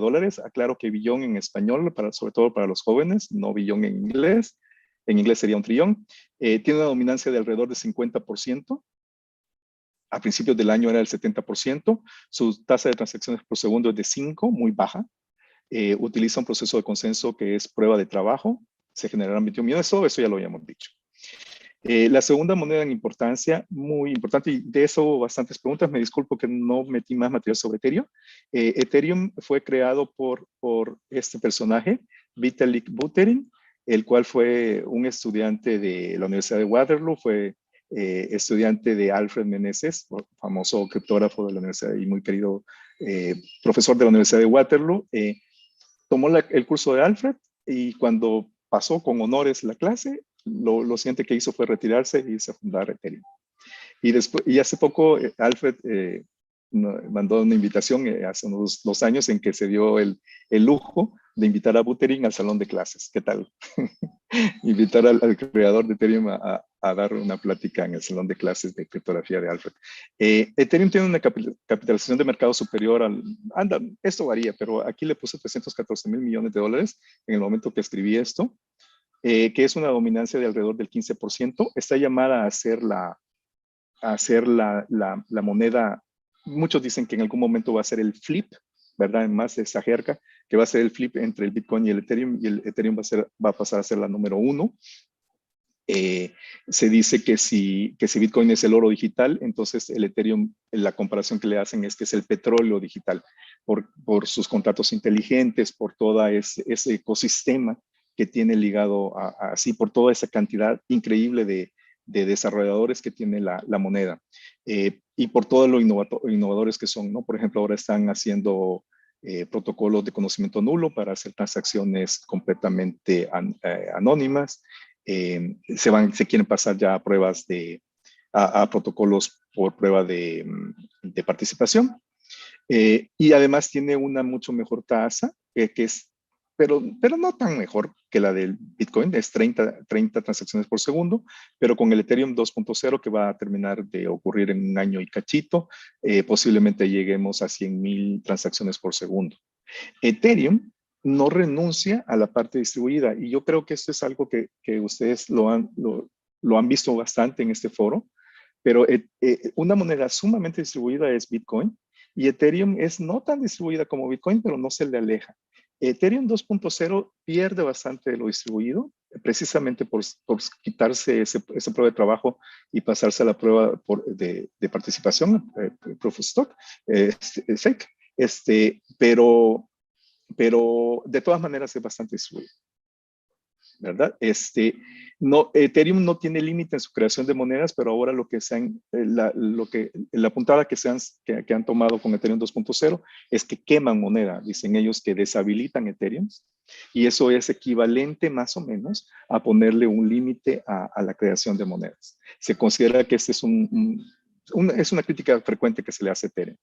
Aclaro que billón en español, sobre todo para los jóvenes, no billón en inglés. En inglés sería 1 trillón. Tiene una dominancia de alrededor de 50%. A principios del año era el 70%. Su tasa de transacciones por segundo es de 5, muy baja. Utiliza un proceso de consenso que es prueba de trabajo. Se generarán 21 millones. Todo eso ya lo habíamos dicho. La segunda moneda en importancia, muy importante, y de eso hubo bastantes preguntas. Me disculpo que no metí más material sobre Ethereum. Ethereum fue creado por este personaje, Vitalik Buterin, el cual fue un estudiante de la Universidad de Waterloo, fue estudiante de Alfred Meneses, famoso criptógrafo de la universidad y muy querido profesor de la Universidad de Waterloo. Tomó el curso de Alfred y cuando pasó con honores la clase, lo siguiente que hizo fue retirarse y irse a fundar Ethereum. Y hace poco Alfred mandó una invitación hace unos 2 años en que se dio el lujo de invitar a Buterin al salón de clases. ¿Qué tal? Invitar al creador de Ethereum a dar una plática en el salón de clases de criptografía de Alfred. Ethereum tiene una capitalización de mercado superior esto varía, pero aquí le puse $314 mil millones en el momento que escribí esto, que es una dominancia de alrededor del 15%. Está llamada a ser la moneda. Muchos dicen que en algún momento va a ser el flip, ¿verdad? Más de esa jerga, que va a ser el flip entre el Bitcoin y el Ethereum va a pasar a ser la número 1. Se dice que si Bitcoin es el oro digital, entonces el Ethereum, la comparación que le hacen es que es el petróleo digital, por sus contratos inteligentes, por todo ese ecosistema que tiene ligado así, por toda esa cantidad increíble de desarrolladores que tiene la moneda, y por todo lo innovadores que son, ¿no? Por ejemplo, ahora están haciendo protocolos de conocimiento nulo para hacer transacciones completamente anónimas. Se quieren pasar ya a pruebas a protocolos por prueba de participación. Y además tiene una mucho mejor tasa, que es, pero no tan mejor que la del Bitcoin, es 30 transacciones por segundo, pero con el Ethereum 2.0 que va a terminar de ocurrir en un año y cachito, posiblemente lleguemos a 100,000 transacciones por segundo. Ethereum no renuncia a la parte distribuida y yo creo que esto es algo que ustedes lo han visto bastante en este foro, pero una moneda sumamente distribuida es Bitcoin y Ethereum es no tan distribuida como Bitcoin, pero no se le aleja. Ethereum 2.0 pierde bastante de lo distribuido, precisamente por quitarse esa prueba de trabajo y pasarse a la prueba de participación, Proof of Stock, SEC, pero de todas maneras es bastante distribuido. ¿verdad? No, Ethereum no tiene límite en su creación de monedas, pero ahora lo que la puntada que han tomado con Ethereum 2.0 es que queman moneda, dicen ellos que deshabilitan Ethereum, y eso es equivalente más o menos a ponerle un límite a la creación de monedas. Se considera que este es es una crítica frecuente que se le hace a Ethereum.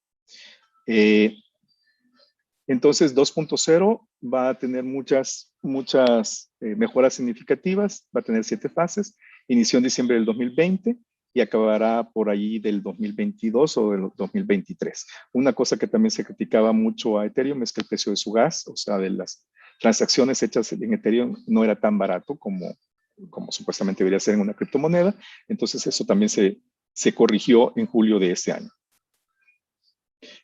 Entonces, 2.0 va a tener muchas mejoras significativas, va a tener 7 fases. Inició en diciembre del 2020 y acabará por ahí del 2022 o del 2023. Una cosa que también se criticaba mucho a Ethereum es que el precio de su gas, o sea, de las transacciones hechas en Ethereum, no era tan barato como supuestamente debería ser en una criptomoneda. Entonces, eso también se corrigió en julio de este año.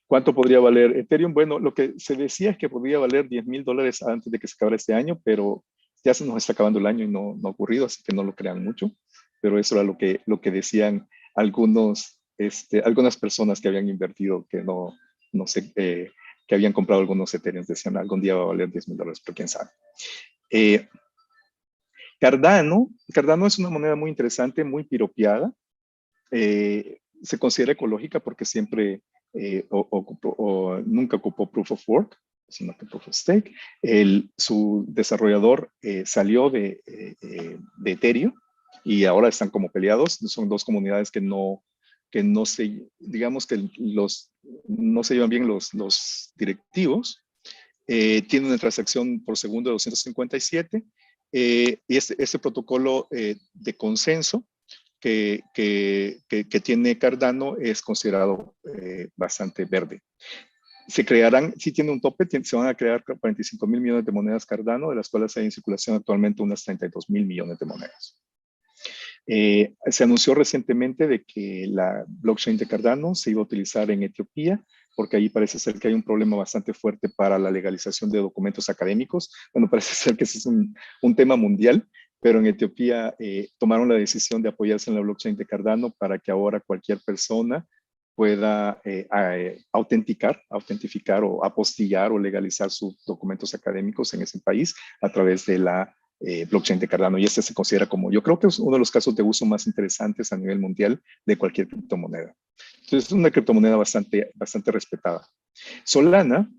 ¿Cuánto podría valer Ethereum? Bueno, lo que se decía es que podría valer $10,000 antes de que se acabara este año, pero ya se nos está acabando el año y no ha ocurrido, así que no lo crean mucho. Pero eso era lo que decían algunas personas que habían invertido, que no sé, que habían comprado algunos Ethereum, decían algún día va a valer $10,000, pero quién sabe. Cardano es una moneda muy interesante, muy piropeada. Se considera ecológica porque siempre nunca ocupó Proof of Work, sino que Proof of Stake. Su desarrollador salió de Ethereum y ahora están como peleados. Son dos comunidades que no se, digamos que no se llevan bien los directivos. Tiene una transacción por segundo de 257 y este protocolo de consenso que tiene Cardano es considerado bastante verde. Se crearán, si tiene un tope, se van a crear 45,000 millones de monedas Cardano, de las cuales hay en circulación actualmente unas 32,000 millones de monedas. Se anunció recientemente de que la blockchain de Cardano se iba a utilizar en Etiopía, porque ahí parece ser que hay un problema bastante fuerte para la legalización de documentos académicos. Bueno, parece ser que ese es un tema mundial, pero en Etiopía tomaron la decisión de apoyarse en la blockchain de Cardano para que ahora cualquier persona pueda autentificar o apostillar o legalizar sus documentos académicos en ese país a través de la blockchain de Cardano. Y este se considera como, yo creo que es uno de los casos de uso más interesantes a nivel mundial de cualquier criptomoneda. Entonces es una criptomoneda bastante respetada. Solana,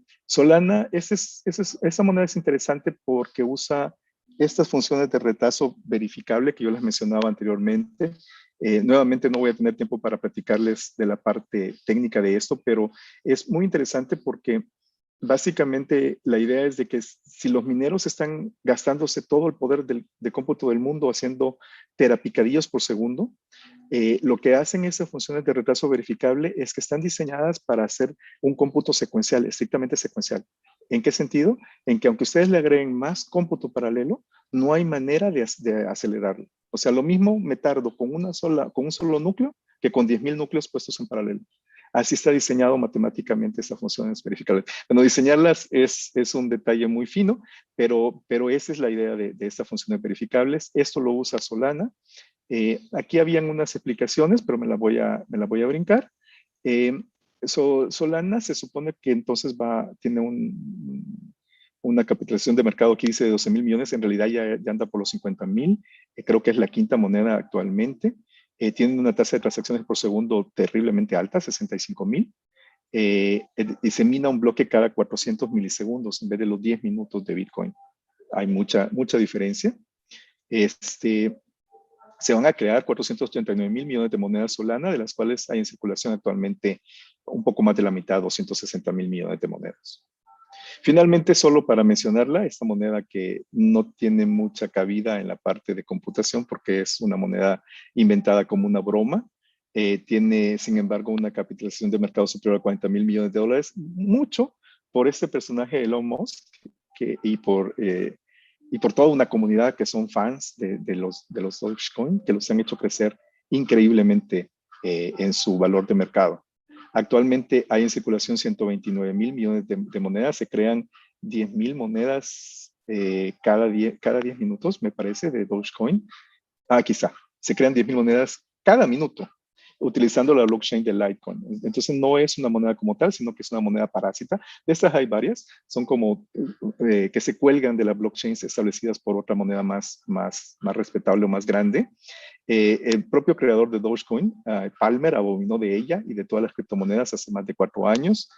esa moneda es interesante porque usa estas funciones de retazo verificable que yo les mencionaba anteriormente. Nuevamente no voy a tener tiempo para platicarles de la parte técnica de esto, pero es muy interesante porque básicamente la idea es de que si los mineros están gastándose todo el poder de cómputo del mundo haciendo terapicadillos por segundo, lo que hacen esas funciones de retraso verificable es que están diseñadas para hacer un cómputo secuencial, estrictamente secuencial. ¿En qué sentido? En que aunque ustedes le agreguen más cómputo paralelo, no hay manera de acelerarlo. O sea, lo mismo me tardo con un solo núcleo que con 10,000 núcleos puestos en paralelo. Así está diseñado matemáticamente estas funciones verificables. Bueno, diseñarlas es un detalle muy fino, pero esa es la idea de estas funciones verificables. Esto lo usa Solana. Aquí habían unas explicaciones, pero me la voy a brincar. Solana se supone que entonces tiene una capitalización de mercado que dice de 12,000 millones, en realidad ya anda por los 50,000. Creo que es la quinta moneda actualmente. Tienen una tasa de transacciones por segundo terriblemente alta, 65,000. Y se mina un bloque cada 400 milisegundos en vez de los 10 minutos de Bitcoin. Hay mucha diferencia. Se van a crear 439,000 millones de monedas Solana, de las cuales hay en circulación actualmente un poco más de la mitad, 260,000 millones de monedas. Finalmente, solo para mencionarla, esta moneda que no tiene mucha cabida en la parte de computación porque es una moneda inventada como una broma, tiene, sin embargo, una capitalización de mercado superior a 40,000 millones de dólares, mucho por este personaje Elon Musk y por toda una comunidad que son fans de los Dogecoin, que los han hecho crecer increíblemente en su valor de mercado. Actualmente hay en circulación 129,000 millones de monedas. Se crean 10,000 monedas cada 10 minutos, me parece, de Dogecoin. Aquí está. Se crean 10,000 monedas cada minuto. utilizando la blockchain de Litecoin. Entonces no es una moneda como tal, sino que es una moneda parásita. De estas hay varias, son como que se cuelgan de las blockchains establecidas por otra moneda más respetable o más grande. El propio creador de Dogecoin, Palmer, abominó de ella y de todas las criptomonedas hace más de 4 años.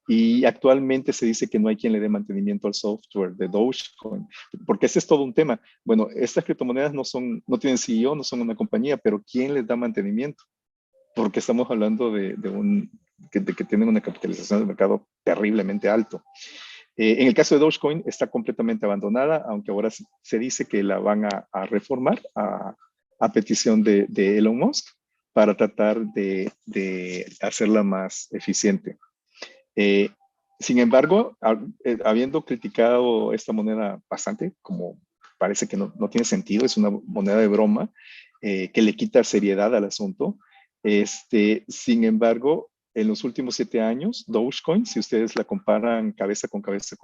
Y actualmente se dice que no hay quien le dé mantenimiento al software de Dogecoin, porque ese es todo un tema. Bueno, estas criptomonedas no tienen CEO, no son una compañía, pero ¿quién les da mantenimiento? Porque estamos hablando de que tienen una capitalización de mercado terriblemente alto. En el caso de Dogecoin está completamente abandonada, aunque ahora se dice que la van a reformar a petición de Elon Musk para tratar de hacerla más eficiente. Sin embargo, habiendo criticado esta moneda bastante, como parece que no tiene sentido, es una moneda de broma que le quita seriedad al asunto. Sin embargo, en los últimos 7 años, Dogecoin, si ustedes la comparan cabeza con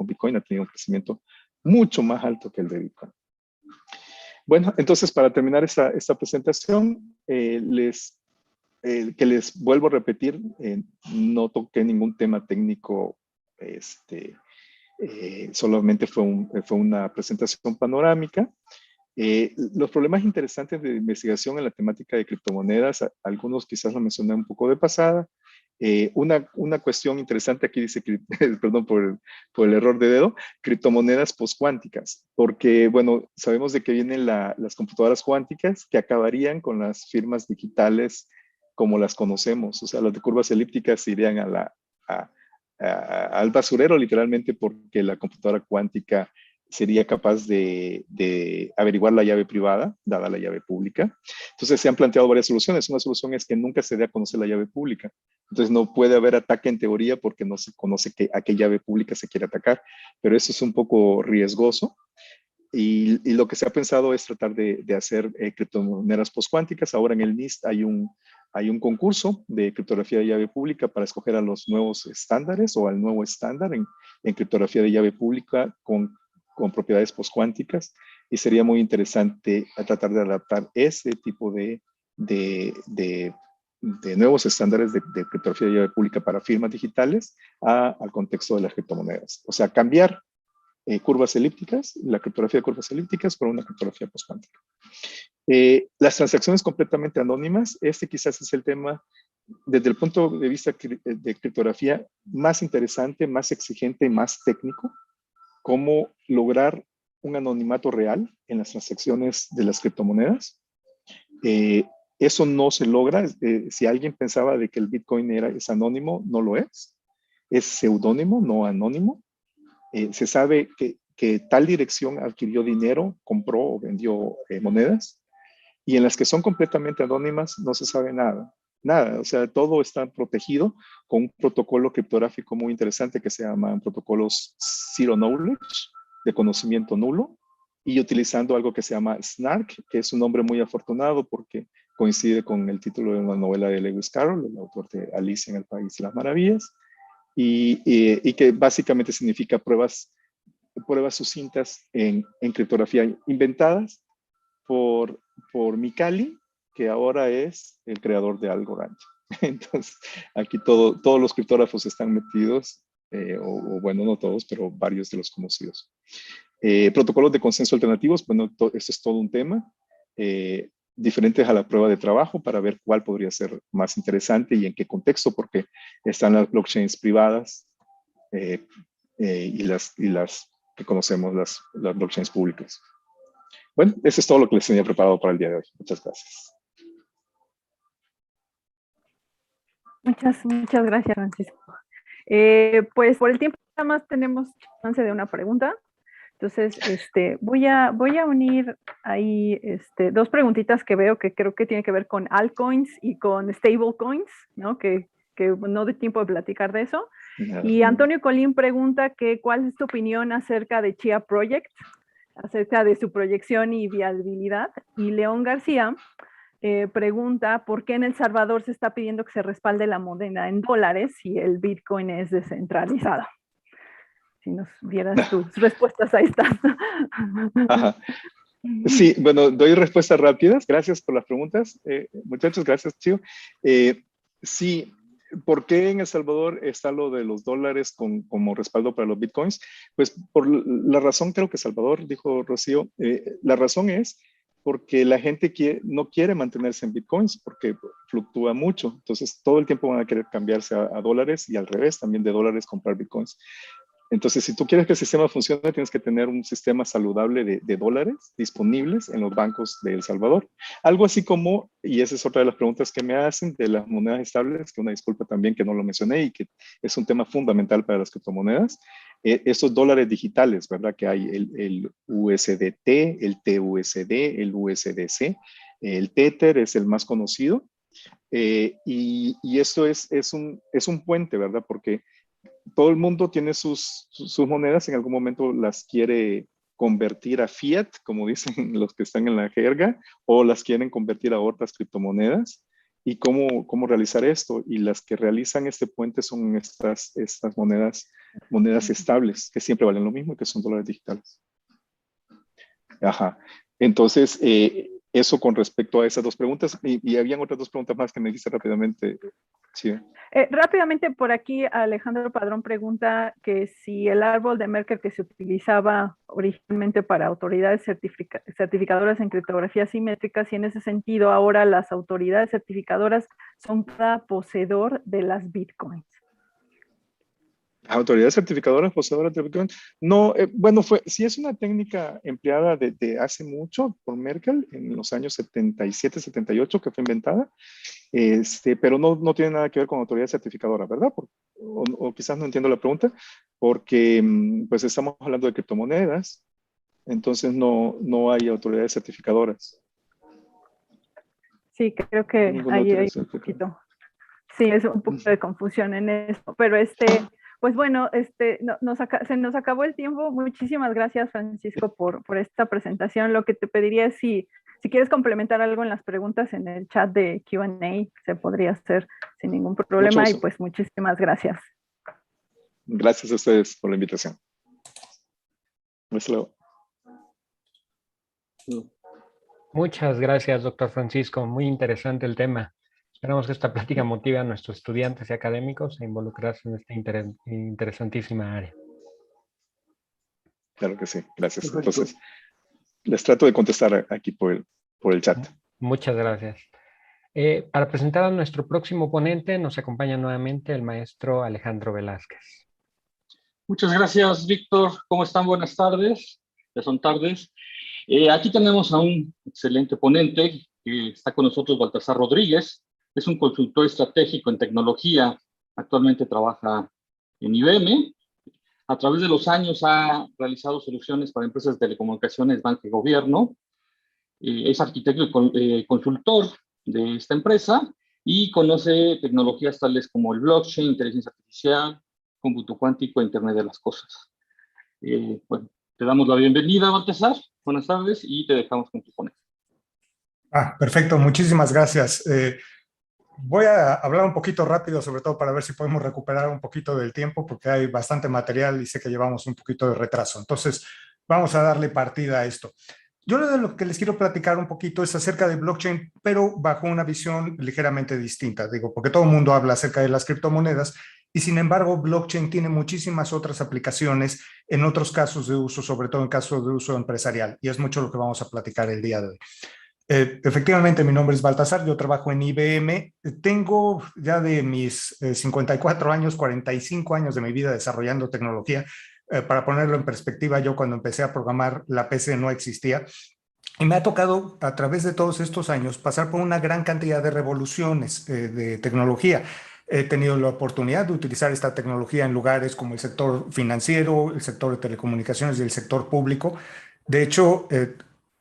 Bitcoin, ha tenido un crecimiento mucho más alto que el de Bitcoin. Bueno, entonces para terminar esta presentación, que les vuelvo a repetir, no toqué ningún tema técnico, solamente fue una presentación panorámica. Los problemas interesantes de investigación en la temática de criptomonedas, algunos quizás lo mencioné un poco de pasada. Una cuestión interesante aquí dice, perdón por el error de dedo, criptomonedas postcuánticas, porque bueno, sabemos de que vienen las computadoras cuánticas que acabarían con las firmas digitales como las conocemos, o sea, las de curvas elípticas irían al basurero literalmente, porque la computadora cuántica sería capaz de averiguar la llave privada, dada la llave pública. Entonces se han planteado varias soluciones. Una solución es que nunca se dé a conocer la llave pública. Entonces no puede haber ataque en teoría porque no se conoce a qué llave pública se quiere atacar, pero eso es un poco riesgoso. Y lo que se ha pensado es tratar de hacer criptomonedas postcuánticas. Ahora en el NIST hay un concurso de criptografía de llave pública para escoger a los nuevos estándares o al nuevo estándar en criptografía de llave pública con propiedades postcuánticas, y sería muy interesante tratar de adaptar ese tipo de nuevos estándares de criptografía de llave pública para firmas digitales al contexto de las criptomonedas. O sea, cambiar curvas elípticas, la criptografía de curvas elípticas por una criptografía postcuántica. Las transacciones completamente anónimas, quizás es el tema desde el punto de vista de criptografía más interesante, más exigente y más técnico. Cómo lograr un anonimato real en las transacciones de las criptomonedas. Eso no se logra. Si alguien pensaba de que el Bitcoin es anónimo, no lo es. Es seudónimo, no anónimo. Se sabe que tal dirección adquirió dinero, compró o vendió monedas, y en las que son completamente anónimas no se sabe nada. Nada, o sea, todo está protegido con un protocolo criptográfico muy interesante que se llama protocolos Zero Knowledge, de conocimiento nulo, y utilizando algo que se llama SNARK, que es un nombre muy afortunado porque coincide con el título de una novela de Lewis Carroll, el autor de Alicia en el País de las Maravillas, y que básicamente significa pruebas sucintas en criptografía inventadas por Mikali, que ahora es el creador de Algorand. Entonces, aquí todos los criptógrafos están metidos, o bueno, no todos, pero varios de los conocidos. Protocolos de consenso alternativos, bueno, esto es todo un tema, diferentes a la prueba de trabajo para ver cuál podría ser más interesante y en qué contexto, porque están las blockchains privadas y las que conocemos, las blockchains públicas. Bueno, eso es todo lo que les tenía preparado para el día de hoy. Muchas gracias. Muchas gracias, Francisco. Pues por el tiempo nada más tenemos chance de una pregunta. Entonces, voy a unir ahí 2 preguntitas que veo que creo que tienen que ver con altcoins y con stablecoins, ¿no? Que no doy tiempo de platicar de eso. Y Antonio Colín pregunta cuál es tu opinión acerca de Chia Project, acerca de su proyección y viabilidad. Y León García pregunta por qué en El Salvador se está pidiendo que se respalde la moneda en dólares si el Bitcoin es descentralizado. Si nos dieras tus respuestas a estas. Ajá. Sí, bueno, doy respuestas rápidas. Gracias por las preguntas. Muchachos, gracias, Chio. Sí, ¿por qué en El Salvador está lo de los dólares como respaldo para los bitcoins? Pues por la razón, creo que Salvador, dijo Rocío, la razón es porque la gente no quiere mantenerse en bitcoins porque fluctúa mucho. Entonces, todo el tiempo van a querer cambiarse a dólares y al revés, también de dólares comprar bitcoins. Entonces, si tú quieres que el sistema funcione, tienes que tener un sistema saludable de dólares disponibles en los bancos de El Salvador. Algo así como, y esa es otra de las preguntas que me hacen de las monedas estables, que una disculpa también que no lo mencioné y que es un tema fundamental para las criptomonedas, estos dólares digitales, ¿verdad? Que hay el USDT, el TUSD, el USDC, el Tether es el más conocido, y esto es un puente, ¿verdad? Porque todo el mundo tiene sus monedas, en algún momento las quiere convertir a fiat, como dicen los que están en la jerga, o las quieren convertir a otras criptomonedas. ¿Y cómo realizar esto? Y las que realizan este puente son estas monedas estables, que siempre valen lo mismo, que son dólares digitales. Ajá. Entonces, eso con respecto a esas dos preguntas. Y habían otras dos preguntas más que me dijiste rápidamente. Sí. Rápidamente por aquí Alejandro Padrón pregunta que si el árbol de Merkel que se utilizaba originalmente para autoridades certificadoras en criptografía simétrica, si en ese sentido ahora las autoridades certificadoras son cada poseedor de las bitcoins. Autoridades certificadoras poseedoras de Bitcoin. No, bueno, sí es una técnica empleada desde hace mucho por Merkel en los años 77, 78 que fue inventada, pero no tiene nada que ver con autoridad certificadora, ¿verdad? O quizás no entiendo la pregunta, porque pues estamos hablando de criptomonedas, entonces no hay autoridades certificadoras. Sí, creo que ahí hay un poquito. Sí, es un poco de confusión en esto, pero pues bueno, se nos acabó el tiempo. Muchísimas gracias, Francisco, por esta presentación. Lo que te pediría es si quieres complementar algo en las preguntas en el chat de Q&A, se podría hacer sin ningún problema. Y pues muchísimas gracias. Gracias a ustedes por la invitación. Hasta luego. Muchas gracias, doctor Francisco. Muy interesante el tema. Esperamos que esta plática motive a nuestros estudiantes y académicos a involucrarse en esta interesantísima área. Claro que sí, gracias. Entonces, les trato de contestar aquí por el chat. Muchas gracias. Para presentar a nuestro próximo ponente, nos acompaña nuevamente el maestro Alejandro Velázquez. Muchas gracias, Víctor. ¿Cómo están? Buenas tardes. Ya son tardes. Aquí tenemos a un excelente ponente que está con nosotros, Baltasar Rodríguez. Es un consultor estratégico en tecnología. Actualmente trabaja en IBM. A través de los años ha realizado soluciones para empresas de telecomunicaciones, banca y gobierno. Es arquitecto y consultor de esta empresa y conoce tecnologías tales como el blockchain, inteligencia artificial, cómputo cuántico e Internet de las cosas. Bueno, te damos la bienvenida, Baltasar. Buenas tardes y te dejamos con tu ponente. Perfecto, muchísimas gracias. Voy a hablar un poquito rápido, sobre todo para ver si podemos recuperar un poquito del tiempo, porque hay bastante material y sé que llevamos un poquito de retraso. Entonces, vamos a darle partida a esto. Yo lo que les quiero platicar un poquito es acerca de blockchain, pero bajo una visión ligeramente distinta, digo, porque todo el mundo habla acerca de las criptomonedas y sin embargo blockchain tiene muchísimas otras aplicaciones en otros casos de uso, sobre todo en casos de uso empresarial, y es mucho lo que vamos a platicar el día de hoy. Efectivamente, mi nombre es Baltasar, yo trabajo en IBM, tengo ya de mis 54 años, 45 años de mi vida desarrollando tecnología. Para ponerlo en perspectiva, yo cuando empecé a programar la PC no existía y me ha tocado a través de todos estos años pasar por una gran cantidad de revoluciones de tecnología. He tenido la oportunidad de utilizar esta tecnología en lugares como el sector financiero, el sector de telecomunicaciones y el sector público. De hecho,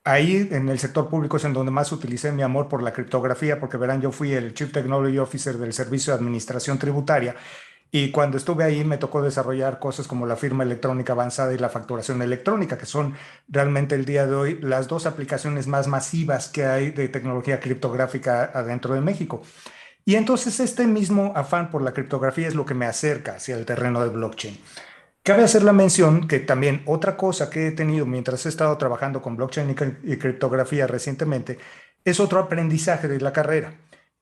ahí en el sector público es en donde más utilicé mi amor por la criptografía, porque verán, yo fui el Chief Technology Officer del Servicio de Administración Tributaria y cuando estuve ahí me tocó desarrollar cosas como la firma electrónica avanzada y la facturación electrónica, que son realmente el día de hoy las dos aplicaciones más masivas que hay de tecnología criptográfica adentro de México. Y entonces este mismo afán por la criptografía es lo que me acerca hacia el terreno de blockchain. Cabe hacer la mención que también otra cosa que he tenido mientras he estado trabajando con blockchain y criptografía recientemente es otro aprendizaje de la carrera.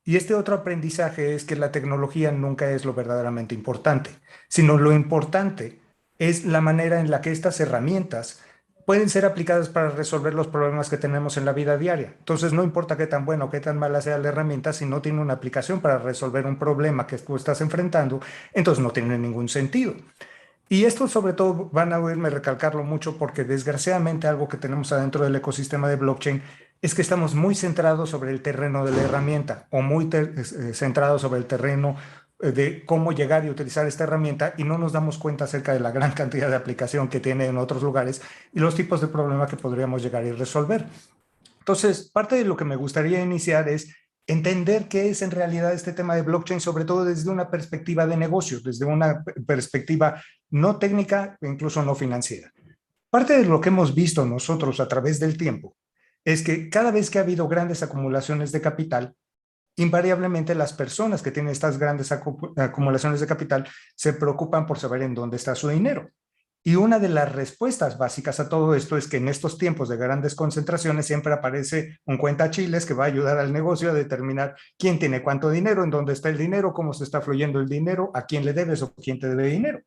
Y este otro aprendizaje es que la tecnología nunca es lo verdaderamente importante, sino lo importante es la manera en la que estas herramientas pueden ser aplicadas para resolver los problemas que tenemos en la vida diaria. Entonces, no importa qué tan buena o qué tan mala sea la herramienta, si no tiene una aplicación para resolver un problema que tú estás enfrentando, entonces no tiene ningún sentido. Y esto sobre todo van a oírme recalcarlo mucho porque desgraciadamente algo que tenemos adentro del ecosistema de blockchain es que estamos muy centrados sobre el terreno de la herramienta o muy centrados sobre el terreno de cómo llegar y utilizar esta herramienta y no nos damos cuenta acerca de la gran cantidad de aplicación que tiene en otros lugares y los tipos de problemas que podríamos llegar y resolver. Entonces, parte de lo que me gustaría iniciar es entender qué es en realidad este tema de blockchain, sobre todo desde una perspectiva de negocio, desde una perspectiva no técnica e incluso no financiera. Parte de lo que hemos visto nosotros a través del tiempo es que cada vez que ha habido grandes acumulaciones de capital, invariablemente las personas que tienen estas grandes acumulaciones de capital se preocupan por saber en dónde está su dinero. Y una de las respuestas básicas a todo esto es que en estos tiempos de grandes concentraciones siempre aparece un cuentachiles que va a ayudar al negocio a determinar quién tiene cuánto dinero, en dónde está el dinero, cómo se está fluyendo el dinero, a quién le debes o quién te debe dinero.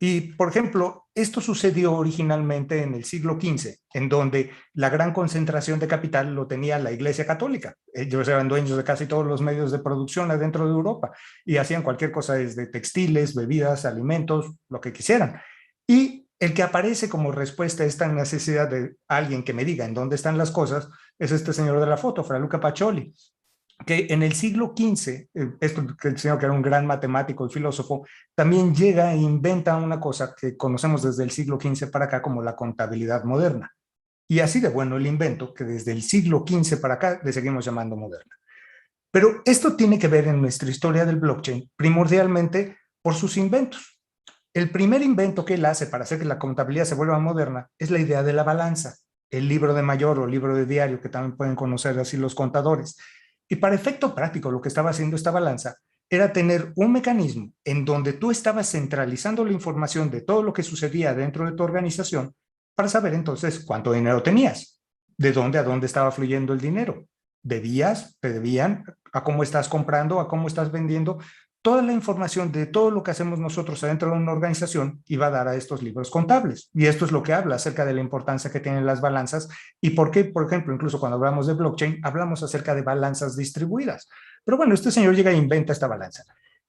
Y, por ejemplo, esto sucedió originalmente en el siglo XV, en donde la gran concentración de capital lo tenía la Iglesia Católica. Ellos eran dueños de casi todos los medios de producción adentro de Europa y hacían cualquier cosa desde textiles, bebidas, alimentos, lo que quisieran. Y el que aparece como respuesta a esta necesidad de alguien que me diga en dónde están las cosas es este señor de la foto, Fra Luca Pacioli, que en el siglo XV, el señor que era un gran matemático y filósofo, también llega e inventa una cosa que conocemos desde el siglo XV para acá como la contabilidad moderna. Y así de bueno el invento que desde el siglo XV para acá le seguimos llamando moderna. Pero esto tiene que ver en nuestra historia del blockchain primordialmente por sus inventos. El primer invento que él hace para hacer que la contabilidad se vuelva moderna es la idea de la balanza, el libro de mayor o libro de diario que también pueden conocer así los contadores. Y para efecto práctico, lo que estaba haciendo esta balanza era tener un mecanismo en donde tú estabas centralizando la información de todo lo que sucedía dentro de tu organización para saber entonces cuánto dinero tenías, de dónde a dónde estaba fluyendo el dinero. ¿Debías? ¿Te debían? ¿A cómo estás comprando? ¿A cómo estás vendiendo? Toda la información de todo lo que hacemos nosotros adentro de una organización iba a dar a estos libros contables. Y esto es lo que habla acerca de la importancia que tienen las balanzas y por qué, por ejemplo, incluso cuando hablamos de blockchain, hablamos acerca de balanzas distribuidas. Pero bueno, este señor llega e inventa esta balanza.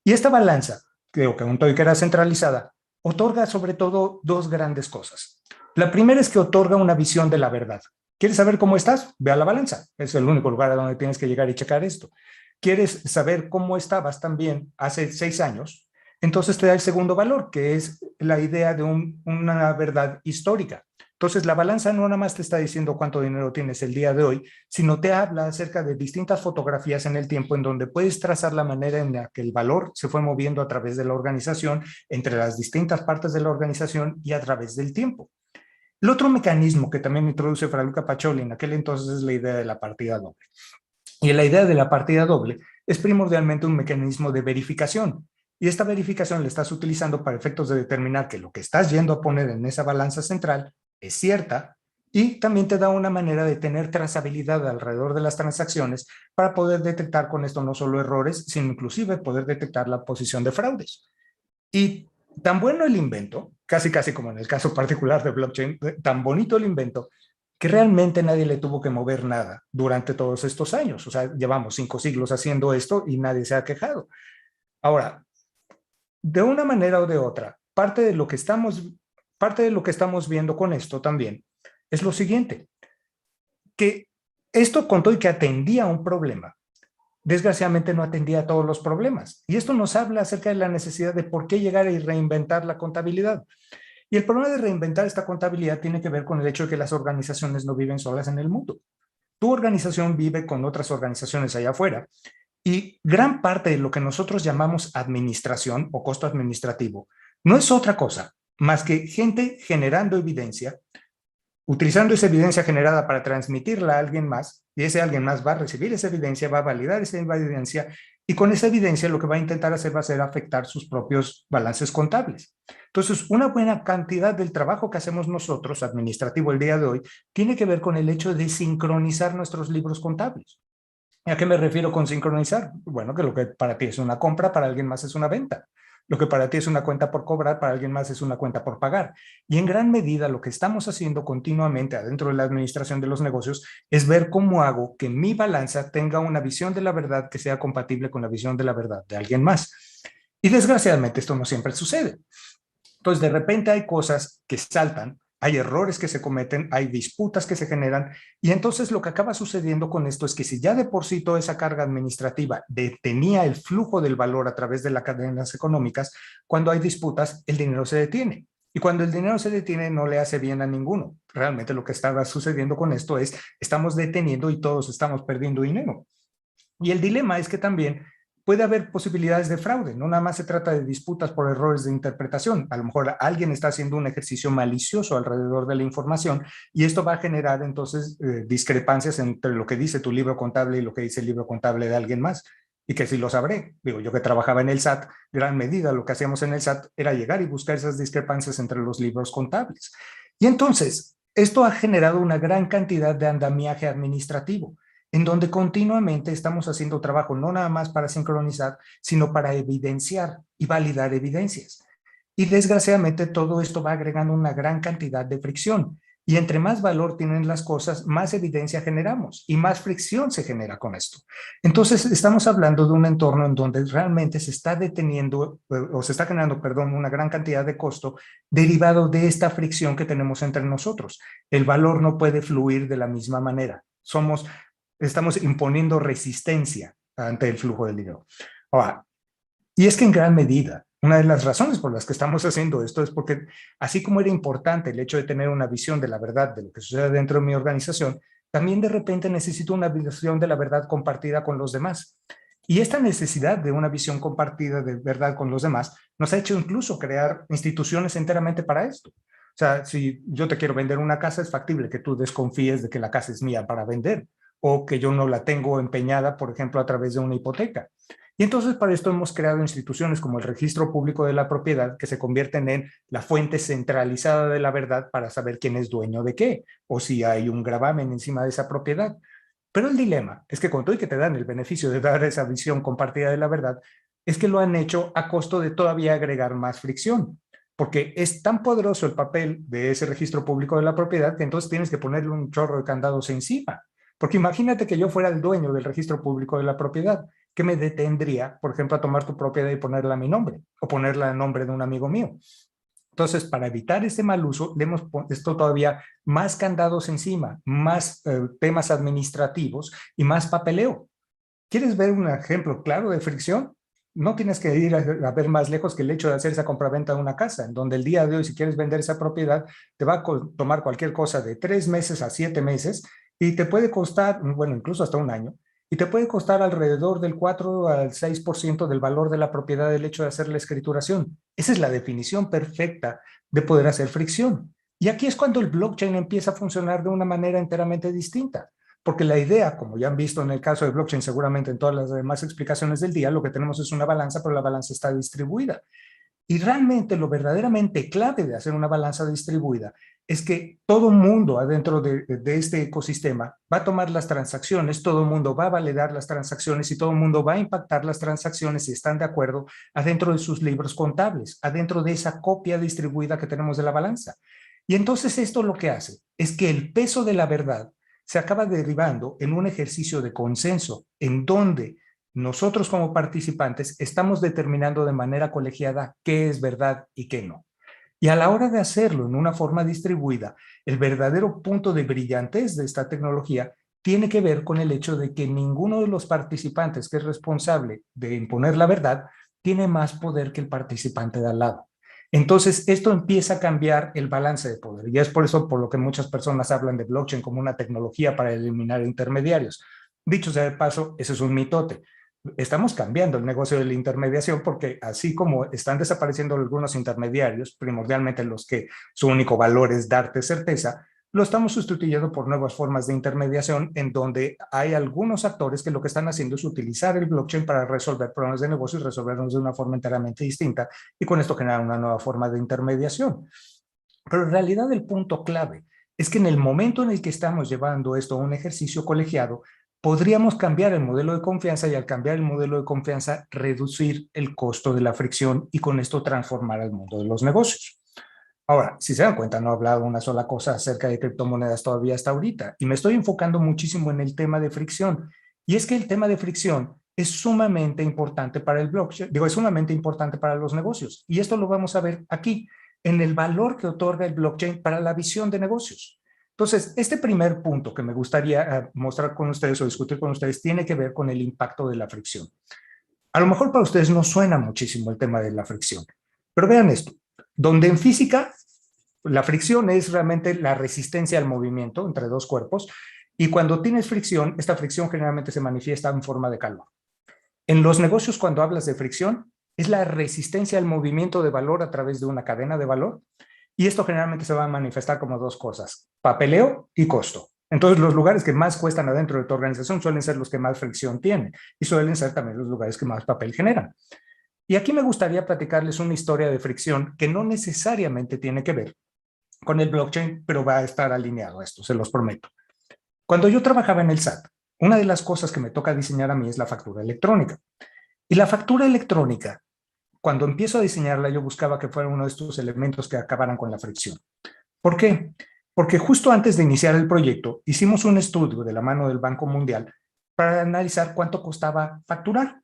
Y esta balanza, creo que un que era centralizada, otorga sobre todo dos grandes cosas. La primera es que otorga una visión de la verdad. ¿Quieres saber cómo estás? Ve a la balanza. Es el único lugar a donde tienes que llegar y checar esto. ¿Quieres saber cómo estabas también hace 6 años? Entonces te da el segundo valor, que es la idea de una verdad histórica. Entonces la balanza no nada más te está diciendo cuánto dinero tienes el día de hoy, sino te habla acerca de distintas fotografías en el tiempo en donde puedes trazar la manera en la que el valor se fue moviendo a través de la organización, entre las distintas partes de la organización y a través del tiempo. El otro mecanismo que también introduce Fra Luca Pacioli en aquel entonces es la idea de la partida doble. Y la idea de la partida doble es primordialmente un mecanismo de verificación. Y esta verificación la estás utilizando para efectos de determinar que lo que estás yendo a poner en esa balanza central es cierta y también te da una manera de tener trazabilidad alrededor de las transacciones para poder detectar con esto no solo errores, sino inclusive poder detectar la posición de fraudes. Y tan bueno el invento, casi como en el caso particular de blockchain, tan bonito el invento, que realmente nadie le tuvo que mover nada durante todos estos años. O sea, llevamos 5 siglos haciendo esto y nadie se ha quejado. Ahora, de una manera o de otra, parte de lo que estamos viendo con esto también es lo siguiente, que esto contó y que atendía un problema. Desgraciadamente no atendía a todos los problemas. Y esto nos habla acerca de la necesidad de por qué llegar y reinventar la contabilidad. Y el problema de reinventar esta contabilidad tiene que ver con el hecho de que las organizaciones no viven solas en el mundo. Tu organización vive con otras organizaciones allá afuera y gran parte de lo que nosotros llamamos administración o costo administrativo no es otra cosa más que gente generando evidencia, utilizando esa evidencia generada para transmitirla a alguien más y ese alguien más va a recibir esa evidencia, va a validar esa evidencia Y con esa evidencia lo que va a intentar hacer va a ser afectar sus propios balances contables. Entonces, una buena cantidad del trabajo que hacemos nosotros, administrativo el día de hoy, tiene que ver con el hecho de sincronizar nuestros libros contables. ¿A qué me refiero con sincronizar? Bueno, que lo que para ti es una compra, para alguien más es una venta. Lo que para ti es una cuenta por cobrar, para alguien más es una cuenta por pagar. Y en gran medida lo que estamos haciendo continuamente adentro de la administración de los negocios es ver cómo hago que mi balanza tenga una visión de la verdad que sea compatible con la visión de la verdad de alguien más. Y desgraciadamente esto no siempre sucede. Entonces, de repente hay cosas que saltan, hay errores que se cometen, hay disputas que se generan, y entonces lo que acaba sucediendo con esto es que si ya de por sí toda esa carga administrativa detenía el flujo del valor a través de las cadenas económicas, cuando hay disputas, el dinero se detiene. Y cuando el dinero se detiene, no le hace bien a ninguno. Realmente lo que estaba sucediendo con esto es, estamos deteniendo y todos estamos perdiendo dinero. Y el dilema es que también puede haber posibilidades de fraude, no nada más se trata de disputas por errores de interpretación, a lo mejor alguien está haciendo un ejercicio malicioso alrededor de la información y esto va a generar entonces discrepancias entre lo que dice tu libro contable y lo que dice el libro contable de alguien más. Y que si lo sabré, digo yo que trabajaba en el SAT, gran medida lo que hacíamos en el SAT era llegar y buscar esas discrepancias entre los libros contables. Y entonces, esto ha generado una gran cantidad de andamiaje administrativo en donde continuamente estamos haciendo trabajo no nada más para sincronizar, sino para evidenciar y validar evidencias. Y desgraciadamente todo esto va agregando una gran cantidad de fricción. Y entre más valor tienen las cosas, más evidencia generamos y más fricción se genera con esto. Entonces, estamos hablando de un entorno en donde realmente se está deteniendo o se está generando, perdón, una gran cantidad de costo derivado de esta fricción que tenemos entre nosotros. El valor no puede fluir de la misma manera. Estamos imponiendo resistencia ante el flujo del dinero. Ahora, y es que en gran medida, una de las razones por las que estamos haciendo esto es porque así como era importante el hecho de tener una visión de la verdad de lo que sucede dentro de mi organización, también de repente necesito una visión de la verdad compartida con los demás. Y esta necesidad de una visión compartida de verdad con los demás nos ha hecho incluso crear instituciones enteramente para esto. O sea, si yo te quiero vender una casa, es factible que tú desconfíes de que la casa es mía para vender o que yo no la tengo empeñada, por ejemplo, a través de una hipoteca. Y entonces para esto hemos creado instituciones como el Registro Público de la Propiedad que se convierten en la fuente centralizada de la verdad para saber quién es dueño de qué o si hay un gravamen encima de esa propiedad. Pero el dilema es que con todo y que te dan el beneficio de dar esa visión compartida de la verdad, es que lo han hecho a costo de todavía agregar más fricción, porque es tan poderoso el papel de ese registro público de la propiedad que entonces tienes que ponerle un chorro de candados encima. Porque imagínate que yo fuera el dueño del registro público de la propiedad, que me detendría, por ejemplo, a tomar tu propiedad y ponerla a mi nombre, o ponerla a nombre de un amigo mío. Entonces, para evitar ese mal uso, le hemos puesto todavía más candados encima, más temas administrativos y más papeleo. ¿Quieres ver un ejemplo claro de fricción? No tienes que ir a ver más lejos que el hecho de hacer esa compraventa de una casa, en donde el día de hoy, si quieres vender esa propiedad, te va a tomar cualquier cosa de 3 meses a 7 meses y te puede costar, bueno, incluso hasta un año, y te puede costar alrededor del 4 al 6% del valor de la propiedad el hecho de hacer la escrituración. Esa es la definición perfecta de poder hacer fricción. Y aquí es cuando el blockchain empieza a funcionar de una manera enteramente distinta. Porque la idea, como ya han visto en el caso de blockchain, seguramente en todas las demás explicaciones del día, lo que tenemos es una balanza, pero la balanza está distribuida. Y realmente lo verdaderamente clave de hacer una balanza distribuida es que todo mundo adentro de este ecosistema va a tomar las transacciones, todo mundo va a validar las transacciones y todo mundo va a impactar las transacciones si están de acuerdo adentro de sus libros contables, adentro de esa copia distribuida que tenemos de la balanza. Y entonces esto lo que hace es que el peso de la verdad se acaba derivando en un ejercicio de consenso en donde nosotros como participantes estamos determinando de manera colegiada qué es verdad y qué no. Y a la hora de hacerlo en una forma distribuida, el verdadero punto de brillantez de esta tecnología tiene que ver con el hecho de que ninguno de los participantes que es responsable de imponer la verdad tiene más poder que el participante de al lado. Entonces, esto empieza a cambiar el balance de poder. Y es por eso por lo que muchas personas hablan de blockchain como una tecnología para eliminar intermediarios. Dicho sea de paso, ese es un mitote. Estamos cambiando el negocio de la intermediación porque así como están desapareciendo algunos intermediarios, primordialmente los que su único valor es darte certeza, lo estamos sustituyendo por nuevas formas de intermediación en donde hay algunos actores que lo que están haciendo es utilizar el blockchain para resolver problemas de negocio y resolverlos de una forma enteramente distinta y con esto generar una nueva forma de intermediación. Pero en realidad el punto clave es que en el momento en el que estamos llevando esto a un ejercicio colegiado, podríamos cambiar el modelo de confianza y al cambiar el modelo de confianza, reducir el costo de la fricción y con esto transformar el mundo de los negocios. Ahora, si se dan cuenta, no he hablado una sola cosa acerca de criptomonedas todavía hasta ahorita y me estoy enfocando muchísimo en el tema de fricción. Y es que el tema de fricción es sumamente importante para el blockchain, digo, es sumamente importante para los negocios. Y esto lo vamos a ver aquí, en el valor que otorga el blockchain para la visión de negocios. Entonces, este primer punto que me gustaría mostrar con ustedes o discutir con ustedes tiene que ver con el impacto de la fricción. A lo mejor para ustedes no suena muchísimo el tema de la fricción, pero vean esto, donde en física la fricción es realmente la resistencia al movimiento entre dos cuerpos y cuando tienes fricción, esta fricción generalmente se manifiesta en forma de calor. En los negocios, cuando hablas de fricción, es la resistencia al movimiento de valor a través de una cadena de valor y esto generalmente se va a manifestar como dos cosas, papeleo y costo. Entonces, los lugares que más cuestan adentro de tu organización suelen ser los que más fricción tienen y suelen ser también los lugares que más papel generan. Y aquí me gustaría platicarles una historia de fricción que no necesariamente tiene que ver con el blockchain, pero va a estar alineado a esto, se los prometo. Cuando yo trabajaba en el SAT, una de las cosas que me toca diseñar a mí es la factura electrónica. Y la factura electrónica, cuando empiezo a diseñarla, yo buscaba que fuera uno de estos elementos que acabaran con la fricción. ¿Por qué? Porque justo antes de iniciar el proyecto, hicimos un estudio de la mano del Banco Mundial para analizar cuánto costaba facturar.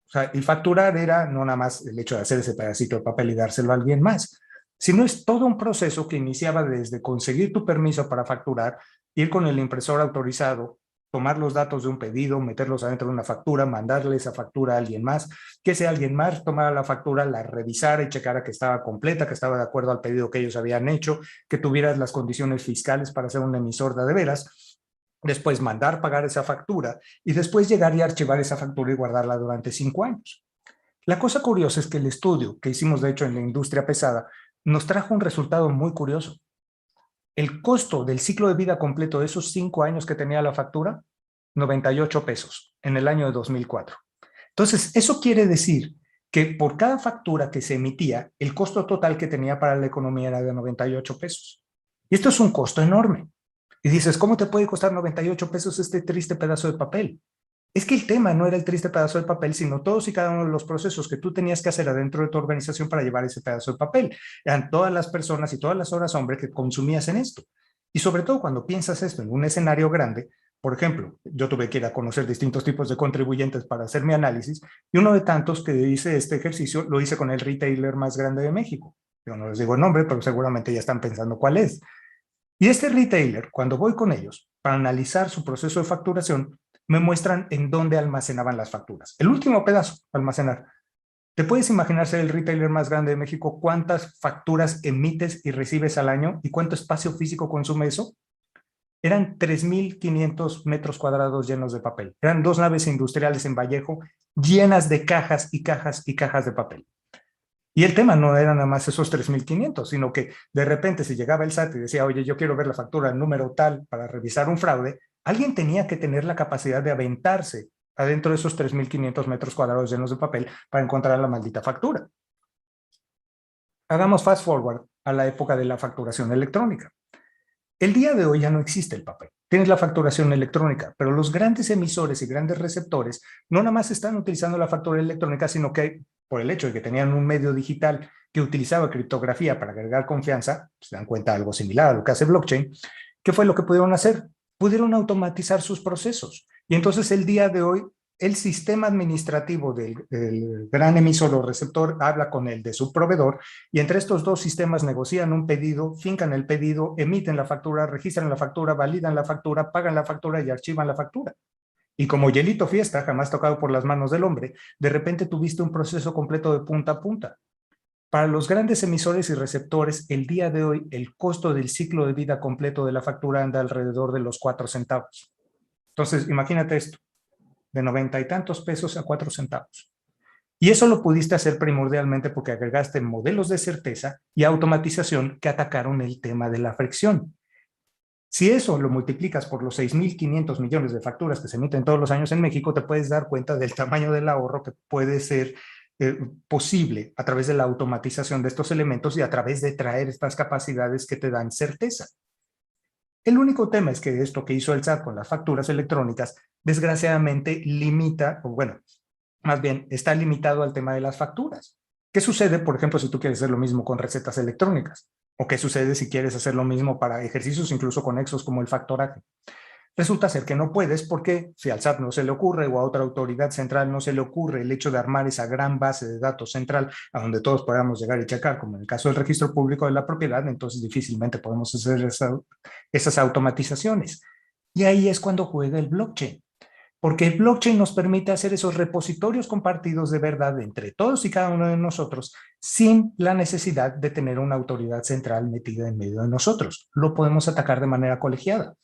O sea, y facturar era no nada más el hecho de hacer ese pedacito de papel y dárselo a alguien más, sino es todo un proceso que iniciaba desde conseguir tu permiso para facturar, ir con el impresor autorizado, tomar los datos de un pedido, meterlos adentro de una factura, mandarle esa factura a alguien más, que ese alguien más tomara la factura, la revisara y checara que estaba completa, que estaba de acuerdo al pedido que ellos habían hecho, que tuvieras las condiciones fiscales para ser un emisor de veras, después mandar pagar esa factura y después llegar y archivar esa factura y guardarla durante 5 años. La cosa curiosa es que el estudio que hicimos de hecho en la industria pesada nos trajo un resultado muy curioso. El costo del ciclo de vida completo de esos 5 años que tenía la factura, 98 pesos en el año de 2004. Entonces, eso quiere decir que por cada factura que se emitía, el costo total que tenía para la economía era de 98 pesos. Y esto es un costo enorme. Y dices, ¿cómo te puede costar 98 pesos este triste pedazo de papel? Es que el tema no era el triste pedazo de papel, sino todos y cada uno de los procesos que tú tenías que hacer adentro de tu organización para llevar ese pedazo de papel. Eran todas las personas y todas las horas hombre que consumías en esto. Y sobre todo cuando piensas esto en un escenario grande, por ejemplo, yo tuve que ir a conocer distintos tipos de contribuyentes para hacer mi análisis y uno de tantos que hice este ejercicio lo hice con el retailer más grande de México. Yo no les digo el nombre, pero seguramente ya están pensando cuál es. Y este retailer, cuando voy con ellos para analizar su proceso de facturación, me muestran en dónde almacenaban las facturas. El último pedazo, almacenar. ¿Te puedes imaginar ser el retailer más grande de México? ¿Cuántas facturas emites y recibes al año? ¿Y cuánto espacio físico consume eso? Eran 3,500 metros cuadrados llenos de papel. Eran 2 naves industriales en Vallejo llenas de cajas y cajas y cajas de papel. Y el tema no era nada más esos 3,500, sino que de repente si llegaba el SAT y decía, oye, yo quiero ver la factura en número tal para revisar un fraude, alguien tenía que tener la capacidad de aventarse adentro de esos 3,500 metros cuadrados llenos de papel para encontrar la maldita factura. Hagamos fast forward a la época de la facturación electrónica. El día de hoy ya no existe el papel. Tienes la facturación electrónica, pero los grandes emisores y grandes receptores no nada más están utilizando la factura electrónica, sino que por el hecho de que tenían un medio digital que utilizaba criptografía para agregar confianza, se dan cuenta de algo similar a lo que hace blockchain, ¿qué fue lo que pudieron hacer? Pudieron automatizar sus procesos. Y entonces el día de hoy, el sistema administrativo del gran emisor o receptor habla con el de su proveedor y entre estos dos sistemas negocian un pedido, fincan el pedido, emiten la factura, registran la factura, validan la factura, pagan la factura y archivan la factura. Y como hielito fiesta, jamás tocado por las manos del hombre, de repente tuviste un proceso completo de punta a punta. Para los grandes emisores y receptores, el día de hoy, el costo del ciclo de vida completo de la factura anda alrededor de los 4 centavos. Entonces, imagínate esto, de 90 y tantos pesos a 4 centavos. Y eso lo pudiste hacer primordialmente porque agregaste modelos de certeza y automatización que atacaron el tema de la fricción. Si eso lo multiplicas por los 6.500 millones de facturas que se emiten todos los años en México, te puedes dar cuenta del tamaño del ahorro que puede ser posible a través de la automatización de estos elementos y a través de traer estas capacidades que te dan certeza. El único tema es que esto que hizo el SAT con las facturas electrónicas, desgraciadamente limita, o bueno, más bien está limitado al tema de las facturas. ¿Qué sucede, por ejemplo, si tú quieres hacer lo mismo con recetas electrónicas? ¿O qué sucede si quieres hacer lo mismo para ejercicios incluso conexos como el factoraje? Resulta ser que no puedes porque si al SAT no se le ocurre o a otra autoridad central no se le ocurre el hecho de armar esa gran base de datos central a donde todos podamos llegar y checar, como en el caso del registro público de la propiedad, entonces difícilmente podemos hacer esas automatizaciones. Y ahí es cuando juega el blockchain. Porque el blockchain nos permite hacer esos repositorios compartidos de verdad entre todos y cada uno de nosotros sin la necesidad de tener una autoridad central metida en medio de nosotros. Lo podemos atacar de manera colegiada.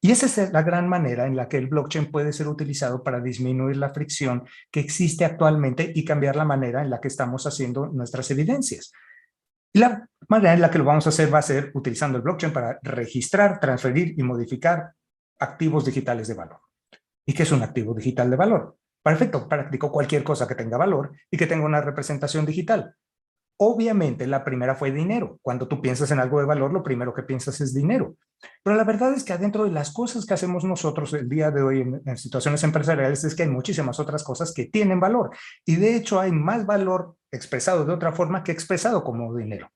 Y esa es la gran manera en la que el blockchain puede ser utilizado para disminuir la fricción que existe actualmente y cambiar la manera en la que estamos haciendo nuestras evidencias. Y la manera en la que lo vamos a hacer va a ser utilizando el blockchain para registrar, transferir y modificar activos digitales de valor. ¿Y qué es un activo digital de valor? Perfecto, practico cualquier cosa que tenga valor y que tenga una representación digital. Obviamente la primera fue dinero. Cuando tú piensas en algo de valor, lo primero que piensas es dinero. Pero la verdad es que adentro de las cosas que hacemos nosotros el día de hoy en situaciones empresariales es que hay muchísimas otras cosas que tienen valor. Y de hecho hay más valor expresado de otra forma que expresado como dinero.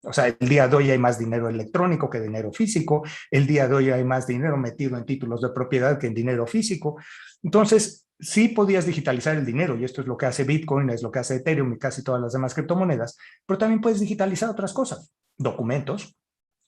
O sea, el día de hoy hay más dinero electrónico que dinero físico. El día de hoy hay más dinero metido en títulos de propiedad que en dinero físico. Entonces, sí podías digitalizar el dinero, y esto es lo que hace Bitcoin, es lo que hace Ethereum y casi todas las demás criptomonedas, pero también puedes digitalizar otras cosas, documentos,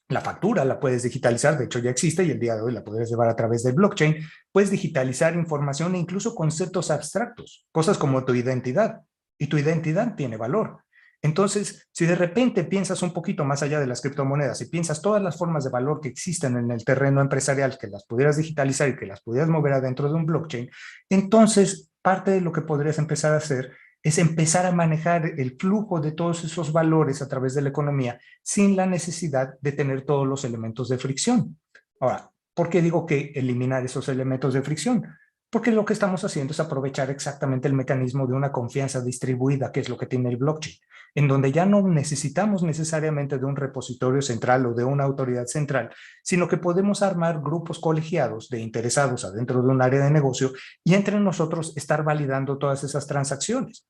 la factura la puedes digitalizar, de hecho ya existe y el día de hoy la podrías llevar a través del blockchain, puedes digitalizar información e incluso conceptos abstractos, cosas como tu identidad, y tu identidad tiene valor. Entonces, si de repente piensas un poquito más allá de las criptomonedas y piensas todas las formas de valor que existen en el terreno empresarial, que las pudieras digitalizar y que las pudieras mover adentro de un blockchain, entonces parte de lo que podrías empezar a hacer es empezar a manejar el flujo de todos esos valores a través de la economía sin la necesidad de tener todos los elementos de fricción. Ahora, ¿por qué digo que eliminar esos elementos de fricción? Porque lo que estamos haciendo es aprovechar exactamente el mecanismo de una confianza distribuida, que es lo que tiene el blockchain, en donde ya no necesitamos necesariamente de un repositorio central o de una autoridad central, sino que podemos armar grupos colegiados de interesados adentro de un área de negocio y entre nosotros estar validando todas esas transacciones.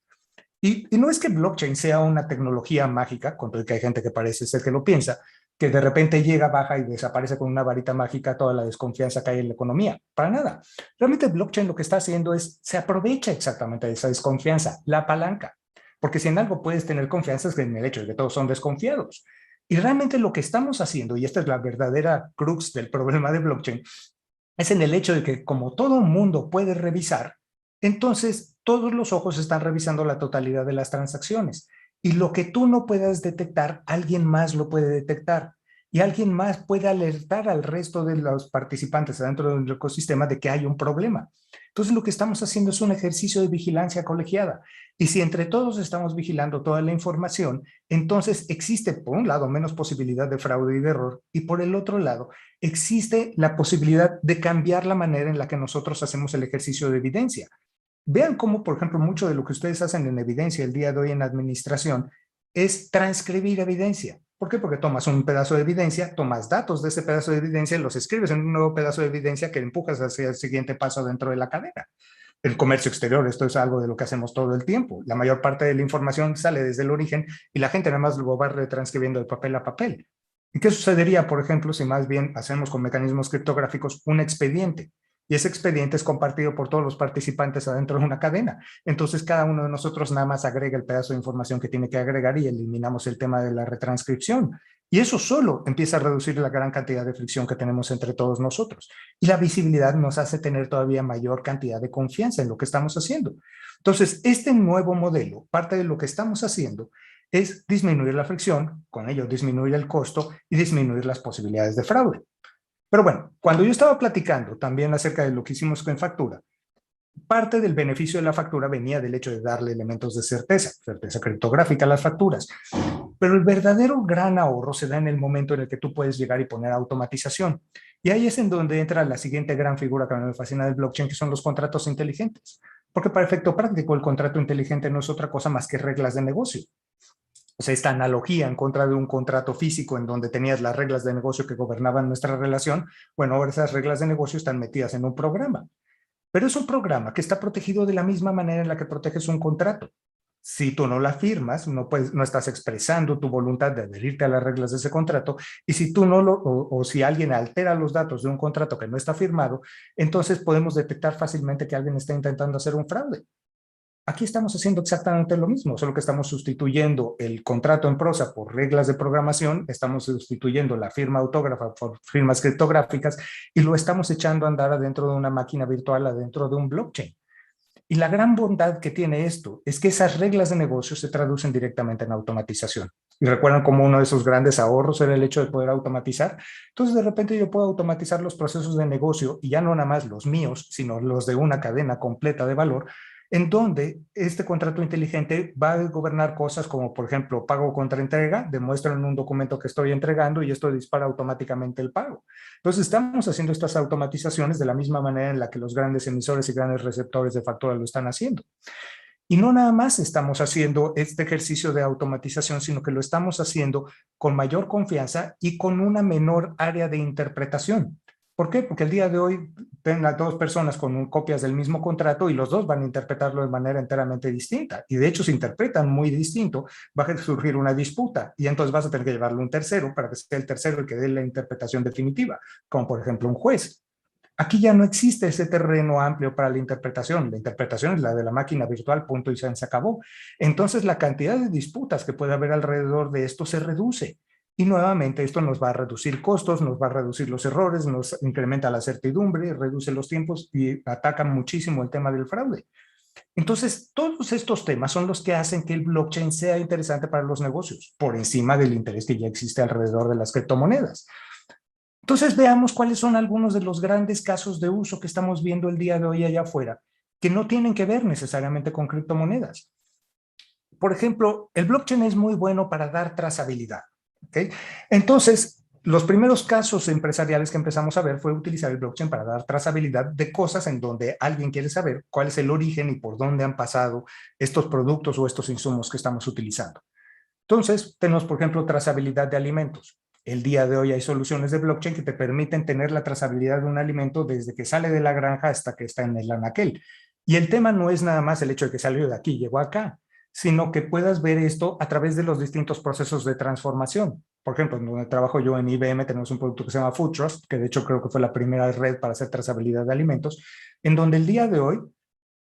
Y no es que blockchain sea una tecnología mágica, con todo el que hay gente que parece ser que lo piensa, que de repente llega, baja y desaparece con una varita mágica toda la desconfianza que hay en la economía. Para nada. Realmente blockchain lo que está haciendo es, se aprovecha exactamente de esa desconfianza, la apalanca. Porque si en algo puedes tener confianza es en el hecho de que todos son desconfiados. Y realmente lo que estamos haciendo, y esta es la verdadera crux del problema de blockchain, es en el hecho de que como todo mundo puede revisar, entonces todos los ojos están revisando la totalidad de las transacciones. Y lo que tú no puedas detectar, alguien más lo puede detectar. Y alguien más puede alertar al resto de los participantes dentro del ecosistema de que hay un problema. Entonces lo que estamos haciendo es un ejercicio de vigilancia colegiada. Y si entre todos estamos vigilando toda la información, entonces existe, por un lado, menos posibilidad de fraude y de error, y por el otro lado, existe la posibilidad de cambiar la manera en la que nosotros hacemos el ejercicio de evidencia. Vean cómo, por ejemplo, mucho de lo que ustedes hacen en evidencia el día de hoy en administración es transcribir evidencia. ¿Por qué? Porque tomas un pedazo de evidencia, tomas datos de ese pedazo de evidencia, los escribes en un nuevo pedazo de evidencia que empujas hacia el siguiente paso dentro de la cadena. El comercio exterior, esto es algo de lo que hacemos todo el tiempo. La mayor parte de la información sale desde el origen y la gente nada más lo va retranscribiendo de papel a papel. ¿Y qué sucedería, por ejemplo, si más bien hacemos con mecanismos criptográficos un expediente? Y ese expediente es compartido por todos los participantes adentro de una cadena. Entonces, cada uno de nosotros nada más agrega el pedazo de información que tiene que agregar y eliminamos el tema de la retranscripción. Y eso solo empieza a reducir la gran cantidad de fricción que tenemos entre todos nosotros. Y la visibilidad nos hace tener todavía mayor cantidad de confianza en lo que estamos haciendo. Entonces, este nuevo modelo, parte de lo que estamos haciendo es disminuir la fricción, con ello disminuir el costo y disminuir las posibilidades de fraude. Pero bueno, cuando yo estaba platicando también acerca de lo que hicimos con factura, parte del beneficio de la factura venía del hecho de darle elementos de certeza criptográfica a las facturas. Pero el verdadero gran ahorro se da en el momento en el que tú puedes llegar y poner automatización. Y ahí es en donde entra la siguiente gran figura que a mí me fascina del blockchain, que son los contratos inteligentes. Porque para efecto práctico, el contrato inteligente no es otra cosa más que reglas de negocio. O sea, esta analogía en contra de un contrato físico en donde tenías las reglas de negocio que gobernaban nuestra relación, bueno, ahora esas reglas de negocio están metidas en un programa. Pero es un programa que está protegido de la misma manera en la que proteges un contrato. Si tú no la firmas, no estás expresando tu voluntad de adherirte a las reglas de ese contrato, y si tú no o si alguien altera los datos de un contrato que no está firmado, entonces podemos detectar fácilmente que alguien está intentando hacer un fraude. Aquí estamos haciendo exactamente lo mismo, solo que estamos sustituyendo el contrato en prosa por reglas de programación, estamos sustituyendo la firma autógrafa por firmas criptográficas y lo estamos echando a andar adentro de una máquina virtual, adentro de un blockchain. Y la gran bondad que tiene esto es que esas reglas de negocio se traducen directamente en automatización. Y recuerdan cómo uno de esos grandes ahorros era el hecho de poder automatizar. Entonces, de repente yo puedo automatizar los procesos de negocio y ya no nada más los míos, sino los de una cadena completa de valor, en donde este contrato inteligente va a gobernar cosas como, por ejemplo, pago contra entrega, demuestro en un documento que estoy entregando y esto dispara automáticamente el pago. Entonces, estamos haciendo estas automatizaciones de la misma manera en la que los grandes emisores y grandes receptores de factura lo están haciendo. Y no nada más estamos haciendo este ejercicio de automatización, sino que lo estamos haciendo con mayor confianza y con una menor área de interpretación. ¿Por qué? Porque el día de hoy tengo a dos personas con copias del mismo contrato y los dos van a interpretarlo de manera enteramente distinta. Y de hecho, si interpretan muy distinto, va a surgir una disputa y entonces vas a tener que llevarlo a un tercero para que sea el tercero el que dé la interpretación definitiva, como por ejemplo un juez. Aquí ya no existe ese terreno amplio para la interpretación. La interpretación es la de la máquina virtual, punto y se acabó. Entonces, la cantidad de disputas que puede haber alrededor de esto se reduce. Y nuevamente esto nos va a reducir costos, nos va a reducir los errores, nos incrementa la certidumbre, reduce los tiempos y ataca muchísimo el tema del fraude. Entonces, todos estos temas son los que hacen que el blockchain sea interesante para los negocios, por encima del interés que ya existe alrededor de las criptomonedas. Entonces veamos cuáles son algunos de los grandes casos de uso que estamos viendo el día de hoy allá afuera, que no tienen que ver necesariamente con criptomonedas. Por ejemplo, el blockchain es muy bueno para dar trazabilidad. ¿Okay? Entonces, los primeros casos empresariales que empezamos a ver fue utilizar el blockchain para dar trazabilidad de cosas en donde alguien quiere saber cuál es el origen y por dónde han pasado estos productos o estos insumos que estamos utilizando. Entonces, tenemos, por ejemplo, trazabilidad de alimentos. El día de hoy hay soluciones de blockchain que te permiten tener la trazabilidad de un alimento desde que sale de la granja hasta que está en el anaquel. Y el tema no es nada más el hecho de que salió de aquí, llegó acá, sino que puedas ver esto a través de los distintos procesos de transformación. Por ejemplo, donde trabajo yo en IBM tenemos un producto que se llama Food Trust, que de hecho creo que fue la primera red para hacer trazabilidad de alimentos, en donde el día de hoy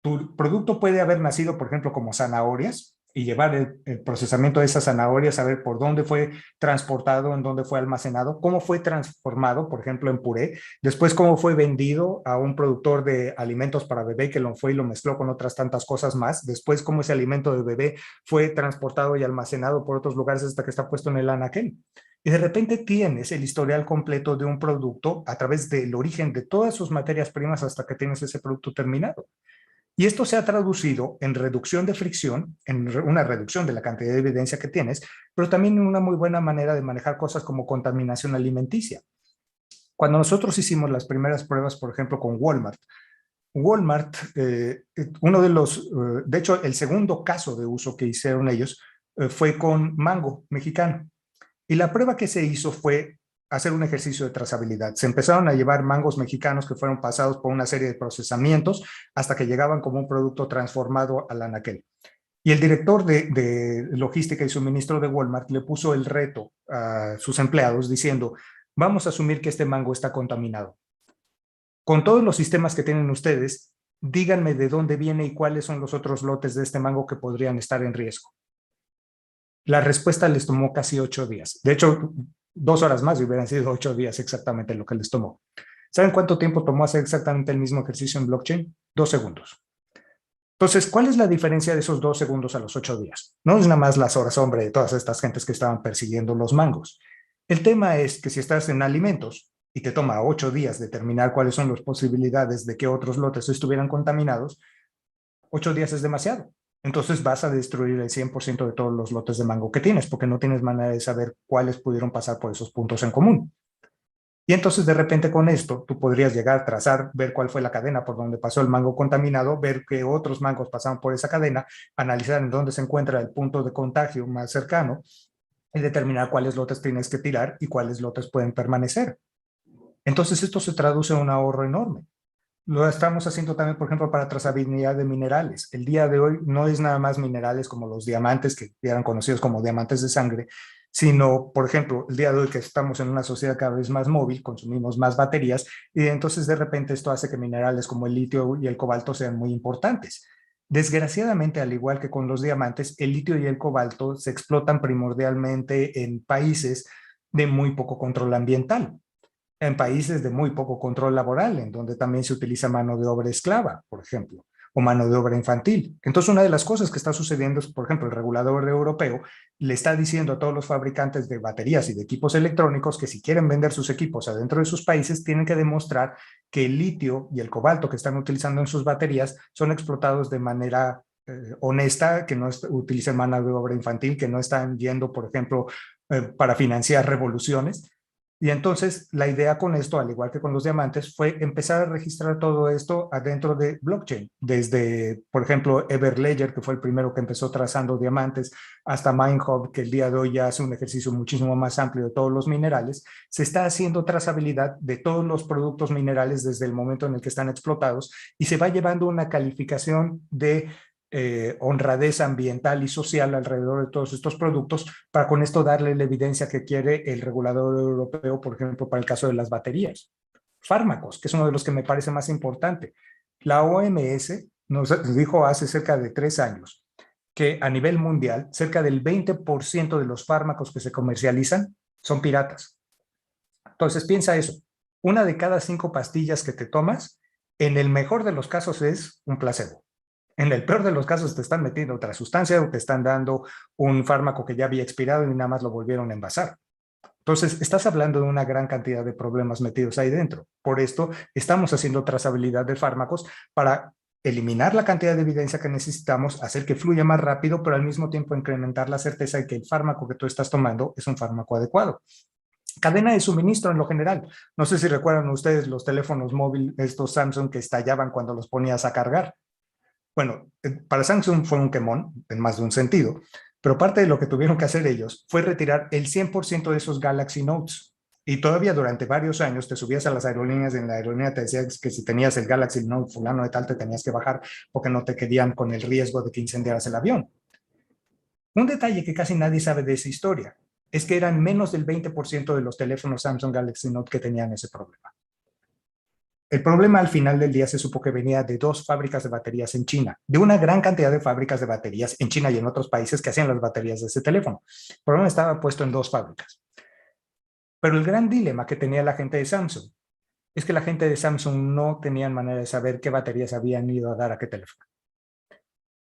tu producto puede haber nacido, por ejemplo, como zanahorias y llevar el procesamiento de esas zanahorias, saber por dónde fue transportado, en dónde fue almacenado, cómo fue transformado, por ejemplo, en puré, después cómo fue vendido a un productor de alimentos para bebé que lo fue y lo mezcló con otras tantas cosas más, después cómo ese alimento de bebé fue transportado y almacenado por otros lugares hasta que está puesto en el anaquel. Y de repente tienes el historial completo de un producto a través del origen de todas sus materias primas hasta que tienes ese producto terminado. Y esto se ha traducido en reducción de fricción, en una reducción de la cantidad de evidencia que tienes, pero también en una muy buena manera de manejar cosas como contaminación alimenticia. Cuando nosotros hicimos las primeras pruebas, por ejemplo, con Walmart, uno de los, de hecho, el segundo caso de uso que hicieron ellos fue con mango mexicano. Y la prueba que se hizo fue hacer un ejercicio de trazabilidad. Se empezaron a llevar mangos mexicanos que fueron pasados por una serie de procesamientos hasta que llegaban como un producto transformado al anaquel. Y el director de logística y suministro de Walmart le puso el reto a sus empleados diciendo, vamos a asumir que este mango está contaminado. Con todos los sistemas que tienen ustedes, díganme de dónde viene y cuáles son los otros lotes de este mango que podrían estar en riesgo. La respuesta les tomó casi 8 días. De hecho, 2 horas más y hubieran sido 8 días exactamente lo que les tomó. ¿Saben cuánto tiempo tomó hacer exactamente el mismo ejercicio en blockchain? 2 segundos. Entonces, ¿cuál es la diferencia de esos 2 segundos a los 8 días? No es nada más las horas hombre de todas estas gentes que estaban persiguiendo los mangos. El tema es que si estás en alimentos y te toma 8 días determinar cuáles son las posibilidades de que otros lotes estuvieran contaminados, 8 días es demasiado. Entonces vas a destruir el 100% de todos los lotes de mango que tienes, porque no tienes manera de saber cuáles pudieron pasar por esos puntos en común. Y entonces de repente con esto tú podrías llegar, trazar, ver cuál fue la cadena por donde pasó el mango contaminado, ver qué otros mangos pasaron por esa cadena, analizar en dónde se encuentra el punto de contagio más cercano y determinar cuáles lotes tienes que tirar y cuáles lotes pueden permanecer. Entonces esto se traduce en un ahorro enorme. Lo estamos haciendo también, por ejemplo, para trazabilidad de minerales. El día de hoy no es nada más minerales como los diamantes, que eran conocidos como diamantes de sangre, sino, por ejemplo, el día de hoy que estamos en una sociedad cada vez más móvil, consumimos más baterías, y entonces de repente esto hace que minerales como el litio y el cobalto sean muy importantes. Desgraciadamente, al igual que con los diamantes, el litio y el cobalto se explotan primordialmente en países de muy poco control ambiental, en países de muy poco control laboral, en donde también se utiliza mano de obra esclava, por ejemplo, o mano de obra infantil. Entonces, una de las cosas que está sucediendo es, por ejemplo, el regulador europeo le está diciendo a todos los fabricantes de baterías y de equipos electrónicos que si quieren vender sus equipos adentro de sus países, tienen que demostrar que el litio y el cobalto que están utilizando en sus baterías son explotados de manera honesta, que no utilicen mano de obra infantil, que no están yendo, por ejemplo, para financiar revoluciones. Y entonces la idea con esto, al igual que con los diamantes, fue empezar a registrar todo esto adentro de blockchain. Desde, por ejemplo, Everledger, que fue el primero que empezó trazando diamantes, hasta MineHub, que el día de hoy ya hace un ejercicio muchísimo más amplio de todos los minerales. Se está haciendo trazabilidad de todos los productos minerales desde el momento en el que están explotados y se va llevando una calificación de honradez ambiental y social alrededor de todos estos productos, para con esto darle la evidencia que quiere el regulador europeo, por ejemplo, para el caso de las baterías. Fármacos, que es uno de los que me parece más importante. La OMS nos dijo hace cerca de 3 años que a nivel mundial cerca del 20% de los fármacos que se comercializan son piratas. Entonces piensa eso, una de cada 5 pastillas que te tomas, en el mejor de los casos es un placebo. En el peor de los casos te están metiendo otra sustancia o te están dando un fármaco que ya había expirado y nada más lo volvieron a envasar. Entonces, estás hablando de una gran cantidad de problemas metidos ahí dentro. Por esto, estamos haciendo trazabilidad de fármacos para eliminar la cantidad de evidencia que necesitamos, hacer que fluya más rápido, pero al mismo tiempo incrementar la certeza de que el fármaco que tú estás tomando es un fármaco adecuado. Cadena de suministro en lo general. No sé si recuerdan ustedes los teléfonos móviles, estos Samsung que estallaban cuando los ponías a cargar. Bueno, para Samsung fue un quemón, en más de un sentido, pero parte de lo que tuvieron que hacer ellos fue retirar el 100% de esos Galaxy Notes. Y todavía durante varios años te subías a las aerolíneas, en la aerolínea te decían que si tenías el Galaxy Note fulano de tal, te tenías que bajar porque no te querían con el riesgo de que incendiaras el avión. Un detalle que casi nadie sabe de esa historia es que eran menos del 20% de los teléfonos Samsung Galaxy Note que tenían ese problema. El problema al final del día se supo que venía de 2 fábricas de baterías en China, de una gran cantidad de fábricas de baterías en China y en otros países que hacían las baterías de ese teléfono. El problema estaba puesto en 2 fábricas. Pero el gran dilema que tenía la gente de Samsung es que la gente de Samsung no tenían manera de saber qué baterías habían ido a dar a qué teléfono.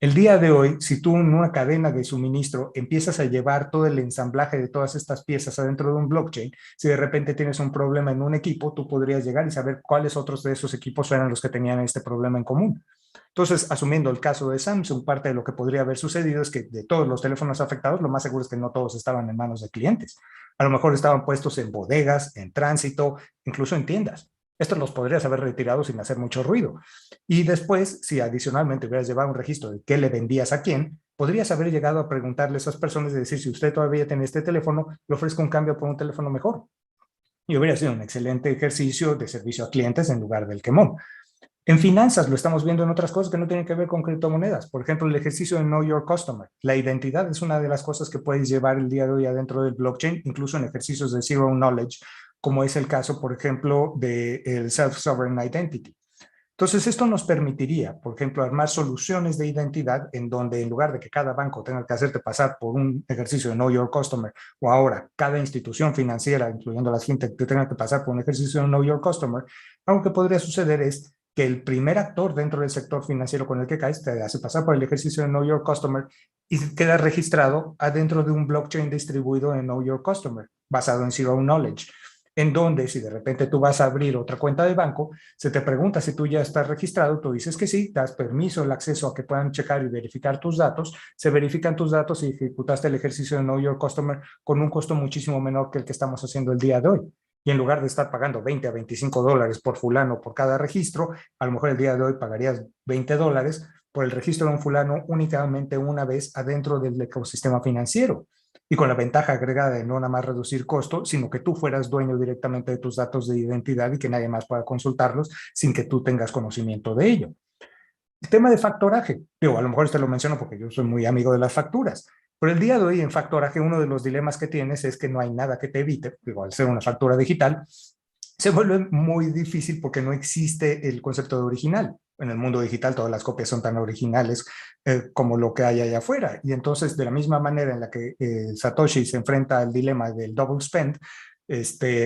El día de hoy, si tú en una cadena de suministro empiezas a llevar todo el ensamblaje de todas estas piezas adentro de un blockchain, si de repente tienes un problema en un equipo, tú podrías llegar y saber cuáles otros de esos equipos eran los que tenían este problema en común. Entonces, asumiendo el caso de Samsung, parte de lo que podría haber sucedido es que de todos los teléfonos afectados, lo más seguro es que no todos estaban en manos de clientes. A lo mejor estaban puestos en bodegas, en tránsito, incluso en tiendas. Estos los podrías haber retirado sin hacer mucho ruido. Y después, si adicionalmente hubieras llevado un registro de qué le vendías a quién, podrías haber llegado a preguntarle a esas personas y decir, si usted todavía tiene este teléfono, le ofrezco un cambio por un teléfono mejor. Y hubiera sido un excelente ejercicio de servicio a clientes en lugar del quemón. En finanzas lo estamos viendo en otras cosas que no tienen que ver con criptomonedas. Por ejemplo, el ejercicio de Know Your Customer. La identidad es una de las cosas que puedes llevar el día de hoy adentro del blockchain, incluso en ejercicios de Zero Knowledge, como es el caso, por ejemplo, del Self-Sovereign Identity. Entonces, esto nos permitiría, por ejemplo, armar soluciones de identidad en donde en lugar de que cada banco tenga que hacerte pasar por un ejercicio de Know Your Customer, o ahora cada institución financiera, incluyendo las fintech, te tenga que pasar por un ejercicio de Know Your Customer, algo que podría suceder es que el primer actor dentro del sector financiero con el que caes te hace pasar por el ejercicio de Know Your Customer y queda registrado adentro de un blockchain distribuido en Know Your Customer, basado en Zero Knowledge, en donde si de repente tú vas a abrir otra cuenta de banco, se te pregunta si tú ya estás registrado, tú dices que sí, das permiso, el acceso a que puedan checar y verificar tus datos, se verifican tus datos y ejecutaste el ejercicio de Know Your Customer con un costo muchísimo menor que el que estamos haciendo el día de hoy. y en lugar de estar pagando 20 a 25 dólares por fulano por cada registro, a lo mejor el día de hoy pagarías 20 dólares por el registro de un fulano únicamente una vez adentro del ecosistema financiero. Y con la ventaja agregada de no nada más reducir costos, sino que tú fueras dueño directamente de tus datos de identidad y que nadie más pueda consultarlos sin que tú tengas conocimiento de ello. El tema de factoraje, digo, a lo mejor te lo menciono porque yo soy muy amigo de las facturas, pero el día de hoy en factoraje uno de los dilemas que tienes es que no hay nada que te evite, digo, al ser una factura digital, se vuelve muy difícil porque no existe el concepto de original. En el mundo digital todas las copias son tan originales como lo que hay allá afuera. Y entonces, de la misma manera en la que Satoshi se enfrenta al dilema del double spend,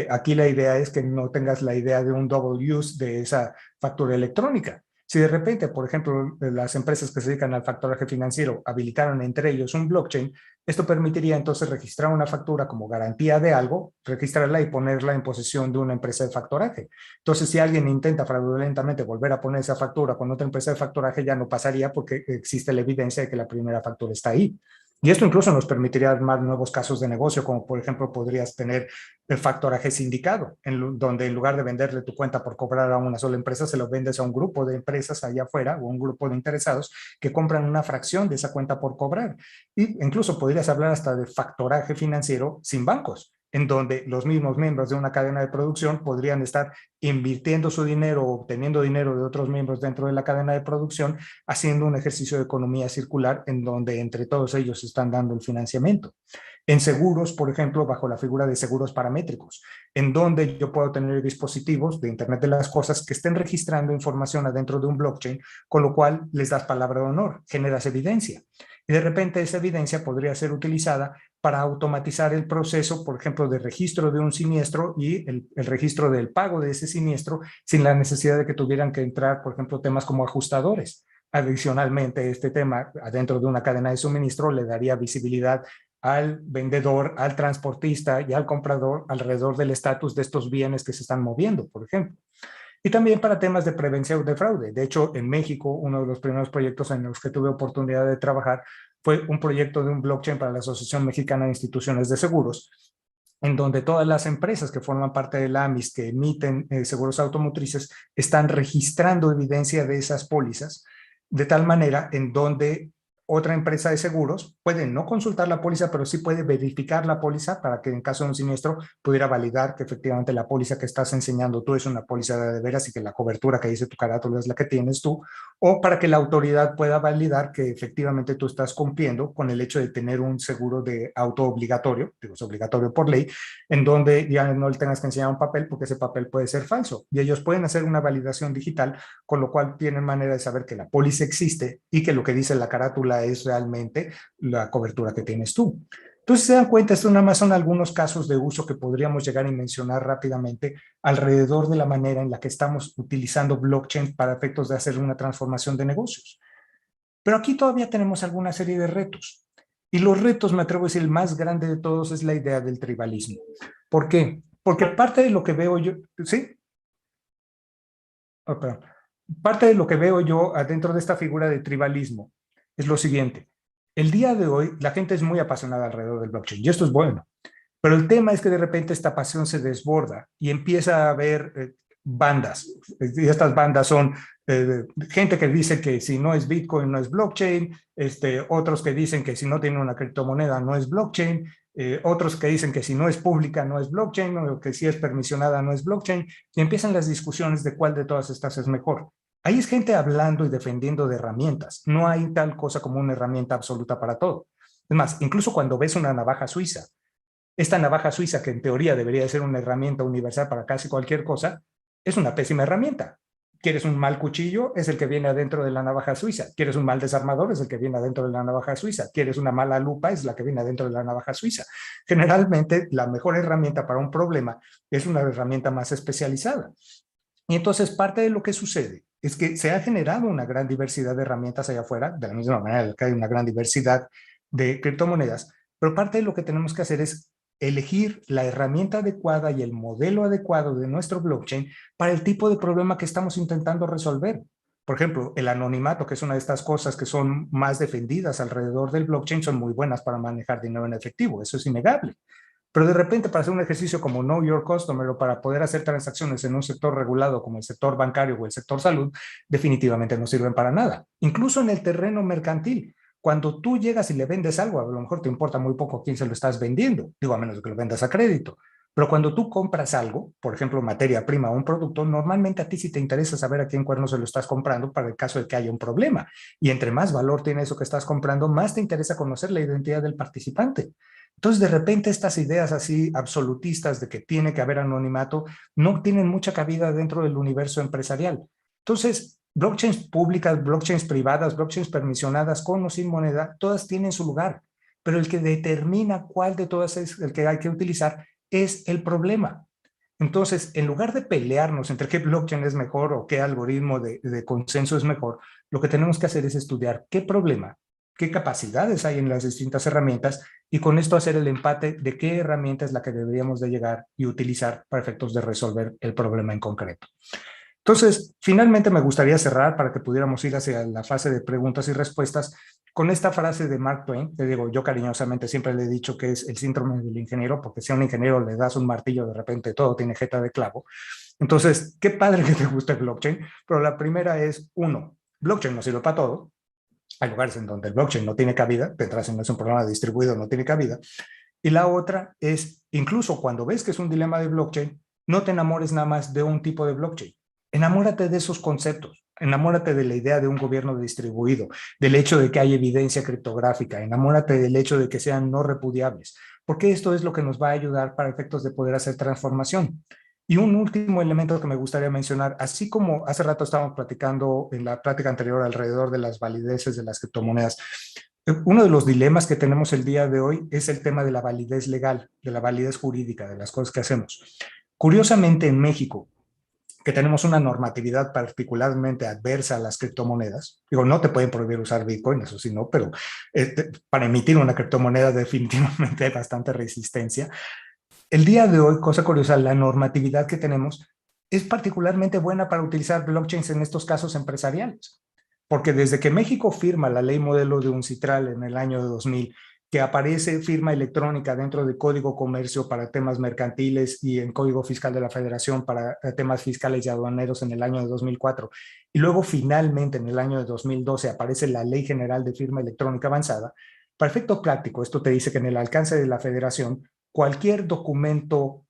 aquí la idea es que no tengas la idea de un double use de esa factura electrónica. Si de repente, por ejemplo, las empresas que se dedican al factoraje financiero habilitaron entre ellos un blockchain, esto permitiría entonces registrar una factura como garantía de algo, registrarla y ponerla en posesión de una empresa de factoraje. Entonces, si alguien intenta fraudulentamente volver a poner esa factura con otra empresa de factoraje, ya no pasaría porque existe la evidencia de que la primera factura está ahí. Y esto incluso nos permitiría armar nuevos casos de negocio, como por ejemplo podrías tener el factoraje sindicado, donde en lugar de venderle tu cuenta por cobrar a una sola empresa, se lo vendes a un grupo de empresas allá afuera o un grupo de interesados que compran una fracción de esa cuenta por cobrar. Y incluso podrías hablar hasta de factoraje financiero sin bancos, en donde los mismos miembros de una cadena de producción podrían estar invirtiendo su dinero o obteniendo dinero de otros miembros dentro de la cadena de producción, haciendo un ejercicio de economía circular en donde entre todos ellos están dando el financiamiento. En seguros, por ejemplo, bajo la figura de seguros paramétricos, en donde yo puedo tener dispositivos de Internet de las Cosas que estén registrando información adentro de un blockchain, con lo cual les das palabra de honor, generas evidencia. Y de repente esa evidencia podría ser utilizada para automatizar el proceso, por ejemplo, de registro de un siniestro y el registro del pago de ese siniestro sin la necesidad de que tuvieran que entrar, por ejemplo, temas como ajustadores. Adicionalmente, este tema adentro de una cadena de suministro le daría visibilidad al vendedor, al transportista y al comprador alrededor del estatus de estos bienes que se están moviendo, por ejemplo. Y también para temas de prevención de fraude. De hecho, en México, uno de los primeros proyectos en los que tuve oportunidad de trabajar fue un proyecto de un blockchain para la Asociación Mexicana de Instituciones de Seguros, en donde todas las empresas que forman parte de la AMIS que emiten seguros automotrices están registrando evidencia de esas pólizas, de tal manera en donde otra empresa de seguros puede no consultar la póliza, pero sí puede verificar la póliza para que en caso de un siniestro pudiera validar que efectivamente la póliza que estás enseñando tú es una póliza de veras y que la cobertura que dice tu carátula es la que tienes tú, o para que la autoridad pueda validar que efectivamente tú estás cumpliendo con el hecho de tener un seguro de auto obligatorio, digo, es obligatorio por ley, en donde ya no le tengas que enseñar un papel porque ese papel puede ser falso. Y ellos pueden hacer una validación digital, con lo cual tienen manera de saber que la póliza existe y que lo que dice la carátula es realmente la cobertura que tienes tú. Entonces, se dan cuenta, estos nada más son algunos casos de uso que podríamos llegar a mencionar rápidamente alrededor de la manera en la que estamos utilizando blockchain para efectos de hacer una transformación de negocios. Pero aquí todavía tenemos alguna serie de retos. Y los retos, me atrevo a decir, el más grande de todos es la idea del tribalismo. ¿Por qué? Porque parte de lo que veo yo, ¿sí? Oh, perdón. Parte de lo que veo yo adentro de esta figura de tribalismo es lo siguiente. El día de hoy la gente es muy apasionada alrededor del blockchain y esto es bueno, pero el tema es que de repente esta pasión se desborda y empieza a haber bandas. Y estas bandas son gente que dice que si no es Bitcoin no es blockchain, otros que dicen que si no tiene una criptomoneda no es blockchain, otros que dicen que si no es pública no es blockchain, o que si es permisionada no es blockchain, y empiezan las discusiones de cuál de todas estas es mejor. Ahí es gente hablando y defendiendo de herramientas. No hay tal cosa como una herramienta absoluta para todo. Es más, incluso cuando ves una navaja suiza, esta navaja suiza, que en teoría debería ser una herramienta universal para casi cualquier cosa, es una pésima herramienta. ¿Quieres un mal cuchillo? Es el que viene adentro de la navaja suiza. ¿Quieres un mal desarmador? Es el que viene adentro de la navaja suiza. ¿Quieres una mala lupa? Es la que viene adentro de la navaja suiza. Generalmente, la mejor herramienta para un problema es una herramienta más especializada. Y entonces, parte de lo que sucede es que se ha generado una gran diversidad de herramientas allá afuera, de la misma manera que hay una gran diversidad de criptomonedas, pero parte de lo que tenemos que hacer es elegir la herramienta adecuada y el modelo adecuado de nuestro blockchain para el tipo de problema que estamos intentando resolver. Por ejemplo, el anonimato, que es una de estas cosas que son más defendidas alrededor del blockchain, son muy buenas para manejar dinero en efectivo, eso es innegable. Pero de repente para hacer un ejercicio como Know Your Customer o para poder hacer transacciones en un sector regulado como el sector bancario o el sector salud, definitivamente no sirven para nada. Incluso en el terreno mercantil, cuando tú llegas y le vendes algo, a lo mejor te importa muy poco a quién se lo estás vendiendo, digo, a menos de que lo vendas a crédito. Pero cuando tú compras algo, por ejemplo, materia prima o un producto, normalmente a ti sí te interesa saber a quién cuerno se lo estás comprando para el caso de que haya un problema. Y entre más valor tiene eso que estás comprando, más te interesa conocer la identidad del participante. Entonces, de repente, estas ideas así absolutistas de que tiene que haber anonimato no tienen mucha cabida dentro del universo empresarial. Entonces, blockchains públicas, blockchains privadas, blockchains permisionadas, con o sin moneda, todas tienen su lugar. Pero el que determina cuál de todas es el que hay que utilizar es el problema. Entonces, en lugar de pelearnos entre qué blockchain es mejor o qué algoritmo de consenso es mejor, lo que tenemos que hacer es estudiar qué problema, qué capacidades hay en las distintas herramientas y con esto hacer el empate de qué herramienta es la que deberíamos de llegar y utilizar para efectos de resolver el problema en concreto. Entonces, finalmente me gustaría cerrar para que pudiéramos ir hacia la fase de preguntas y respuestas con esta frase de Mark Twain. Te digo, yo cariñosamente siempre le he dicho que es el síndrome del ingeniero, porque si a un ingeniero le das un martillo, de repente todo tiene jeta de clavo. Entonces, qué padre que te guste el blockchain, pero la primera es, uno, blockchain no sirve para todo. Hay lugares en donde el blockchain no tiene cabida, mientras no es un programa distribuido, no tiene cabida. Y la otra es, incluso cuando ves que es un dilema de blockchain, no te enamores nada más de un tipo de blockchain. Enamórate de esos conceptos, enamórate de la idea de un gobierno distribuido, del hecho de que hay evidencia criptográfica, enamórate del hecho de que sean no repudiables, porque esto es lo que nos va a ayudar para efectos de poder hacer transformación. Y un último elemento que me gustaría mencionar, así como hace rato estábamos platicando en la plática anterior alrededor de las valideces de las criptomonedas, uno de los dilemas que tenemos el día de hoy es el tema de la validez legal, de la validez jurídica, de las cosas que hacemos. Curiosamente, en México, que tenemos una normatividad particularmente adversa a las criptomonedas. Digo, no te pueden prohibir usar Bitcoin, eso sí, no, pero para emitir una criptomoneda definitivamente hay bastante resistencia. El día de hoy, cosa curiosa, la normatividad que tenemos es particularmente buena para utilizar blockchains en estos casos empresariales. Porque desde que México firma la ley modelo de UNCITRAL en el año de 2000, que aparece firma electrónica dentro de Código Comercio para temas mercantiles y en Código Fiscal de la Federación para temas fiscales y aduaneros en el año de 2004, y luego finalmente en el año de 2012 aparece la Ley General de Firma Electrónica Avanzada, para efecto práctico, esto te dice que en el alcance de la Federación, cualquier documento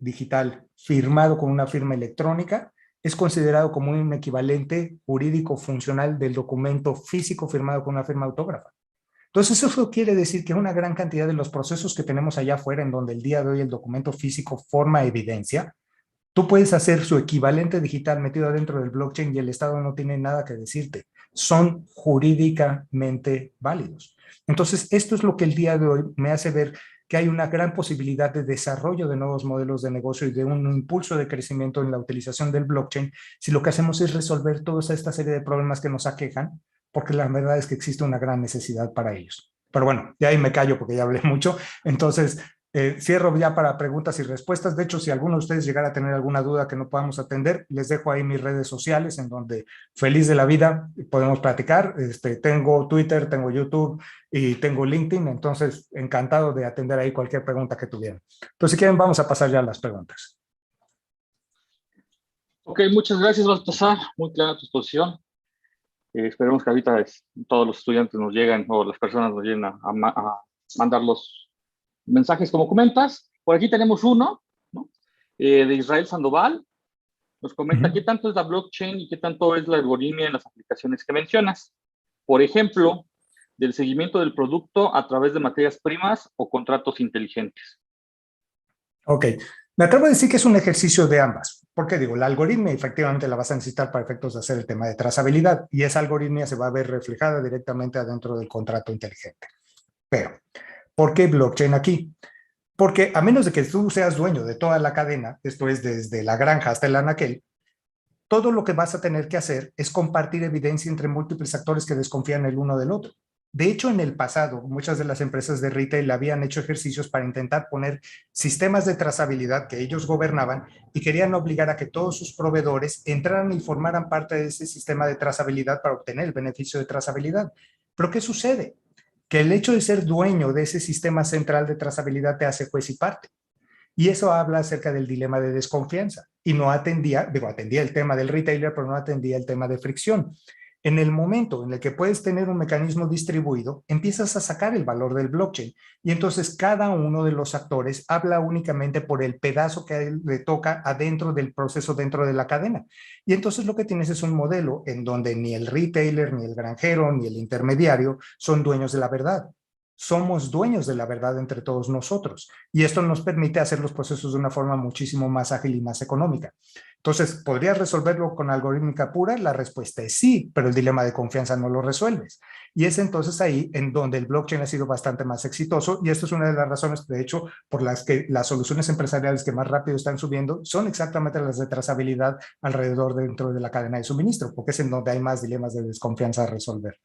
digital firmado con una firma electrónica es considerado como un equivalente jurídico funcional del documento físico firmado con una firma autógrafa. Entonces, eso quiere decir que una gran cantidad de los procesos que tenemos allá afuera, en donde el día de hoy el documento físico forma evidencia, tú puedes hacer su equivalente digital metido dentro del blockchain y el Estado no tiene nada que decirte. Son jurídicamente válidos. Entonces, esto es lo que el día de hoy me hace ver que hay una gran posibilidad de desarrollo de nuevos modelos de negocio y de un impulso de crecimiento en la utilización del blockchain si lo que hacemos es resolver toda esta serie de problemas que nos aquejan, porque la verdad es que existe una gran necesidad para ellos. Pero bueno, ya ahí me callo porque ya hablé mucho. Entonces, cierro ya para preguntas y respuestas. De hecho, si alguno de ustedes llegara a tener alguna duda que no podamos atender, les dejo ahí mis redes sociales en donde feliz de la vida podemos platicar. Tengo Twitter, tengo YouTube y tengo LinkedIn, entonces encantado de atender ahí cualquier pregunta que tuvieran. Entonces, si quieren, vamos a pasar ya a las preguntas. Ok, muchas gracias, Baltasar. Muy clara tu exposición. Esperemos que ahorita todos los estudiantes nos lleguen o las personas nos lleguen a mandar los mensajes como comentas. Por aquí tenemos uno, ¿no? De Israel Sandoval. Nos comenta qué tanto es la blockchain y qué tanto es la algoritmia en las aplicaciones que mencionas. Por ejemplo, del seguimiento del producto a través de materias primas o contratos inteligentes. Ok, me atrevo a decir que es un ejercicio de ambas. ¿Por qué digo? La algoritmia efectivamente la vas a necesitar para efectos de hacer el tema de trazabilidad y esa algoritmia se va a ver reflejada directamente adentro del contrato inteligente. Pero, ¿por qué blockchain aquí? Porque a menos de que tú seas dueño de toda la cadena, esto es desde la granja hasta el anaquel, todo lo que vas a tener que hacer es compartir evidencia entre múltiples actores que desconfían el uno del otro. De hecho, en el pasado, muchas de las empresas de retail habían hecho ejercicios para intentar poner sistemas de trazabilidad que ellos gobernaban y querían obligar a que todos sus proveedores entraran y formaran parte de ese sistema de trazabilidad para obtener el beneficio de trazabilidad. Pero ¿qué sucede? que el hecho de ser dueño de ese sistema central de trazabilidad te hace juez y parte. Y eso habla acerca del dilema de desconfianza. Y no atendía, atendía el tema del retailer, pero no atendía el tema de fricción. En el momento en el que puedes tener un mecanismo distribuido, empiezas a sacar el valor del blockchain. Y entonces cada uno de los actores habla únicamente por el pedazo que a él le toca adentro del proceso, dentro de la cadena. Y entonces lo que tienes es un modelo en donde ni el retailer, ni el granjero, ni el intermediario son dueños de la verdad. Somos dueños de la verdad entre todos nosotros. Y esto nos permite hacer los procesos de una forma muchísimo más ágil y más económica. Entonces, ¿podrías resolverlo con algorítmica pura? La respuesta es sí, pero el dilema de confianza no lo resuelves. Y es entonces ahí en donde el blockchain ha sido bastante más exitoso, y esto es una de las razones, de hecho, por las que las soluciones empresariales que más rápido están subiendo son exactamente las de trazabilidad alrededor dentro de la cadena de suministro, porque es en donde hay más dilemas de desconfianza a resolver.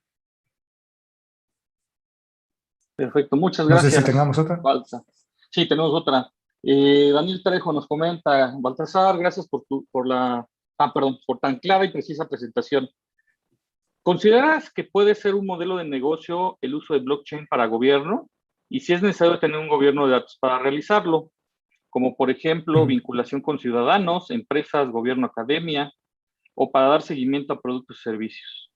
Perfecto, muchas No sé gracias. si tengamos otra. Baltasar. Sí, tenemos otra. Daniel Trejo nos comenta, Baltasar, gracias por por tan clara y precisa presentación. ¿Consideras que puede ser un modelo de negocio el uso de blockchain para gobierno? Y si es necesario tener un gobierno de datos para realizarlo, como por ejemplo vinculación con ciudadanos, empresas, gobierno, academia, o para dar seguimiento a productos y servicios.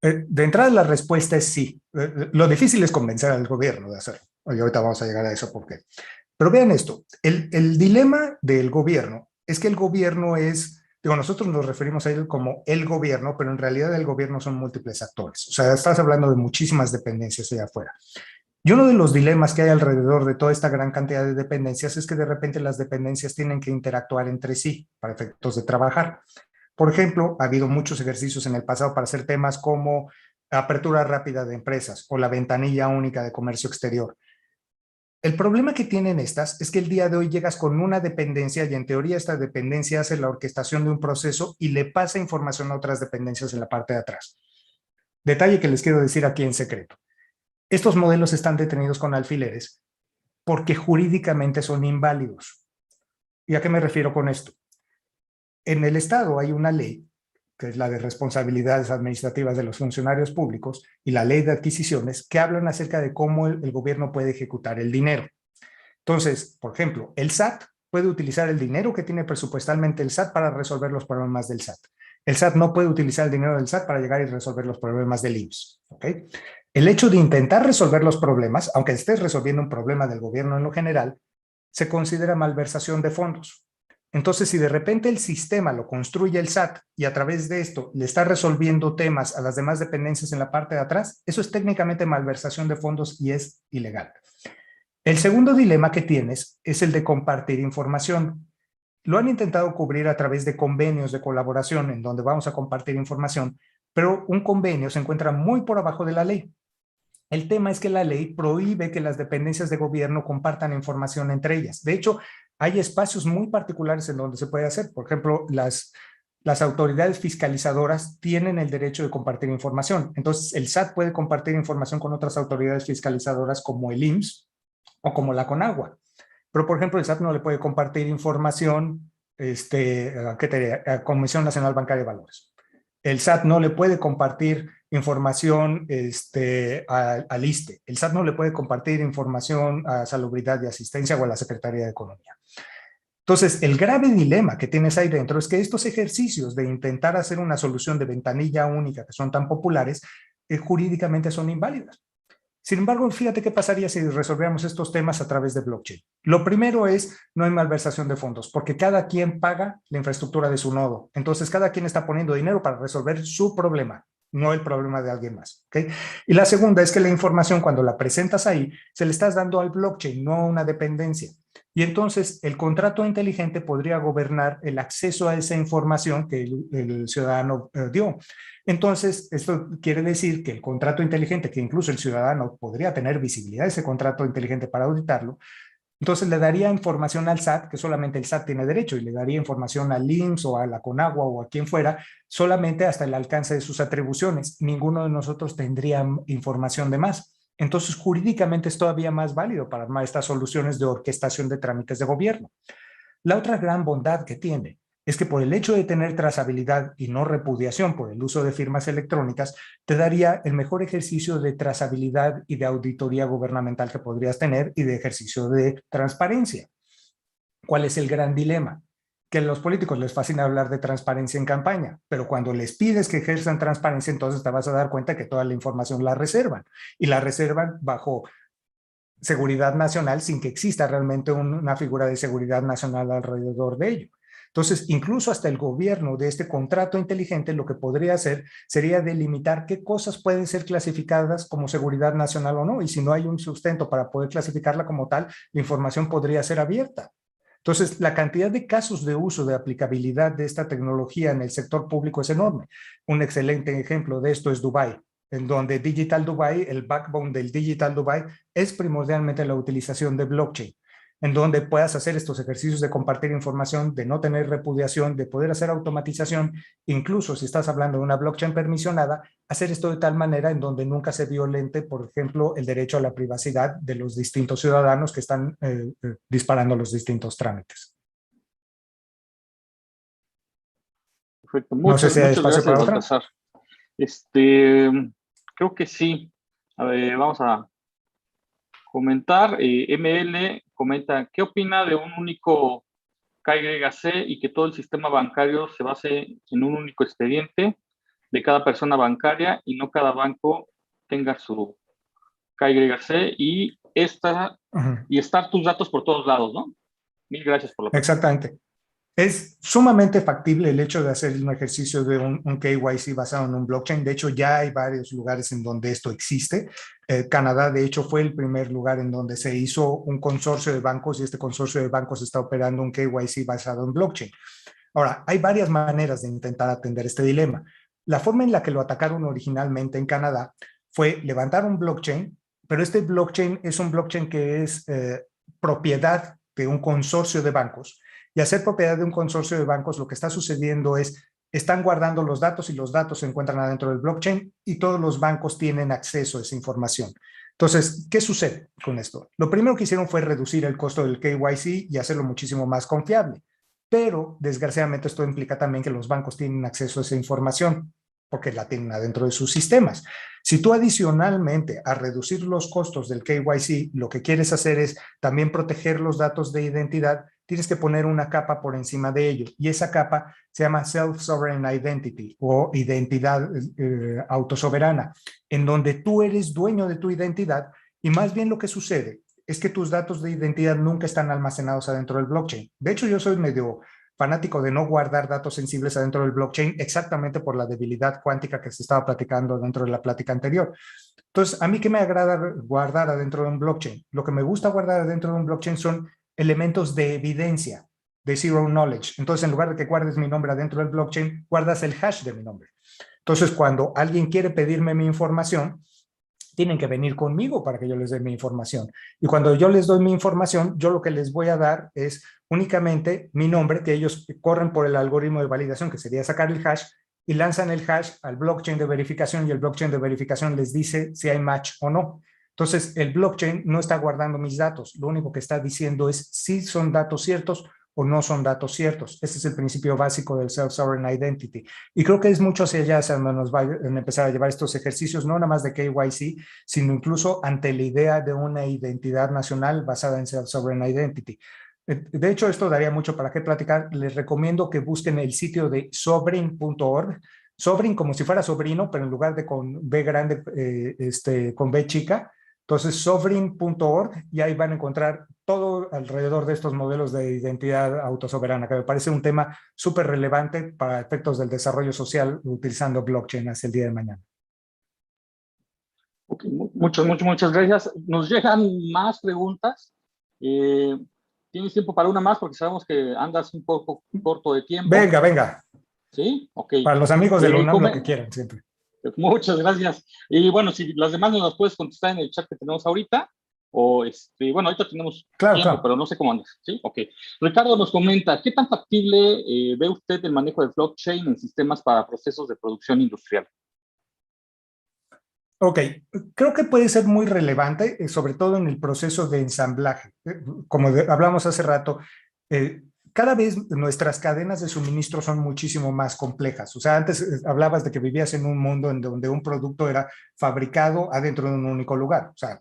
De entrada la respuesta es sí. Lo difícil es convencer al gobierno de hacerlo. Y ahorita vamos a llegar a eso por qué. Pero vean esto, el dilema del gobierno es que el gobierno es, nosotros nos referimos a él como el gobierno, pero en realidad el gobierno son múltiples actores. O sea, estás hablando de muchísimas dependencias allá afuera. Y uno de los dilemas que hay alrededor de toda esta gran cantidad de dependencias es que de repente las dependencias tienen que interactuar entre sí para efectos de trabajar. Por ejemplo, ha habido muchos ejercicios en el pasado para hacer temas como apertura rápida de empresas o la ventanilla única de comercio exterior. El problema que tienen estas es que el día de hoy llegas con una dependencia y en teoría esta dependencia hace la orquestación de un proceso y le pasa información a otras dependencias en la parte de atrás. Detalle que les quiero decir aquí en secreto. Estos modelos están detenidos con alfileres porque jurídicamente son inválidos. ¿Y a qué me refiero con esto? En el Estado hay una ley, que es la de responsabilidades administrativas de los funcionarios públicos, y la ley de adquisiciones, que hablan acerca de cómo el gobierno puede ejecutar el dinero. Entonces, por ejemplo, el SAT puede utilizar el dinero que tiene presupuestalmente el SAT para resolver los problemas del SAT. El SAT no puede utilizar el dinero del SAT para llegar y resolver los problemas del IMSS. ¿Okay? El hecho de intentar resolver los problemas, aunque estés resolviendo un problema del gobierno en lo general, se considera malversación de fondos. Entonces, si de repente el sistema lo construye el SAT y a través de esto le está resolviendo temas a las demás dependencias en la parte de atrás, eso es técnicamente malversación de fondos y es ilegal. El segundo dilema que tienes es el de compartir información. Lo han intentado cubrir a través de convenios de colaboración en donde vamos a compartir información, pero un convenio se encuentra muy por abajo de la ley. El tema es que la ley prohíbe que las dependencias de gobierno compartan información entre ellas. De hecho, hay espacios muy particulares en donde se puede hacer. Por ejemplo, las autoridades fiscalizadoras tienen el derecho de compartir información. Entonces, el SAT puede compartir información con otras autoridades fiscalizadoras como el IMSS o como la CONAGUA. Pero, por ejemplo, el SAT no le puede compartir información a Comisión Nacional Bancaria de Valores. El SAT no le puede compartir información al ISSSTE. El SAT no le puede compartir información a Salubridad y Asistencia o a la Secretaría de Economía. Entonces, el grave dilema que tienes ahí dentro es que estos ejercicios de intentar hacer una solución de ventanilla única que son tan populares, jurídicamente son inválidas. Sin embargo, fíjate qué pasaría si resolviéramos estos temas a través de blockchain. Lo primero es, no hay malversación de fondos, porque cada quien paga la infraestructura de su nodo. Entonces, cada quien está poniendo dinero para resolver su problema, no el problema de alguien más. ¿Okay? Y la segunda es que la información, cuando la presentas ahí, se le estás dando al blockchain, no a una dependencia. Y entonces, el contrato inteligente podría gobernar el acceso a esa información que el ciudadano dio. Entonces, esto quiere decir que el contrato inteligente, que incluso el ciudadano podría tener visibilidad de ese contrato inteligente para auditarlo, entonces le daría información al SAT, que solamente el SAT tiene derecho, y le daría información al IMSS o a la CONAGUA o a quien fuera, solamente hasta el alcance de sus atribuciones. Ninguno de nosotros tendría información de más. Entonces, jurídicamente es todavía más válido para armar estas soluciones de orquestación de trámites de gobierno. La otra gran bondad que tiene es que por el hecho de tener trazabilidad y no repudiación por el uso de firmas electrónicas, te daría el mejor ejercicio de trazabilidad y de auditoría gubernamental que podrías tener y de ejercicio de transparencia. ¿Cuál es el gran dilema? Que a los políticos les fascina hablar de transparencia en campaña, pero cuando les pides que ejerzan transparencia, entonces te vas a dar cuenta que toda la información la reservan, y la reservan bajo seguridad nacional sin que exista realmente una figura de seguridad nacional alrededor de ello. Entonces, incluso hasta el gobierno de este contrato inteligente lo que podría hacer sería delimitar qué cosas pueden ser clasificadas como seguridad nacional o no, y si no hay un sustento para poder clasificarla como tal, la información podría ser abierta. Entonces, la cantidad de casos de uso, de aplicabilidad de esta tecnología en el sector público es enorme. Un excelente ejemplo de esto es Dubái, en donde Digital Dubai, el backbone del Digital Dubai, es primordialmente la utilización de blockchain, en donde puedas hacer estos ejercicios de compartir información, de no tener repudiación, de poder hacer automatización, incluso si estás hablando de una blockchain permisionada, hacer esto de tal manera en donde nunca se violente, por ejemplo, el derecho a la privacidad de los distintos ciudadanos que están disparando los distintos trámites. Perfecto. No sé si hay espacio para otra. Baltasar. Creo que sí. A ver, vamos a comentar. ML comenta, ¿qué opina de un único KYC y que todo el sistema bancario se base en un único expediente de cada persona bancaria y no cada banco tenga su KYC y estar tus datos por todos lados, ¿no? Mil gracias por la pregunta. Exactamente. Es sumamente factible el hecho de hacer un ejercicio de un KYC basado en un blockchain. De hecho, ya hay varios lugares en donde esto existe. Canadá, de hecho, fue el primer lugar en donde se hizo un consorcio de bancos y este consorcio de bancos está operando un KYC basado en blockchain. Ahora, hay varias maneras de intentar atender este dilema. La forma en la que lo atacaron originalmente en Canadá fue levantar un blockchain, pero este blockchain es un blockchain que es propiedad de un consorcio de bancos. Y al ser propiedad de un consorcio de bancos, lo que está sucediendo es, están guardando los datos y los datos se encuentran adentro del blockchain y todos los bancos tienen acceso a esa información. Entonces, ¿qué sucede con esto? Lo primero que hicieron fue reducir el costo del KYC y hacerlo muchísimo más confiable. Pero, desgraciadamente, esto implica también que los bancos tienen acceso a esa información porque la tienen adentro de sus sistemas. Si tú adicionalmente a reducir los costos del KYC, lo que quieres hacer es también proteger los datos de identidad, tienes que poner una capa por encima de ello. Y esa capa se llama Self-Sovereign Identity o identidad autosoberana, en donde tú eres dueño de tu identidad y más bien lo que sucede es que tus datos de identidad nunca están almacenados adentro del blockchain. De hecho, yo soy medio fanático de no guardar datos sensibles adentro del blockchain exactamente por la debilidad cuántica que se estaba platicando dentro de la plática anterior. Entonces, ¿a mí qué me agrada guardar adentro de un blockchain? Lo que me gusta guardar adentro de un blockchain son elementos de evidencia, de zero knowledge. Entonces, en lugar de que guardes mi nombre adentro del blockchain, guardas el hash de mi nombre. Entonces, cuando alguien quiere pedirme mi información, tienen que venir conmigo para que yo les dé mi información. Y cuando yo les doy mi información, yo lo que les voy a dar es únicamente mi nombre, que ellos corren por el algoritmo de validación, que sería sacar el hash, y lanzan el hash al blockchain de verificación, y el blockchain de verificación les dice si hay match o no. Entonces, el blockchain no está guardando mis datos, lo único que está diciendo es si son datos ciertos o no son datos ciertos. Este es el principio básico del Self-Sovereign Identity. Y creo que es mucho hacia allá hacia donde nos va a empezar a llevar estos ejercicios, no nada más de KYC, sino incluso ante la idea de una identidad nacional basada en Self-Sovereign Identity. De hecho, esto daría mucho para qué platicar. Les recomiendo que busquen el sitio de sovereign.org. Sovereign como si fuera sobrino, pero en lugar de con B grande, con B chica. Entonces, sovereign.org, y ahí van a encontrar todo alrededor de estos modelos de identidad autosoberana, que me parece un tema súper relevante para efectos del desarrollo social utilizando blockchain hacia el día de mañana. Okay, muchas gracias. Nos llegan más preguntas. ¿Tienes tiempo para una más? Porque sabemos que andas un poco corto de tiempo. Venga. ¿Sí? Ok. Para los amigos de la UNAM, lo que quieran, siempre. Muchas gracias. Y bueno, si las demás nos las puedes contestar en el chat que tenemos ahorita, o bueno, ahorita tenemos tiempo, pero no sé cómo andas. ¿Sí? Ok. Ricardo nos comenta, ¿qué tan factible ve usted el manejo de blockchain en sistemas para procesos de producción industrial? Ok, creo que puede ser muy relevante, sobre todo en el proceso de ensamblaje. Como hablamos hace rato, cada vez nuestras cadenas de suministro son muchísimo más complejas. O sea, antes hablabas de que vivías en un mundo en donde un producto era fabricado adentro de un único lugar. O sea,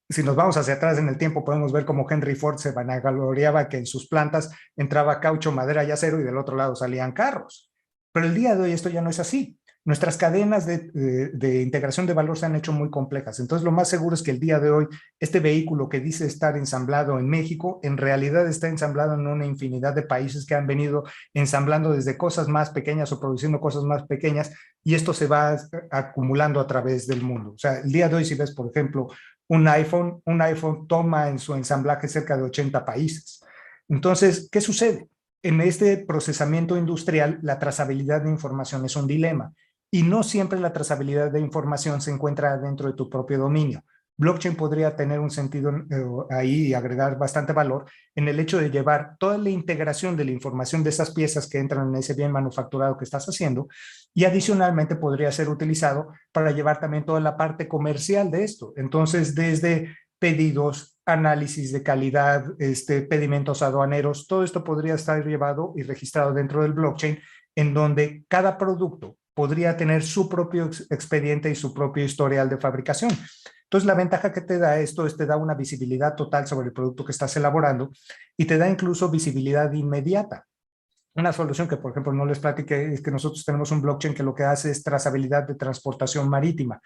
si nos vamos hacia atrás en el tiempo, podemos ver cómo Henry Ford se vanagloriaba que en sus plantas entraba caucho, madera y acero y del otro lado salían carros. Pero el día de hoy esto ya no es así. Nuestras cadenas de integración de valor se han hecho muy complejas. Entonces, lo más seguro es que el día de hoy, este vehículo que dice estar ensamblado en México, en realidad está ensamblado en una infinidad de países que han venido ensamblando desde cosas más pequeñas o produciendo cosas más pequeñas, y esto se va acumulando a través del mundo. O sea, el día de hoy, si ves, por ejemplo, un iPhone toma en su ensamblaje cerca de 80 países. Entonces, ¿qué sucede? En este procesamiento industrial, la trazabilidad de información es un dilema y no siempre la trazabilidad de información se encuentra dentro de tu propio dominio. Blockchain podría tener un sentido ahí y agregar bastante valor en el hecho de llevar toda la integración de la información de esas piezas que entran en ese bien manufacturado que estás haciendo, y adicionalmente podría ser utilizado para llevar también toda la parte comercial de esto. Entonces, desde pedidos, análisis de calidad, pedimentos aduaneros, todo esto podría estar llevado y registrado dentro del blockchain, en donde cada producto podría tener su propio expediente y su propio historial de fabricación. Entonces, la ventaja que te da esto es te da una visibilidad total sobre el producto que estás elaborando y te da incluso visibilidad inmediata. Una solución que, por ejemplo, no les platiqué es que nosotros tenemos un blockchain que lo que hace es trazabilidad de transportación marítima,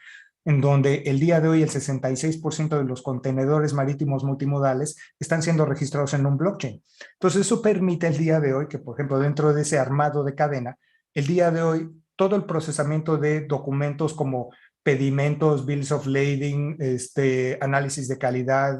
en donde el día de hoy el 66% de los contenedores marítimos multimodales están siendo registrados en un blockchain. Entonces, eso permite el día de hoy que, por ejemplo, dentro de ese armado de cadena, el día de hoy todo el procesamiento de documentos como pedimentos, bills of lading, análisis de calidad,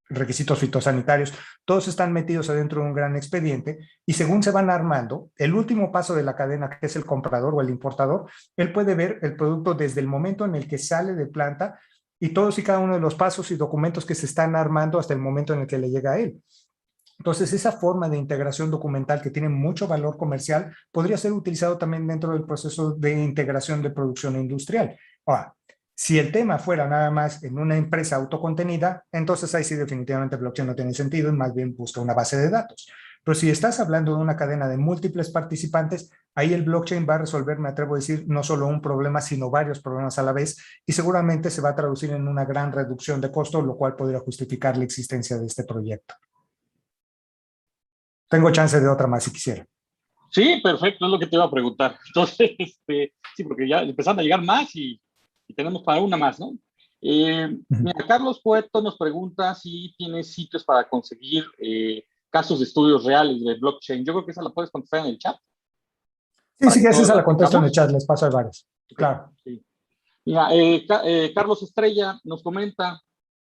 requisitos fitosanitarios, todos están metidos adentro de un gran expediente, y según se van armando, el último paso de la cadena, que es el comprador o el importador, él puede ver el producto desde el momento en el que sale de planta y todos y cada uno de los pasos y documentos que se están armando hasta el momento en el que le llega a él. Entonces, esa forma de integración documental que tiene mucho valor comercial podría ser utilizado también dentro del proceso de integración de producción industrial. Ahora, si el tema fuera nada más en una empresa autocontenida, entonces ahí sí definitivamente blockchain no tiene sentido y más bien busca una base de datos. Pero si estás hablando de una cadena de múltiples participantes, ahí el blockchain va a resolver, me atrevo a decir, no solo un problema, sino varios problemas a la vez, y seguramente se va a traducir en una gran reducción de costos, lo cual podría justificar la existencia de este proyecto. Tengo chance de otra más si quisiera. Sí, perfecto, es lo que te iba a preguntar. Entonces, sí, porque ya empezando a llegar más y tenemos para una más, ¿no? Mira, Carlos Puerto nos pregunta si tienes sitios para conseguir casos de estudios reales de blockchain. Yo creo que esa la puedes contestar en el chat. Sí, sí, que esa la contesto en el chat, les paso a varios. Okay. Claro. Sí. Mira, Carlos Estrella nos comenta,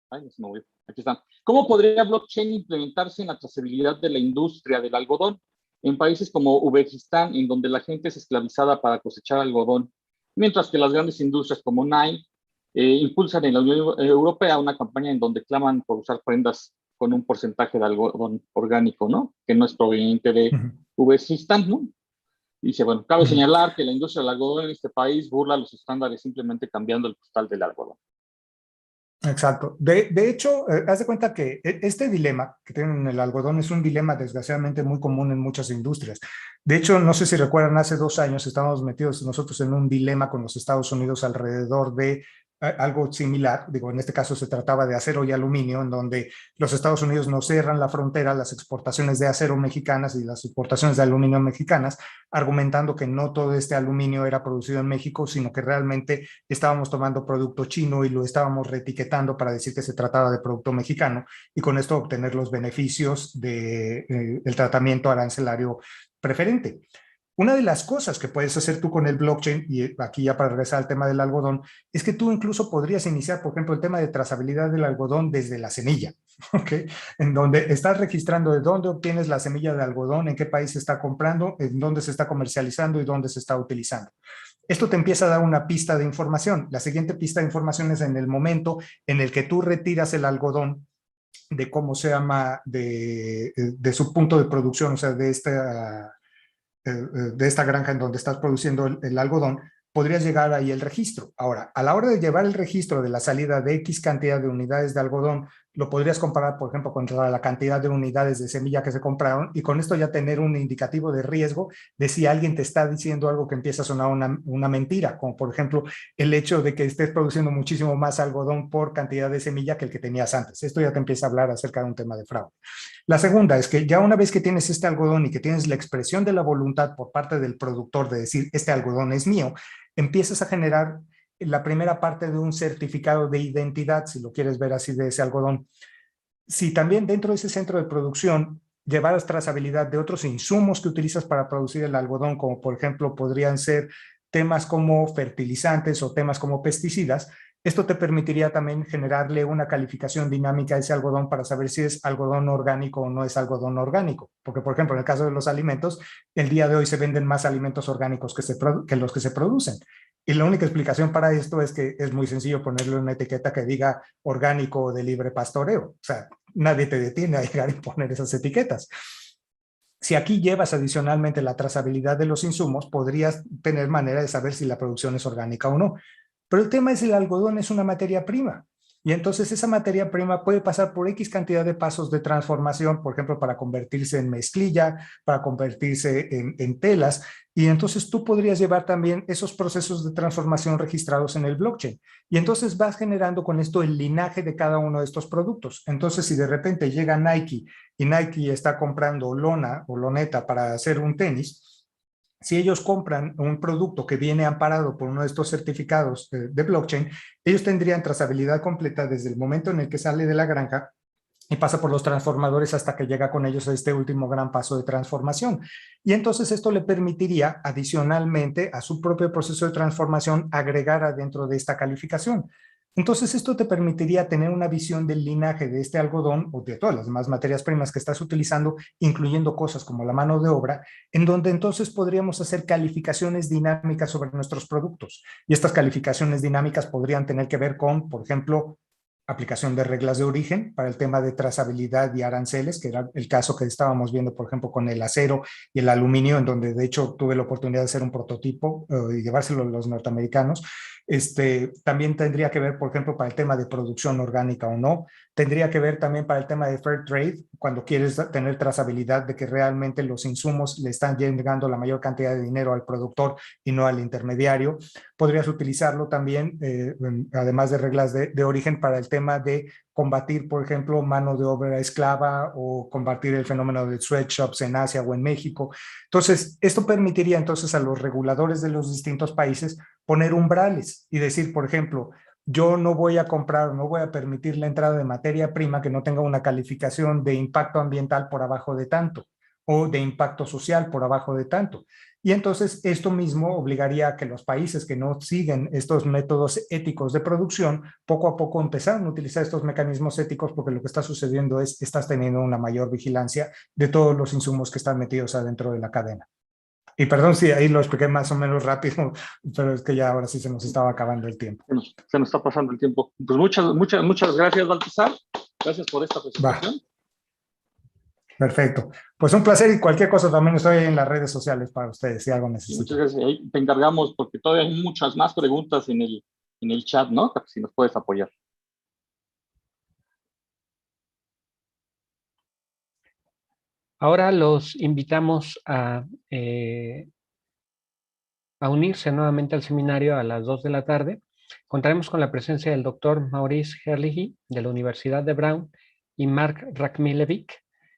ay, no se me movió, aquí está. ¿Cómo podría blockchain implementarse en la trazabilidad de la industria del algodón en países como Uzbekistán, en donde la gente es esclavizada para cosechar algodón, mientras que las grandes industrias como Nike impulsan en la Unión Europea una campaña en donde claman por usar prendas con un porcentaje de algodón orgánico, ¿no? Que no es proveniente de Uzbekistán, ¿no? Dice, bueno, cabe señalar que la industria del algodón en este país burla los estándares simplemente cambiando el costal del algodón. Exacto. De hecho, haz de cuenta que este dilema que tienen el algodón es un dilema desgraciadamente muy común en muchas industrias. De hecho, no sé si recuerdan, hace 2 años estábamos metidos nosotros en un dilema con los Estados Unidos alrededor de algo similar. Digo, en este caso se trataba de acero y aluminio, en donde los Estados Unidos nos cierran la frontera a las exportaciones de acero mexicanas y las exportaciones de aluminio mexicanas, argumentando que no todo este aluminio era producido en México, sino que realmente estábamos tomando producto chino y lo estábamos reetiquetando para decir que se trataba de producto mexicano, y con esto obtener los beneficios del tratamiento arancelario preferente. Una de las cosas que puedes hacer tú con el blockchain, y aquí ya para regresar al tema del algodón, es que tú incluso podrías iniciar, por ejemplo, el tema de trazabilidad del algodón desde la semilla, ¿ok? En donde estás registrando de dónde obtienes la semilla de algodón, en qué país se está comprando, en dónde se está comercializando y dónde se está utilizando. Esto te empieza a dar una pista de información. La siguiente pista de información es en el momento en el que tú retiras el algodón de cómo se llama, de su punto de producción, o sea, de esta granja en donde estás produciendo el algodón, podrías llegar ahí el registro. Ahora, a la hora de llevar el registro de la salida de X cantidad de unidades de algodón lo podrías comparar, por ejemplo, contra la cantidad de unidades de semilla que se compraron y con esto ya tener un indicativo de riesgo de si alguien te está diciendo algo que empieza a sonar una mentira, como por ejemplo el hecho de que estés produciendo muchísimo más algodón por cantidad de semilla que el que tenías antes. Esto ya te empieza a hablar acerca de un tema de fraude. La segunda es que ya una vez que tienes este algodón y que tienes la expresión de la voluntad por parte del productor de decir, este algodón es mío, empiezas a generar la primera parte de un certificado de identidad, si lo quieres ver así, de ese algodón. Si también dentro de ese centro de producción llevaras trazabilidad de otros insumos que utilizas para producir el algodón, como por ejemplo podrían ser temas como fertilizantes o temas como pesticidas, esto te permitiría también generarle una calificación dinámica a ese algodón para saber si es algodón orgánico o no es algodón orgánico. Porque, por ejemplo, en el caso de los alimentos, el día de hoy se venden más alimentos orgánicos que los que se producen. Y la única explicación para esto es que es muy sencillo ponerle una etiqueta que diga orgánico o de libre pastoreo. O sea, nadie te detiene a llegar y poner esas etiquetas. Si aquí llevas adicionalmente la trazabilidad de los insumos, podrías tener manera de saber si la producción es orgánica o no. Pero el tema es el algodón es una materia prima. Y entonces esa materia prima puede pasar por X cantidad de pasos de transformación, por ejemplo, para convertirse en mezclilla, para convertirse en telas. Y entonces tú podrías llevar también esos procesos de transformación registrados en el blockchain. Y entonces vas generando con esto el linaje de cada uno de estos productos. Entonces, si de repente llega Nike y Nike está comprando lona o loneta para hacer un tenis, si ellos compran un producto que viene amparado por uno de estos certificados de blockchain, ellos tendrían trazabilidad completa desde el momento en el que sale de la granja y pasa por los transformadores hasta que llega con ellos a este último gran paso de transformación. Y entonces esto le permitiría adicionalmente a su propio proceso de transformación agregar adentro de esta calificación. Entonces esto te permitiría tener una visión del linaje de este algodón o de todas las demás materias primas que estás utilizando, incluyendo cosas como la mano de obra, en donde entonces podríamos hacer calificaciones dinámicas sobre nuestros productos. Y estas calificaciones dinámicas podrían tener que ver con, por ejemplo, aplicación de reglas de origen para el tema de trazabilidad y aranceles, que era el caso que estábamos viendo, por ejemplo, con el acero y el aluminio, en donde de hecho tuve la oportunidad de hacer un prototipo y llevárselo a los norteamericanos. También tendría que ver, por ejemplo, para el tema de producción orgánica o no. Tendría que ver también para el tema de fair trade, cuando quieres tener trazabilidad de que realmente los insumos le están llegando la mayor cantidad de dinero al productor y no al intermediario. Podrías utilizarlo también, además de reglas de origen, para el tema de combatir, por ejemplo, mano de obra esclava o combatir el fenómeno de sweatshops en Asia o en México. Entonces, esto permitiría entonces a los reguladores de los distintos países poner umbrales y decir, por ejemplo, yo no voy a comprar, no voy a permitir la entrada de materia prima que no tenga una calificación de impacto ambiental por abajo de tanto o de impacto social por abajo de tanto. Y entonces esto mismo obligaría a que los países que no siguen estos métodos éticos de producción, poco a poco empezaran a utilizar estos mecanismos éticos, porque lo que está sucediendo es que estás teniendo una mayor vigilancia de todos los insumos que están metidos adentro de la cadena. Y perdón si ahí lo expliqué más o menos rápido, pero es que ya ahora sí se nos estaba acabando el tiempo. Se nos está pasando el tiempo. Pues muchas gracias, Baltasar. Gracias por esta presentación. Va. Perfecto. Pues un placer y cualquier cosa también estoy en las redes sociales para ustedes si algo necesitan. Muchas gracias. Ahí te encargamos porque todavía hay muchas más preguntas en el chat, ¿no? Si nos puedes apoyar. Ahora los invitamos a unirse nuevamente al seminario a las 2 de la tarde. Contaremos con la presencia del doctor Maurice Herlihy de la Universidad de Brown y Mark Rakmilevic,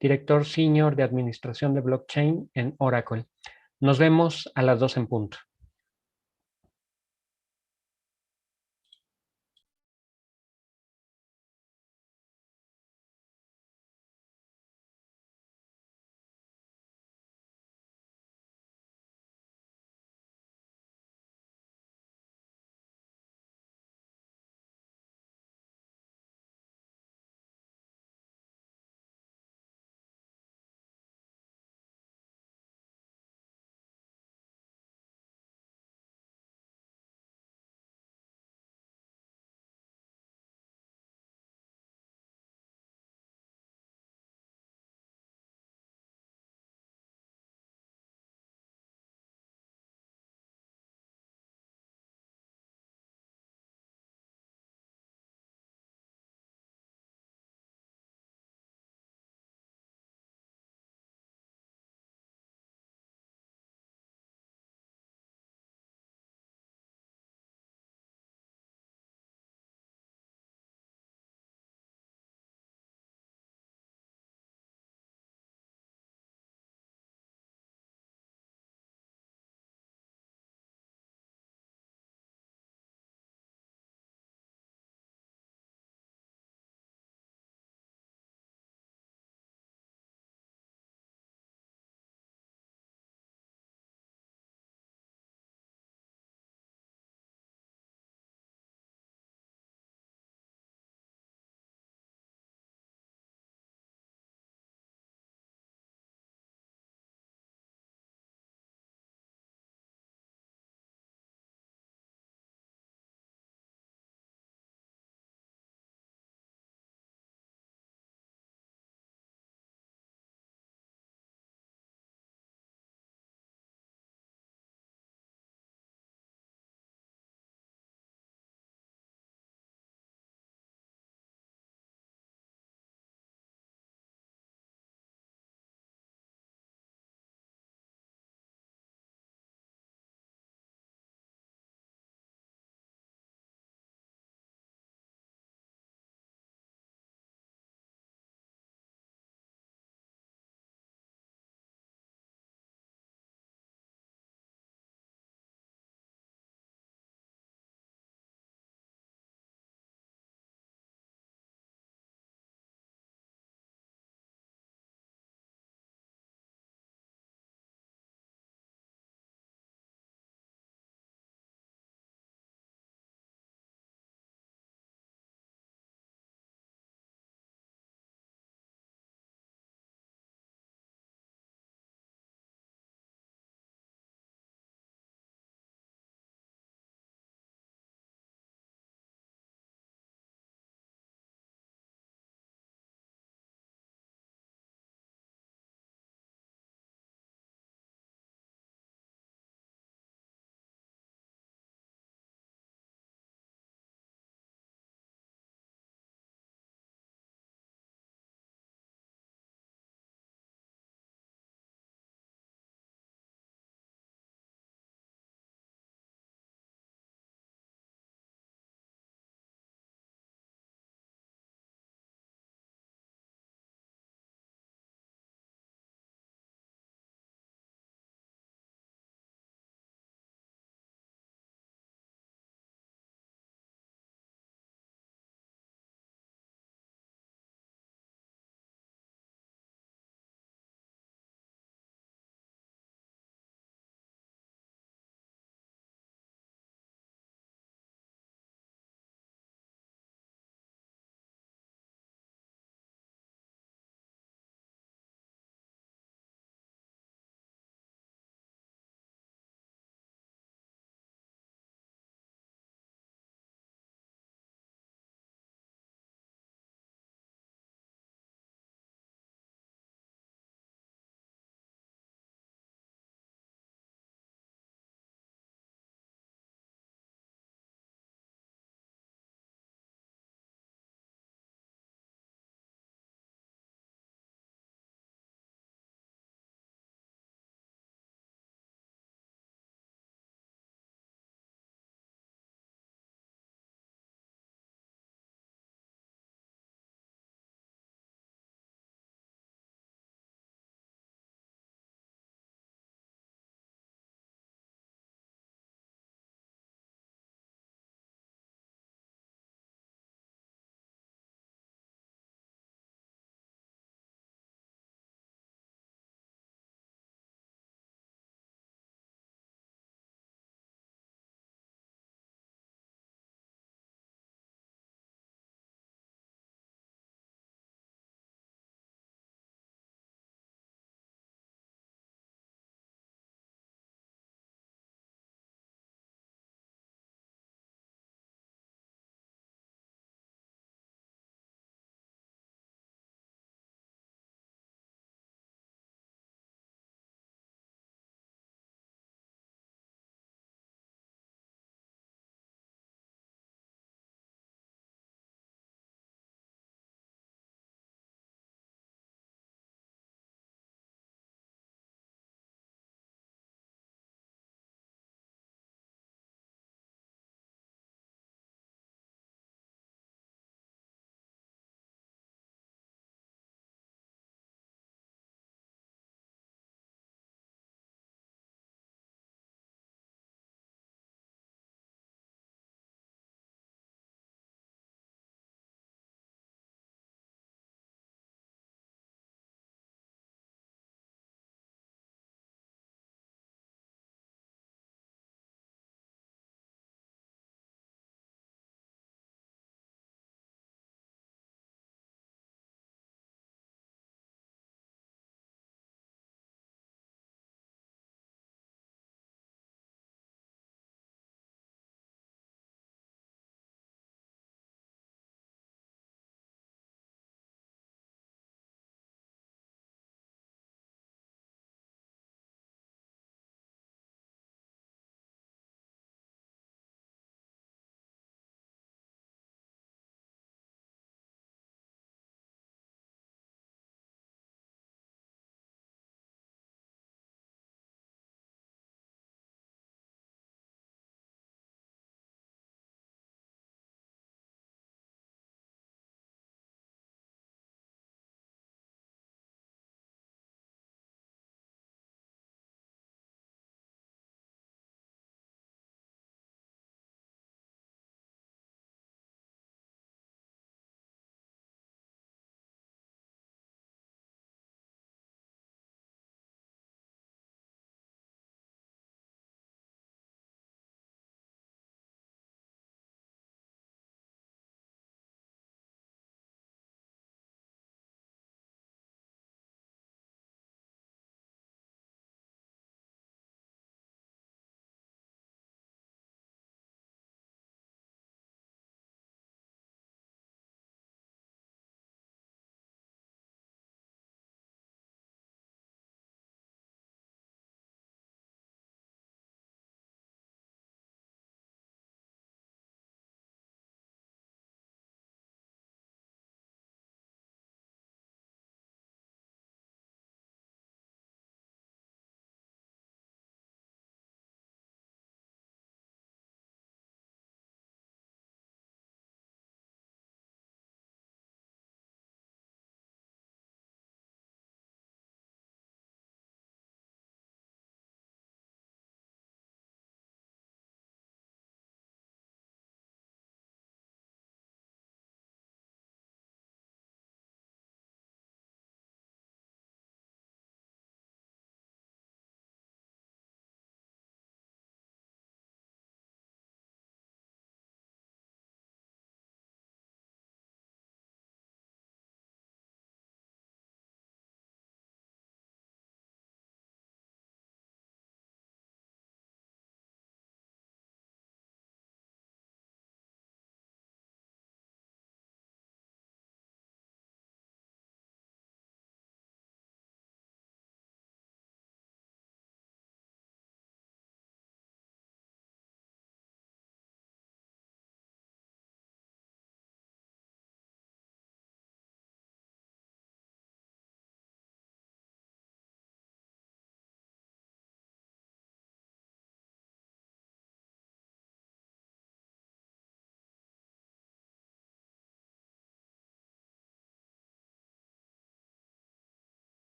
director senior de Administración de Blockchain en Oracle. Nos vemos a las 2 en punto.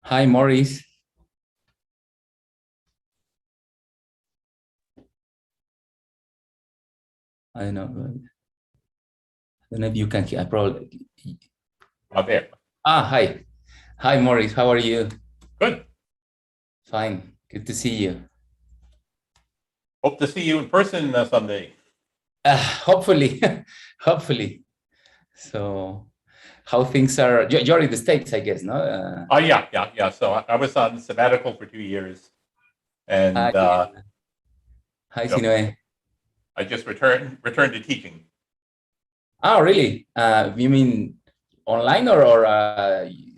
Hi, Maurice. I don't know. I don't know if you can hear. I probably. Oh, there. Hi. Hi, Maurice. How are you? Good. Fine. Good to see you. Hope to see you in person someday. Hopefully. Hopefully. So, how things are? You're in the States, I guess, no? Yeah. So I was on sabbatical for 2 years, and Hi, Sinoe. I just returned to teaching. Oh, really? You mean online or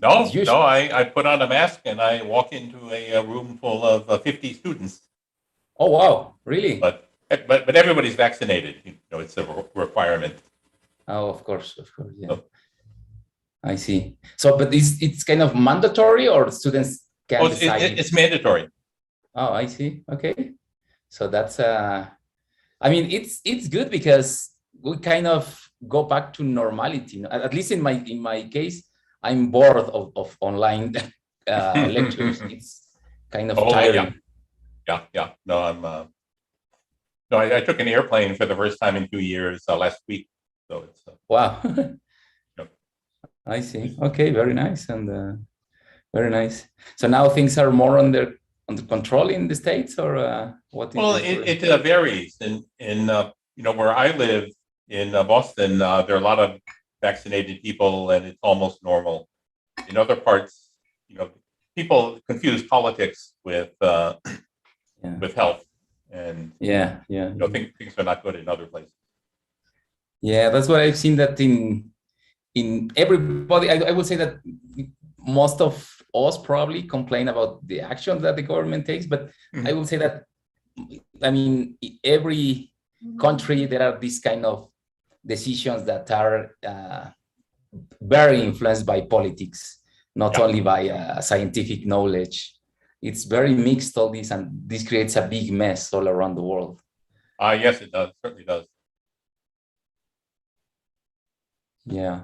No, I put on a mask and I walk into a room full of 50 students. Oh, wow. Really? But everybody's vaccinated. It's a requirement. Oh, of course, yeah. So, I see. So, but it's kind of mandatory, or students can decide? It's mandatory. Oh, I see. Okay. So that's I mean, it's good because we kind of go back to normality. At least in my case, I'm bored of online lectures. It's kind of tiring. Yeah. No, I took an airplane for the first time in 2 years last week. So it's wow. Yep. I see. Okay, very nice and very nice. So now things are more under control in the States, or what? Well, it varies. In where I live in Boston, there are a lot of vaccinated people, and it's almost normal. In other parts, people confuse politics with health, and things are not good in other places. Yeah, that's what I've seen, that in everybody. I would say that most of us probably complain about the action that the government takes, but I will say that, I mean, every country there are these kind of decisions that are very influenced by politics, not only by scientific knowledge. It's very mixed, all this, and this creates a big mess all around the world. Yes, it does. Certainly does. Yeah.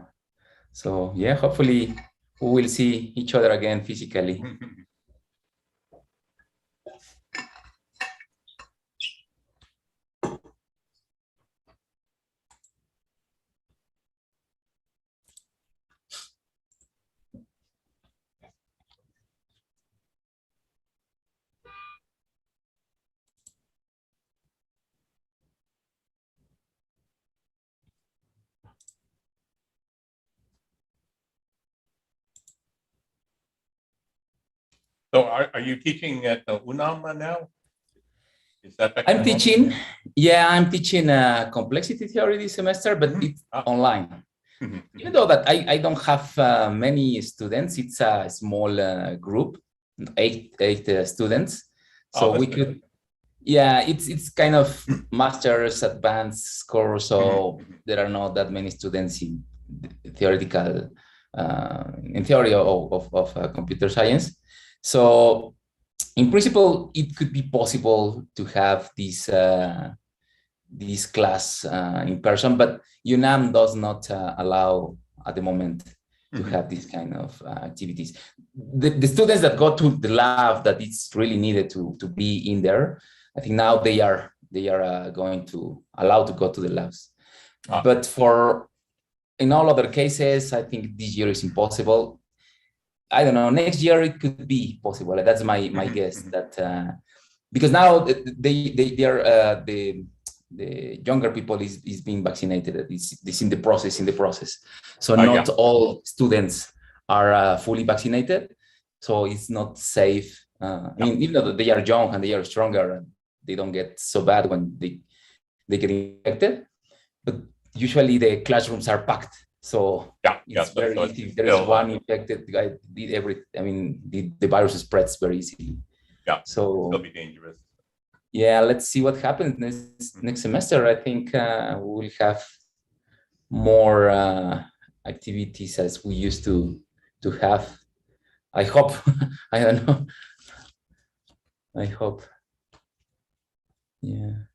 So yeah, hopefully we will see each other again physically. So are you teaching at the UNAM now? Is that I'm teaching, I'm teaching complexity theory this semester, but it's online. Even though that I don't have many students, it's a small group, eight students. So we could, it's kind of master's advanced course, so there are not that many students in theoretical, in theory of computer science. So in principle, it could be possible to have this this class in person, but UNAM does not allow at the moment to have this kind of activities. The students that go to the lab that it's really needed to be in there, I think now they are going to allow to go to the labs. But for in all other cases, I think this year is impossible. I don't know, next year it could be possible. That's my guess, that because now they are the younger people is being vaccinated. It's in the process. So not all students are fully vaccinated. So it's not safe. I mean, even though they are young and they are stronger, and they don't get so bad when they get infected. But usually the classrooms are packed. So it's very easy. If there is one infected guy, the virus spreads very easily. Yeah, so it'll be dangerous. Yeah, let's see what happens next semester. I think we will have more activities as we used to have. I hope. I don't know. I hope. Yeah.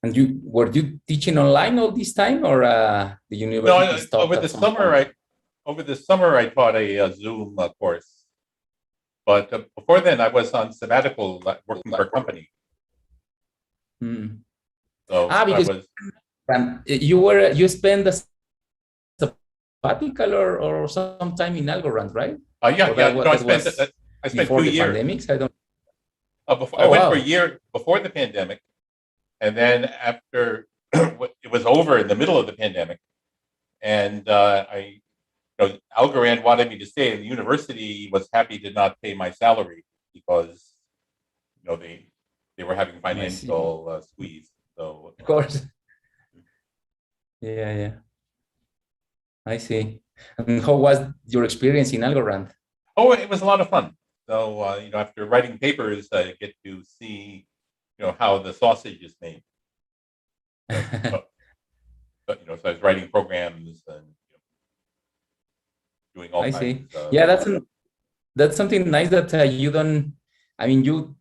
And were you teaching online all this time, or the university No, stopped over at the some summer, point? I taught a Zoom course. But before then, I was on sabbatical working for a company. Hmm. So Because you spent the sabbatical or some time in Algorand, right? Yeah. No, I spent before 2 the years. pandemics. I don't. I went for a year before the pandemic, and then after it was over in the middle of the pandemic, and Algorand wanted me to stay, and the university was happy to not pay my salary because they were having financial squeeze. So of course. Yeah. I see. And how was your experience in Algorand? Oh, it was a lot of fun. So after writing papers, I get to see how the sausage is made. So I was writing programs and doing all kinds. I see. Yeah, that's something nice that you don't. I mean, you're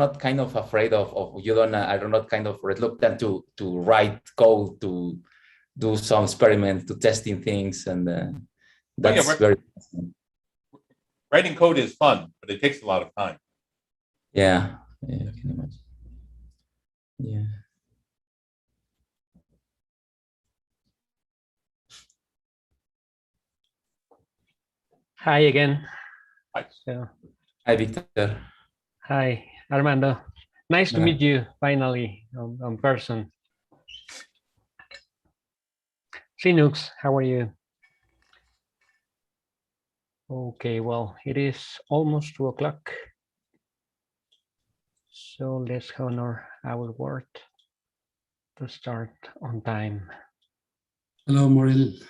not kind of afraid of you don't are not kind of reluctant to write code, to do some experiments, to testing things, and that's very. Writing code is fun, but it takes a lot of time. Yeah, I can imagine. Yeah. Hi again. Hi. Hi, Victor. Hi, Armando. Nice to meet you finally on person. Sinux, how are you? Okay, well, it is almost 2 o'clock. So let's honor our word to start on time. Hello, Maurice.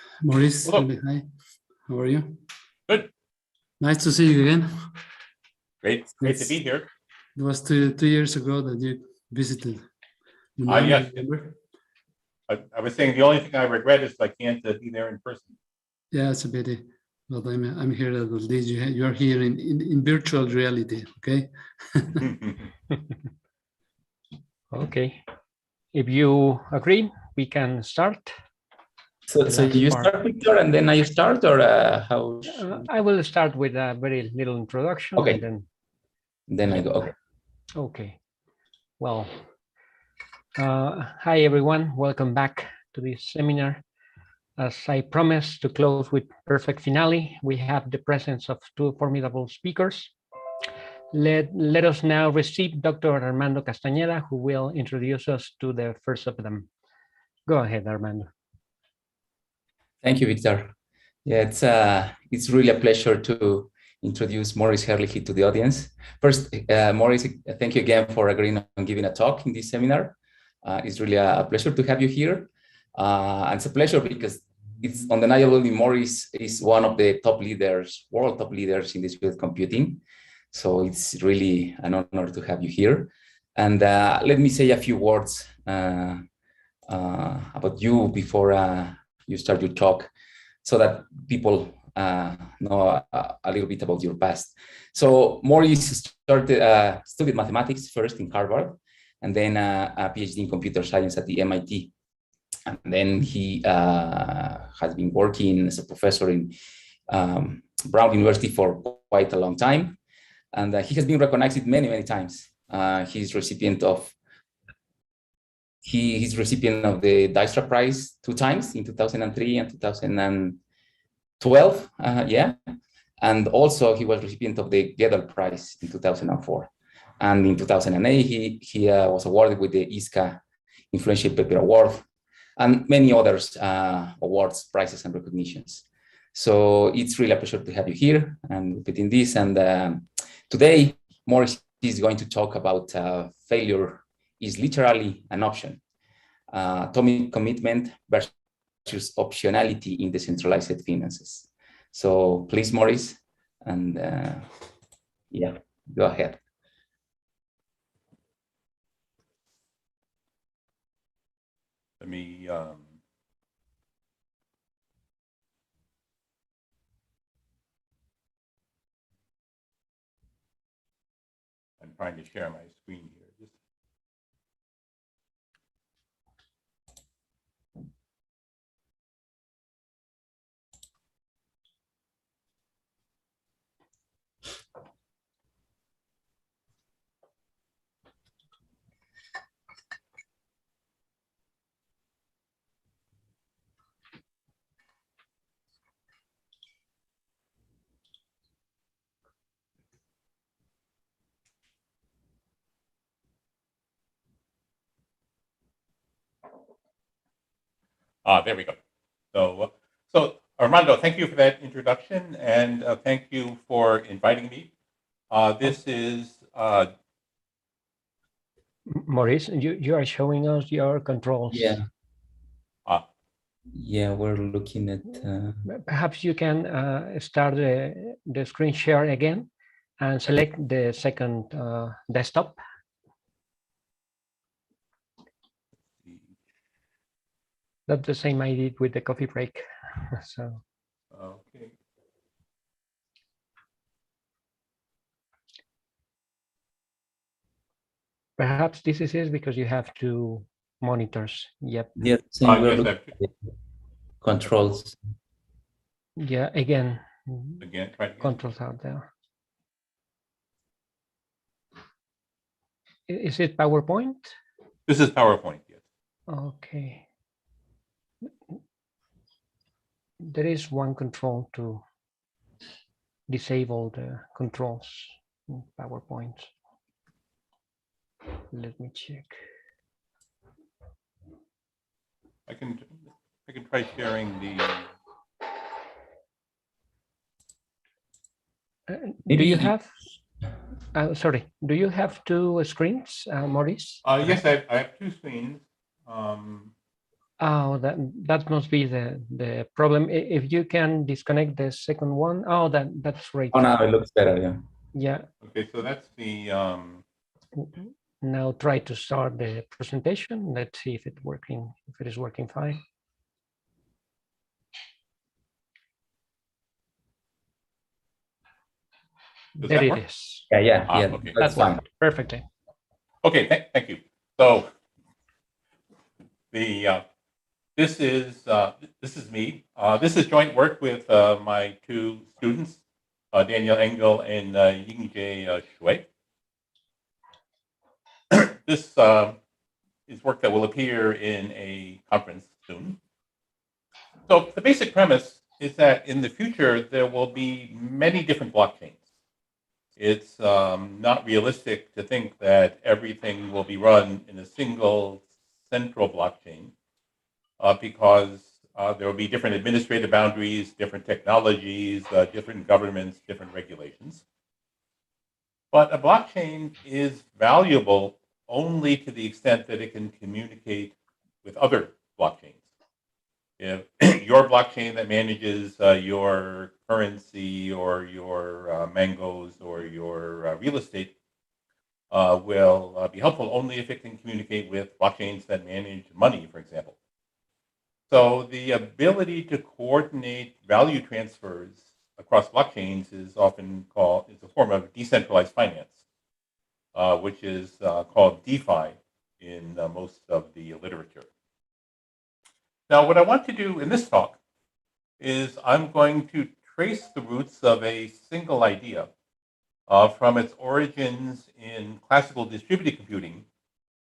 Hello. Hi, how are you? Good. Nice to see you again. Great to be here. It was 2 years ago that you visited. Yes. I was saying the only thing I regret is I can't be there in person. Yeah, it's a pity. But I'm here at least. You are here in virtual reality, okay? Okay. If you agree, we can start. So you start, Victor, and then I start, or how? I will start with a very little introduction. Okay. And then I go. Okay. Okay. Well, hi everyone. Welcome back to this seminar. As I promised to close with perfect finale, we have the presence of 2 formidable speakers. Let us now receive Dr. Armando Castañeda, who will introduce us to the first of them. Go ahead, Armando. Thank you, Victor. Yeah, it's really a pleasure to introduce Maurice Herlihy to the audience. First, Maurice, thank you again for agreeing on giving a talk in this seminar. It's really a pleasure to have you here. And it's a pleasure because it's undeniably Maurice is one of the top leaders, world top leaders in this field of computing. So it's really an honor to have you here. And let me say a few words about you before you start your talk, so that people know a little bit about your past. So Maurice studied mathematics first in Harvard, and then a PhD in computer science at the MIT. And then he has been working as a professor in Brown University for quite a long time. And he has been recognized many times. He's recipient of the Dijkstra Prize 2 times, in 2003 and 2012. And also he was recipient of the Gödel Prize in 2004. And in 2008, he was awarded with the ISCA Influential Paper Award, and many others awards, prizes, and recognitions. So it's really a pleasure to have you here and repeating this. And today, Maurice is going to talk about failure is literally an option. Atomic commitment versus optionality in decentralized finances. So please, Maurice, and go ahead. Let me I'm trying to share my screen here. There we go. So Armando, thank you for that introduction, and thank you for inviting me. This is Maurice, you are showing us your controls. Yeah. Yeah, we're looking at. Perhaps you can start the screen share again and select the second desktop. That's the same I did with the coffee break. So. Okay. Perhaps this is it because you have two monitors. Yep. Yeah, yes, controls. Yeah, again. Again, try again. Controls out there. Is it PowerPoint? This is PowerPoint, yes. Okay. There is one control to disable the controls in PowerPoint. Let me check. I can try sharing the. Do you have? Sorry. Do you have two screens, Maurice? Yes, I have two screens. Oh, that must be the problem. If you can disconnect the second one. Oh, that's great. Oh, now it looks better. Yeah. Yeah. Okay, so that's the. Now try to start the presentation. Let's see if it is working fine. There it is. Yeah. Okay. That's fine. Perfect. Okay, thank you. So the this is me. This is joint work with my two students, Daniel Engel and Yingjae Shui. This is work that will appear in a conference soon. So the basic premise is that in the future, there will be many different blockchains. It's not realistic to think that everything will be run in a single central blockchain because there will be different administrative boundaries, different technologies, different governments, different regulations. But a blockchain is valuable only to the extent that it can communicate with other blockchains. If your blockchain that manages your currency or your mangoes or your real estate will be helpful only if it can communicate with blockchains that manage money, for example. So the ability to coordinate value transfers across blockchains is often called, it's a form of decentralized finance, which is called DeFi in most of the literature. Now, what I want to do in this talk is I'm going to trace the roots of a single idea from its origins in classical distributed computing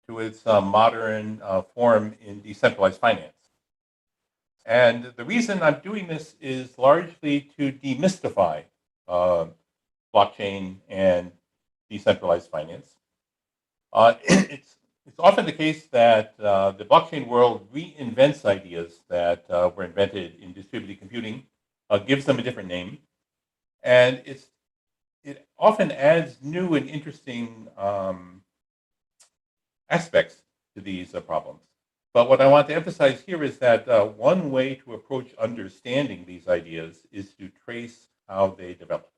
to its modern form in decentralized finance. And the reason I'm doing this is largely to demystify blockchain and decentralized finance. It's often the case that the blockchain world reinvents ideas that were invented in distributed computing, gives them a different name, and it often adds new and interesting aspects to these problems. But what I want to emphasize here is that one way to approach understanding these ideas is to trace how they develop.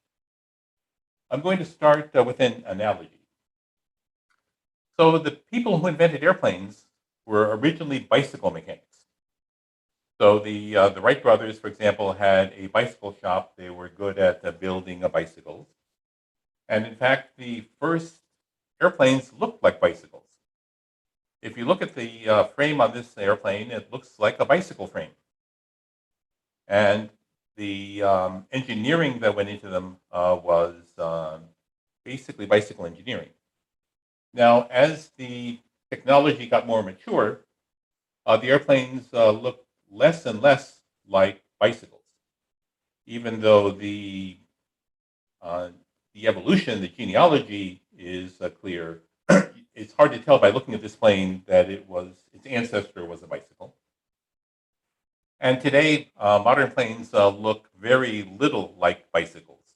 I'm going to start with an analogy. So the people who invented airplanes were originally bicycle mechanics. So the Wright brothers, for example, had a bicycle shop. They were good at building bicycles. And in fact, the first airplanes looked like bicycles. If you look at the frame on this airplane, it looks like a bicycle frame. And the engineering that went into them was basically bicycle engineering. Now, as the technology got more mature, the airplanes looked less and less like bicycles, even though the evolution, the genealogy is clear. It's hard to tell by looking at this plane that its ancestor was a bicycle. And today, modern planes look very little like bicycles.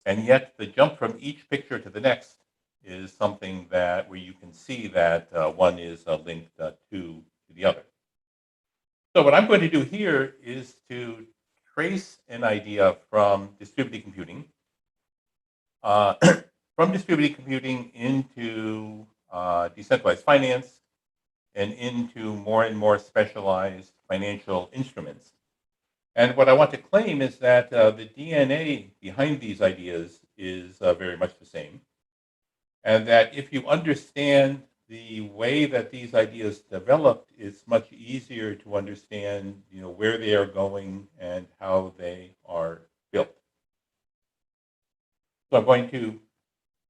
And yet the jump from each picture to the next is something that where you can see that one is linked to the other. So what I'm going to do here is to trace an idea from distributed computing, into decentralized finance and into more and more specialized financial instruments. And what I want to claim is that the DNA behind these ideas is very much the same. And that if you understand the way that these ideas developed, it's much easier to understand, where they are going and how they are built. So I'm going to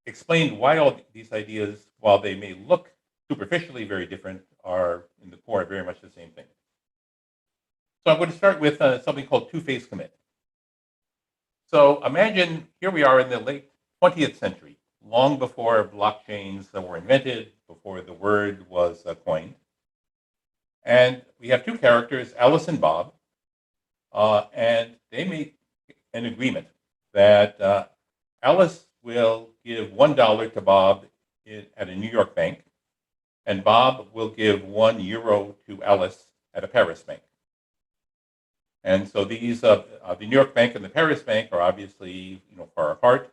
explain why all these ideas, while they may look superficially very different, are in the core very much the same thing. So I'm going to start with something called two-phase commit. So imagine here we are in the late 20th century, long before blockchains were invented, before the word was coined. And we have two characters, Alice and Bob, and they make an agreement that Alice will give $1 to Bob at a New York bank, and Bob will give €1 to Alice at a Paris bank. And so these, the New York bank and the Paris bank are obviously, far apart.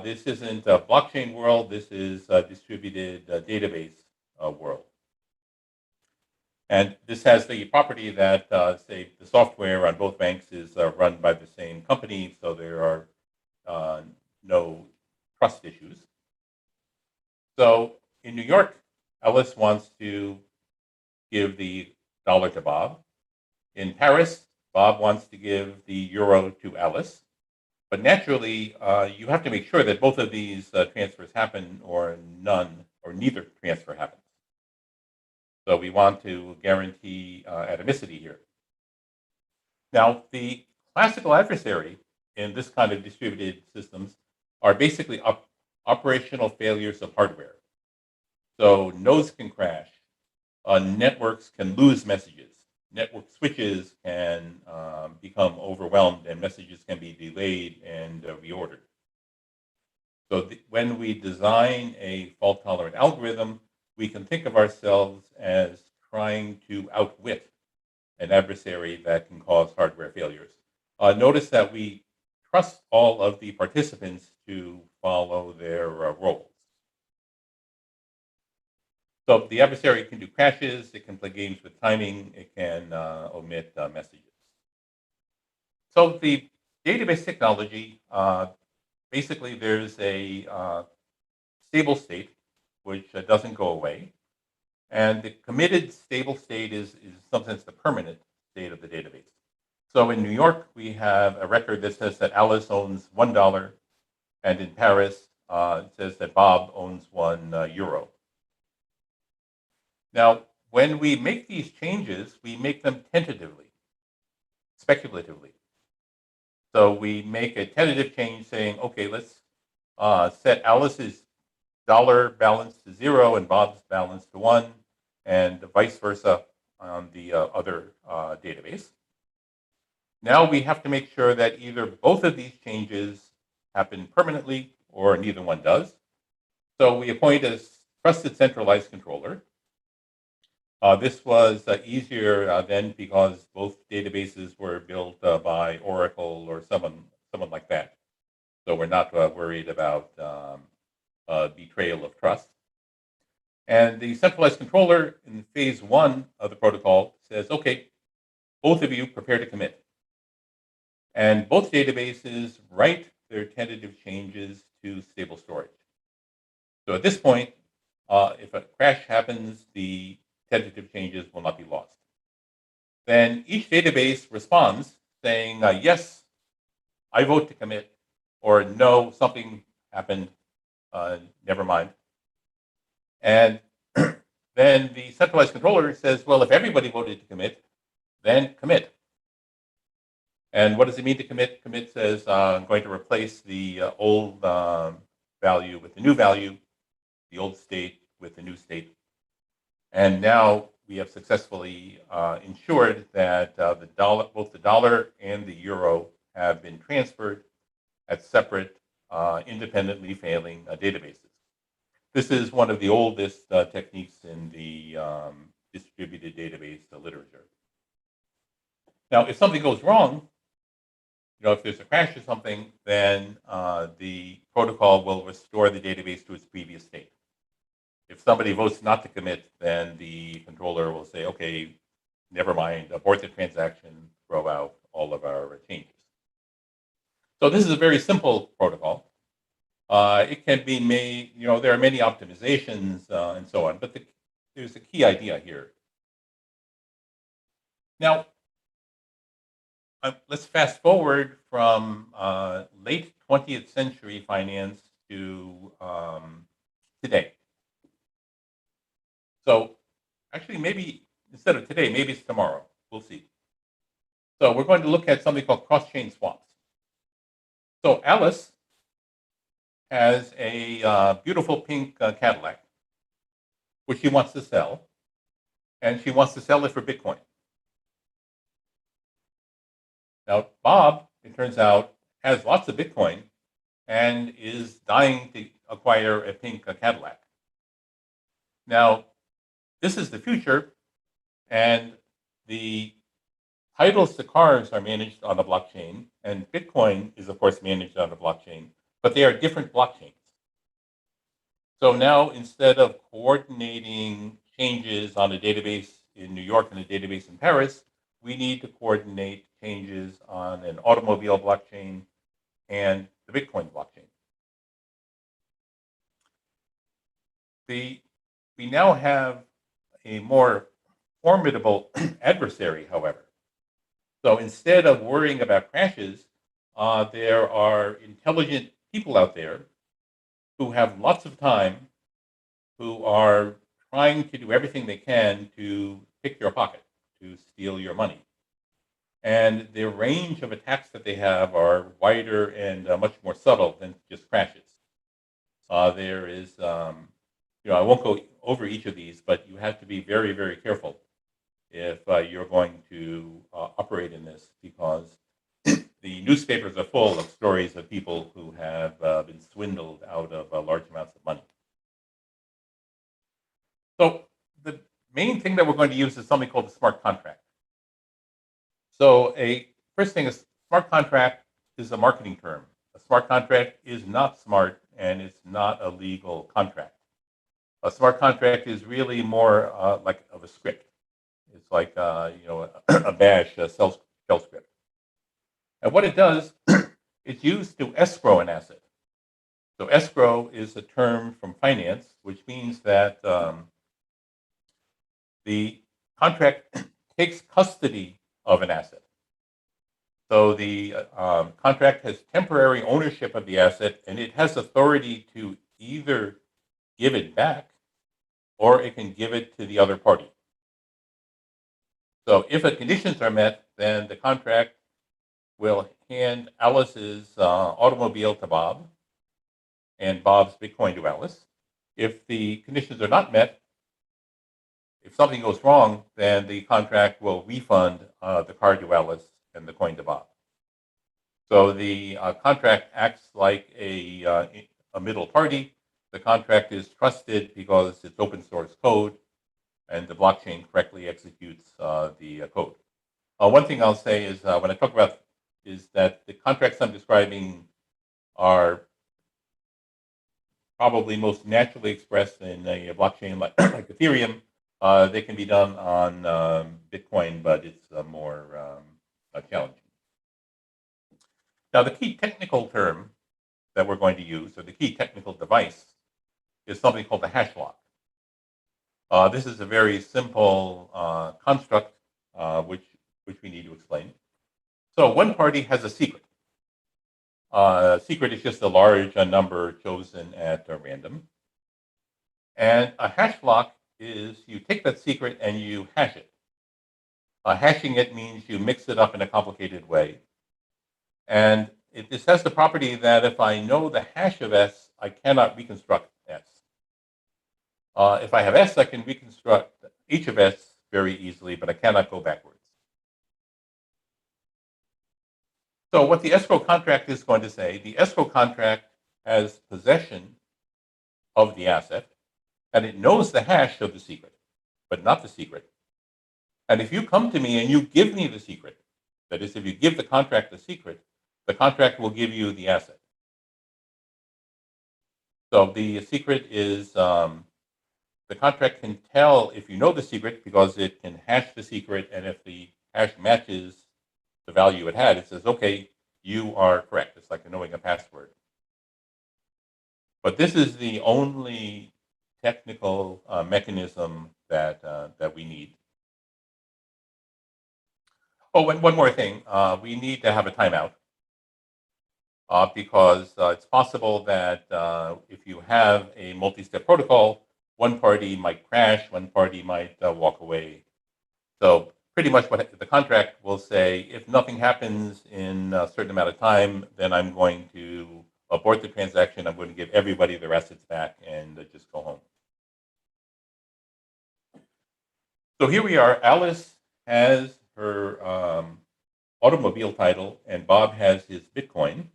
This isn't a blockchain world. This is a distributed database world. And this has the property that, say, the software on both banks is run by the same company, so there are no trust issues. So in New York, Alice wants to give the dollar to Bob. In Paris, Bob wants to give the euro to Alice. But naturally, you have to make sure that both of these transfers happen or none or neither transfer happens. So we want to guarantee atomicity here. Now, the classical adversary in this kind of distributed systems are basically operational failures of hardware. So nodes can crash, networks can lose messages, network switches can become overwhelmed, and messages can be delayed and reordered. So when we design a fault-tolerant algorithm, we can think of ourselves as trying to outwit an adversary that can cause hardware failures. Notice that we trust all of the participants to follow their roles. So the adversary can do crashes, it can play games with timing, it can omit messages. So the database technology, basically there's a stable state which doesn't go away. And the committed stable state is in some sense the permanent state of the database. So in New York, we have a record that says that Alice owns $1, and in Paris, it says that Bob owns €1. Now, when we make these changes, we make them tentatively, speculatively. So we make a tentative change saying, okay, let's set Alice's dollar balance to 0 and Bob's balance to 1, and vice versa on the other database. Now we have to make sure that either both of these changes happen permanently or neither one does. So we appoint a trusted centralized controller. This was easier then because both databases were built by Oracle or someone like that. So we're not worried about betrayal of trust. And the centralized controller in phase 1 of the protocol says, okay, both of you prepare to commit. And both databases write their tentative changes to stable storage. So at this point, if a crash happens, the tentative changes will not be lost. Then each database responds saying, yes, I vote to commit, or no, something happened, never mind. And then the centralized controller says, well, if everybody voted to commit, then commit. And what does it mean to commit? Commit says, I'm going to replace the old value with the new value, the old state with the new state. And now we have successfully ensured that both the dollar and the euro have been transferred at separate, independently failing databases. This is one of the oldest techniques in the distributed database literature. Now, if something goes wrong, if there's a crash or something, then the protocol will restore the database to its previous state. If somebody votes not to commit, then the controller will say, okay, never mind, abort the transaction, throw out all of our changes. So this is a very simple protocol. It can be made, there are many optimizations and so on, but there's a key idea here. Now, let's fast forward from late 20th century finance to today. So actually, maybe instead of today, maybe it's tomorrow. We'll see. So we're going to look at something called cross-chain swaps. So Alice has a beautiful pink Cadillac, which she wants to sell, and she wants to sell it for Bitcoin. Now, Bob, it turns out, has lots of Bitcoin and is dying to acquire a pink Cadillac. Now, this is the future, and the titles to cars are managed on a blockchain, and Bitcoin is, of course, managed on a blockchain, but they are different blockchains. So now, instead of coordinating changes on a database in New York and a database in Paris, we need to coordinate changes on an automobile blockchain and the Bitcoin blockchain. We now have a more formidable adversary, however. So instead of worrying about crashes, there are intelligent people out there who have lots of time, who are trying to do everything they can to pick your pocket, to steal your money. And the range of attacks that they have are wider and much more subtle than just crashes. There is, I won't go over each of these, but you have to be very, very careful if you're going to operate in this, because the newspapers are full of stories of people who have been swindled out of large amounts of money. So the main thing that we're going to use is something called the smart contract. So first thing is, smart contract is a marketing term. A smart contract is not smart, and it's not a legal contract. A smart contract is really more like of a script. It's like a bash, a shell script. And what it does, it's used to escrow an asset. So escrow is a term from finance, which means that the contract takes custody of an asset. So the contract has temporary ownership of the asset, and it has authority to either give it back or it can give it to the other party. So if the conditions are met, then the contract will hand Alice's automobile to Bob and Bob's Bitcoin to Alice. If the conditions are not met, if something goes wrong, then the contract will refund the car to Alice and the coin to Bob. So the contract acts like a middle party. The contract is trusted because it's open source code, and the blockchain correctly executes the code. One thing I'll say is when I talk about is that the contracts I'm describing are probably most naturally expressed in a blockchain like Ethereum. They can be done on Bitcoin, but it's more challenging. Now, the key technical term that we're going to use, or the key technical device, is something called the hash lock. This is a very simple construct which we need to explain. So one party has a secret. Secret is just a large number chosen at random. And a hash lock is you take that secret and you hash it. Hashing it means you mix it up in a complicated way. And this has the property that if I know the hash of S, I cannot reconstruct S. If I have S, I can reconstruct each of S very easily, but I cannot go backwards. So what the escrow contract is going to say, the escrow contract has possession of the asset, and it knows the hash of the secret, but not the secret. And if you come to me and you give me the secret, that is, if you give the contract the secret, the contract will give you the asset. So the secret is, the contract can tell if you know the secret because it can hash the secret, and if the hash matches the value it had, it says, okay, you are correct. It's like knowing a password. But this is the only technical mechanism that, that we need. Oh, one more thing. We need to have a timeout because it's possible that if you have a multi-step protocol, one party might crash, one party might walk away. So pretty much what the contract will say, if nothing happens in a certain amount of time, then I'm going to abort the transaction. I'm going to give everybody their assets back and just go home. So here we are. Alice has her automobile title and Bob has his Bitcoin.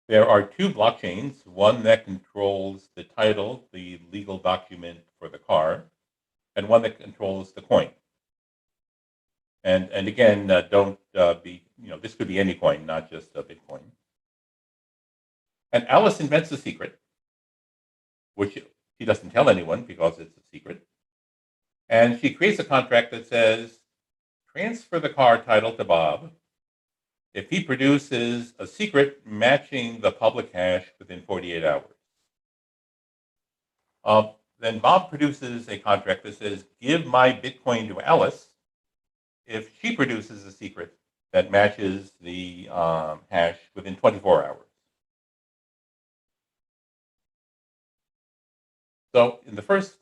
There are two blockchains, one that controls the title, the legal document for the car, and one that controls the coin. And again, don't be, this could be any coin, not just a Bitcoin. And Alice invents a secret, which she doesn't tell anyone because it's a secret. And she creates a contract that says, transfer the car title to Bob if he produces a secret matching the public hash within 48 hours. Then Bob produces a contract that says, give my Bitcoin to Alice if she produces a secret that matches the hash within 24 hours. So in the first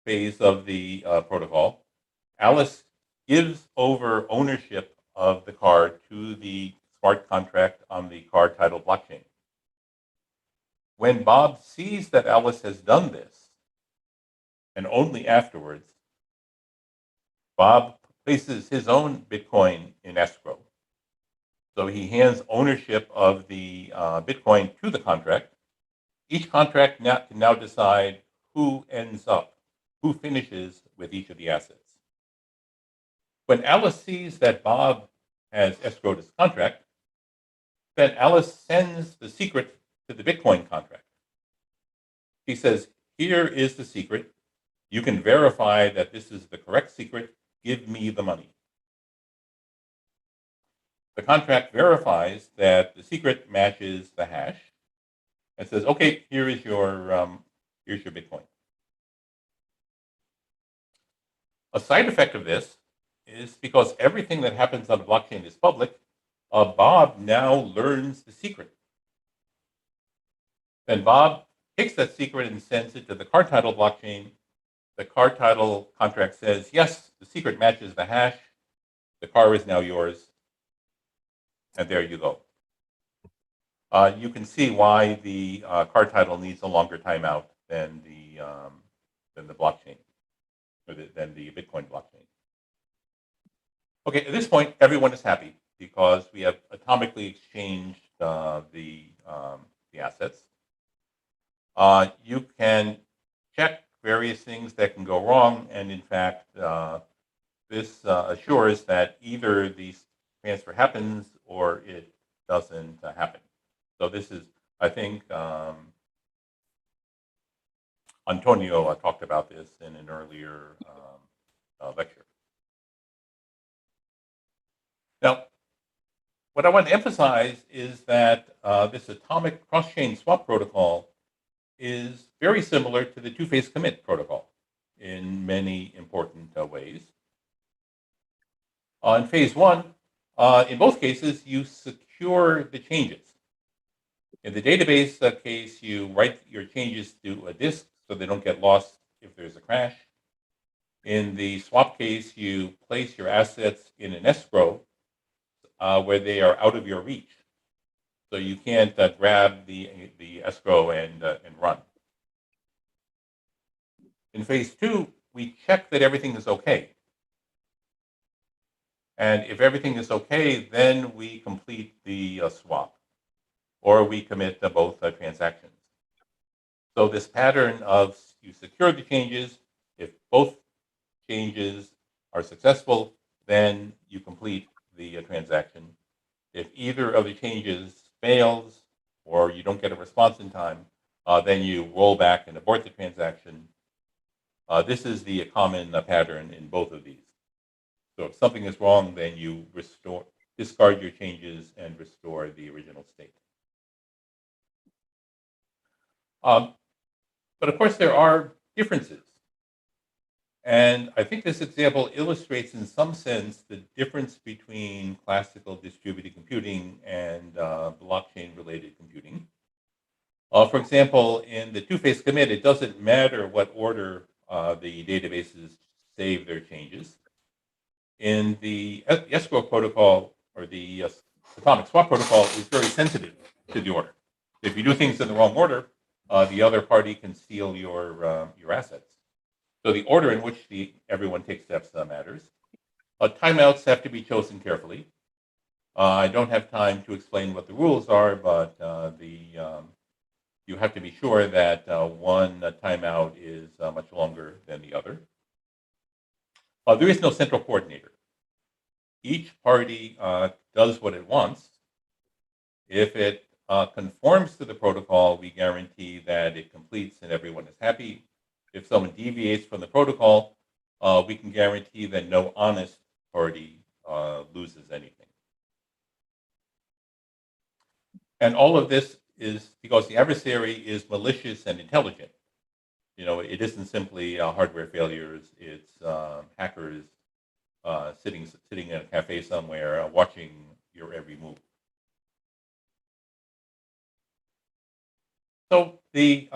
phase of the protocol, Alice gives over ownership of the car to the smart contract on the car title blockchain. When Bob sees that Alice has done this, and only afterwards, Bob places his own Bitcoin in escrow. So he hands ownership of the Bitcoin to the contract. Each contract can now decide who ends up, who finishes with each of the assets. When Alice sees that Bob has escrowed his contract, then Alice sends the secret to the Bitcoin contract. She says, here is the secret. You can verify that this is the correct secret. Give me the money. The contract verifies that the secret matches the hash and says, okay, here's your Bitcoin. A side effect of this is because everything that happens on the blockchain is public, Bob now learns the secret. Then Bob takes that secret and sends it to the car title blockchain. The car title contract says, yes, the secret matches the hash. The car is now yours. And there you go. You can see why the car title needs a longer timeout than the blockchain, or than the Bitcoin blockchain. Okay, at this point, everyone is happy because we have atomically exchanged the assets. You can check various things that can go wrong, and in fact, this assures that either the transfer happens or it doesn't happen. So this is, I think, Antonio talked about this in an earlier lecture. Now, what I want to emphasize is that this atomic cross-chain swap protocol is very similar to the two-phase commit protocol in many important ways. In phase one, in both cases, you secure the changes. In the database case, you write your changes to a disk so they don't get lost if there's a crash. In the swap case, you place your assets in an escrow where they are out of your reach. So you can't grab the escrow and run. In phase two, we check that everything is okay. And if everything is okay, then we complete the swap, or we commit both transactions. So this pattern of you secure the changes, if both changes are successful, then you complete the transaction. If either of the changes fails, or you don't get a response in time, then you roll back and abort the transaction. This is the common pattern in both of these. So if something is wrong, then you discard your changes and restore the original state. But of course, there are differences. And I think this example illustrates in some sense the difference between classical distributed computing and blockchain-related computing. For example, in the two-phase commit, it doesn't matter what order the databases save their changes. In the escrow protocol, or the atomic swap protocol, is very sensitive to the order. If you do things in the wrong order, the other party can steal your assets. So the order in which everyone takes steps matters. Timeouts have to be chosen carefully. I don't have time to explain what the rules are, but you have to be sure that one timeout is much longer than the other. There is no central coordinator. Each party does what it wants. If it conforms to the protocol, we guarantee that it completes and everyone is happy. If someone deviates from the protocol, we can guarantee that no honest party loses anything. And all of this is because the adversary is malicious and intelligent. You know, it isn't simply hardware failures. It's hackers sitting in a cafe somewhere watching your every move. So the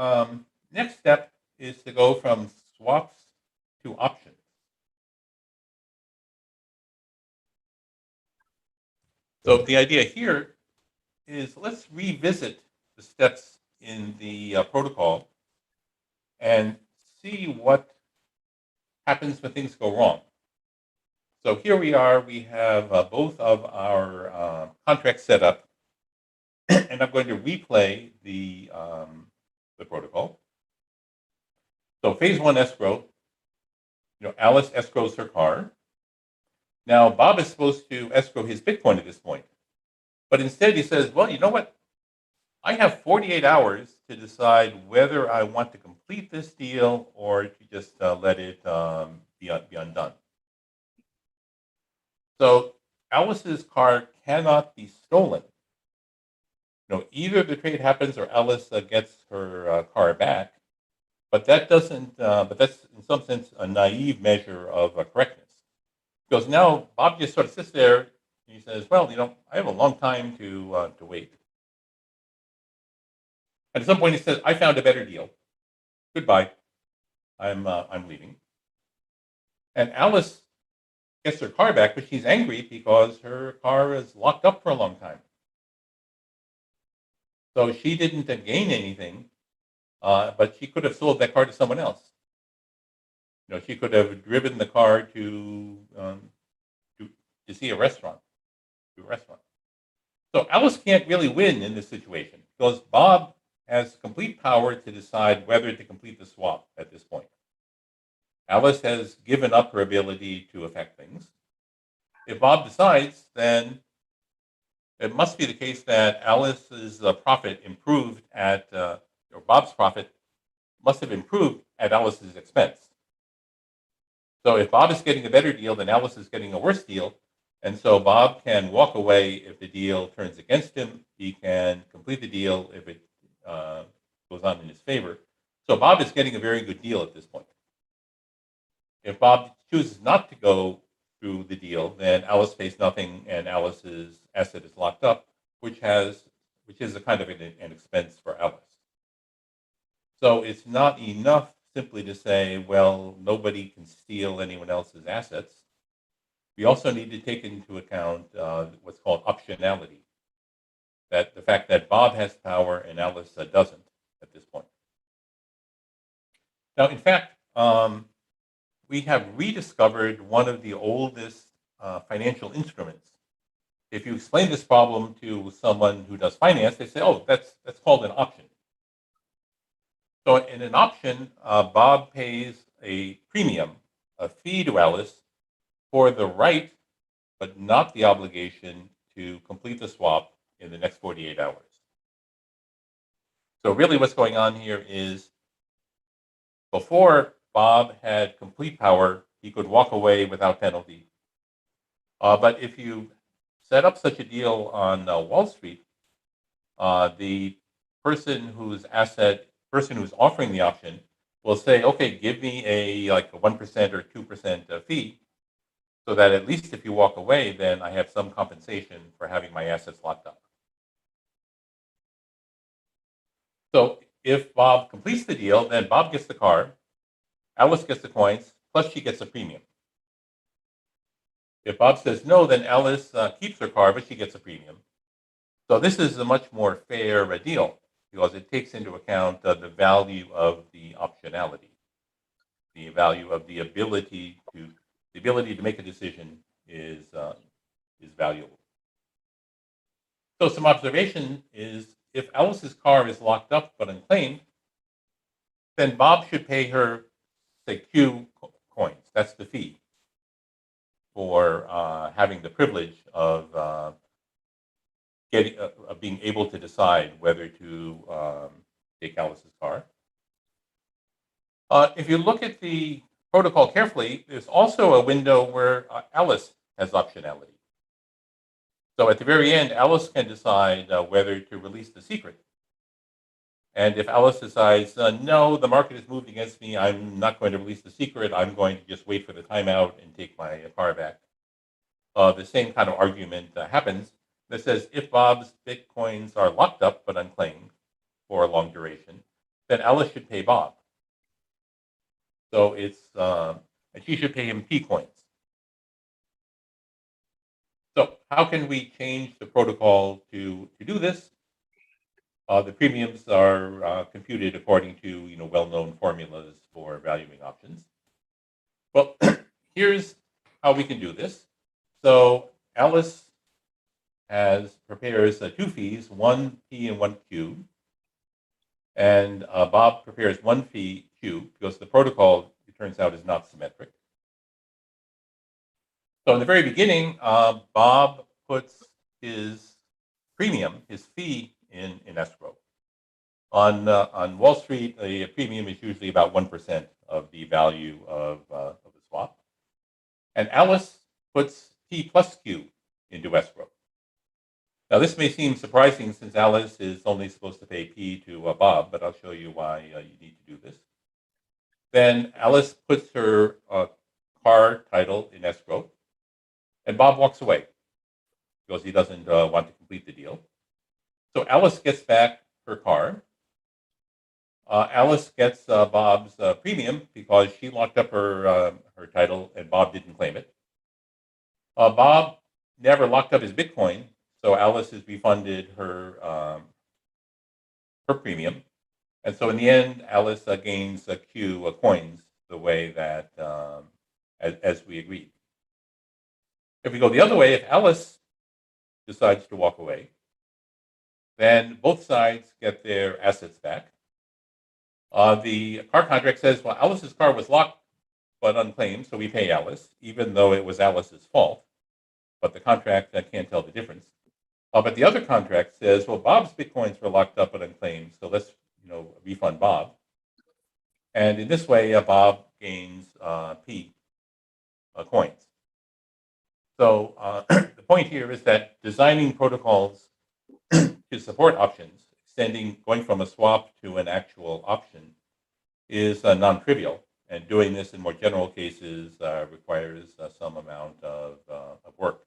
next step is to go from swaps to options. So the idea here is, let's revisit the steps in the protocol and see what happens when things go wrong. So here we are, we have both of our contracts set up, and I'm going to replay the protocol. So phase one escrow, Alice escrows her car. Now Bob is supposed to escrow his Bitcoin at this point, but instead he says, well, you know what? I have 48 hours to decide whether I want to complete this deal or to just let it be undone. So Alice's car cannot be stolen. Either the trade happens or Alice gets her car back, but that doesn't. But that's in some sense a naive measure of correctness, because now Bob just sort of sits there and he says, "Well, I have a long time to wait." And at some point he says, "I found a better deal. Goodbye. I'm leaving." And Alice gets her car back, but she's angry because her car is locked up for a long time. So she didn't gain anything, but she could have sold that car to someone else. She could have driven the car to see a restaurant, So Alice can't really win in this situation because Bob has complete power to decide whether to complete the swap at this point. Alice has given up her ability to affect things. If Bob decides, then it must be the case that Alice's profit improved or Bob's profit must have improved at Alice's expense. So if Bob is getting a better deal, then Alice is getting a worse deal. And so Bob can walk away if the deal turns against him. He can complete the deal if it goes on in his favor. So Bob is getting a very good deal at this point. If Bob chooses not to go through the deal, then Alice pays nothing and Alice's asset is locked up, which is a kind of an expense for Alice. So it's not enough simply to say, well, nobody can steal anyone else's assets. We also need to take into account what's called optionality, that the fact that Bob has power and Alice doesn't at this point. Now, in fact, we have rediscovered one of the oldest financial instruments. If you explain this problem to someone who does finance, they say, oh, that's called an option. So in an option, Bob pays a premium, a fee to Alice for the right, but not the obligation to complete the swap in the next 48 hours. So really what's going on here is before Bob had complete power, he could walk away without penalty. But if you set up such a deal on Wall Street, the person who's offering the option will say, okay, give me a 1% or 2% fee, so that at least if you walk away, then I have some compensation for having my assets locked up. So if Bob completes the deal, then Bob gets the car, Alice gets the coins, plus she gets a premium. If Bob says no, then Alice keeps her car, but she gets a premium. So this is a much more fair deal because it takes into account the value of the optionality, the value of the ability to make a decision is valuable. So some observation is if Alice's car is locked up but unclaimed, then Bob should pay her, say, Q coins. That's the fee for having the privilege of being able to decide whether to take Alice's car. If you look at the protocol carefully, there's also a window where Alice has optionality. So at the very end, Alice can decide whether to release the secret. And if Alice decides, no, the market is moved against me, I'm not going to release the secret, I'm going to just wait for the timeout and take my car back. The same kind of argument happens that says if Bob's Bitcoins are locked up but unclaimed for a long duration, then Alice should pay Bob. So it's, and she should pay him P coins. So how can we change the protocol to do this? The premiums are computed according to well-known formulas for valuing options. Well, here's how we can do this. So Alice prepares two fees, one P and one Q. And Bob prepares one fee Q because the protocol, it turns out, is not symmetric. So in the very beginning, Bob puts his premium, his fee in escrow. On Wall Street, a premium is usually about 1% of the value of the swap. And Alice puts P plus Q into escrow. Now, this may seem surprising since Alice is only supposed to pay P to Bob, but I'll show you why you need to do this. Then Alice puts her car title in escrow, and Bob walks away because he doesn't want to complete the deal. So Alice gets back her car. Alice gets Bob's premium because she locked up her title and Bob didn't claim it. Bob never locked up his Bitcoin, so Alice is refunded her premium. And so in the end, Alice gains a Q coins the way that, as we agreed. If we go the other way, if Alice decides to walk away, then both sides get their assets back. The car contract says, well, Alice's car was locked but unclaimed, so we pay Alice, even though it was Alice's fault. But the contract can't tell the difference. But the other contract says, well, Bob's Bitcoins were locked up but unclaimed, so let's refund Bob. And in this way, Bob gains P coins. So the point here is that designing protocols to support options, going from a swap to an actual option, is non-trivial. And doing this in more general cases requires some amount of work.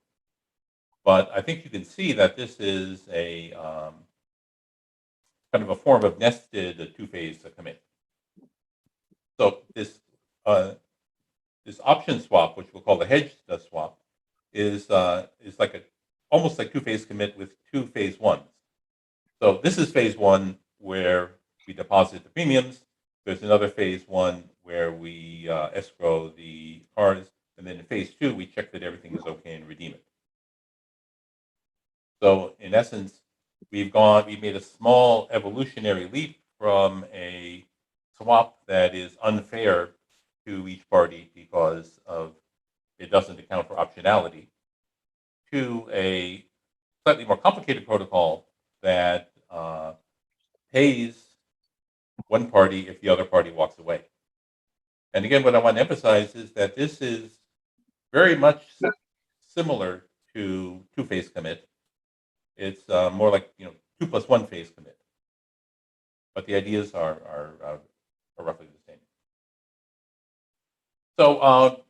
But I think you can see that this is a kind of a form of nested two-phase commit. So this option swap, which we'll call the hedged swap, is like almost like two-phase commit with two phase ones. So this is phase one where we deposit the premiums. There's another phase one where we escrow the cars, and then in phase 2, we check that everything is okay and redeem it. So in essence, we've made a small evolutionary leap from a swap that is unfair to each party because of it doesn't account for optionality, to a slightly more complicated protocol that pays one party if the other party walks away. And again, what I want to emphasize is that this is very much similar to two-phase commit. It's more like 2 + 1 phase commit, but the ideas are roughly the same. So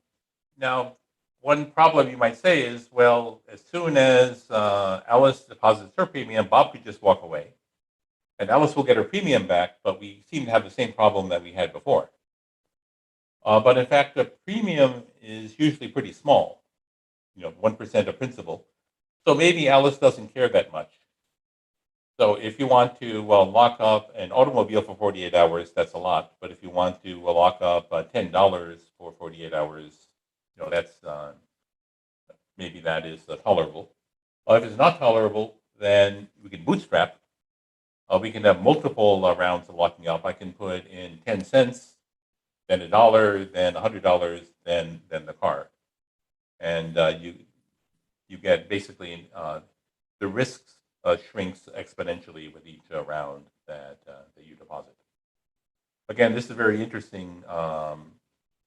now, one problem you might say is, well, as soon as Alice deposits her premium, Bob could just walk away, and Alice will get her premium back. But we seem to have the same problem that we had before. But in fact, the premium is usually pretty small, 1% of principal. So maybe Alice doesn't care that much. So if you want to lock up an automobile for 48 hours, that's a lot. But if you want to lock up $10 for 48 hours, that's maybe that is tolerable. If it's not tolerable, then we can bootstrap. We can have multiple rounds of locking up. I can put in 10 cents, then $1, then $100, then the car, and you get basically the risks shrinks exponentially with each round that you deposit. Again, this is a very interesting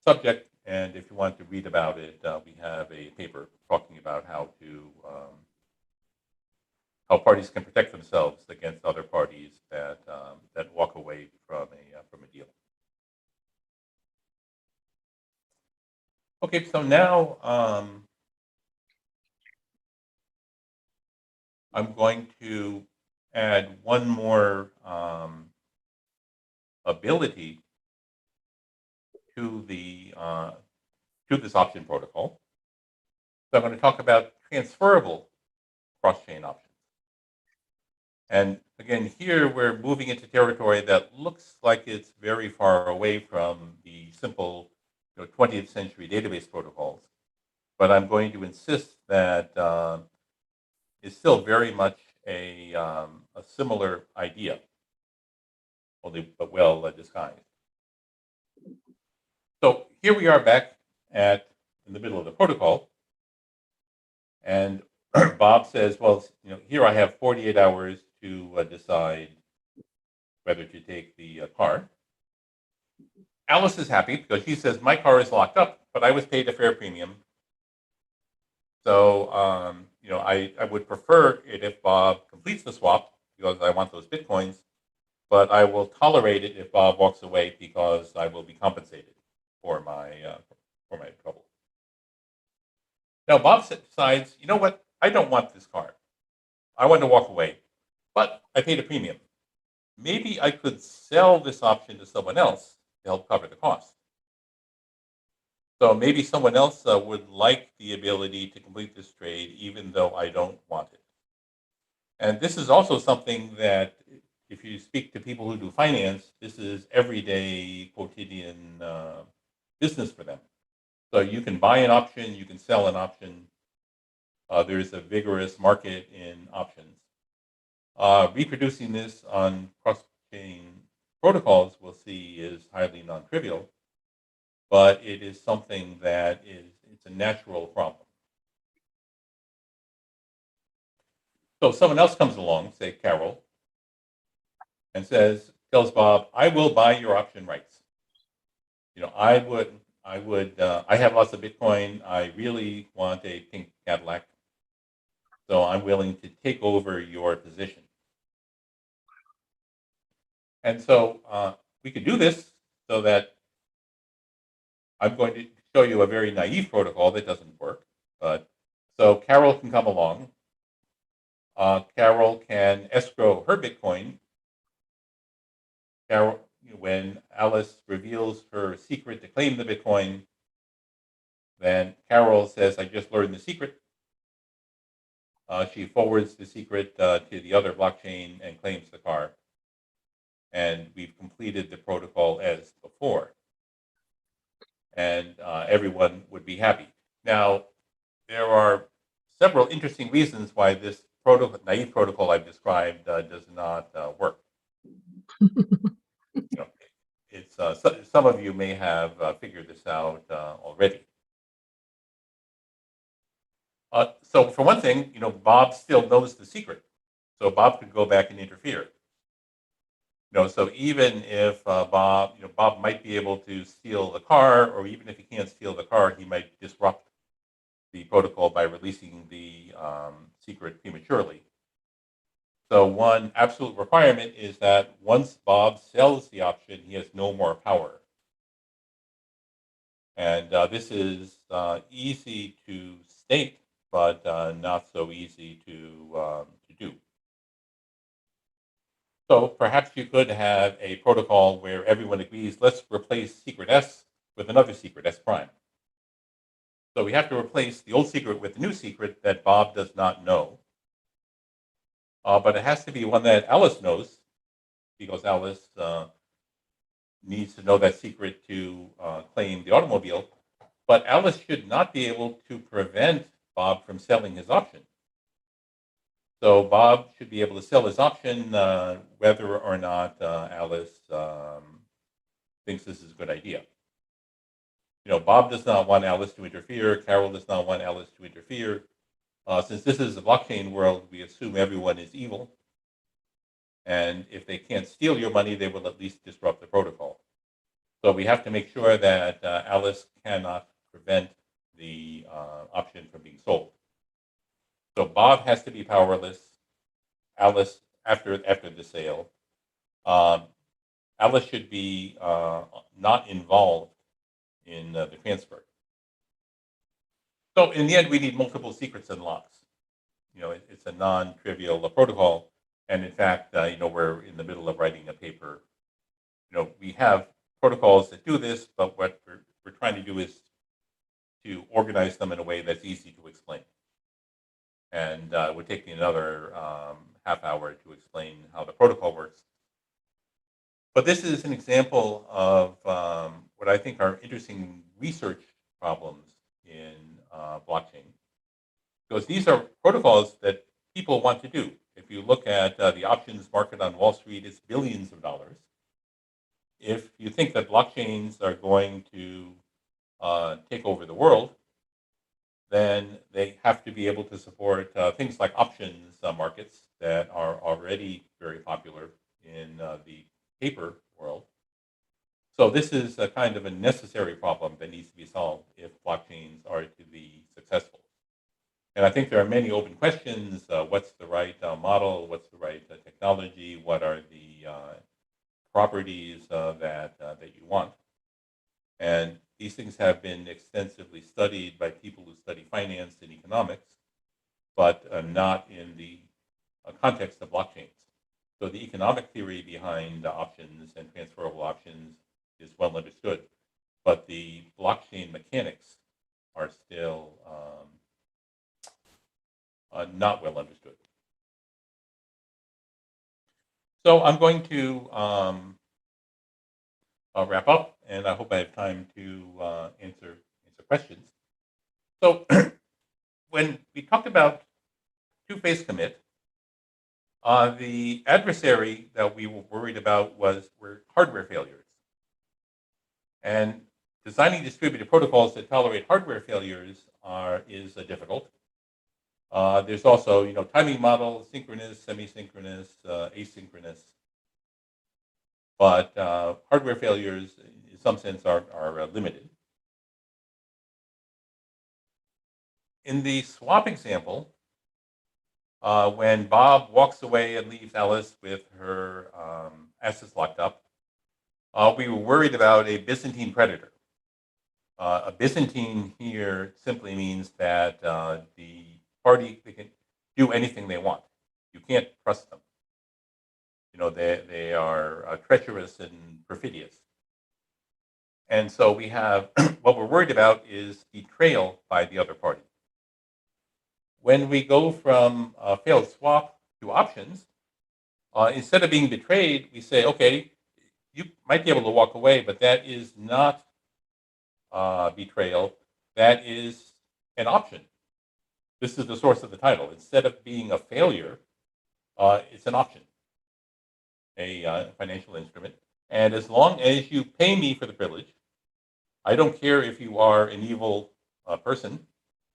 subject, and if you want to read about it, we have a paper talking about how parties can protect themselves against other parties that walk away from a deal. Okay, so now I'm going to add one more ability to this option protocol. So I'm going to talk about transferable cross-chain options. And again, here we're moving into territory that looks like it's very far away from the simple 20th century database protocols. But I'm going to insist that it's still very much a similar idea, but well disguised. So here we are back in the middle of the protocol, and Bob says, well, here I have 48 hours to decide whether to take the car. Alice is happy because she says, my car is locked up, but I was paid a fair premium. So, I would prefer it if Bob completes the swap because I want those Bitcoins, but I will tolerate it if Bob walks away because I will be compensated for my trouble. Now, Bob decides, you know what? I don't want this car. I want to walk away, but I paid a premium. Maybe I could sell this option to someone else to help cover the cost. So maybe someone else would like the ability to complete this trade, even though I don't want it. And this is also something that, if you speak to people who do finance, this is everyday quotidian business for them. So you can buy an option, you can sell an option. There's a vigorous market in options. Reproducing this on cross-chain protocols, we'll see, is highly non-trivial, but it is something that it's a natural problem. So someone else comes along, say Carol, and tells Bob, I will buy your option rights. I have lots of Bitcoin. I really want a pink Cadillac. So I'm willing to take over your position. And so we could do this so that I'm going to show you a very naive protocol that doesn't work. So Carol can come along. Carol can escrow her Bitcoin. Carol, when Alice reveals her secret to claim the Bitcoin, then Carol says, I just learned the secret. She forwards the secret to the other blockchain and claims the car. And we've completed the protocol as before. and everyone would be happy. Now, there are several interesting reasons why this naive protocol I've described does not work. You know, it's some of you may have figured this out already. So for one thing, Bob still knows the secret, so Bob could go back and interfere. So even if Bob might be able to steal the car, or even if he can't steal the car, he might disrupt the protocol by releasing the secret prematurely. So one absolute requirement is that once Bob sells the option, he has no more power. And this is easy to state, but not so easy to do. So perhaps you could have a protocol where everyone agrees, let's replace secret S with another secret, S prime. So we have to replace the old secret with the new secret that Bob does not know. But it has to be one that Alice knows, because Alice needs to know that secret to claim the automobile. But Alice should not be able to prevent Bob from selling his option. So Bob should be able to sell his option whether or not Alice thinks this is a good idea. Bob does not want Alice to interfere. Carol does not want Alice to interfere. Since this is a blockchain world, we assume everyone is evil. And if they can't steal your money, they will at least disrupt the protocol. So we have to make sure that Alice cannot prevent the option from being sold. So Bob has to be powerless. Alice, after the sale, Alice should be not involved in the transfer. So in the end, we need multiple secrets and locks. It's a non-trivial protocol. And in fact, we're in the middle of writing a paper. We have protocols that do this, but what we're trying to do is to organize them in a way that's easy to explain. And it would take me another half hour to explain how the protocol works. But this is an example of what I think are interesting research problems in blockchain. Because these are protocols that people want to do. If you look at the options market on Wall Street, it's billions of dollars. If you think that blockchains are going to take over the world, then they have to be able to support things like options markets that are already very popular in the paper world. So this is a kind of a necessary problem that needs to be solved if blockchains are to be successful. And I think there are many open questions. What's the right model? What's the right technology? What are the properties that you want? And these things have been extensively studied by people who study finance and economics, but not in the context of blockchains. So the economic theory behind options and transferable options is well understood, but the blockchain mechanics are still not well understood. So I'm going to wrap up, and I hope I have time to answer questions. So when we talked about two-phase commit, the adversary that we were worried about were hardware failures. And designing distributed protocols that tolerate hardware failures is difficult. There's also, timing model, synchronous, semi-synchronous, asynchronous. But hardware failures, in some sense, are limited. In the swap example, when Bob walks away and leaves Alice with her assets locked up, we were worried about a Byzantine predator. A Byzantine here simply means that the party, they can do anything they want. You can't trust them. They are treacherous and perfidious. And so we have, what we're worried about is betrayal by the other party. When we go from failed swap to options, instead of being betrayed, we say, okay, you might be able to walk away, but that is not betrayal that is an option. This is the source of the title. Instead of being a failure, it's an option, a financial instrument. And as long as you pay me for the privilege, I don't care if you are an evil person.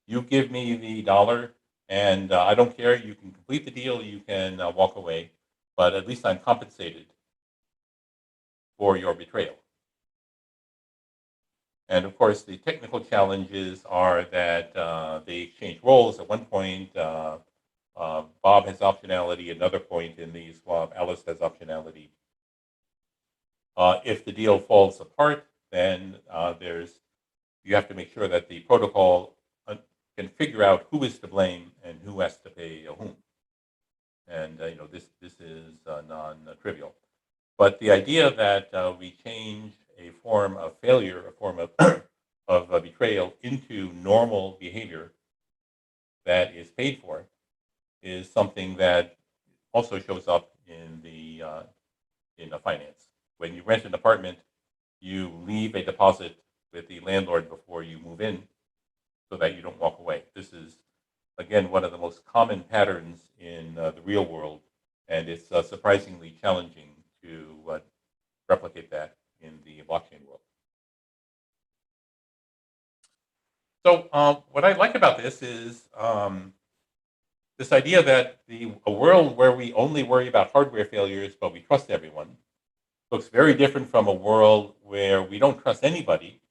You give me the dollar, and I don't care. You can complete the deal. You can walk away. But at least I'm compensated for your betrayal. And of course, the technical challenges are that they exchange roles. At one point, Bob has optionality. Another point in the swap, Alice has optionality. If the deal falls apart, then you have to make sure that the protocol can figure out who is to blame and who has to pay whom. And this is non-trivial. But the idea that we change a form of failure, a form of betrayal into normal behavior that is paid for is something that also shows up in the finance. When you rent an apartment, you leave a deposit with the landlord before you move in so that you don't walk away. This is, again, one of the most common patterns in the real world, and it's surprisingly challenging to replicate that in the blockchain world. So what I like about this is this idea that a world where we only worry about hardware failures but we trust everyone looks very different from a world where we don't trust anybody,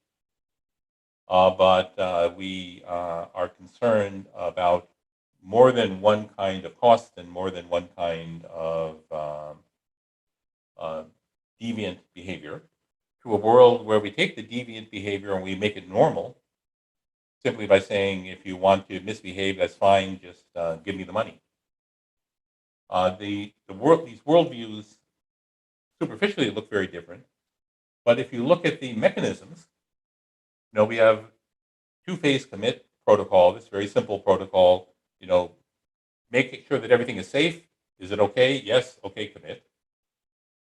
but we are concerned about more than one kind of cost and more than one kind of deviant behavior, to a world where we take the deviant behavior and we make it normal simply by saying, if you want to misbehave, that's fine, just give me the money. These worldviews superficially look very different, but if you look at the mechanisms, we have two-phase commit protocol, this very simple protocol, making sure that everything is safe. Is it okay? Yes, okay, commit.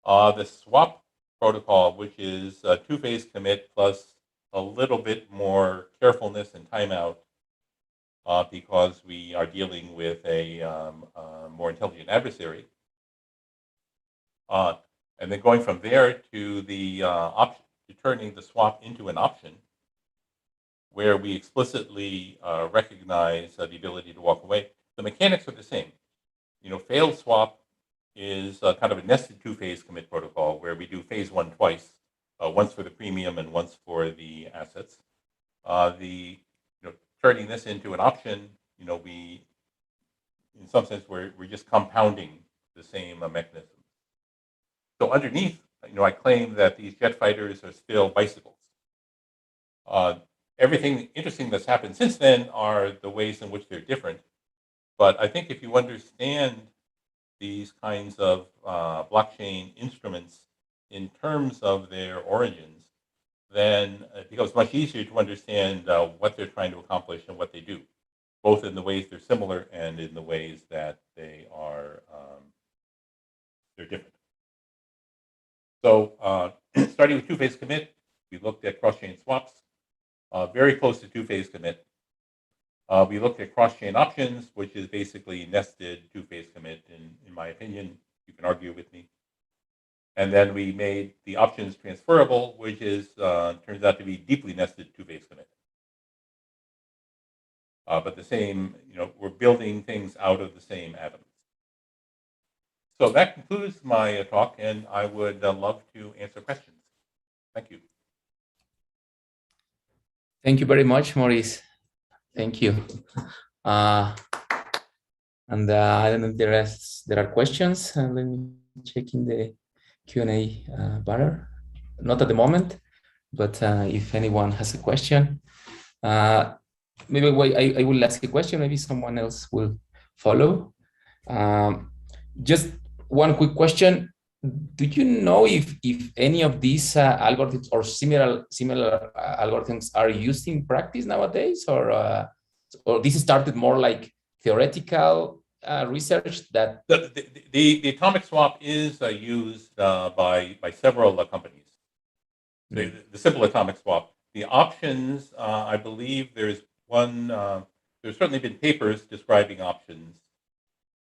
The swap protocol, which is two-phase commit plus a little bit more carefulness and timeout because we are dealing with a more intelligent adversary. And then going from there to the option, to turning the swap into an option, where we explicitly recognize the ability to walk away. The mechanics are the same. Failed swap is kind of a nested two-phase commit protocol where we do phase one twice, once for the premium and once for the assets. Turning this into an option, we, in some sense, we're just compounding the same mechanism. So underneath, I claim that these jet fighters are still bicycles. Everything interesting that's happened since then are the ways in which they're different. But I think if you understand these kinds of blockchain instruments in terms of their origins, then it becomes much easier to understand what they're trying to accomplish and what they do, both in the ways they're similar and in the ways that they are they're different. So starting with two-phase commit, we looked at cross-chain swaps, very close to two-phase commit. We looked at cross-chain options, which is basically nested two-phase commit, in my opinion. You can argue with me. And then we made the options transferable, which is turns out to be deeply nested two-phase commit. But the same, we're building things out of the same atoms. So that concludes my talk, and I would love to answer questions. Thank you. Thank you very much, Maurice. Thank you. And I don't know if there are questions. Let me check in the Q&A banner. Not at the moment, but if anyone has a question, maybe I will ask a question. Maybe someone else will follow. Just one quick question. Do you know if any of these algorithms or similar algorithms are used in practice nowadays, or this started more like theoretical research that the atomic swap is used by several companies. The simple atomic swap. The options, I believe there's one, there's certainly been papers describing options.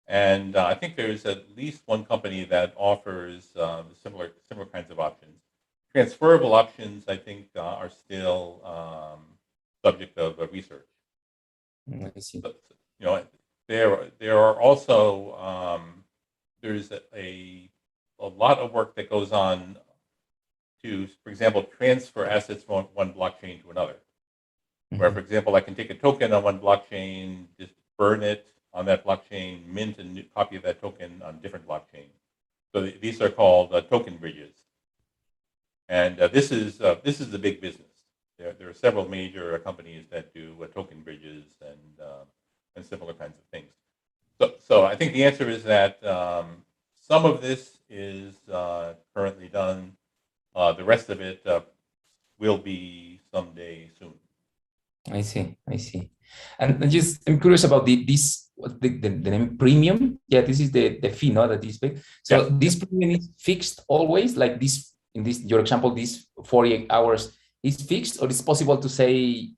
And I think there's at least one company that offers similar kinds of options. Transferable options, I think, are still subject of research. I see. But, you know, there are also there's a lot of work that goes on to, for example, transfer assets from one blockchain to another. Where, for example, I can take a token on one blockchain, just burn it on that blockchain, mint a new copy of that token on a different blockchain. So these are called token bridges, and this is the big business. There are several major companies that do token bridges and similar kinds of things. So I think the answer is that some of this is currently done. The rest of it will be someday soon. I see. I see. And just I'm curious about the name premium. Yeah, this is the fee, no, that is paid. So Yes. this premium is fixed always, like this in this your example, this 48 hours is fixed, or it's possible to say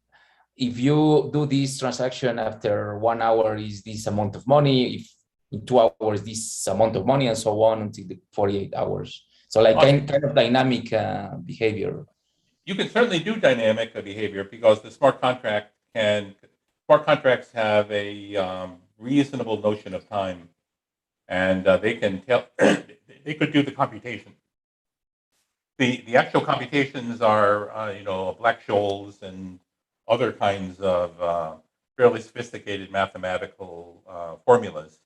if you do this transaction after 1 hour is this amount of money, if in 2 hours this amount of money, and so on until the 48 hours. So like kind of dynamic behavior. You can certainly do dynamic behavior because the smart contracts have a reasonable notion of time, and they can tell they could do the computation. The actual computations are Black-Scholes and other kinds of fairly sophisticated mathematical formulas,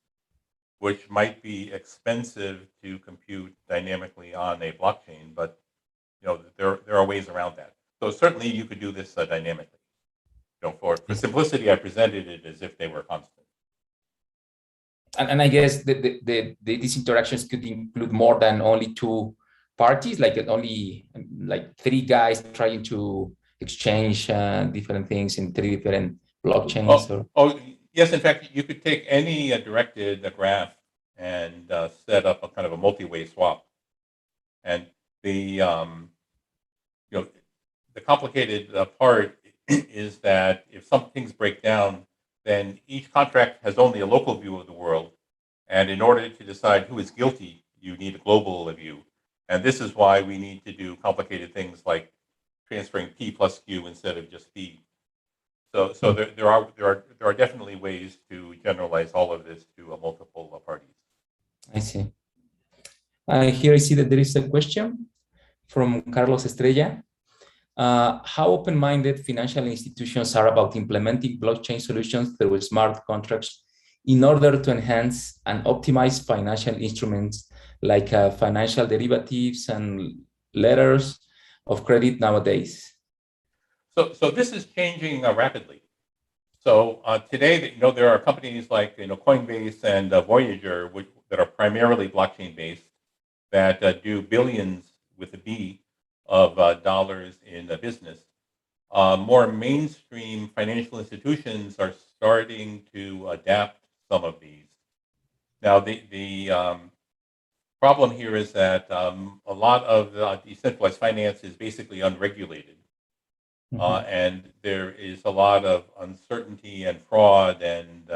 which might be expensive to compute dynamically on a blockchain, but there are ways around that. So certainly you could do this dynamically. For simplicity, I presented it as if they were constant. And I guess these interactions could include more than only two parties, like only like three guys trying to exchange different things in three different blockchains. Oh, yes. In fact, you could take any directed graph and set up a kind of a multi-way swap, and the complicated part is that if some things break down, then each contract has only a local view of the world. And in order to decide who is guilty, you need a global view. And this is why we need to do complicated things like transferring P plus Q instead of just P. So there are definitely ways to generalize all of this to multiple parties. I see. Here I see that there is a question from Carlos Estrella. How open-minded financial institutions are about implementing blockchain solutions through smart contracts in order to enhance and optimize financial instruments like financial derivatives and letters of credit nowadays? So this is changing rapidly. So today, there are companies like Coinbase and Voyager, that are primarily blockchain-based, that do billions with a B of dollars in business. More mainstream financial institutions are starting to adapt some of these. Now, the problem here is that a lot of decentralized finance is basically unregulated. And there is a lot of uncertainty and fraud and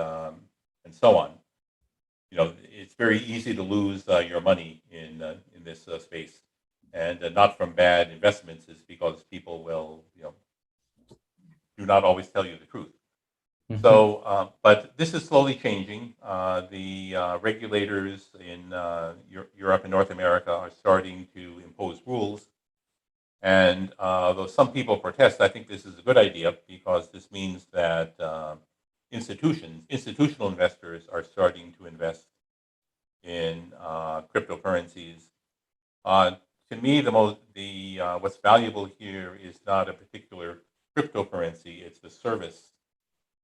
so on. It's very easy to lose your money in this space, and not from bad investments. Is because people will do not always tell you the truth. So, but this is slowly changing. The regulators in Europe and North America are starting to impose rules. And though some people protest, I think this is a good idea because this means that institutional investors are starting to invest in cryptocurrencies. To me, what's valuable here is not a particular cryptocurrency; it's the service.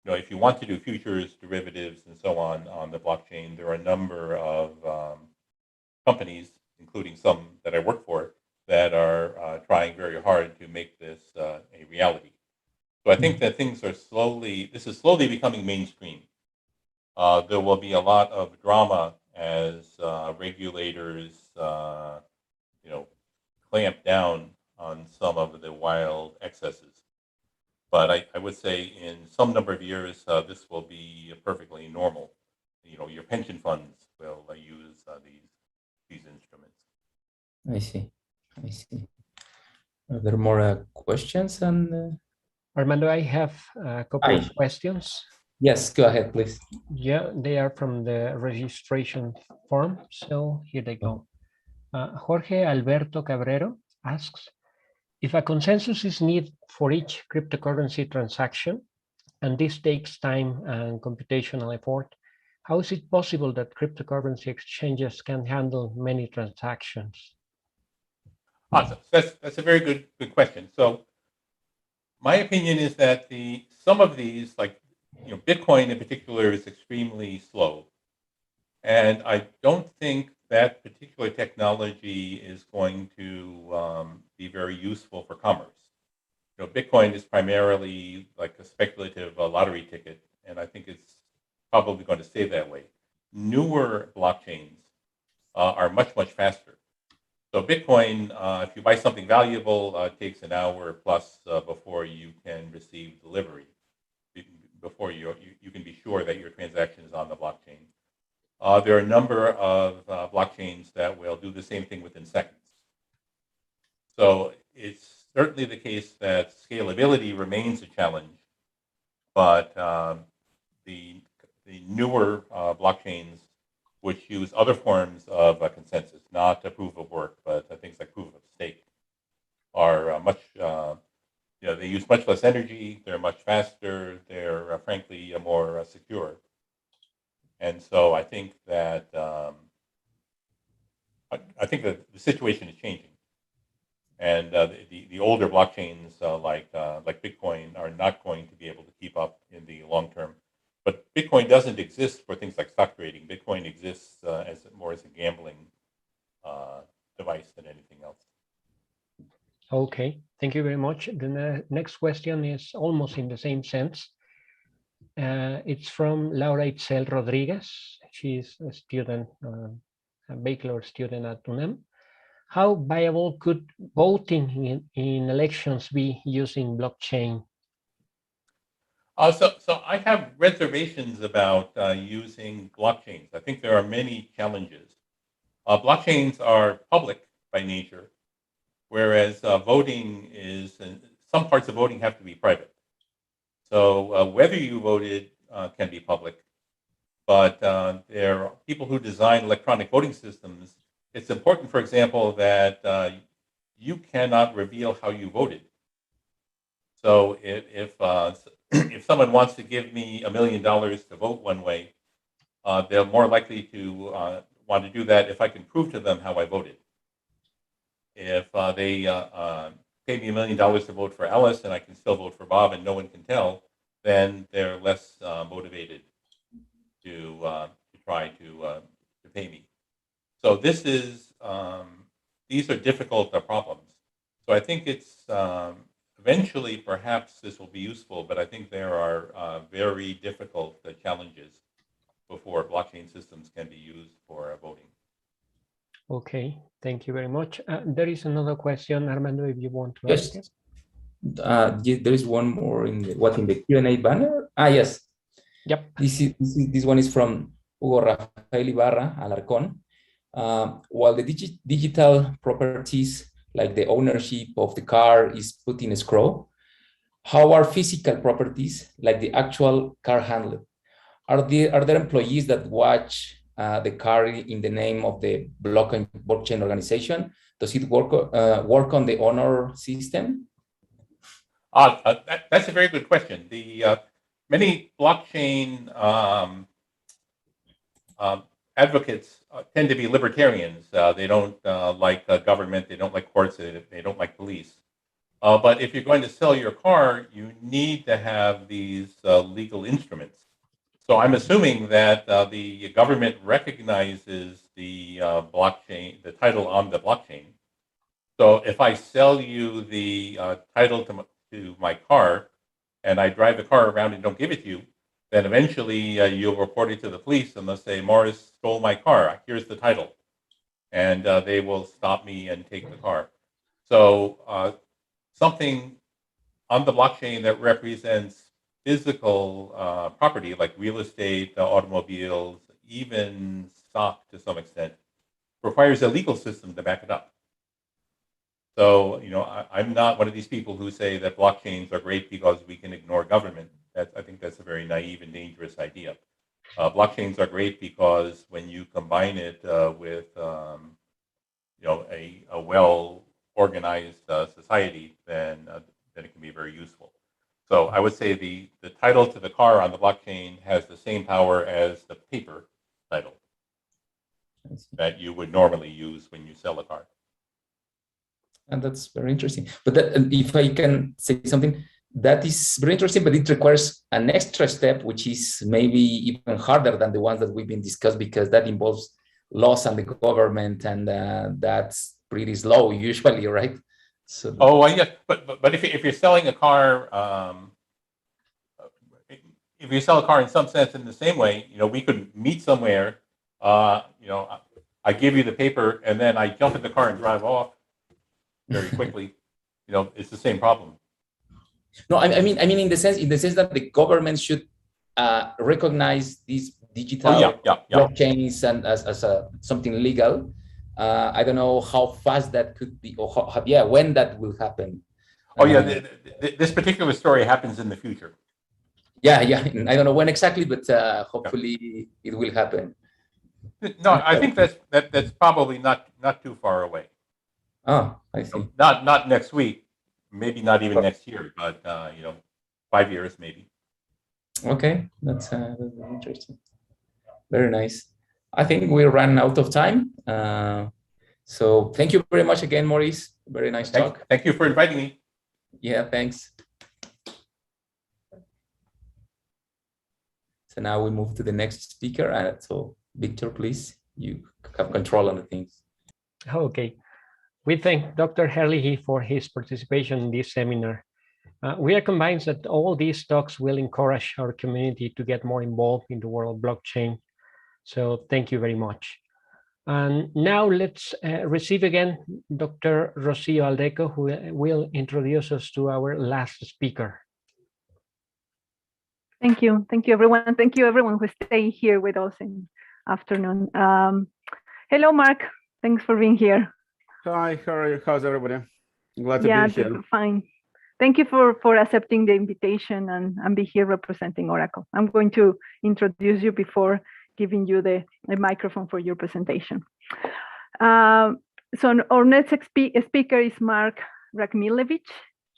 If you want to do futures, derivatives, and so on the blockchain, there are a number of companies, including some that I work for, that are trying very hard to make this a reality. So I think that this is slowly becoming mainstream. There will be a lot of drama as regulators, clamp down on some of the wild excesses. But I would say in some number of years, this will be perfectly normal. You know, your pension funds will use these instruments. I see. I see. Are there more questions? And Armando, I have a couple of questions. Yes, go ahead, please. Yeah, they are from the registration form. So here they go. Jorge Alberto Cabrero asks, if a consensus is needed for each cryptocurrency transaction, and this takes time and computational effort, how is it possible that cryptocurrency exchanges can handle many transactions? Awesome. That's a very good question. So my opinion is that some of these, like Bitcoin in particular, is extremely slow, and I don't think that particular technology is going to be very useful for commerce. Bitcoin is primarily like a speculative lottery ticket, and I think it's probably going to stay that way. Newer blockchains are much faster. So Bitcoin, if you buy something valuable, it takes an hour plus before you can receive delivery, before you can be sure that your transaction is on the blockchain. There are a number of blockchains that will do the same thing within seconds. So it's certainly the case that scalability remains a challenge, but the newer blockchains, which use other forms of consensus, not a proof of work, but things like proof of stake, are much, they use much less energy, they're much faster, they're frankly more secure. And so I think that the situation is changing, and the older blockchains like Bitcoin are not going to be able to keep up in the long term. But Bitcoin doesn't exist for things like stock trading. Bitcoin exists more as a gambling device than anything else. Okay, thank you very much. The next question is almost in the same sense. It's from Laura Itzel Rodriguez. She's a student, a bachelor student at UNAM. How viable could voting in elections be using blockchain? So I have reservations about using blockchains. I think there are many challenges. Blockchains are public by nature, whereas voting is, some parts of voting have to be private. So whether you voted can be public, but there are people who design electronic voting systems. It's important, for example, that you cannot reveal how you voted. So if someone wants to give me $1 million to vote one way, they're more likely to want to do that if I can prove to them how I voted. If they pay me $1 million to vote for Alice and I can still vote for Bob and no one can tell, then they're less motivated to try to pay me. So these are difficult problems. So I think it's eventually perhaps this will be useful, but I think there are very difficult challenges before blockchain systems can be used for voting. Okay, thank you very much. There is another question, Armando, if you want to ask it. There is one more in the Q&A banner. Yes. Yep. This one is from Hugo Rafael Ibarra Alarcón. While the digital properties like the ownership of the car is put in escrow, how are physical properties like the actual car handled? Are there employees that watch the car in the name of the blockchain organization? Does it work on the honor system? That's a very good question. Many blockchain advocates tend to be libertarians. They don't like government, they don't like courts, they don't like police. But if you're going to sell your car, you need to have these legal instruments. So I'm assuming that the government recognizes the blockchain, the title on the blockchain. So if I sell you the title to my car and I drive the car around and don't give it to you, then eventually you'll report it to the police and they'll say, Morris stole my car. Here's the title. And they will stop me and take the car. So something on the blockchain that represents physical property like real estate, automobiles, even stock to some extent, requires a legal system to back it up. So, I'm not one of these people who say that blockchains are great because we can ignore government. I think that's a very naive and dangerous idea. Blockchains are great because when you combine it with, a well-organized society, then it can be very useful. So I would say the title to the car on the blockchain has the same power as the paper title that you would normally use when you sell a car. And that's very interesting. But if I can say something, that is very interesting, but it requires an extra step, which is maybe even harder than the ones that we've been discussed, because that involves laws and the government, and that's pretty slow usually, right? So. Oh, well, yeah, but if you're selling a car, if you sell a car in some sense in the same way, we could meet somewhere. I give you the paper, and then I jump in the car and drive off very quickly. It's the same problem. No, I mean in the sense that the government should recognize these digital blockchains and as something legal. I don't know how fast that could be, or when that will happen. Oh yeah, this particular story happens in the future. Yeah, I don't know when exactly, but hopefully it will happen. No, I think that's probably not too far away. Oh, I see. Not next week, maybe not even next year, but 5 years maybe. Okay, that's interesting. Very nice. I think we ran out of time. So thank you very much again, Maurice. Very nice talk. Thank you for inviting me. Yeah, thanks. So now we move to the next speaker. So Victor, please, you have control on the things. Okay. We thank Dr. Herlihy for his participation in this seminar. We are convinced that all these talks will encourage our community to get more involved in the world of blockchain. So thank you very much. And now let's receive again Dr. Rocio Aldeco, who will introduce us to our last speaker. Thank you. Thank you, everyone. Thank you, everyone who's staying here with us in afternoon. Hello, Mark. Thanks for being here. Hi, how are you? How's everybody? I'm glad to be here. Fine. Thank you for accepting the invitation and be here representing Oracle. I'm going to introduce you before giving you the microphone for your presentation. So our next speaker is Mark Rakmilevich.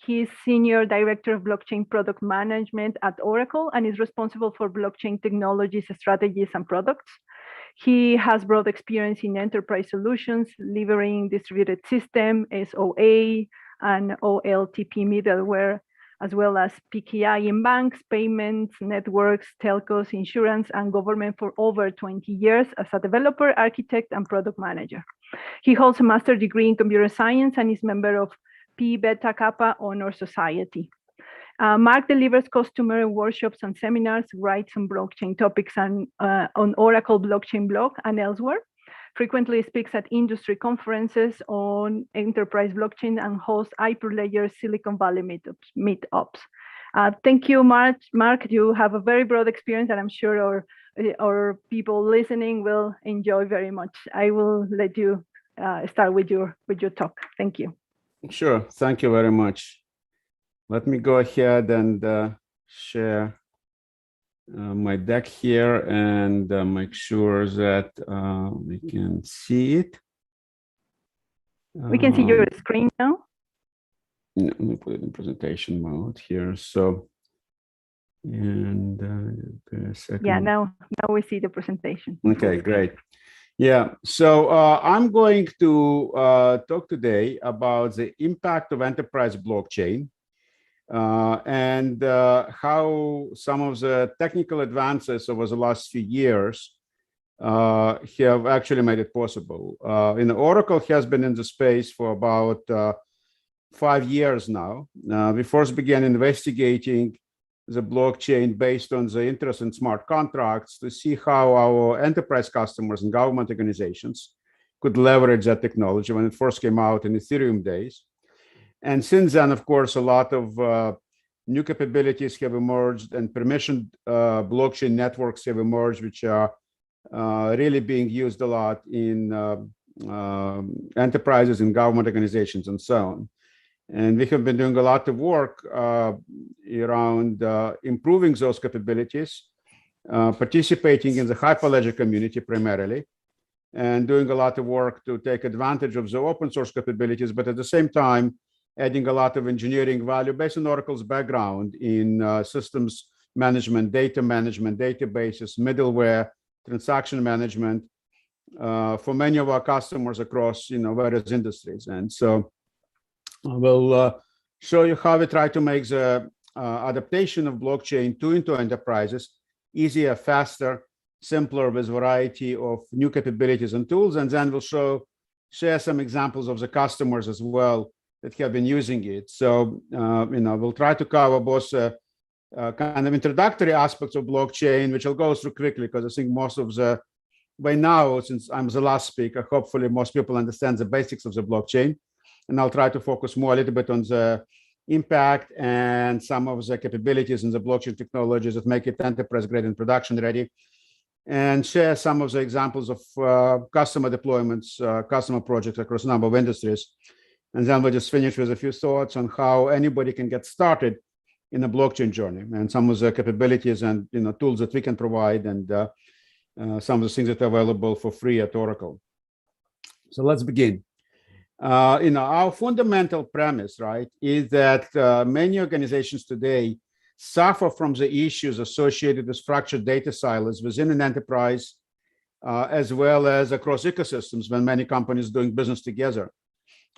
He's Senior Director of Blockchain Product Management at Oracle and is responsible for blockchain technologies, strategies, and products. He has broad experience in enterprise solutions, delivering distributed system, SOA, and OLTP middleware, as well as PKI in banks, payments, networks, telcos, insurance, and government for over 20 years as a developer, architect, and product manager. He holds a master's degree in computer science and is member of Pi Beta Kappa Honor Society. Mark delivers customer workshops and seminars, writes on blockchain topics and on Oracle blockchain blog and elsewhere, frequently speaks at industry conferences on enterprise blockchain and hosts Hyperledger Silicon Valley meetups. Thank you, Mark. Mark, you have a very broad experience and I'm sure our people listening will enjoy very much. I will let you start with your talk. Thank you. Sure, thank you very much. Let me go ahead and share my deck here and make sure that we can see it. We can see your screen now. Let me put it in presentation mode here. So, and a second. Yeah, now we see the presentation. Okay, great. Yeah, so I'm going to talk today about the impact of enterprise blockchain and how some of the technical advances over the last few years have actually made it possible. Oracle has been in the space for about 5 years now. We first began investigating the blockchain based on the interest in smart contracts to see how our enterprise customers and government organizations could leverage that technology when it first came out in Ethereum days. And since then, of course, a lot of new capabilities have emerged, and permissioned blockchain networks have emerged, which are really being used a lot in enterprises and government organizations and so on. And we have been doing a lot of work around improving those capabilities, participating in the Hyperledger community primarily, and doing a lot of work to take advantage of the open source capabilities, but at the same time, adding a lot of engineering value based on Oracle's background in systems management, data management, databases, middleware, transaction management for many of our customers across various industries. And so I will show you how we try to make the adaptation of blockchain into enterprises easier, faster, simpler, with variety of new capabilities and tools. And then we'll share some examples of the customers as well that have been using it. So we'll try to cover both kind of introductory aspects of blockchain, which I'll go through quickly because I think most of by now, since I'm the last speaker, hopefully most people understand the basics of the blockchain. And I'll try to focus more a little bit on the impact and some of the capabilities in the blockchain technologies that make it enterprise grade and production ready, and share some of the examples of customer deployments, customer projects across a number of industries. And then we'll just finish with a few thoughts on how anybody can get started in a blockchain journey and some of the capabilities and tools that we can provide, and some of the things that are available for free at Oracle. So let's begin. Our fundamental premise, right, is that many organizations today suffer from the issues associated with structured data silos within an enterprise, as well as across ecosystems when many companies doing business together.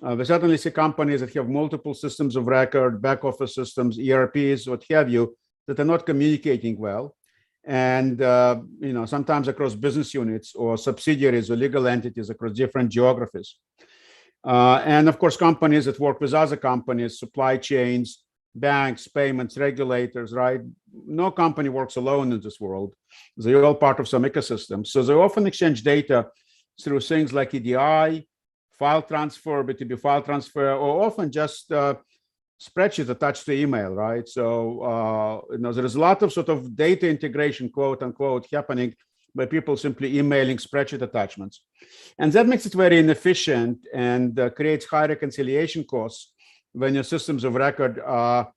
We certainly see companies that have multiple systems of record, back office systems, ERPs, what have you, that are not communicating well. And sometimes across business units or subsidiaries or legal entities across different geographies. And of course, companies that work with other companies, supply chains, banks, payments, regulators, right? No company works alone in this world. They're all part of some ecosystem. So they often exchange data through things like EDI, file transfer, B2B file transfer, or often just spreadsheets attached to email, right? So there's a lot of sort of data integration, quote unquote, happening by people simply emailing spreadsheet attachments. And that makes it very inefficient and creates high reconciliation costs when your systems of record are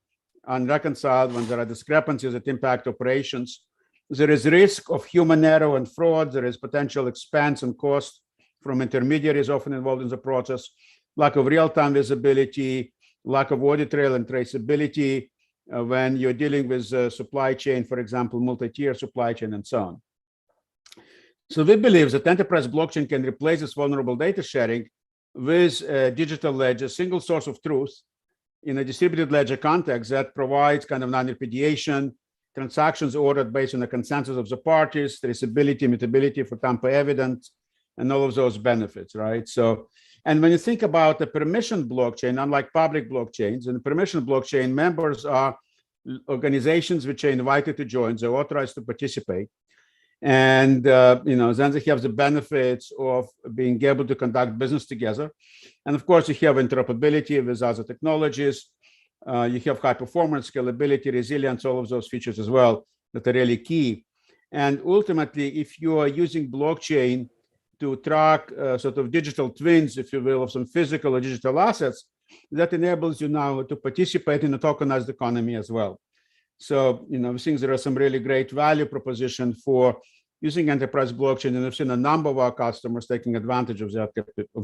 unreconciled, when there are discrepancies that impact operations. There is risk of human error and fraud. There is potential expense and cost from intermediaries often involved in the process, lack of real-time visibility, lack of audit trail and traceability when you're dealing with supply chain, for example, multi-tier supply chain and so on. So we believe that enterprise blockchain can replace this vulnerable data sharing with a digital ledger, single source of truth in a distributed ledger context that provides kind of non-repudiation, transactions ordered based on the consensus of the parties, traceability, immutability for tamper evidence, and all of those benefits, right? So, and when you think about the permissioned blockchain, unlike public blockchains, in the permissioned blockchain, members are organizations which are invited to join, they're authorized to participate. And then they have the benefits of being able to conduct business together. And of course, you have interoperability with other technologies. You have high performance, scalability, resilience, all of those features as well that are really key. And ultimately, if you are using blockchain to track sort of digital twins, if you will, of some physical or digital assets, that enables you now to participate in a tokenized economy as well. So, we think there are some really great value proposition for using enterprise blockchain, and we've seen a number of our customers taking advantage of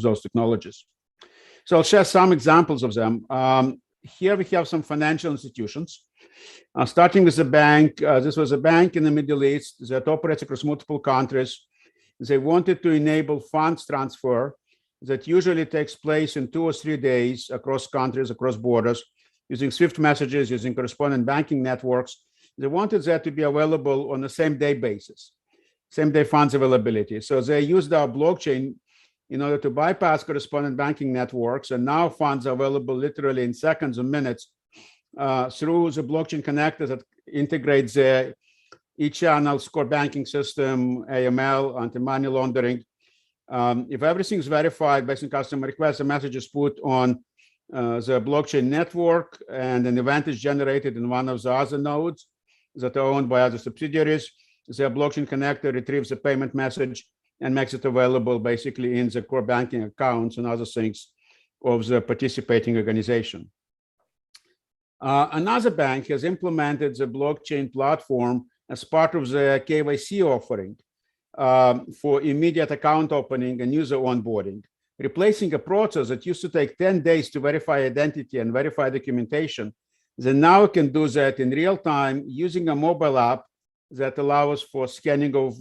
those technologies. So I'll share some examples of them. Here we have some financial institutions, starting with a bank. This was a bank in the Middle East that operates across multiple countries. They wanted to enable funds transfer that usually takes place in 2 or 3 days across countries, across borders, using Swift messages, using correspondent banking networks. They wanted that to be available on a same-day basis, same-day funds availability. So they used our blockchain in order to bypass correspondent banking networks, and now funds are available literally in seconds or minutes through the blockchain connectors that integrates the e-channel core banking system, AML, anti-money laundering. If everything is verified based on customer requests, a message is put on the blockchain network, and an event is generated in one of the other nodes that are owned by other subsidiaries. The blockchain connector retrieves the payment message and makes it available basically in the core banking accounts and other things of the participating organization. Another bank has implemented the blockchain platform as part of the KYC offering for immediate account opening and user onboarding, replacing a process that used to take 10 days to verify identity and verify documentation. They now can do that in real time using a mobile app that allows for scanning of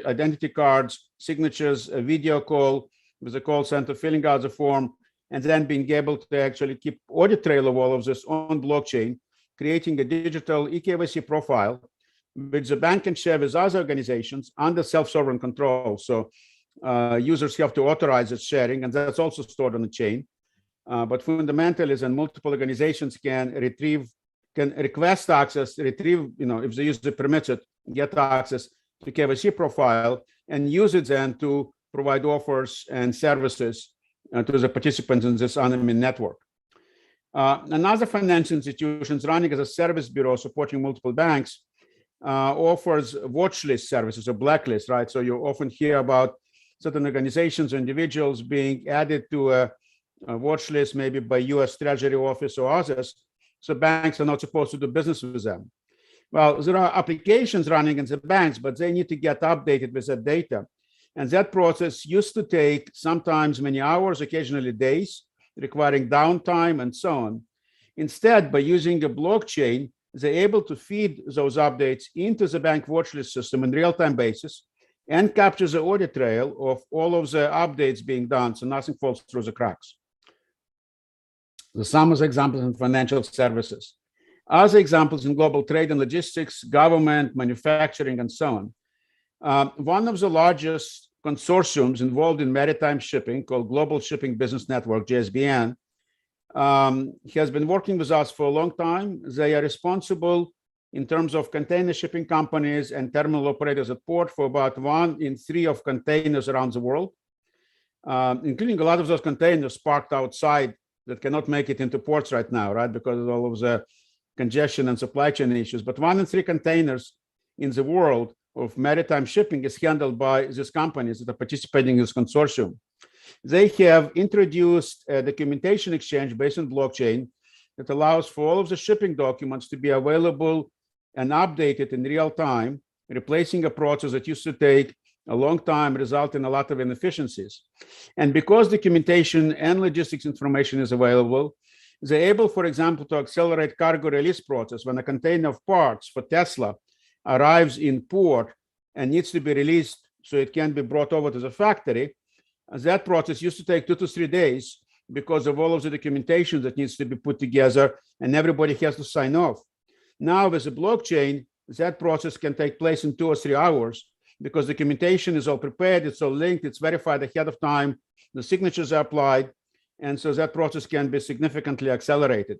identity cards, signatures, a video call with a call center, filling out the form, and then being able to actually keep audit trail of all of this on blockchain, creating a digital eKYC profile, which the bank can share with other organizations under self-sovereign control. So users have to authorize its sharing, and that's also stored on the chain. But fundamentally, then multiple organizations can request access, retrieve, if the user permits it, get access to KYC profile and use it then to provide offers and services to the participants in this anonymous network. Another financial institution running as a service bureau supporting multiple banks offers watch list services or blacklist, right? So you often hear about certain organizations or individuals being added to a watch list, maybe by US Treasury Office or others. So banks are not supposed to do business with them. Well, there are applications running in the banks, but they need to get updated with that data. And that process used to take sometimes many hours, occasionally days, requiring downtime and so on. Instead, by using a blockchain, they're able to feed those updates into the bank watchlist system on a real-time basis and capture the audit trail of all of the updates being done, so nothing falls through the cracks. Some of the examples in financial services. Other examples in global trade and logistics, government, manufacturing, and so on. One of the largest consortiums involved in maritime shipping, called Global Shipping Business Network, GSBN, has been working with us for a long time. They are responsible in terms of container shipping companies and terminal operators at port for about 1 in 3 of containers around the world, including a lot of those containers parked outside that cannot make it into ports right now, right, because of all of the congestion and supply chain issues. But 1 in 3 containers in the world of maritime shipping is handled by these companies that are participating in this consortium. They have introduced a documentation exchange based on blockchain that allows for all of the shipping documents to be available and updated in real time, replacing a process that used to take a long time, result in a lot of inefficiencies. And because documentation and logistics information is available, they're able, for example, to accelerate cargo release process when a container of parts for Tesla arrives in port and needs to be released so it can be brought over to the factory. That process used to take 2 to 3 days because of all of the documentation that needs to be put together and everybody has to sign off. Now with the blockchain, that process can take place in 2 or 3 hours because documentation is all prepared, it's all linked, it's verified ahead of time, the signatures are applied, and so that process can be significantly accelerated.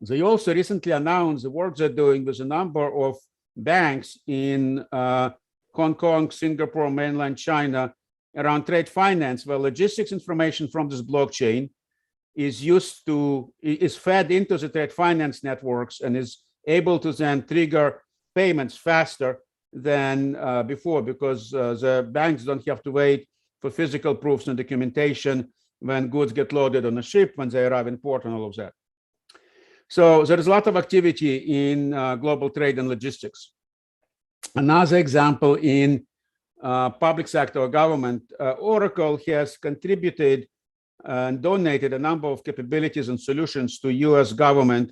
They also recently announced the work they're doing with a number of banks in Hong Kong, Singapore, mainland China, around trade finance, where logistics information from this blockchain is fed into the trade finance networks and is able to then trigger payments faster than before, because the banks don't have to wait for physical proofs and documentation when goods get loaded on a ship, when they arrive in port and all of that. So there is a lot of activity in global trade and logistics. Another example in public sector or government, Oracle has contributed and donated a number of capabilities and solutions to US government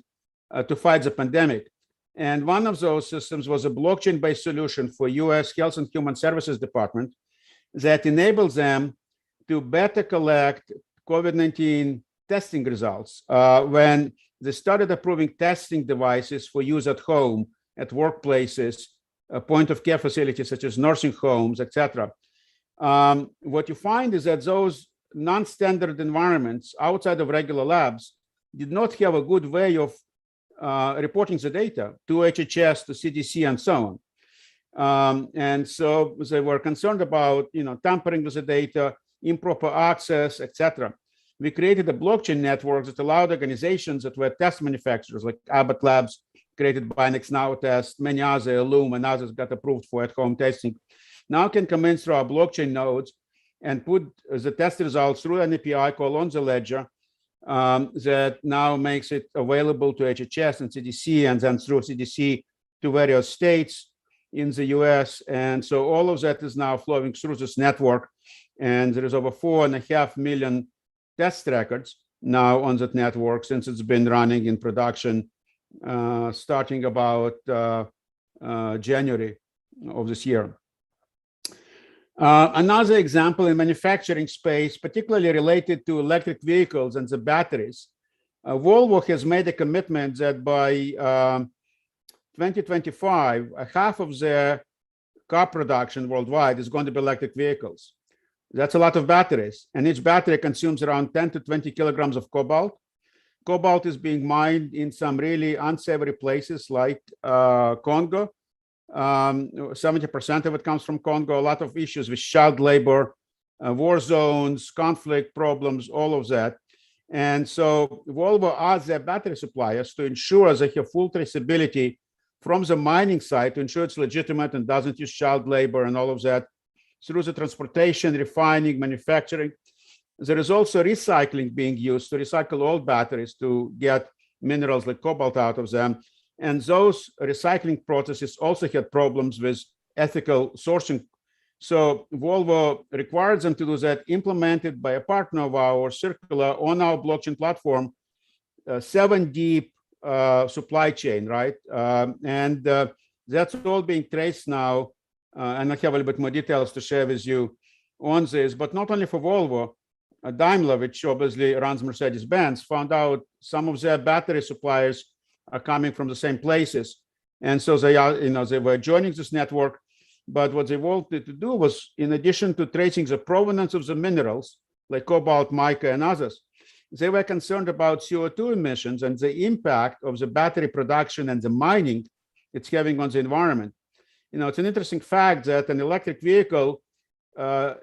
to fight the pandemic. And one of those systems was a blockchain-based solution for US Health and Human Services Department that enables them to better collect COVID-19 testing results when they started approving testing devices for use at home, at workplaces, point-of-care facilities such as nursing homes, etc. What you find is that those non-standard environments outside of regular labs did not have a good way of reporting the data to HHS, to CDC, and so on. And so they were concerned about, tampering with the data, improper access, etc. we created a blockchain network that allowed organizations that were test manufacturers like Abbott Labs, created by Now Test, many other, Loom and others got approved for at-home testing, now can come in through our blockchain nodes and put the test results through an API called on the ledger that now makes it available to HHS and CDC, and then through CDC to various states in the US. And so all of that is now flowing through this network. And there is over 4.5 million test records now on that network since it's been running in production starting about January of this year. Another example in manufacturing space, particularly related to electric vehicles and the batteries, Volvo has made a commitment that by 2025, half of their car production worldwide is going to be electric vehicles. That's a lot of batteries, and each battery consumes around 10 to 20 kilograms of cobalt. Cobalt is being mined in some really unsavory places like Congo. 70% of it comes from Congo. A lot of issues with child labor, war zones, conflict problems, all of that. And so Volvo asked their battery suppliers to ensure they have full traceability from the mining site to ensure it's legitimate and doesn't use child labor and all of that through the transportation, refining, manufacturing. There is also recycling being used to recycle old batteries to get minerals like cobalt out of them. And those recycling processes also had problems with ethical sourcing. So Volvo requires them to do that, implemented by a partner of ours, Circular, on our blockchain platform, 7 deep supply chain, right? And that's all being traced now. And I have a little bit more details to share with you on this, but not only for Volvo, Daimler, which obviously runs Mercedes-Benz, found out some of their battery suppliers are coming from the same places. And so they are, they were joining this network. But what they wanted to do was, in addition to tracing the provenance of the minerals, like cobalt, mica, and others, they were concerned about CO2 emissions and the impact of the battery production and the mining it's having on the environment. It's an interesting fact that an electric vehicle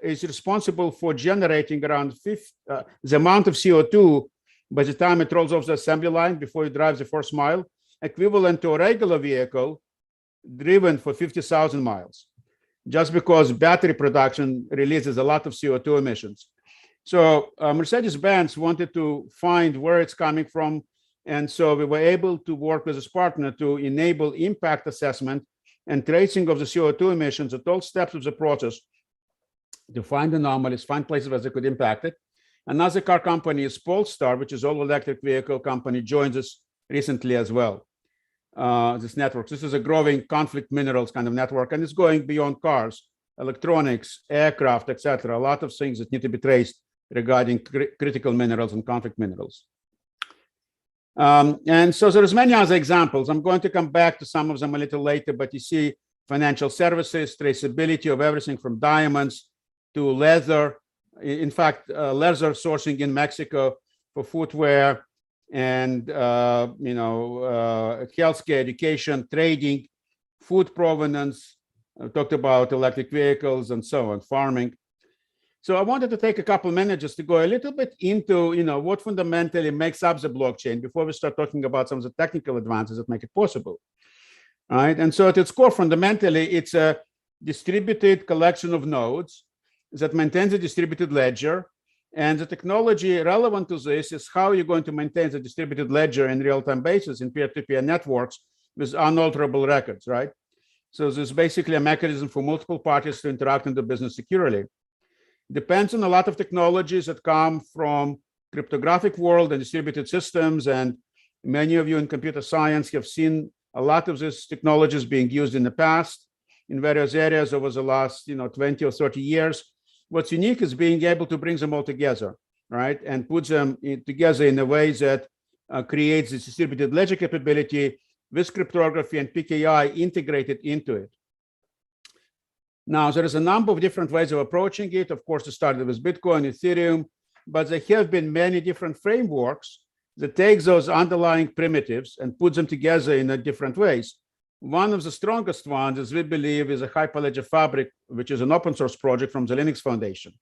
is responsible for generating around the amount of CO2 by the time it rolls off the assembly line before it drives the first mile, equivalent to a regular vehicle driven for 50,000 miles, just because battery production releases a lot of CO2 emissions. So Mercedes-Benz wanted to find where it's coming from. And so we were able to work with this partner to enable impact assessment and tracing of the CO2 emissions at all steps of the process to find anomalies, find places where they could impact it. Another car company is Polestar, which is all electric vehicle company, joins us recently as well. This network. This is a growing conflict minerals kind of network, and it's going beyond cars, electronics, aircraft, etc. A lot of things that need to be traced regarding critical minerals and conflict minerals. And so there's many other examples. I'm going to come back to some of them a little later, but you see financial services, traceability of everything from diamonds to leather. In fact, leather sourcing in Mexico for footwear and healthcare, education, trading, food provenance. I talked about electric vehicles and so on, farming. So I wanted to take a couple minutes just to go a little bit into what fundamentally makes up the blockchain before we start talking about some of the technical advances that make it possible. All right, and so at its core, fundamentally, it's a distributed collection of nodes that maintains a distributed ledger. And the technology relevant to this is how you're going to maintain the distributed ledger in real-time basis in peer-to-peer networks with unalterable records, right? So there's basically a mechanism for multiple parties to interact in the business securely. Depends on a lot of technologies that come from cryptographic world and distributed systems. And many of you in computer science have seen a lot of these technologies being used in the past in various areas over the last 20 or 30 years. What's unique is being able to bring them all together, right? And put them together in a way that creates this distributed ledger capability with cryptography and PKI integrated into it. Now, there is a number of different ways of approaching it. Of course, it started with Bitcoin, Ethereum, but there have been many different frameworks that take those underlying primitives and put them together in different ways. One of the strongest ones, as we believe, is a Hyperledger Fabric, which is an open source project from the Linux Foundation.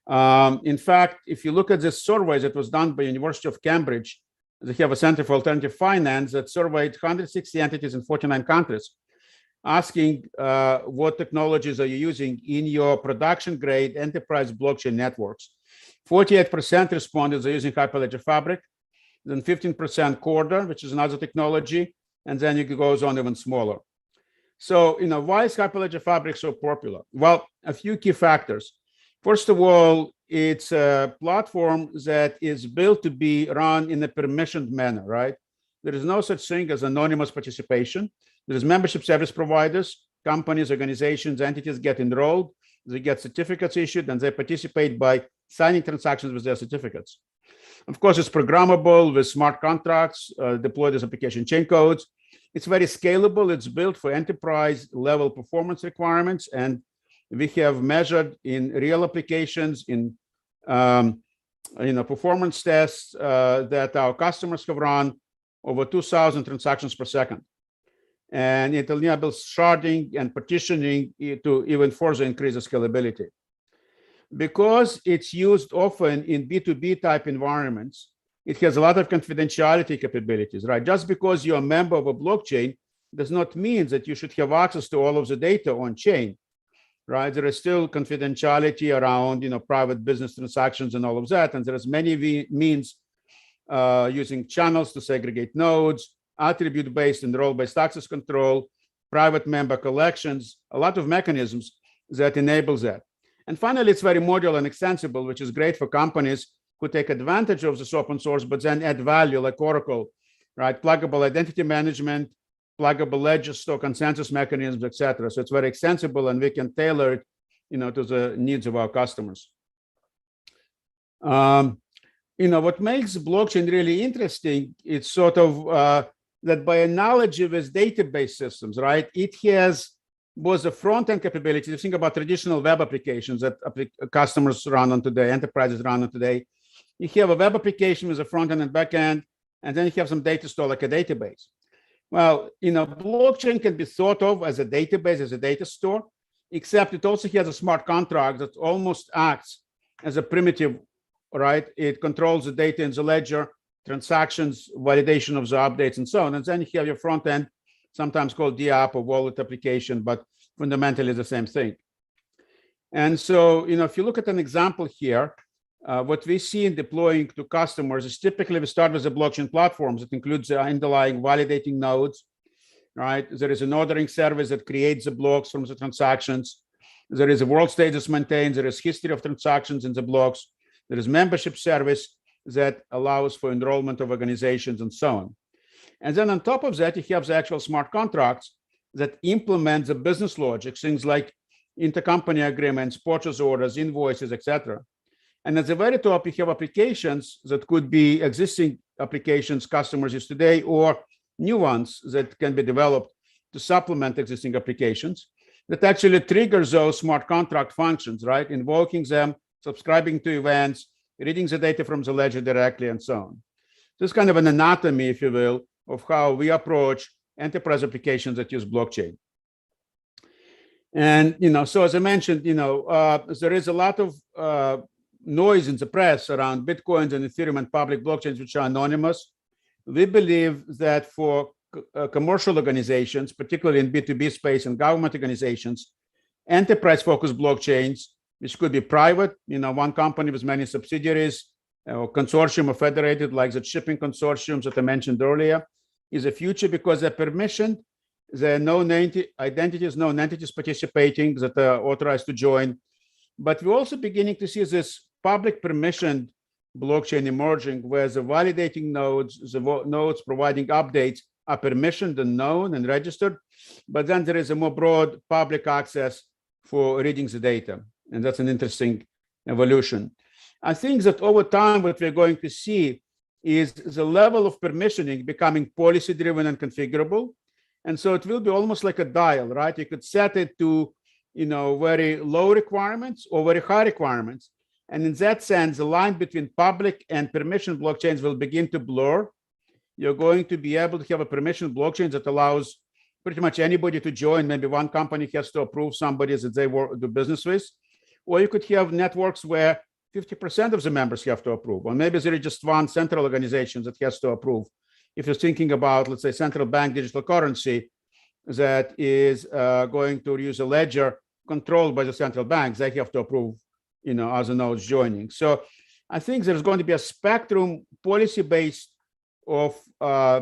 In fact, if you look at this survey that was done by University of Cambridge, they have a Center for Alternative Finance that surveyed 160 entities in 49 countries, asking what technologies are you using in your production-grade enterprise blockchain networks. 48% responded they're using Hyperledger Fabric, then 15% Corda, which is another technology, and then it goes on even smaller. So, why is Hyperledger Fabric so popular? Well, a few key factors. First of all, it's a platform that is built to be run in a permissioned manner, right? There is no such thing as anonymous participation. There is membership service providers, companies, organizations, entities get enrolled, they get certificates issued, and they participate by signing transactions with their certificates. Of course, it's programmable with smart contracts, deployed as application chain codes. It's very scalable. It's built for enterprise level performance requirements. And we have measured in real applications, in performance tests that our customers have run over 2,000 transactions per second. And it enables sharding and partitioning to even further increase the scalability. Because it's used often in B2B type environments, it has a lot of confidentiality capabilities, right? Just because you're a member of a blockchain does not mean that you should have access to all of the data on chain, right? There is still confidentiality around, private business transactions and all of that. And there's many means using channels to segregate nodes, attribute-based and role-based access control, private member collections, a lot of mechanisms that enables that. And finally, it's very modular and extensible, which is great for companies who take advantage of this open source, but then add value like Oracle, right? Pluggable identity management, pluggable ledger store consensus mechanisms, etc. So it's very extensible, and we can tailor it, to the needs of our customers. What makes blockchain really interesting, it's sort of that by analogy with database systems, right? It has both the front-end capabilities. You think about traditional web applications that customers run on today, enterprises run on today. You have a web application with a front-end and back-end, and then you have some data store like a database. Well, blockchain can be thought of as a database, as a data store, except it also has a smart contract that almost acts as a primitive, right? It controls the data in the ledger, transactions, validation of the updates, and so on. And then you have your front end, sometimes called DApp or wallet application, but fundamentally the same thing. And so, if you look at an example here, what we see in deploying to customers is typically we start with a blockchain platform that includes the underlying validating nodes, right? There is an ordering service that creates the blocks from the transactions. There is a world state that's maintained. There is history of transactions in the blocks. There is membership service that allows for enrollment of organizations and so on. And then on top of that, you have the actual smart contracts that implement the business logic, things like intercompany agreements, purchase orders, invoices, etc. And at the very top, you have applications that could be existing applications customers use today, or new ones that can be developed to supplement existing applications that actually trigger those smart contract functions, right? Invoking them, subscribing to events, reading the data from the ledger directly, and so on. So it's kind of an anatomy, if you will, of how we approach enterprise applications that use blockchain. And, so as I mentioned, there is a lot of noise in the press around Bitcoins and Ethereum and public blockchains, which are anonymous. We believe that for commercial organizations, particularly in B2B space and government organizations, enterprise-focused blockchains, which could be private, one company with many subsidiaries, or consortium or federated, like the shipping consortiums that I mentioned earlier, is a future because they're permissioned. There are known identities, known entities participating that are authorized to join. But we're also beginning to see this public permissioned blockchain emerging, where the validating nodes, the nodes providing updates are permissioned and known and registered. But then there is a more broad public access for reading the data. And that's an interesting evolution. I think that over time, what we're going to see is the level of permissioning becoming policy-driven and configurable. And so it will be almost like a dial, right? You could set it to, very low requirements or very high requirements. And in that sense, the line between public and permission blockchains will begin to blur. You're going to be able to have a permission blockchain that allows pretty much anybody to join. Maybe one company has to approve somebody that they do business with. Or you could have networks where 50% of the members have to approve, or maybe there is just one central organization that has to approve. If you're thinking about, let's say, central bank digital currency that is going to use a ledger controlled by the central banks, they have to approve, other nodes joining. So I think there's going to be a spectrum policy-based of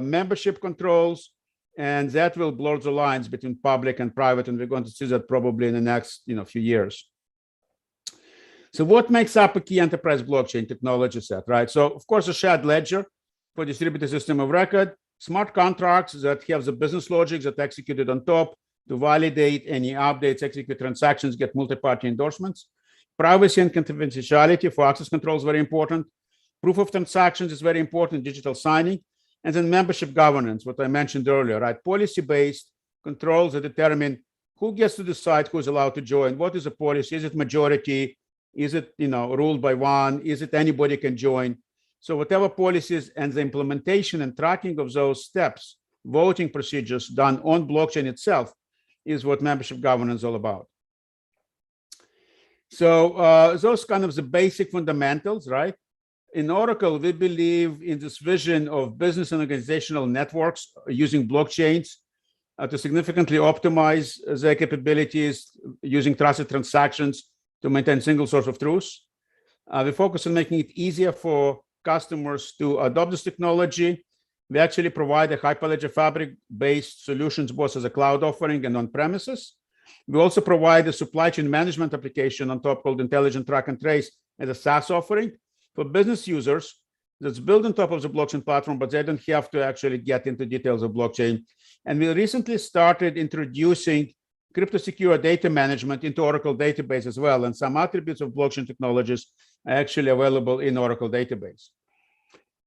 membership controls, and that will blur the lines between public and private, and we're going to see that probably in the next few years. So what makes up a key enterprise blockchain technology set, right? So of course, a shared ledger for distributed system of record, smart contracts that have the business logic that executed on top to validate any updates, execute transactions, get multi-party endorsements. Privacy and confidentiality for access control is very important. Proof of transactions is very important, digital signing. And then membership governance, what I mentioned earlier, right? Policy-based controls that determine who gets to decide who's allowed to join, what is the policy, is it majority, is it ruled by one, is it anybody can join? So whatever policies and the implementation and tracking of those steps, voting procedures done on blockchain itself is what membership governance is all about. So those kind of the basic fundamentals, right? In Oracle, we believe in this vision of business and organizational networks using blockchains to significantly optimize their capabilities using trusted transactions to maintain single source of truth. We focus on making it easier for customers to adopt this technology. We actually provide a Hyperledger Fabric-based solutions both as a cloud offering and on premises. We also provide a supply chain management application on top called Intelligent Track and Trace as a SaaS offering for business users that's built on top of the blockchain platform, but they don't have to actually get into details of blockchain. And we recently started introducing crypto-secure data management into Oracle database as well. And some attributes of blockchain technologies are actually available in Oracle database.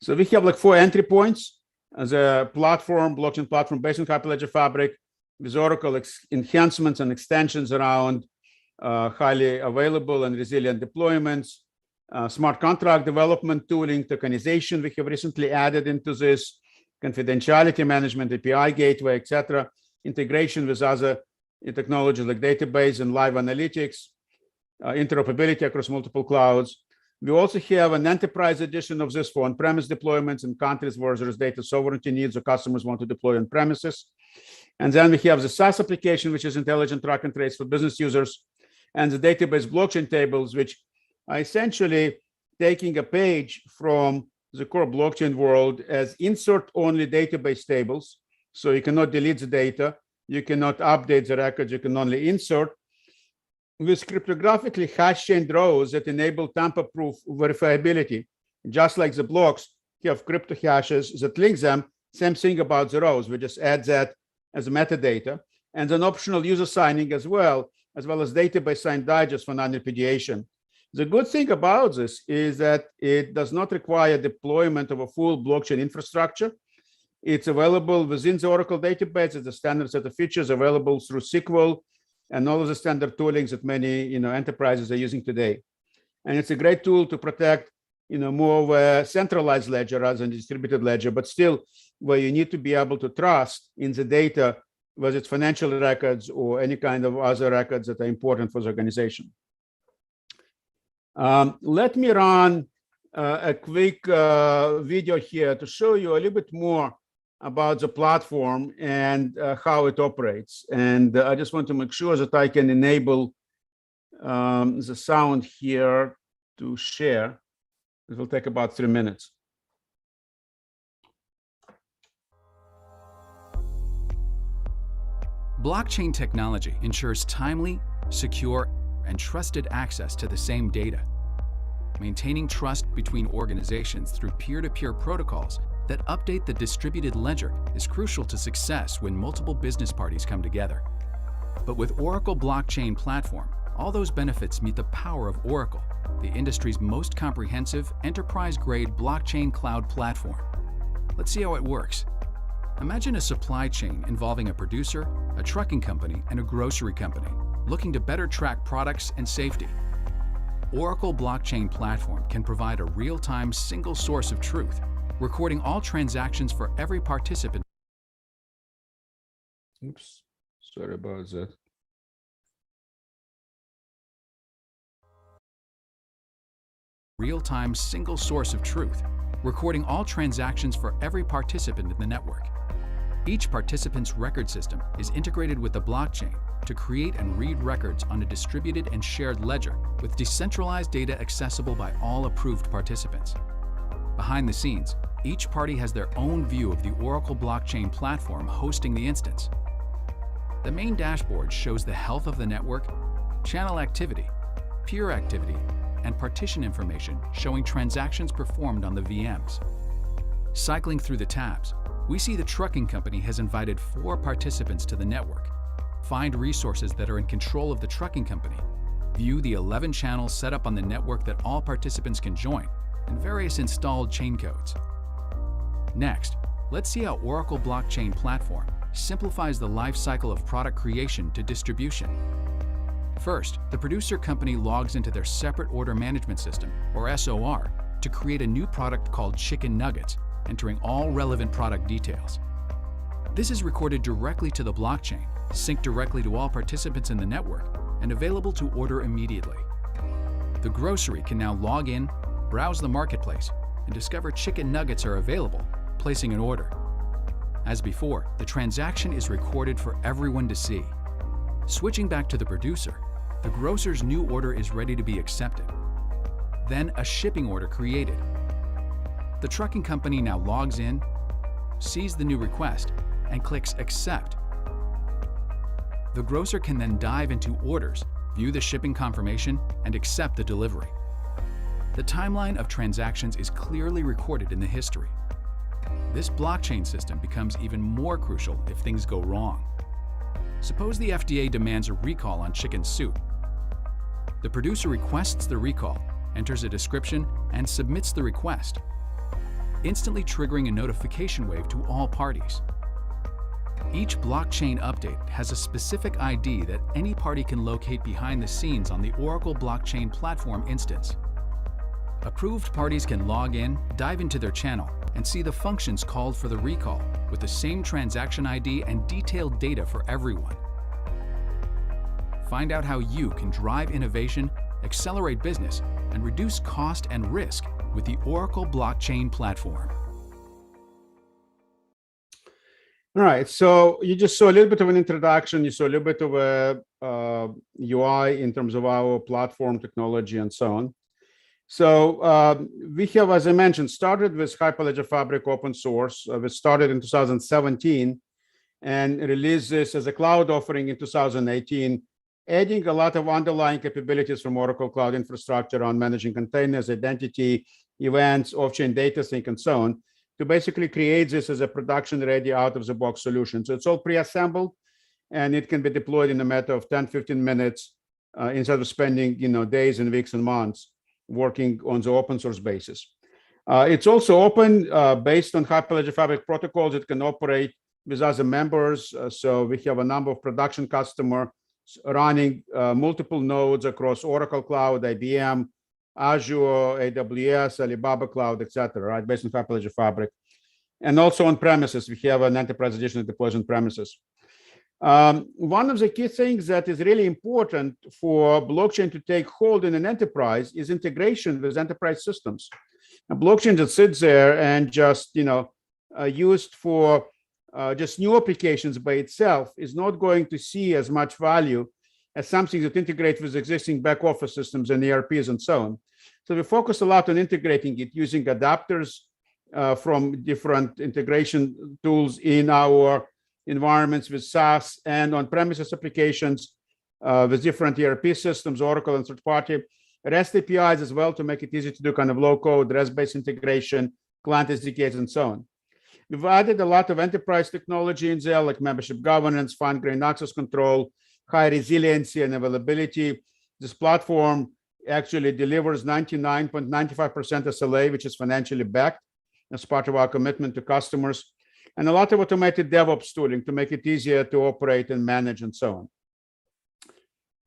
So we have like 4 entry points as a platform, blockchain platform based on Hyperledger Fabric with Oracle enhancements and extensions around highly available and resilient deployments, smart contract development tooling, tokenization we have recently added into this, confidentiality management, API gateway, etc., integration with other technologies like database and live analytics, interoperability across multiple clouds. We also have an enterprise edition of this for on-premise deployments in countries where there is data sovereignty needs or customers want to deploy on premises. And then we have the SaaS application, which is Intelligent Track and Trace for business users, and the database blockchain tables, which are essentially taking a page from the core blockchain world as insert-only database tables. So you cannot delete the data, you cannot update the records, you can only insert with cryptographically hash-chained rows that enable tamper-proof verifiability. Just like the blocks have crypto hashes that link them, same thing about the rows. We just add that as metadata, and then optional user signing as well as database signed digest for non-repudiation. The good thing about this is that it does not require deployment of a full blockchain infrastructure. It's available within the Oracle database as a standard set of features available through SQL and all of the standard toolings that many enterprises are using today. And it's a great tool to protect more of a centralized ledger rather than a distributed ledger, but still where you need to be able to trust in the data, whether it's financial records or any kind of other records that are important for the organization. Let me run a quick video here to show you a little bit more about the platform and how it operates. And I just want to make sure that I can enable the sound here to share. It will take about 3 minutes. Blockchain technology ensures timely, secure, and trusted access to the same data. Maintaining trust between organizations through peer-to-peer protocols that update the distributed ledger is crucial to success when multiple business parties come together. But with Oracle Blockchain Platform, all those benefits meet the power of Oracle, the industry's most comprehensive, enterprise-grade blockchain cloud platform. Let's see how it works. Imagine a supply chain involving a producer, a trucking company, and a grocery company looking to better track products and safety. Oracle Blockchain Platform can provide a real-time single source of truth, recording all transactions for every participant. Oops, sorry about that. real-time single source of truth, recording all transactions for every participant in the network. Each participant's record system is integrated with the blockchain to create and read records on a distributed and shared ledger with decentralized data accessible by all approved participants. Behind the scenes, each party has their own view of the Oracle blockchain platform hosting the instance. The main dashboard shows the health of the network, channel activity, peer activity, and partition information showing transactions performed on the VMs. Cycling through the tabs, we see the trucking company has invited 4 participants to the network. Find resources that are in control of the trucking company, view the 11 channels set up on the network that all participants can join, and various installed chain codes. Next, let's see how Oracle Blockchain Platform simplifies the life cycle of product creation to distribution. First, the producer company logs into their separate order management system, or SOR, to create a new product called Chicken Nuggets, entering all relevant product details. This is recorded directly to the blockchain, synced directly to all participants in the network, and available to order immediately. The grocery can now log in, browse the marketplace, and discover chicken nuggets are available, placing an order. As before, the transaction is recorded for everyone to see. Switching back to the producer, the grocer's new order is ready to be accepted. Then a shipping order created. The trucking company now logs in, sees the new request, and clicks Accept. The grocer can then dive into orders, view the shipping confirmation, and accept the delivery. The timeline of transactions is clearly recorded in the history. This blockchain system becomes even more crucial if things go wrong. Suppose the FDA demands a recall on chicken soup. The producer requests the recall, enters a description, and submits the request, instantly triggering a notification wave to all parties. Each blockchain update has a specific ID that any party can locate behind the scenes on the Oracle Blockchain Platform instance. Approved parties can log in, dive into their channel, and see the functions called for the recall with the same transaction ID and detailed data for everyone. Find out how you can drive innovation, accelerate business, and reduce cost and risk with the Oracle Blockchain Platform. All right, so you just saw a little bit of an introduction. You saw a little bit of a UI in terms of our platform technology and so on. So we have, as I mentioned, started with Hyperledger Fabric open source. We started in 2017 and released this as a cloud offering in 2018, adding a lot of underlying capabilities from Oracle Cloud Infrastructure on managing containers, identity, events, off-chain data sync, and so on, to basically create this as a production-ready out-of-the-box solution. So it's all pre-assembled, and it can be deployed in a matter of 10, 15 minutes instead of spending days and weeks and months working on the open source basis. It's also open based on Hyperledger Fabric protocols. It can operate with other members. So we have a number of production customers running multiple nodes across Oracle Cloud, IBM, Azure, AWS, Alibaba Cloud, etc., right, based on Hyperledger Fabric. And also on premises, we have an enterprise edition that deploys on premises. One of the key things that is really important for blockchain to take hold in an enterprise is integration with enterprise systems. A blockchain that sits there and just used for just new applications by itself is not going to see as much value as something that integrates with existing back office systems and ERPs and so on. So we focus a lot on integrating it using adapters from different integration tools in our environments with SaaS and on-premises applications with different ERP systems, Oracle and third-party, REST APIs as well to make it easy to do kind of low-code, REST-based integration, client SDKs, and so on. We've added a lot of enterprise technology in there, like membership governance, fine-grained access control, high resiliency and availability. This platform actually delivers 99.95% SLA, which is financially backed as part of our commitment to customers, and a lot of automated DevOps tooling to make it easier to operate and manage and so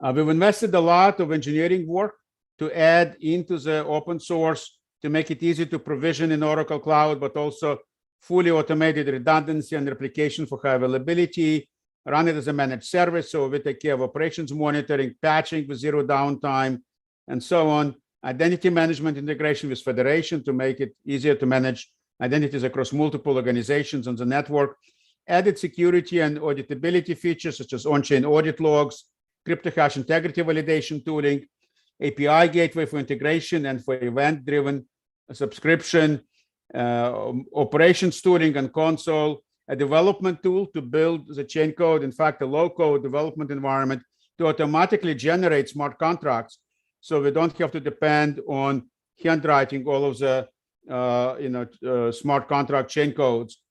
on. We've invested a lot of engineering work to add into the open source to make it easy to provision in Oracle Cloud, but also fully automated redundancy and replication for high availability, run it as a managed service, so we take care of operations monitoring, patching with zero downtime, and so on. identity management integration with federation to make it easier to manage identities across multiple organizations on the network, added security and auditability features such as on-chain audit logs, crypto-hash integrity validation tooling, API gateway for integration and for event-driven subscription, operations tooling and console, a development tool to build the chain code, in fact, a low-code development environment to automatically generate smart contracts, so we don't have to depend on handwriting all of the smart contract chain codes,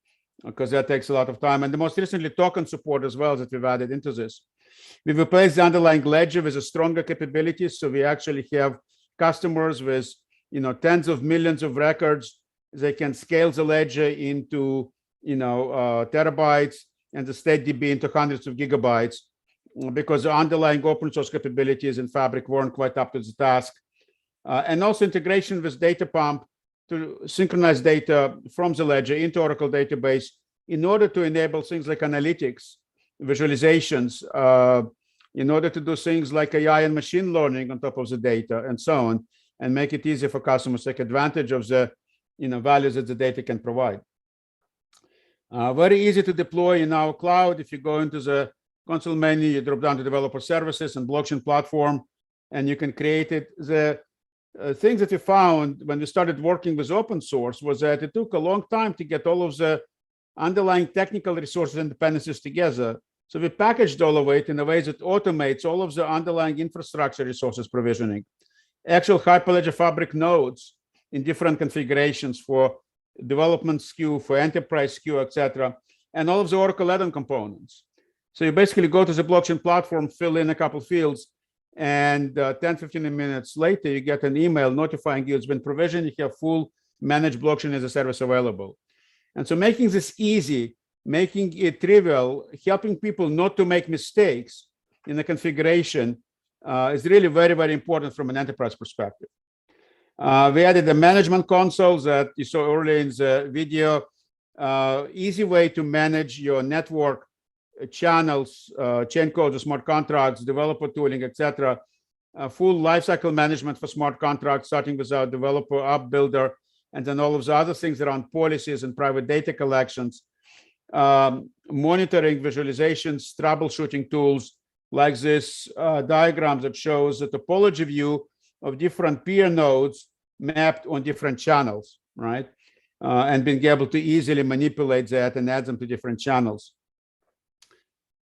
because that takes a lot of time. And the most recently token support as well that we've added into this. We've replaced the underlying ledger with a stronger capabilities, so we actually have customers with tens of millions of records. They can scale the ledger into terabytes and the state DB into hundreds of gigabytes, because the underlying open source capabilities in Fabric weren't quite up to the task. And also integration with data pump to synchronize data from the ledger into Oracle database in order to enable things like analytics, visualizations, in order to do things like AI and machine learning on top of the data and so on, and make it easier for customers to take advantage of the values that the data can provide. Very easy to deploy in our cloud. If you go into the console menu, you drop down to developer services and blockchain platform, and you can create it. The things that we found when we started working with open source was that it took a long time to get all of the underlying technical resources and dependencies together. So we packaged all of it in a way that automates all of the underlying infrastructure resources provisioning, actual Hyperledger Fabric nodes in different configurations for development SKU, for enterprise SKU, etc., and all of the Oracle add-on components. So you basically go to the blockchain platform, fill in a couple fields, and 10-15 minutes later, you get an email notifying you it's been provisioned, you have full managed blockchain as a service available. And so making this easy, making it trivial, helping people not to make mistakes in the configuration is really very, very important from an enterprise perspective. We added the management consoles that you saw earlier in the video, easy way to manage your network channels, chain codes, smart contracts, developer tooling, etc. Full lifecycle management for smart contracts, starting with our developer app builder, and then all of the other things around policies and private data collections, monitoring, visualizations, troubleshooting tools like this diagram that shows the topology view of different peer nodes mapped on different channels, right? And being able to easily manipulate that and add them to different channels.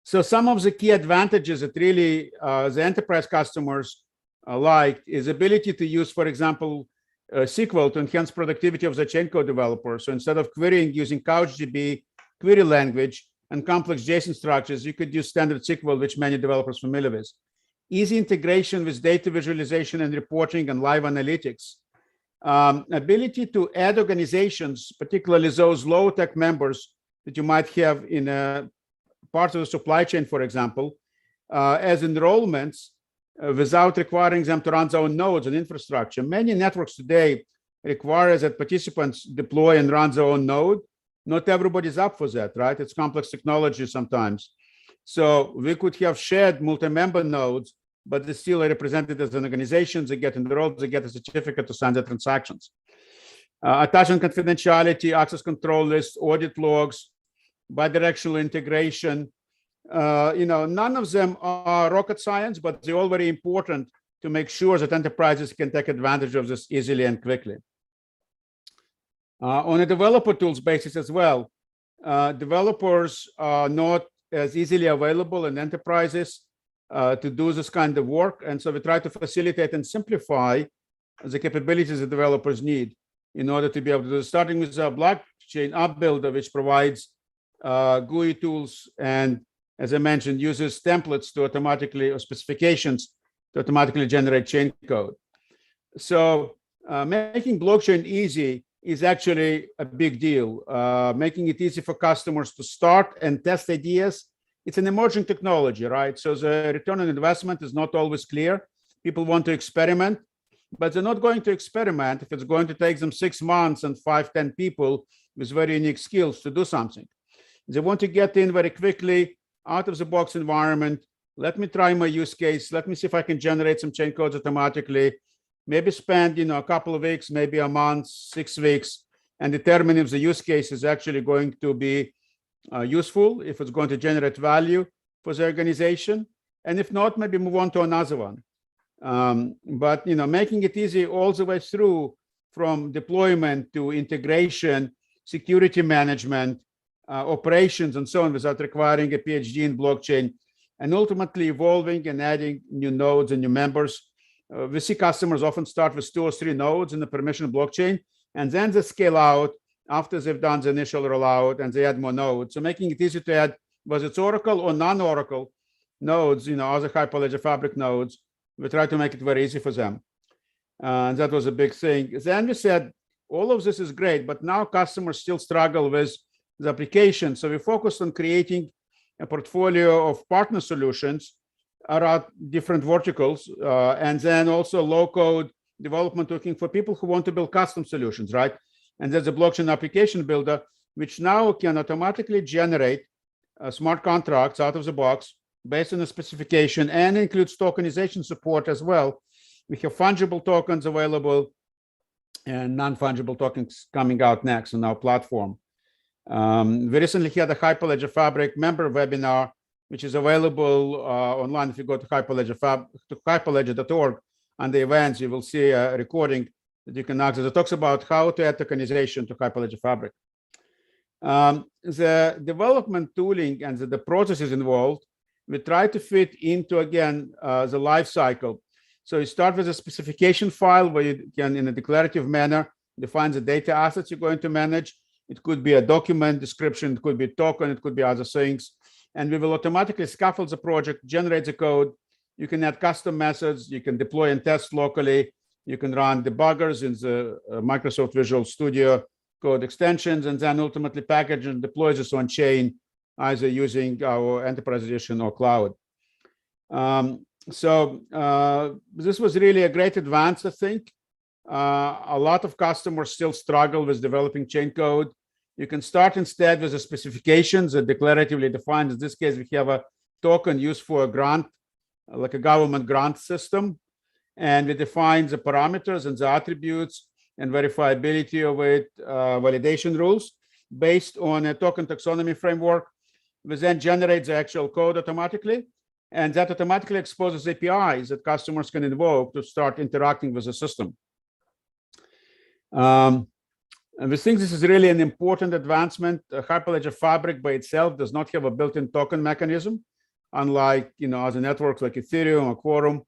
So some of the key advantages that really the enterprise customers liked is ability to use, for example, SQL to enhance productivity of the chain code developer. So instead of querying using CouchDB query language and complex JSON structures, you could use standard SQL, which many developers are familiar with. Easy integration with data visualization and reporting and live analytics. Ability to add organizations, particularly those low-tech members that you might have in parts of the supply chain, for example, as enrollments without requiring them to run their own nodes and infrastructure. Many networks today require that participants deploy and run their own node. Not everybody's up for that, right? It's complex technology sometimes. So we could have shared multi-member nodes, but they still are represented as an organization. They get enrolled, they get a certificate to sign the transactions. Attachment confidentiality, access control list, audit logs, bidirectional integration. None of them are rocket science, but they're all very important to make sure that enterprises can take advantage of this easily and quickly. On a developer tools basis as well, developers are not as easily available in enterprises to do this kind of work. And so we try to facilitate and simplify the capabilities that developers need in order to be able to do, starting with a blockchain app builder, which provides GUI tools and, as I mentioned, uses templates to automatically, or specifications to automatically generate chain code. So making blockchain easy is actually a big deal. Making it easy for customers to start and test ideas. It's an emerging technology, right? So the return on investment is not always clear. People want to experiment, but they're not going to experiment if it's going to take them 6 months and 5-10 people with very unique skills to do something. They want to get in very quickly, out of the box environment. Let me try my use case. Let me see if I can generate some chain codes automatically. maybe spend, a couple of weeks, maybe a month, 6 weeks, and determine if the use case is actually going to be useful, if it's going to generate value for the organization. And if not, maybe move on to another one. But making it easy all the way through, from deployment to integration, security management, operations, and so on, without requiring a PhD in blockchain, and ultimately evolving and adding new nodes and new members. We see customers often start with 2 or 3 nodes in the permission blockchain, and then they scale out after they've done the initial rollout, and they add more nodes. So making it easy to add, whether it's Oracle or non-Oracle nodes, other Hyperledger Fabric nodes, we try to make it very easy for them. And that was a big thing. Then we said, all of this is great, but now customers still struggle with the application. So we focused on creating a portfolio of partner solutions around different verticals, and then also low-code development, looking for people who want to build custom solutions, right? And there's a blockchain application builder, which now can automatically generate smart contracts out of the box based on the specification, and includes tokenization support as well. We have fungible tokens available and non-fungible tokens coming out next on our platform. We recently had a Hyperledger Fabric member webinar, which is available online. If you go to hyperledger.org, on the events, you will see a recording that you can access. It talks about how to add tokenization to Hyperledger Fabric. The development tooling and the processes involved, we try to fit into, again, the life cycle. So you start with a specification file where you can, in a declarative manner, define the data assets you're going to manage. It could be a document description, it could be a token, it could be other things. And we will automatically scaffold the project, generate the code. You can add custom methods, you can deploy and test locally. You can run debuggers in the Microsoft Visual Studio Code extensions, and then ultimately package and deploy this on chain, either using our enterprise edition or cloud. This was really a great advance, I think. A lot of customers still struggle with developing chain code. You can start instead with the specifications that declaratively defined. In this case, we have a token used for a grant, like a government grant system. And we define the parameters and the attributes and verifiability of it, validation rules based on a token taxonomy framework. We then generate the actual code automatically, and that automatically exposes APIs that customers can invoke to start interacting with the system. And we think this is really an important advancement. Hyperledger Fabric by itself does not have a built-in token mechanism, unlike other networks like Ethereum or Quorum.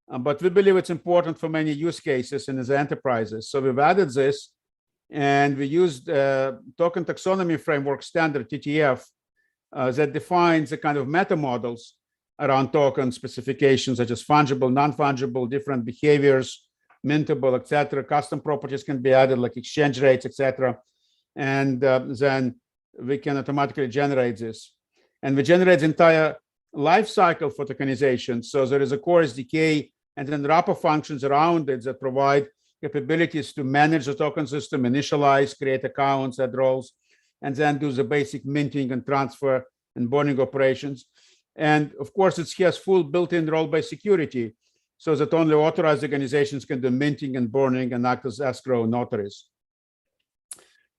But we believe it's important for many use cases and as enterprises. So we've added this, and we used token taxonomy framework standard, TTF, that defines the kind of meta models around token specifications, such as fungible, non-fungible, different behaviors, mintable, etc. Custom properties can be added, like exchange rates, etc. And then we can automatically generate this. And we generate the entire life cycle for tokenization. So there is a core SDK and then wrapper functions around it that provide capabilities to manage the token system, initialize, create accounts, add roles, and then do the basic minting and transfer and burning operations. And of course, it has full built-in role-based security, so that only authorized organizations can do minting and burning and act as escrow notaries.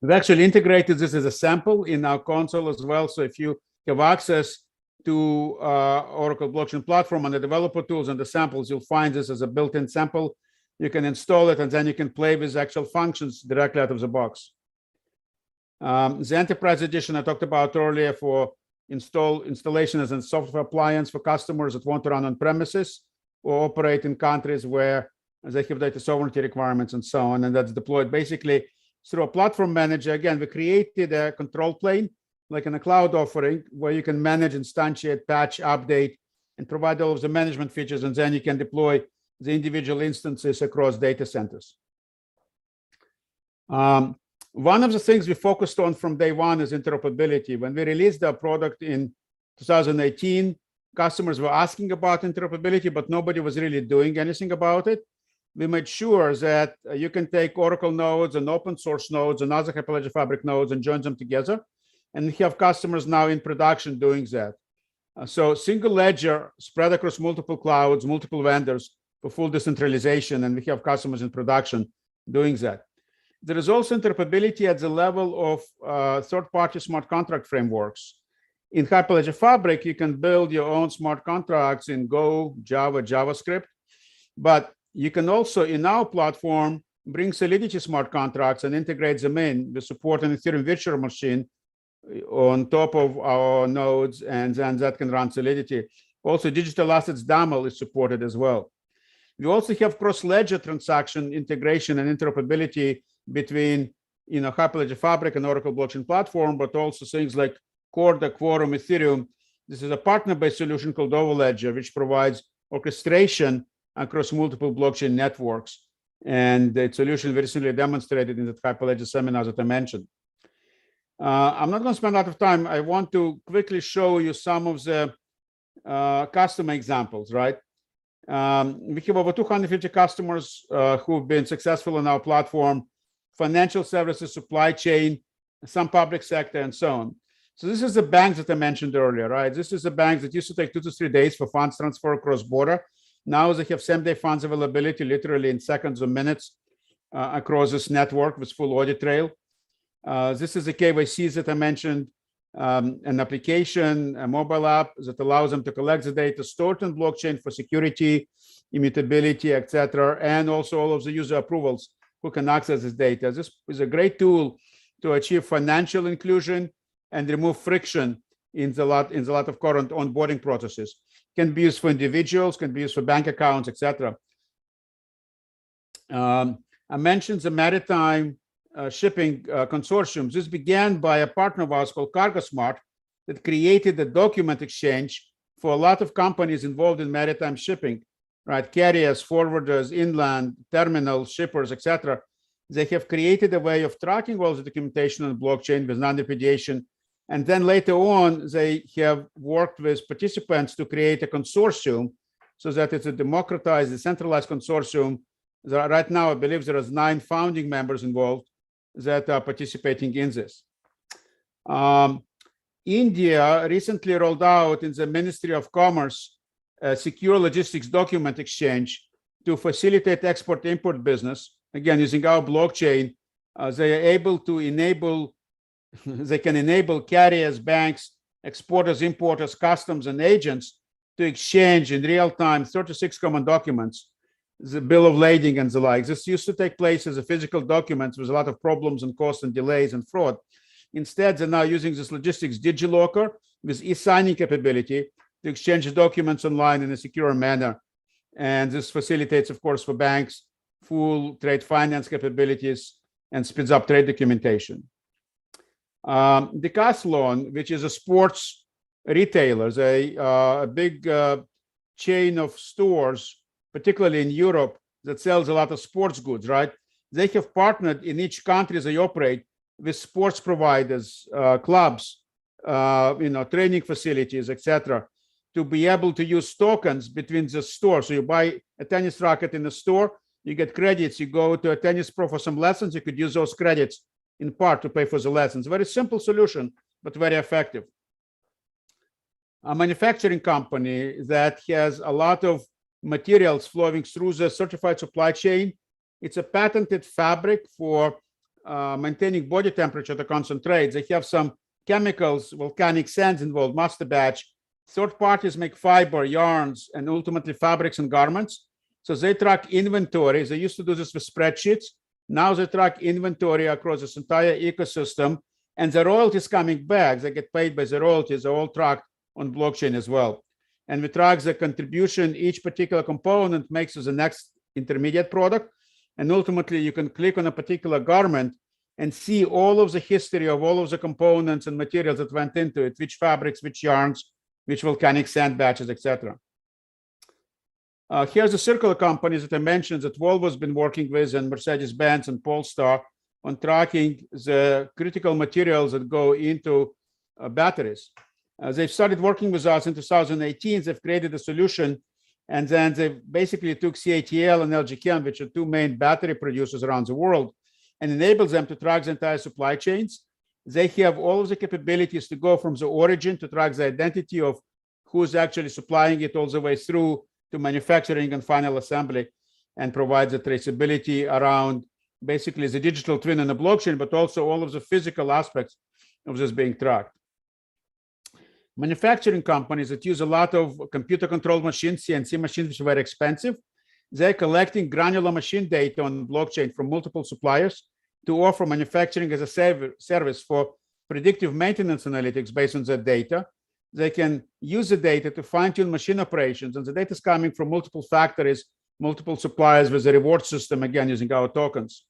We've actually integrated this as a sample in our console as well. So if you have access to Oracle Blockchain Platform and the developer tools and the samples, you'll find this as a built-in sample. You can install it, and then you can play with actual functions directly out of the box. The Enterprise Edition I talked about earlier for installation as a software appliance for customers that want to run on premises or operate in countries where they have data sovereignty requirements and so on, and that's deployed basically through a platform manager. Again, we created a control plane, like in a cloud offering, where you can manage, instantiate, patch, update, and provide all of the management features, and then you can deploy the individual instances across data centers. One of the things we focused on from day one is interoperability. When we released our product in 2018, customers were asking about interoperability, but nobody was really doing anything about it. We made sure that you can take Oracle nodes and open source nodes and other Hyperledger Fabric nodes and join them together. And we have customers now in production doing that. So single ledger spread across multiple clouds, multiple vendors for full decentralization, and we have customers in production doing that. There is also interoperability at the level of third-party smart contract frameworks. In Hyperledger Fabric, you can build your own smart contracts in Go, Java, JavaScript, but you can also, in our platform, bring Solidity smart contracts and integrate them in. We support an Ethereum virtual machine on top of our nodes, and then that can run Solidity. Also, digital assets DAML is supported as well. We also have cross-ledger transaction integration and interoperability between Hyperledger Fabric and Oracle Blockchain Platform, but also things like Corda, Quorum, Ethereum. This is a partner-based solution called Overledger, which provides orchestration across multiple blockchain networks. And the solution recently demonstrated in the Hyperledger seminar that I mentioned. I'm not going to spend a lot of time. I want to quickly show you some of the customer examples, right? We have over 250 customers who've been successful on our platform, financial services, supply chain, some public sector, and so on. So this is the bank that I mentioned earlier, right? This is a bank that used to take 2 to 3 days for funds transfer across border. Now they have same-day funds availability, literally in seconds or minutes across this network with full audit trail. This is the KYC that I mentioned, an application, a mobile app that allows them to collect the data stored on blockchain for security, immutability, etc., and also all of the user approvals who can access this data. This is a great tool to achieve financial inclusion and remove friction in the lot of current onboarding processes. Can be used for individuals, can be used for bank accounts, etc. I mentioned the maritime shipping consortiums. This began by a partner of ours called CargoSmart that created a document exchange for a lot of companies involved in maritime shipping, right? Carriers, forwarders, inland, terminals, shippers, etc. They have created a way of tracking all the documentation on blockchain with non-repudiation. And then later on, they have worked with participants to create a consortium so that it's a democratized, decentralized consortium. Right now, I believe there are 9 founding members involved that are participating in this. India recently rolled out in the Ministry of Commerce a secure logistics document exchange to facilitate export-import business. Again, using our blockchain, they are able to enable they can enable carriers, banks, exporters, importers, customs, and agents to exchange in real time 36 common documents, the bill of lading and the like. This used to take place as a physical document with a lot of problems and costs and delays and fraud. Instead, they're now using this logistics DigiLocker with e-signing capability to exchange the documents online in a secure manner. And this facilitates, of course, for banks, full trade finance capabilities and speeds up trade documentation. Decathlon, which is a sports retailer, a big chain of stores, particularly in Europe, that sells a lot of sports goods, right? They have partnered in each country they operate with sports providers, clubs, training facilities, etc., to be able to use tokens between the stores. So you buy a tennis racket in the store, you get credits, you go to a tennis pro for some lessons, you could use those credits in part to pay for the lessons. Very simple solution, but very effective. A manufacturing company that has a lot of materials flowing through the certified supply chain. It's a patented fabric for maintaining body temperature to concentrate. They have some chemicals, volcanic sands involved, master batch. Third parties make fiber, yarns, and ultimately fabrics and garments. So they track inventory. They used to do this with spreadsheets. Now they track inventory across this entire ecosystem, and the royalties coming back, they get paid by the royalties, are all tracked on blockchain as well. And we track the contribution each particular component makes to the next intermediate product. And ultimately, you can click on a particular garment and see all of the history of all of the components and materials that went into it, which fabrics, which yarns, which volcanic sand batches, etc. Here's the circular companies that I mentioned that Volvo's been working with, and Mercedes-Benz and Polestar, on tracking the critical materials that go into batteries. They've started working with us in 2018. They've created a solution, and then they basically took CATL and LG Chem, which are 2 main battery producers around the world, and enables them to track the entire supply chains. They have all of the capabilities to go from the origin to track the identity of who's actually supplying it all the way through to manufacturing and final assembly, and provides a traceability around basically the digital twin and the blockchain, but also all of the physical aspects of this being tracked. Manufacturing companies that use a lot of computer-controlled machines, CNC machines, which are very expensive, they're collecting granular machine data on blockchain from multiple suppliers to offer manufacturing as a service for predictive maintenance analytics based on that data. They can use the data to fine-tune machine operations, and the data is coming from multiple factories, multiple suppliers with a reward system, again, using our tokens.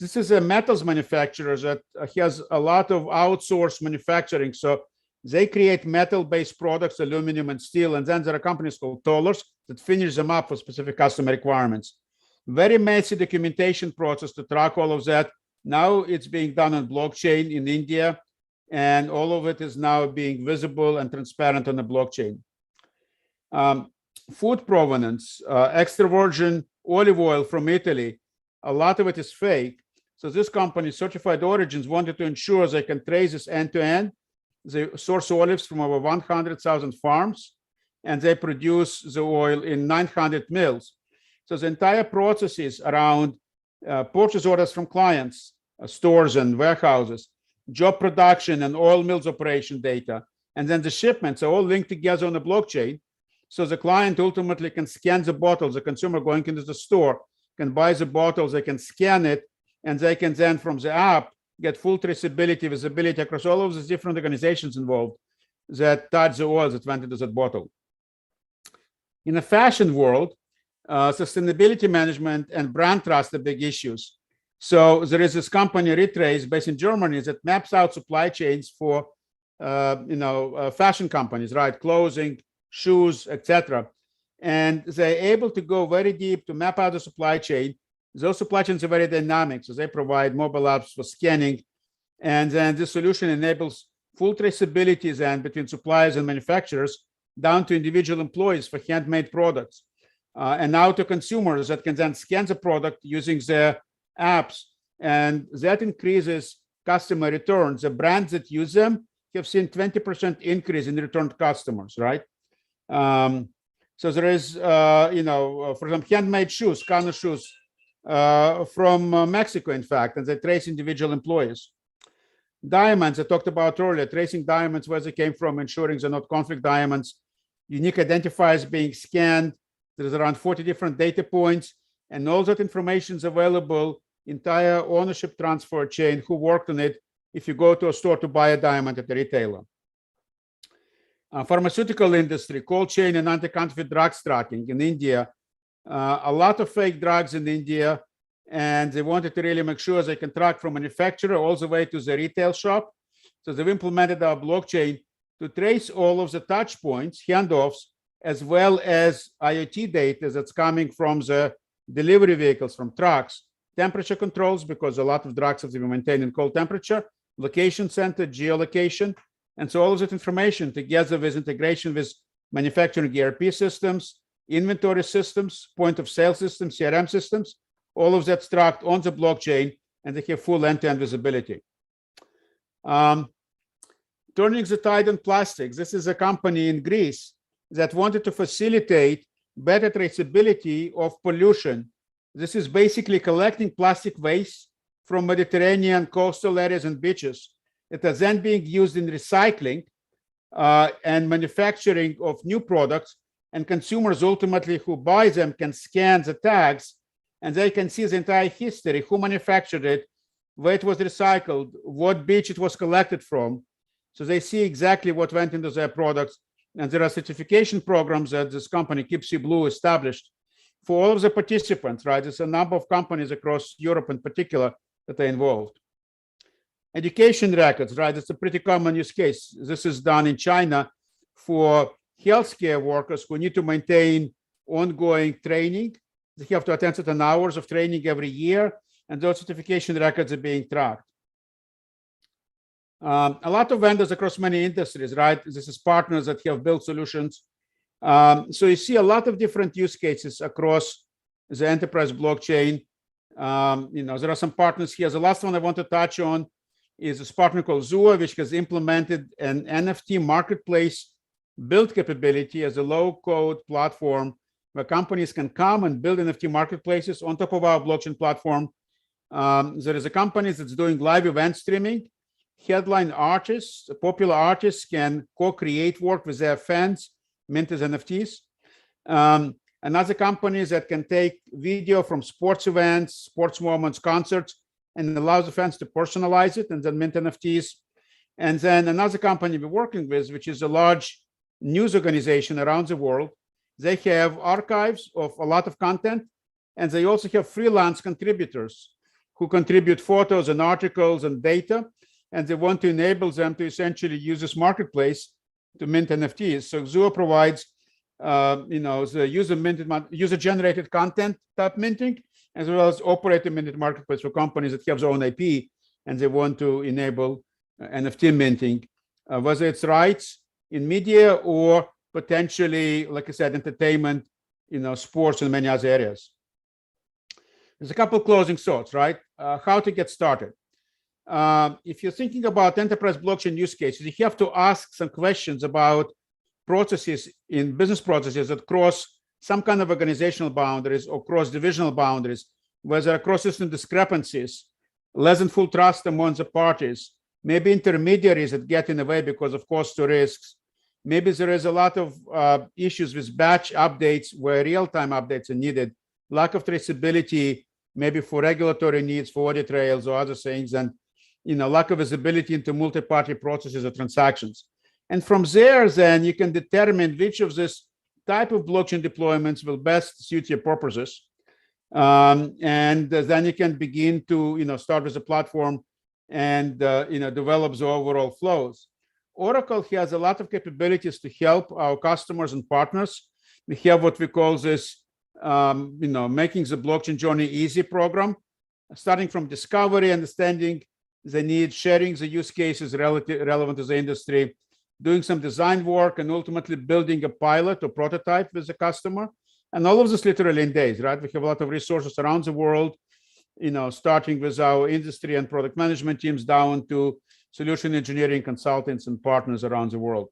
This is a metals manufacturer that has a lot of outsourced manufacturing. So they create metal-based products, aluminum and steel, and then there are companies called tollers that finish them up for specific customer requirements. Very messy documentation process to track all of that. Now it's being done on blockchain in India, and all of it is now being visible and transparent on the blockchain. Food provenance, extra virgin olive oil from Italy, a lot of it is fake. So this company, Certified Origins, wanted to ensure they can trace this end-to-end. They source olives from over 100,000 farms, and they produce the oil in 900 mills. So the entire processes around purchase orders from clients, stores and warehouses, job production and oil mills operation data, and then the shipments are all linked together on the blockchain. So the client ultimately can scan the bottles, the consumer going into the store can buy the bottles, they can scan it, and they can then from the app get full traceability, visibility across all of these different organizations involved that touch the oils that went into that bottle. In the fashion world, sustainability management and brand trust are big issues. So there is this company, Retrace, based in Germany, that maps out supply chains for fashion companies, right? Clothing, shoes, etc. And they're able to go very deep to map out the supply chain. Those supply chains are very dynamic, so they provide mobile apps for scanning. And then this solution enables full traceability then between suppliers and manufacturers down to individual employees for handmade products. And now to consumers that can then scan the product using their apps. And that increases customer returns. The brands that use them have seen 20% increase in returned customers, right? So there is, for example, handmade shoes, Cano shoes, from Mexico, in fact, and they trace individual employees. Diamonds, I talked about earlier, tracing diamonds, where they came from, ensuring they're not conflict diamonds. Unique identifiers being scanned. There's around 40 different data points, and all that information is available, entire ownership transfer chain, who worked on it, if you go to a store to buy a diamond at the retailer. Pharmaceutical industry, cold chain and anti-counterfeit drugs tracking in India. A lot of fake drugs in India, and they wanted to really make sure they can track from manufacturer all the way to the retail shop. So they've implemented our blockchain to trace all of the touch points, handoffs, as well as IoT data that's coming from the delivery vehicles, from trucks, temperature controls, because a lot of drugs have to be maintained in cold temperature, location center, geolocation. And so all of that information together with integration with manufacturing ERP systems, inventory systems, point of sale systems, CRM systems, all of that's tracked on the blockchain, and they have full end-to-end visibility. Turning the tide on plastics. This is a company in Greece that wanted to facilitate better traceability of pollution. This is basically collecting plastic waste from Mediterranean coastal areas and beaches. It is then being used in recycling and manufacturing of new products, and consumers ultimately who buy them can scan the tags, and they can see the entire history, who manufactured it, where it was recycled, what beach it was collected from. So they see exactly what went into their products. And there are certification programs that this company, Keep Blue, established for all of the participants, right? There's a number of companies across Europe in particular that are involved. Education records, right? It's a pretty common use case. This is done in China for healthcare workers who need to maintain ongoing training. They have to attend certain hours of training every year, and those certification records are being tracked. A lot of vendors across many industries, right? This is partners that have built solutions. So you see a lot of different use cases across the enterprise blockchain. There are some partners here. The last one I want to touch on is this partner called Zua, which has implemented an NFT marketplace build capability as a low-code platform where companies can come and build NFT marketplaces on top of our blockchain platform. There is a company that's doing live event streaming. Headline artists, popular artists can co-create work with their fans, mint as NFTs. And other companies that can take video from sports events, sports moments, concerts, and allows the fans to personalize it and then mint NFTs. And then another company we're working with, which is a large news organization around the world, they have archives of a lot of content, and they also have freelance contributors who contribute photos and articles and data, and they want to enable them to essentially use this marketplace to mint NFTs. So Xuo provides the user-generated content type minting, as well as operator minted marketplace for companies that have their own IP and they want to enable NFT minting, whether it's rights in media or potentially, like I said, entertainment, sports and many other areas. There's a couple closing thoughts, right? How to get started. If you're thinking about enterprise blockchain use cases, you have to ask some questions about processes in business processes that cross some kind of organizational boundaries or cross divisional boundaries, where there are cross-system discrepancies, less than full trust among the parties, maybe intermediaries that get in the way because of cost or risks. Maybe there is a lot of issues with batch updates where real-time updates are needed, lack of traceability, maybe for regulatory needs, for audit trails or other things, and lack of visibility into multi-party processes or transactions. And from there, then you can determine which of this type of blockchain deployments will best suit your purposes. And then you can begin to start with a platform and develop the overall flows. Oracle has a lot of capabilities to help our customers and partners. We have what we call this making the blockchain journey easy program, starting from discovery, understanding the needs, sharing the use cases relevant to the industry, doing some design work, and ultimately building a pilot or prototype with the customer. And all of this literally in days, right? We have a lot of resources around the world, starting with our industry and product management teams down to solution engineering consultants and partners around the world.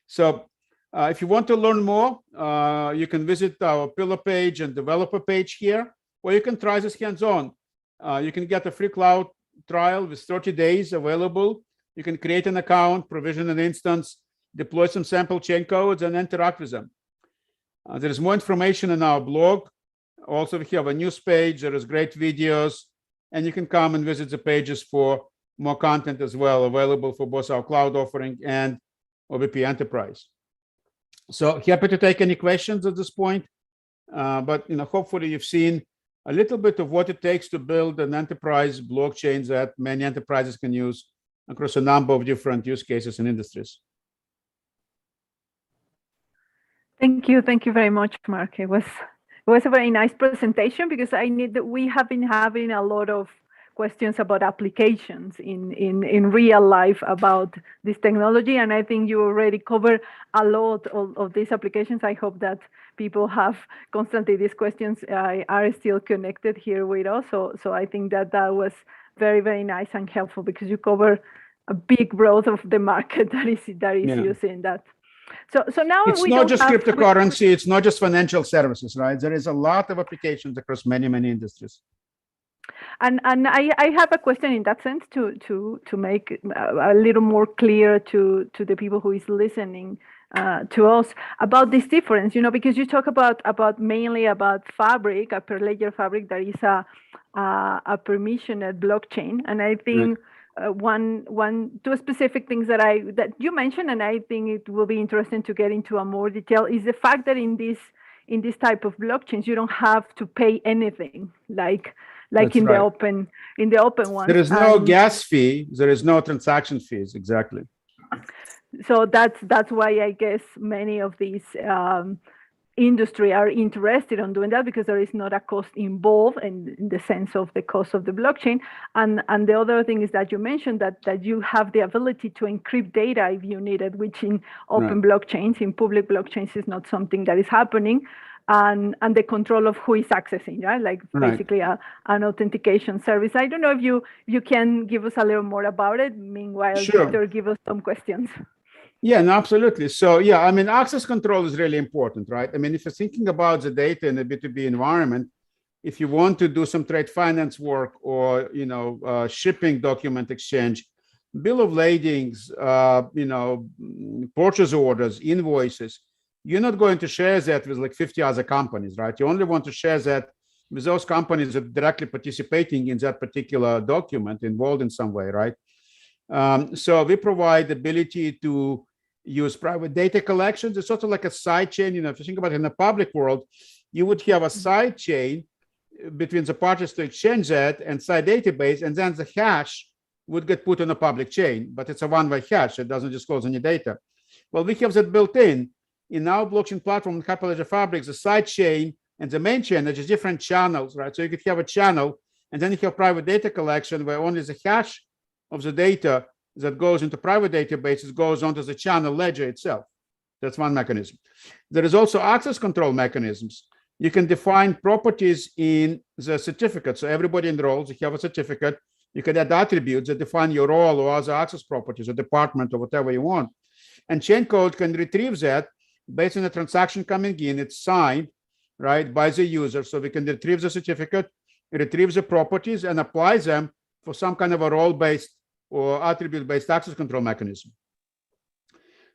So if you want to learn more, you can visit our pillar page and developer page here, or you can try this hands-on. You can get a free cloud trial with 30 days available. You can create an account, provision an instance, deploy some sample chain codes, and interact with them. There is more information in our blog. Also, we have a news page. There is great videos, and you can come and visit the pages for more content as well, available for both our cloud offering and OBP Enterprise. So happy to take any questions at this point. But hopefully you've seen a little bit of what it takes to build an enterprise blockchain that many enterprises can use across a number of different use cases and industries. Thank you very much, Mark. It was a very nice presentation because we have been having a lot of questions about applications in real life about this technology, and I think you already covered a lot of these applications. I hope that people have constantly these questions are still connected here with us. So I think that was very, very nice and helpful because you cover a big growth of the market that is using that. So now it's not just cryptocurrency, it's not just financial services, right? There is a lot of applications across many industries. And I have a question in that sense to make a little more clear to the people who is listening to us about this difference, because you talk about mainly about Fabric, a per ledger Fabric that is a permissioned blockchain, and I think two specific things that you mentioned, and I think it will be interesting to get into a more detail, is the fact that in this type of blockchains you don't have to pay anything like in the open one. There is no gas fee, there is no transaction fees, exactly. So that's why I guess many of these industry are interested on doing that, because there is not a cost involved in the sense of the cost of the blockchain. And the other thing is that you mentioned that you have the ability to encrypt data if you need it, which in open blockchains, in public blockchains, is not something that is happening. And the control of who is accessing, right? Like basically an authentication service. I don't know if you can give us a little more about it. Meanwhile, Victor, give us some questions. Yeah, no, absolutely. So yeah, I mean, access control is really important, right? I mean, if you're thinking about the data in a B2B environment, if you want to do some trade finance work or, shipping document exchange, bill of ladings, purchase orders, invoices, you're not going to share that with like 50 other companies, right? You only want to share that with those companies that are directly participating in that particular document, involved in some way, right? So we provide the ability to use private data collections. It's sort of like a side chain. If you think about it in the public world, you would have a side chain between the parties to exchange that and side database, and then the hash would get put on a public chain, but it's a one-way hash. It doesn't disclose any data. Well, we have that built in our blockchain platform, Hyperledger Fabric, the side chain and the main chain, there's just different channels, right? So you could have a channel, and then you have private data collection where only the hash of the data that goes into private databases goes onto the channel ledger itself. That's one mechanism. There is also access control mechanisms. You can define properties in the certificate. So everybody enrolls, you have a certificate. You can add attributes that define your role or other access properties or department or whatever you want. And chain code can retrieve that based on the transaction coming in. It's signed, right, by the user. So we can retrieve the certificate, retrieve the properties, and apply them for some kind of a role-based or attribute-based access control mechanism.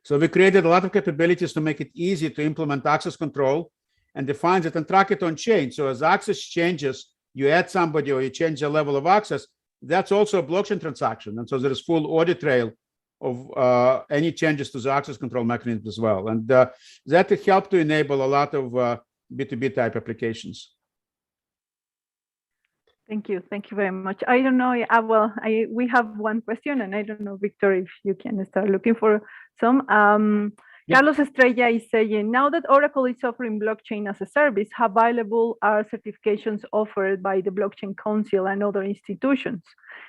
So we created a lot of capabilities to make it easy to implement access control and define it and track it on chain. So as access changes, you add somebody or you change the level of access, that's also a blockchain transaction. And so there is full audit trail of any changes to the access control mechanism as well. And that helped to enable a lot of B2B type applications. Thank you. Thank you very much. I don't know. We have one question, and I don't know, Victor, if you can start looking for some. Carlos Estrella is saying, now that Oracle is offering blockchain as a service, how valuable are certifications offered by the Blockchain Council and other institutions?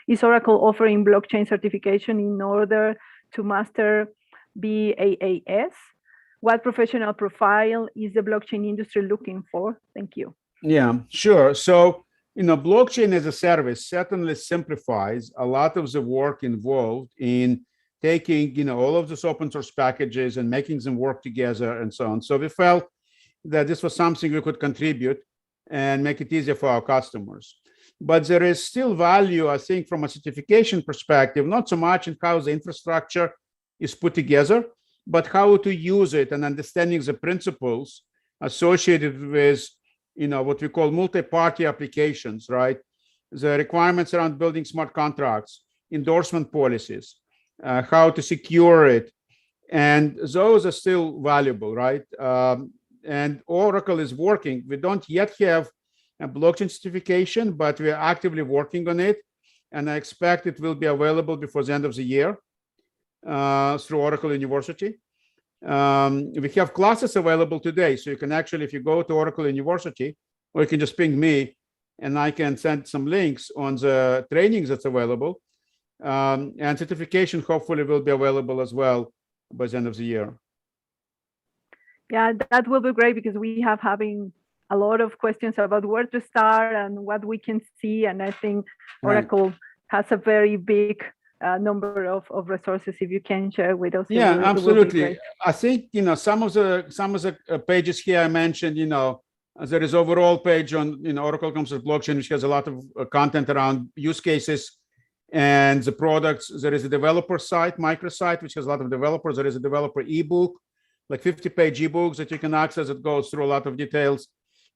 Is Oracle offering blockchain certification in order to master BAAS? What professional profile is the blockchain industry looking for? Thank you. Yeah, sure. So, blockchain as a service certainly simplifies a lot of the work involved in taking, all of these open source packages and making them work together and so on. So we felt that this was something we could contribute and make it easier for our customers. But there is still value, I think, from a certification perspective, not so much in how the infrastructure is put together, but how to use it and understanding the principles associated with, what we call multi-party applications, right? The requirements around building smart contracts, endorsement policies, how to secure it. And those are still valuable, right? And Oracle is working. We don't yet have a blockchain certification, but we are actively working on it. And I expect it will be available before the end of the year through Oracle University. We have classes available today. So you can actually, if you go to Oracle University, or you can just ping me and I can send some links on the trainings that's available. And certification hopefully will be available as well by the end of the year. Yeah, that will be great because we have having a lot of questions about where to start and what we can see. And I think Oracle has a very big number of resources. If you can share with us. Yeah, absolutely. I think, some of the pages here I mentioned, there is overall page on, Oracle comes with blockchain, which has a lot of content around use cases and the products. There is a developer site, microsite, which has a lot of developers. There is a developer ebook, like 50-page ebooks that you can access. It goes through a lot of details.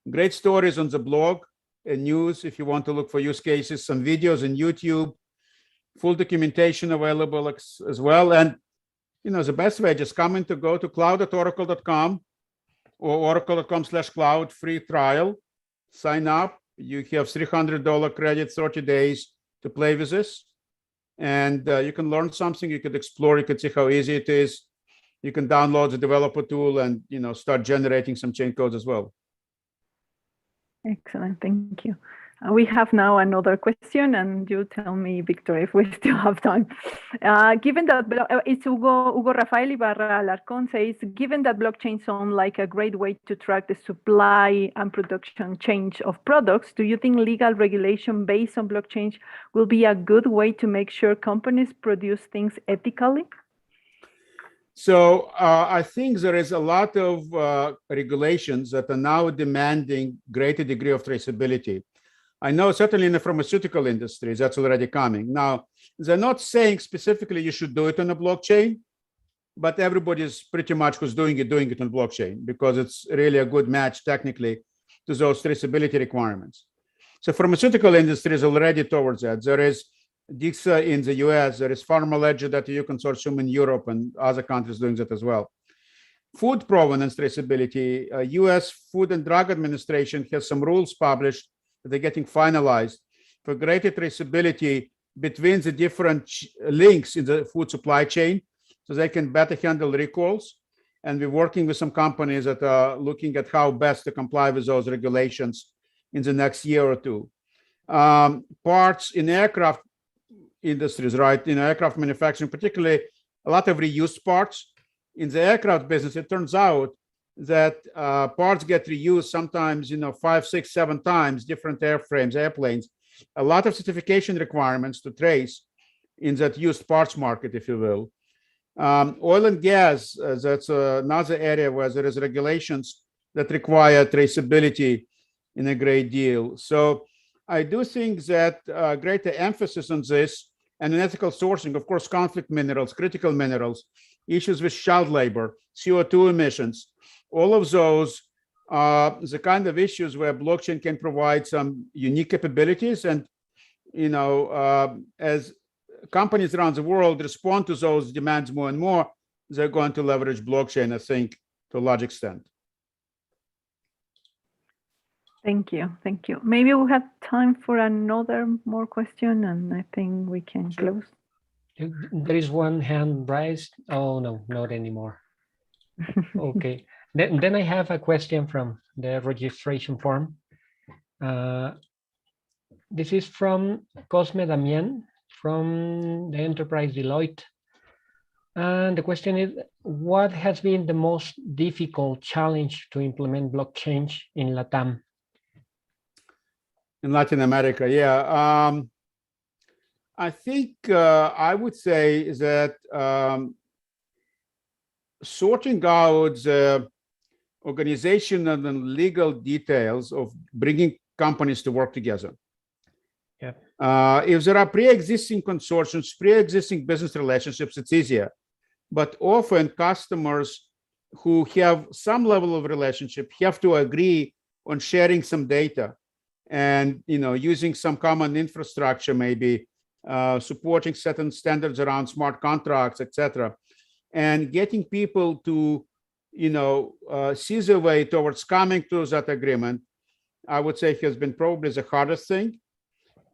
Great stories on the blog and news if you want to look for use cases, some videos on YouTube, full documentation available as well. And, the best way, just go to cloud.oracle.com or oracle.com/cloud, free trial, sign up. You have $300 credit, 30 days to play with this. And you can learn something, you could explore, you could see how easy it is. You can download the developer tool and, start generating some chain codes as well. Excellent, thank you. We have now another question, and you tell me, Victor, if we still have time. Given that it's Hugo Rafael Ibarra Alarcón says, given that blockchain sound like a great way to track the supply and production change of products, do you think legal regulation based on blockchain will be a good way to make sure companies produce things ethically? So I think there is a lot of regulations that are now demanding greater degree of traceability. I know certainly in the pharmaceutical industry, that's already coming. Now, they're not saying specifically you should do it on a blockchain, but everybody's pretty much who's doing it on blockchain because it's really a good match technically to those traceability requirements. So pharmaceutical industry is already towards that. There is DIXA in the US, there is PharmaLedger.eu consortium in Europe and other countries doing that as well. Food provenance traceability, US Food and Drug Administration has some rules published that they're getting finalized for greater traceability between the different links in the food supply chain so they can better handle recalls. And we're working with some companies that are looking at how best to comply with those regulations in the next year or two. Parts in aircraft industries, right? In aircraft manufacturing, particularly a lot of reused parts. In the aircraft business, it turns out that parts get reused sometimes, 5, 6, 7 times, different airframes, airplanes. A lot of certification requirements to trace in that used parts market, if you will. Oil and gas, that's another area where there is regulations that require traceability in a great deal. So I do think that greater emphasis on this and in ethical sourcing, of course, conflict minerals, critical minerals, issues with child labor, CO2 emissions, all of those are the kind of issues where blockchain can provide some unique capabilities. And, as companies around the world respond to those demands more and more, they're going to leverage blockchain, I think, to a large extent. Thank you. Thank you. Maybe we have time for another more question, and I think we can close. There is one hand raised. Oh, no, not anymore. Okay. Then I have a question from the registration form. This is from Cosme Damien from the enterprise Deloitte. And the question is, what has been the most difficult challenge to implement blockchain in LATAM? In Latin America, yeah. I think I would say that sorting out the organizational and legal details of bringing companies to work together. Yeah. If there are pre-existing consortiums, pre-existing business relationships, it's easier. But often customers who have some level of relationship have to agree on sharing some data and using some common infrastructure, maybe supporting certain standards around smart contracts, etc., and getting people to see the way towards coming to that agreement, I would say has been probably the hardest thing.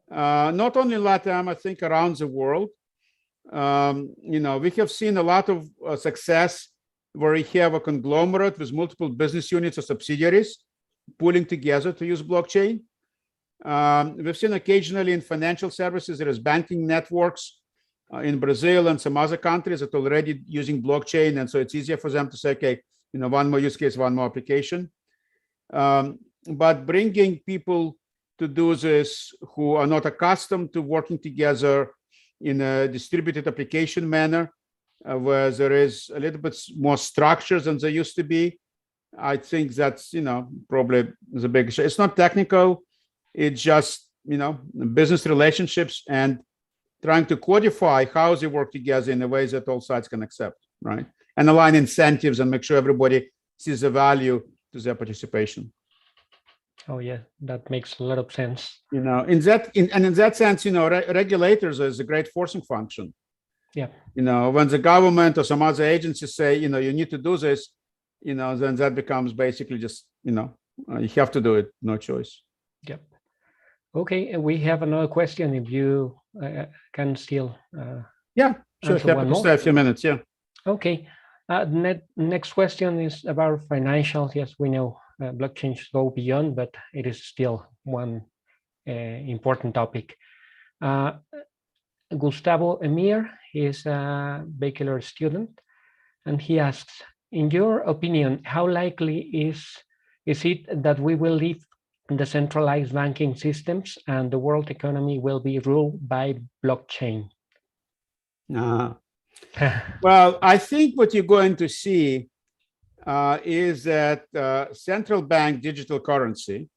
Not only LATAM, I think around the world. We have seen a lot of success where we have a conglomerate with multiple business units or subsidiaries pulling together to use blockchain. We've seen occasionally in financial services, there is banking networks in Brazil and some other countries that are already using blockchain. And so it's easier for them to say, okay, one more use case, one more application. But bringing people to do this who are not accustomed to working together in a distributed application manner, where there is a little bit more structure than there used to be, I think that's, probably the big issue. It's not technical. It's just, business relationships and trying to codify how they work together in a way that all sides can accept, right? And align incentives and make sure everybody sees the value to their participation. Oh yeah, that makes a lot of sense. In that sense, regulators is a great forcing function. Yeah. When the government or some other agencies say, you need to do this, then that becomes basically just, you have to do it, no choice. Yep. Okay, we have another question. If you can still. Yeah, sure. Happy to stay a few minutes. Yeah. Okay. Next question is about financials. Yes, we know blockchains go beyond, but it is still one important topic. Gustavo Emir is a bachelor student, and he asks, in your opinion, how likely is it that we will leave decentralized banking systems and the world economy will be ruled by blockchain? Well, I think what you're going to see is that central bank digital currency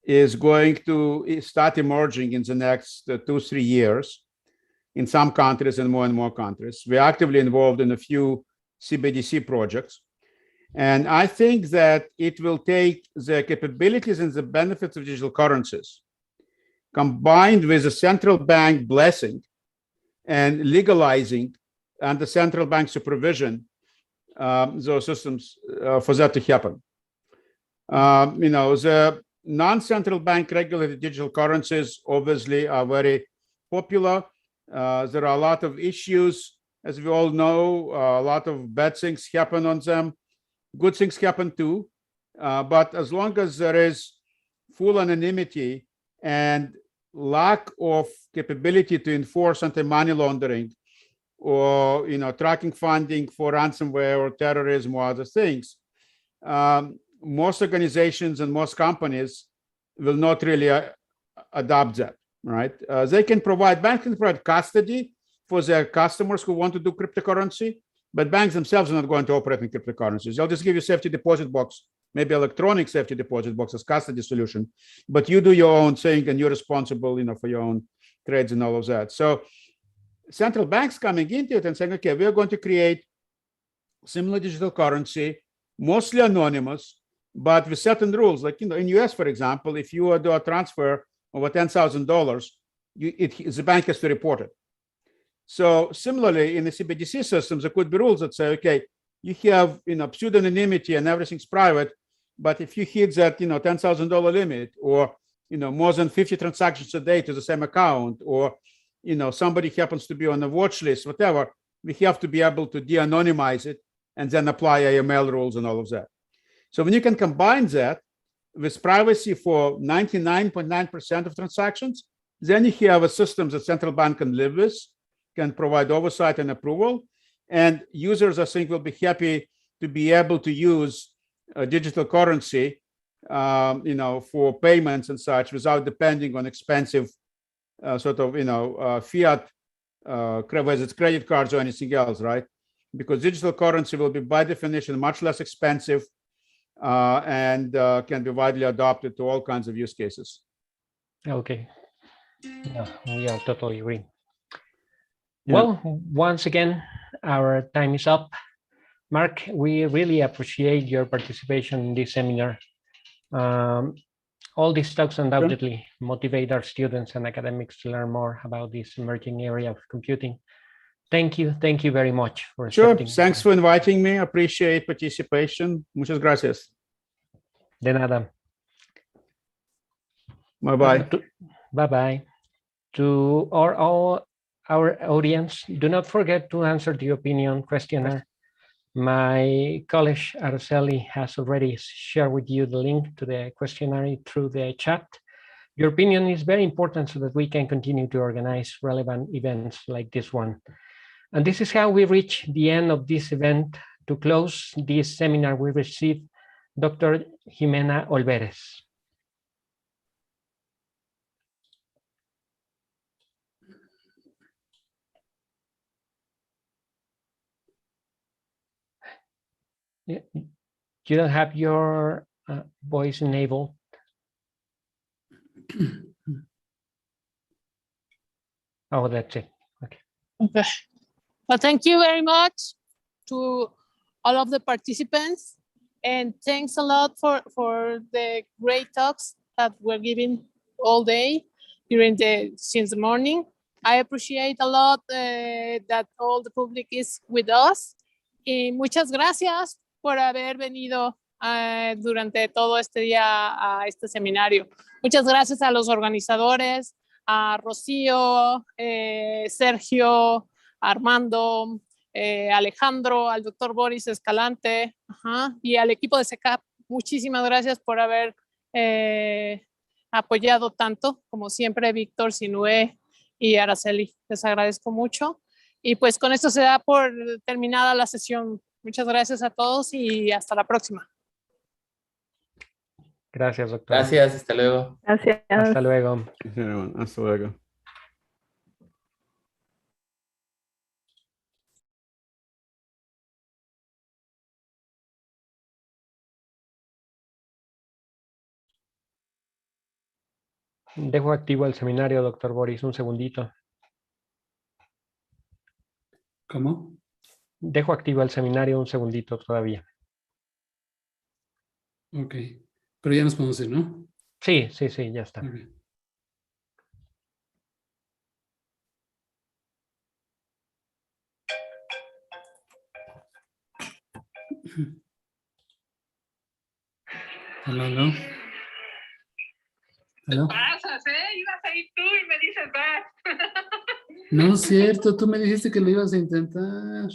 is going to start emerging in the next 2-3 years in some countries and more countries. We're actively involved in a few CBDC projects. And I think that it will take the capabilities and the benefits of digital currencies combined with the central bank blessing and legalizing under central bank supervision those systems for that to happen. The non-central bank regulated digital currencies obviously are very popular. There are a lot of issues, as we all know, a lot of bad things happen on them. Good things happen too. But as long as there is full anonymity and lack of capability to enforce anti-money laundering or tracking funding for ransomware or terrorism or other things, most organizations and most companies will not really adopt that, right? They can provide, banks can provide custody for their customers who want to do cryptocurrency, but banks themselves are not going to operate in cryptocurrencies. They'll just give you safety deposit box, maybe electronic safety deposit box as custody solution, but you do your own thing and you're responsible, for your own trades and all of that. So central banks coming into it and saying, okay, we're going to create similar digital currency, mostly anonymous, but with certain rules. Like, in US, for example, if you do a transfer over $10,000, the bank has to report it. So similarly, in the CBDC systems, there could be rules that say, okay, you have, pseudonymity and everything's private, but if you hit that, $10,000 limit, or, more than 50 transactions a day to the same account, or, somebody happens to be on a watch list, whatever, we have to be able to de-anonymize it and then apply AML rules and all of that. So when you can combine that with privacy for 99.9% of transactions, then you have a system that central bank can live with, can provide oversight and approval, and users, I think, will be happy to be able to use digital currency, for payments and such without depending on expensive fiat, whether it's credit cards or anything else, right? Because digital currency will be by definition much less expensive and can be widely adopted to all kinds of use cases. Okay. Yeah, totally agree. Yeah. Well, once again, our time is up. Mark, we really appreciate your participation in this seminar. All these talks undoubtedly motivate our students and academics to learn more about this emerging area of computing. Thank you very much for accepting. Sure, thanks for inviting me. Appreciate participation. Muchas gracias. De nada. Bye-bye. Bye-bye. To all our audience, do not forget to answer the opinion questionnaire. My colleague Araceli has already shared with you the link to the questionnaire through the chat. Your opinion is very important so that we can continue to organize relevant events like this one. And this is how we reach the end of this event. To close this seminar, we receive Dr. Jimena Olveres. You don't have your voice enabled. Oh, that's it. Okay. Okay. Well, thank you very much to all of the participants, and thanks a lot for the great talks that we're giving all day since the morning. I appreciate a lot that all the public is with us. Y muchas gracias por haber venido durante todo este día a este seminario. Muchas gracias a los organizadores, a Rocío, Sergio, Armando, Alejandro, al doctor Boris Escalante, y al equipo de SECAP. Muchísimas gracias por haber apoyado tanto, como siempre, Víctor, Sinué y Araceli. Les agradezco mucho. Y pues con esto se da por terminada la sesión. Muchas gracias a todos y hasta la próxima. Gracias, doctor. Gracias, hasta luego. Gracias. Hasta luego. Hasta luego. Dejo activo el seminario, doctor Boris, un segundito. ¿Cómo? Dejo activo el seminario un segundito todavía. Ok. Pero ya nos podemos ir, ¿no? Sí, ya está. Okay. Hello. ¿Qué pasas, ibas a ir tú y me dices, va. No es cierto, tú me dijiste que lo ibas a intentar.